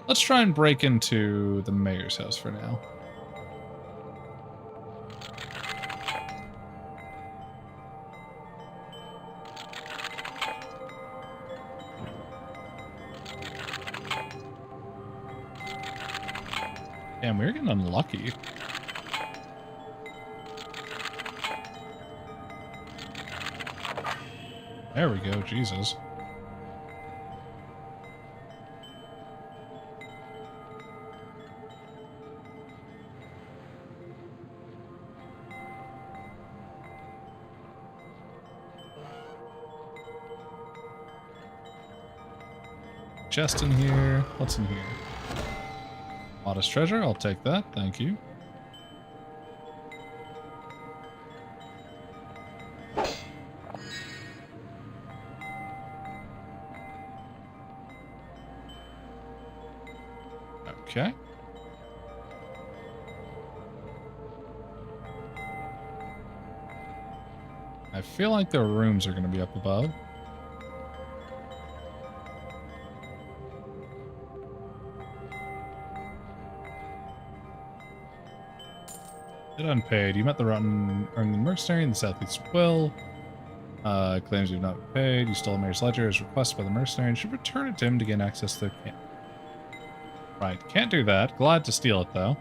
Speaker 2: Let's try and break into the mayor's house for now. Damn, we're getting unlucky. There we go, Jesus. Chest in here. What's in here? Modest treasure. I'll take that. Thank you. Okay. I feel like their rooms are going to be up above. Hit unpaid. You met the rotten mercenary in the southeast will. Claims you've not paid. You stole a mayor's ledger as requested by the mercenary and should return it to him to gain access to the camp. Right, can't do that. Glad to steal it though.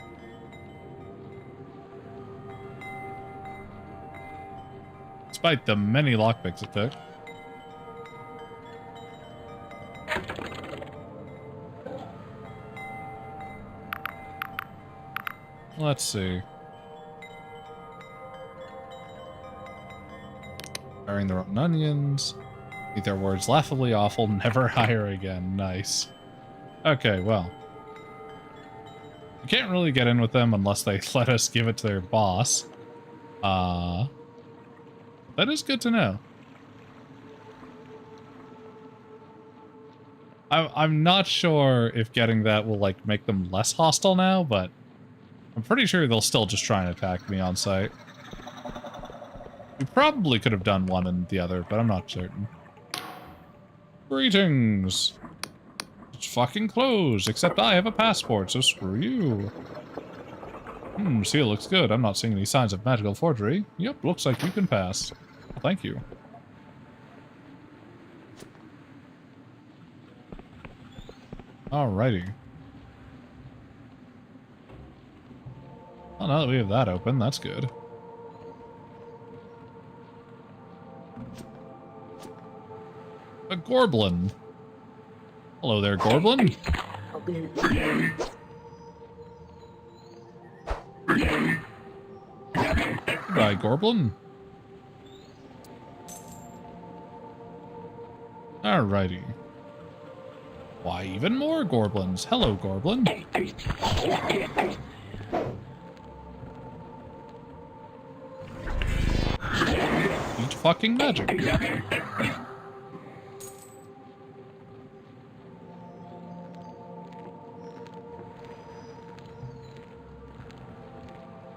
Speaker 2: Despite the many lockpicks it took. Let's see. Firing the rotten onions. Eat their words laughably awful, never hire again. Nice. Okay, well. We can't really get in with them unless they let us give it to their boss. That is good to know. I'm not sure if getting that will, like, make them less hostile now, but I'm pretty sure they'll still just try and attack me on sight. We probably could have done one and the other, but I'm not certain. Greetings! It's fucking closed, except I have a passport, so screw you. Seal looks good. I'm not seeing any signs of magical forgery. Yep, looks like you can pass. Well, thank you. Alrighty. Well, now that we have that open, that's good. A Gorblin. Hello there, Gorblin. Goodbye, Gorblin. Alrighty. Why, even more Gorblins. Hello, Gorblin. Eat fucking magic.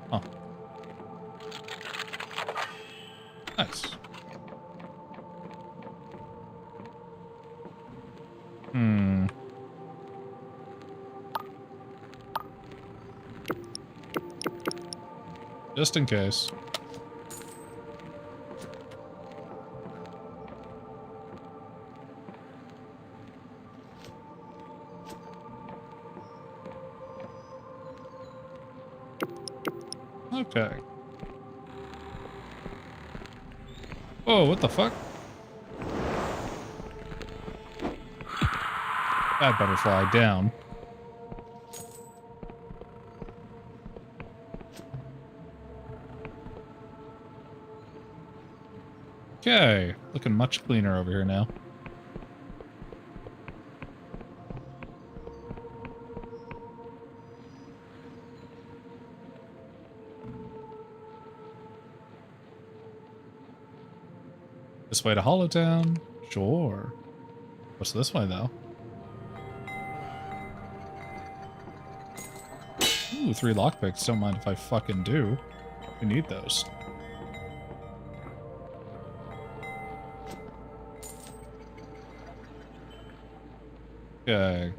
Speaker 2: Huh. Nice. Just in case. Okay. Oh, what the fuck? That butterfly down. Okay, looking much cleaner over here now. This way to Hollowtown? Sure. What's this way, though? Ooh, 3 lockpicks. Don't mind if I fucking do. We need those. Okay.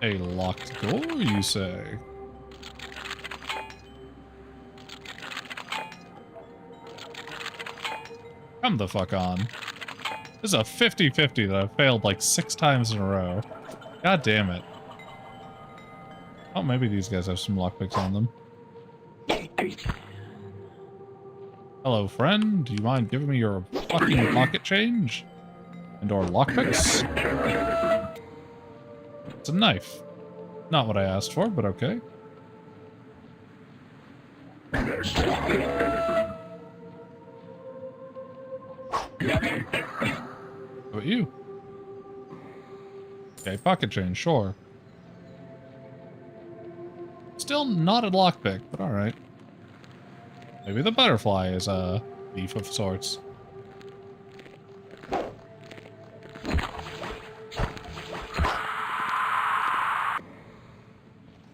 Speaker 2: A locked door, you say? Come the fuck on. This is a 50-50 that I've failed like 6 times in a row. God damn it. Oh, maybe these guys have some lockpicks on them. Hello, friend. Do you mind giving me your fucking pocket change? And/or lockpicks? It's a knife. Not what I asked for, but okay. How about you? Okay, pocket change, sure. Still not a lockpick, but alright. Maybe the butterfly is a thief of sorts.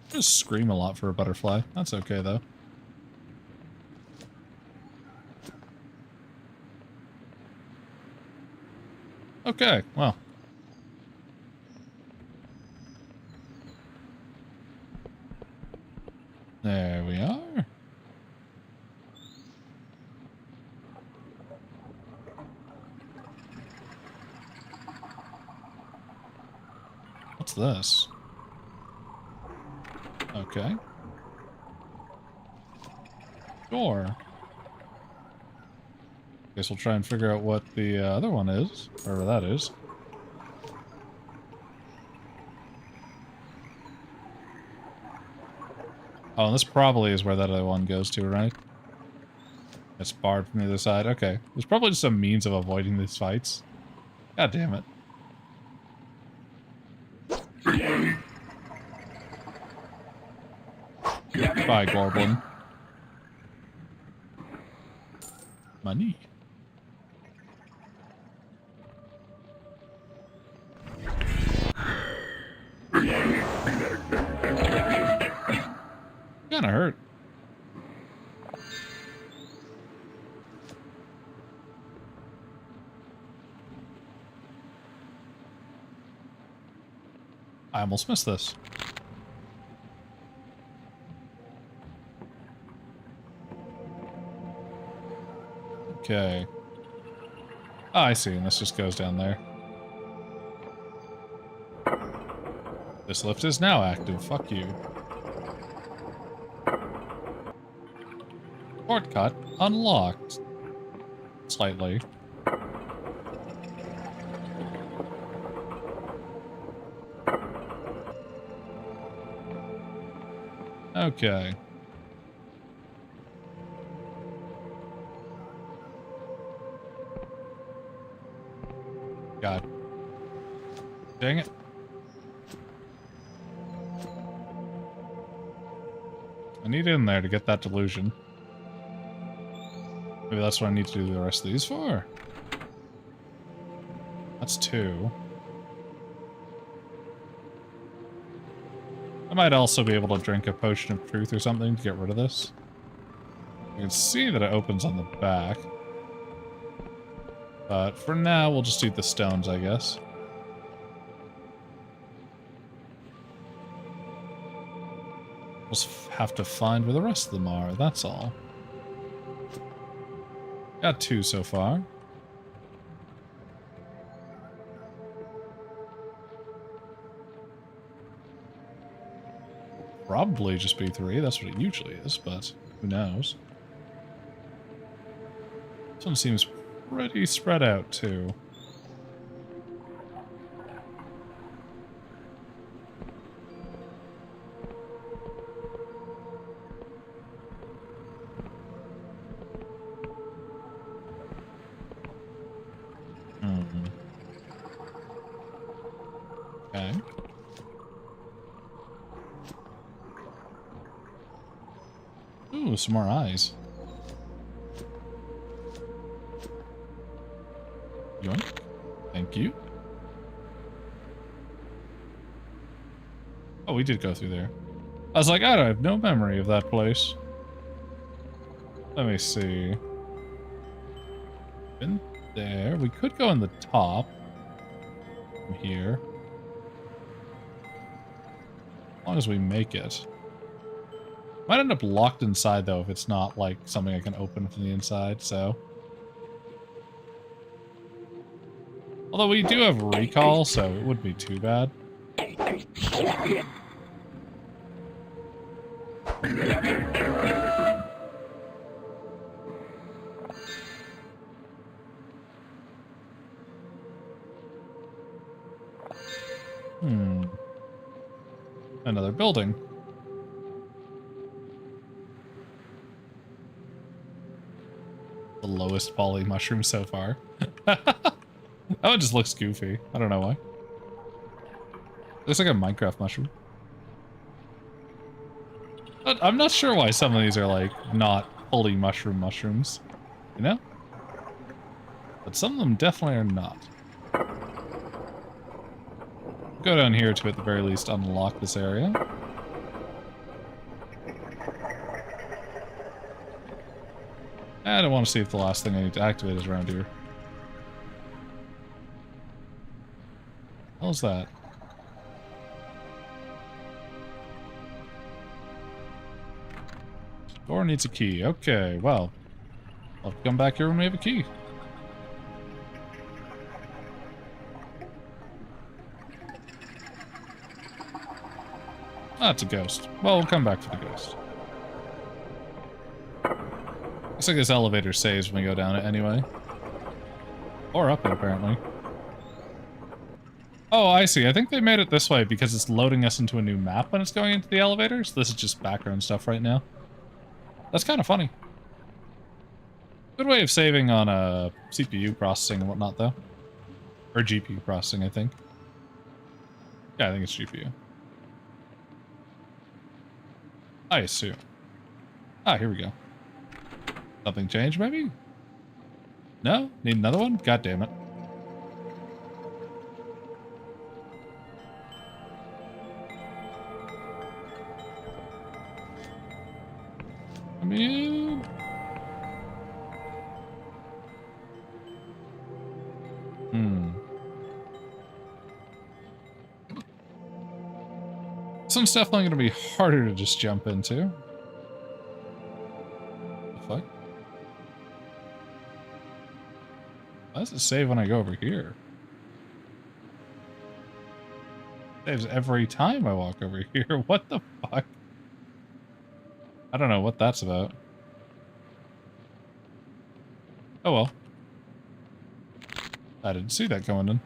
Speaker 2: Just scream a lot for a butterfly. That's okay, though. Okay, well. There we are. What's this? Okay. Sure. Guess we'll try and figure out what the other one is, wherever that is. Oh, and this probably is where that other one goes to, right? It's barred from the other side. Okay. There's probably just some means of avoiding these fights. God damn it. Bye, Gorblin. Money. Kinda hurt. I almost missed this. Okay. Oh, I see, and this just goes down there. This lift is now active. Fuck you. Shortcut unlocked. Slightly. Okay. God. Dang it. I need in there to get that delusion. Maybe that's what I need to do the rest of these for. That's 2. I might also be able to drink a potion of truth or something to get rid of this. You can see that it opens on the back. But for now, we'll just eat the stones, I guess. We'll just have to find where the rest of them are, that's all. Got 2 so far. Probably just be 3, that's what it usually is, but who knows. This one seems pretty spread out, too. Okay. Ooh, some more eyes. Yoink. Thank you. Oh, we did go through there. I was like, I have no memory of that place. Let me see. Been there. We could go in the top. From here. As long as we make it. Might end up locked inside, though, if it's not, like, something I can open from the inside, so... Although we do have recall, so it wouldn't be too bad. Another building. The lowest poly mushroom so far. That one just looks goofy. I don't know why. Looks like a Minecraft mushroom. But I'm not sure why some of these are like not fully mushrooms, you know? But some of them definitely are not. Go down here to at the very least unlock this area. I don't want to see if the last thing I need to activate is around here. How's that? Door needs a key. Okay, well. I'll come back here when we have a key. Ah, it's a ghost. Well, we'll come back for the ghost. Looks like this elevator saves when we go down it anyway. Or up it, apparently. Oh, I see. I think they made it this way because it's loading us into a new map when it's going into the elevators. This is just background stuff right now. That's kind of funny. Good way of saving on CPU processing and whatnot, though. Or GPU processing, I think. Yeah, I think it's GPU. I assume. Ah, here we go. Something changed, maybe? No? Need another one? God damn it. Come in. This one's definitely going to be harder to just jump into. The fuck? Why does it save when I go over here? Saves every time I walk over here. What the fuck? I don't know what that's about. Oh well. I didn't see that going in.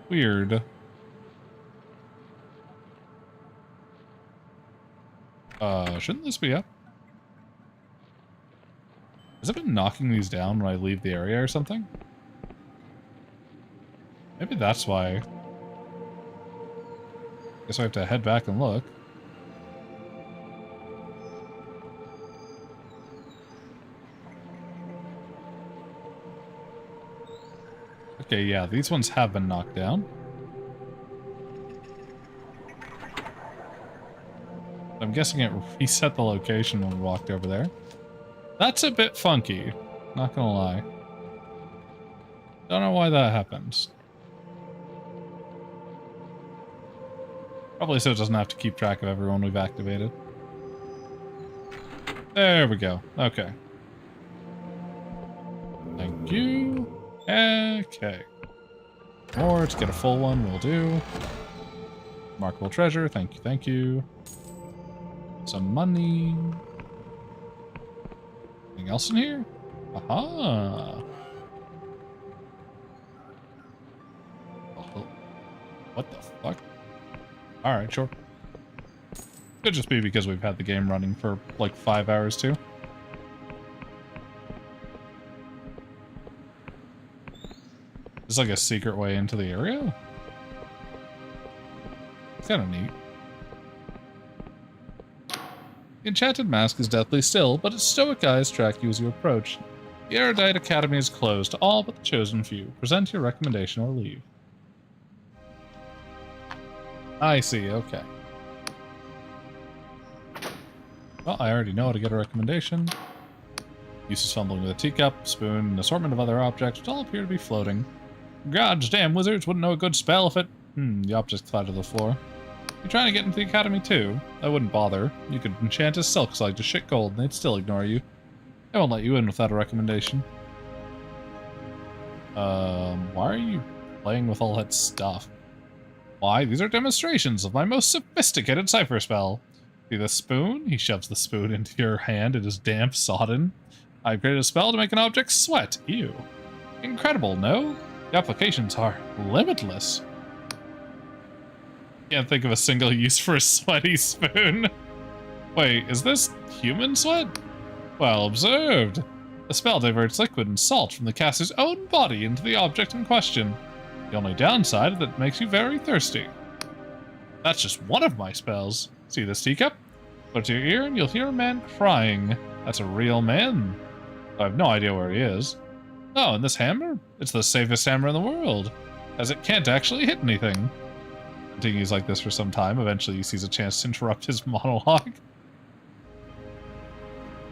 Speaker 2: Weird. Shouldn't this be up? Has it been knocking these down when I leave the area or something? Maybe that's why. Guess I have to head back and look. Okay, yeah, these ones have been knocked down. I'm guessing it reset the location when we walked over there. That's a bit funky, not gonna lie. Don't know why that happens. Probably so it doesn't have to keep track of everyone we've activated. There we go. Okay. Thank you. Okay. More to get a full one will do. Remarkable treasure. Thank you, thank you. Some money. Anything else in here? Aha. Oh, what the fuck? Alright, sure. Could just be because we've had the game running for like 5 hours too. It's like a secret way into the area? It's kind of neat. The enchanted mask is deathly still, but its stoic eyes track you as you approach. The Erudite Academy is closed to all but the chosen few. Present your recommendation or leave. I see, okay. Well, I already know how to get a recommendation. Uses fumbling with a teacup, spoon, and an assortment of other objects, which all appear to be floating. Gods damn wizards wouldn't know a good spell if it... the objects fly to the floor. You're trying to get into the academy too? I wouldn't bother. You could enchant his silk slide to shit gold and they'd still ignore you. They won't let you in without a recommendation. Why are you playing with all that stuff? Why, these are demonstrations of my most sophisticated cipher spell. See the spoon? He shoves the spoon into your hand. It is damp, sodden. I've created a spell to make an object sweat. Ew. Incredible, no? The applications are limitless. Can't think of a single use for a sweaty spoon. Wait, is this human sweat? Well observed. The spell diverts liquid and salt from the caster's own body into the object in question. The only downside is that it makes you very thirsty. That's just one of my spells. See this teacup? Put it to your ear and you'll hear a man crying. That's a real man. I have no idea where he is. Oh, and this hammer? It's the safest hammer in the world, as it can't actually hit anything. Continues like this for some time. Eventually he sees a chance to interrupt his monologue.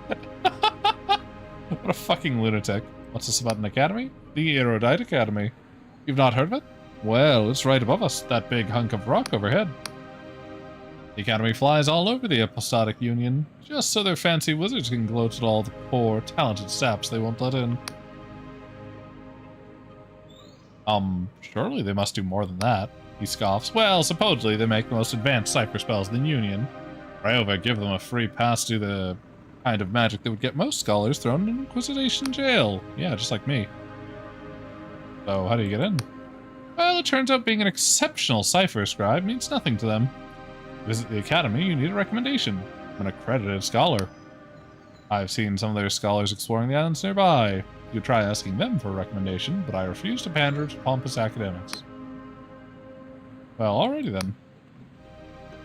Speaker 2: What a fucking lunatic. What's this about an academy? The Erudite Academy. You've not heard of it? Well, it's right above us, that big hunk of rock overhead. The academy flies all over the Apostolic Union, just so their fancy wizards can gloat at all the poor, talented saps they won't let in. Surely they must do more than that. He scoffs. Well, supposedly they make the most advanced cipher spells in the Union. Ryova give them a free pass to the kind of magic that would get most scholars thrown in Inquisition jail. Yeah, just like me. So, how do you get in? Well, it turns out being an exceptional cipher scribe means nothing to them. To visit the academy, you need a recommendation. I'm an accredited scholar. I've seen some of their scholars exploring the islands nearby. You could try asking them for a recommendation, but I refuse to pander to pompous academics. Well, alrighty then.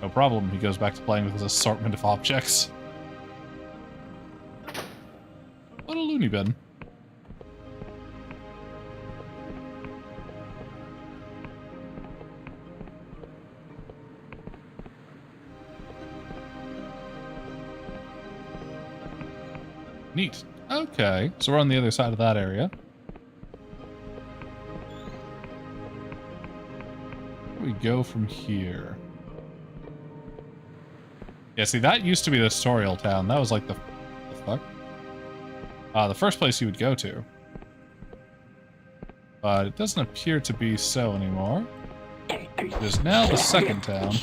Speaker 2: No problem, he goes back to playing with his assortment of objects. What a loony bin. Neat. Okay, so we're on the other side of that area. Where do we go from here? Yeah, see, that used to be the tutorial town. That was like the fuck? The first place you would go to. But it doesn't appear to be so anymore. It is now the second town.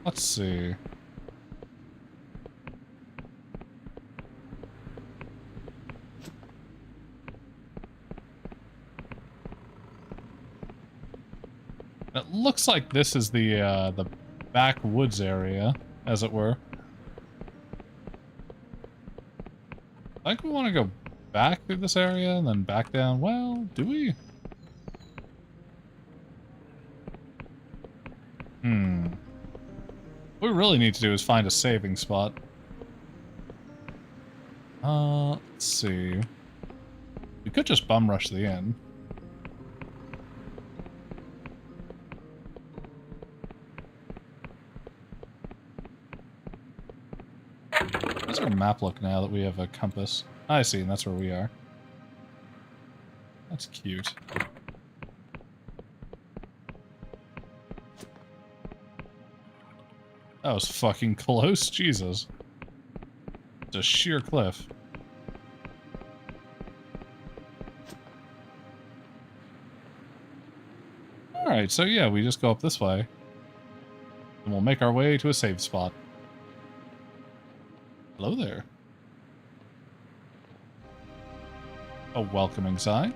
Speaker 2: Let's see. It looks like this is the backwoods area, as it were. I think we want to go back through this area and then back down. Well, do we? What we really need to do is find a saving spot. Let's see. We could just bum rush the inn. How's our map look now that we have a compass? I see, and that's where we are. That's cute. That was fucking close, Jesus. It's a sheer cliff. Alright, so yeah, we just go up this way. And we'll make our way to a save spot. Hello there. A welcoming sign.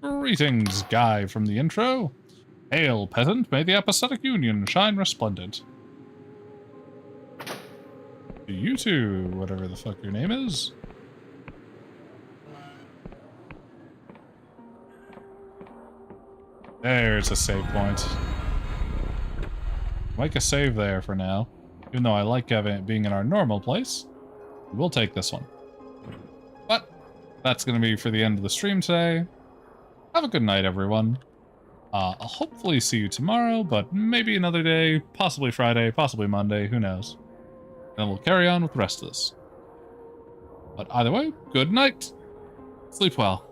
Speaker 2: Greetings, Guy from the intro. Hail, peasant, may the apathetic union shine resplendent. To you two, whatever the fuck your name is. There's a save point. Make a save there for now. Even though I like having it being in our normal place, we'll take this one. But that's going to be for the end of the stream today. Have a good night, everyone. I'll hopefully see you tomorrow, but maybe another day, possibly Friday, possibly Monday, who knows. And we'll carry on with the rest of this. But either way, good night. Sleep well.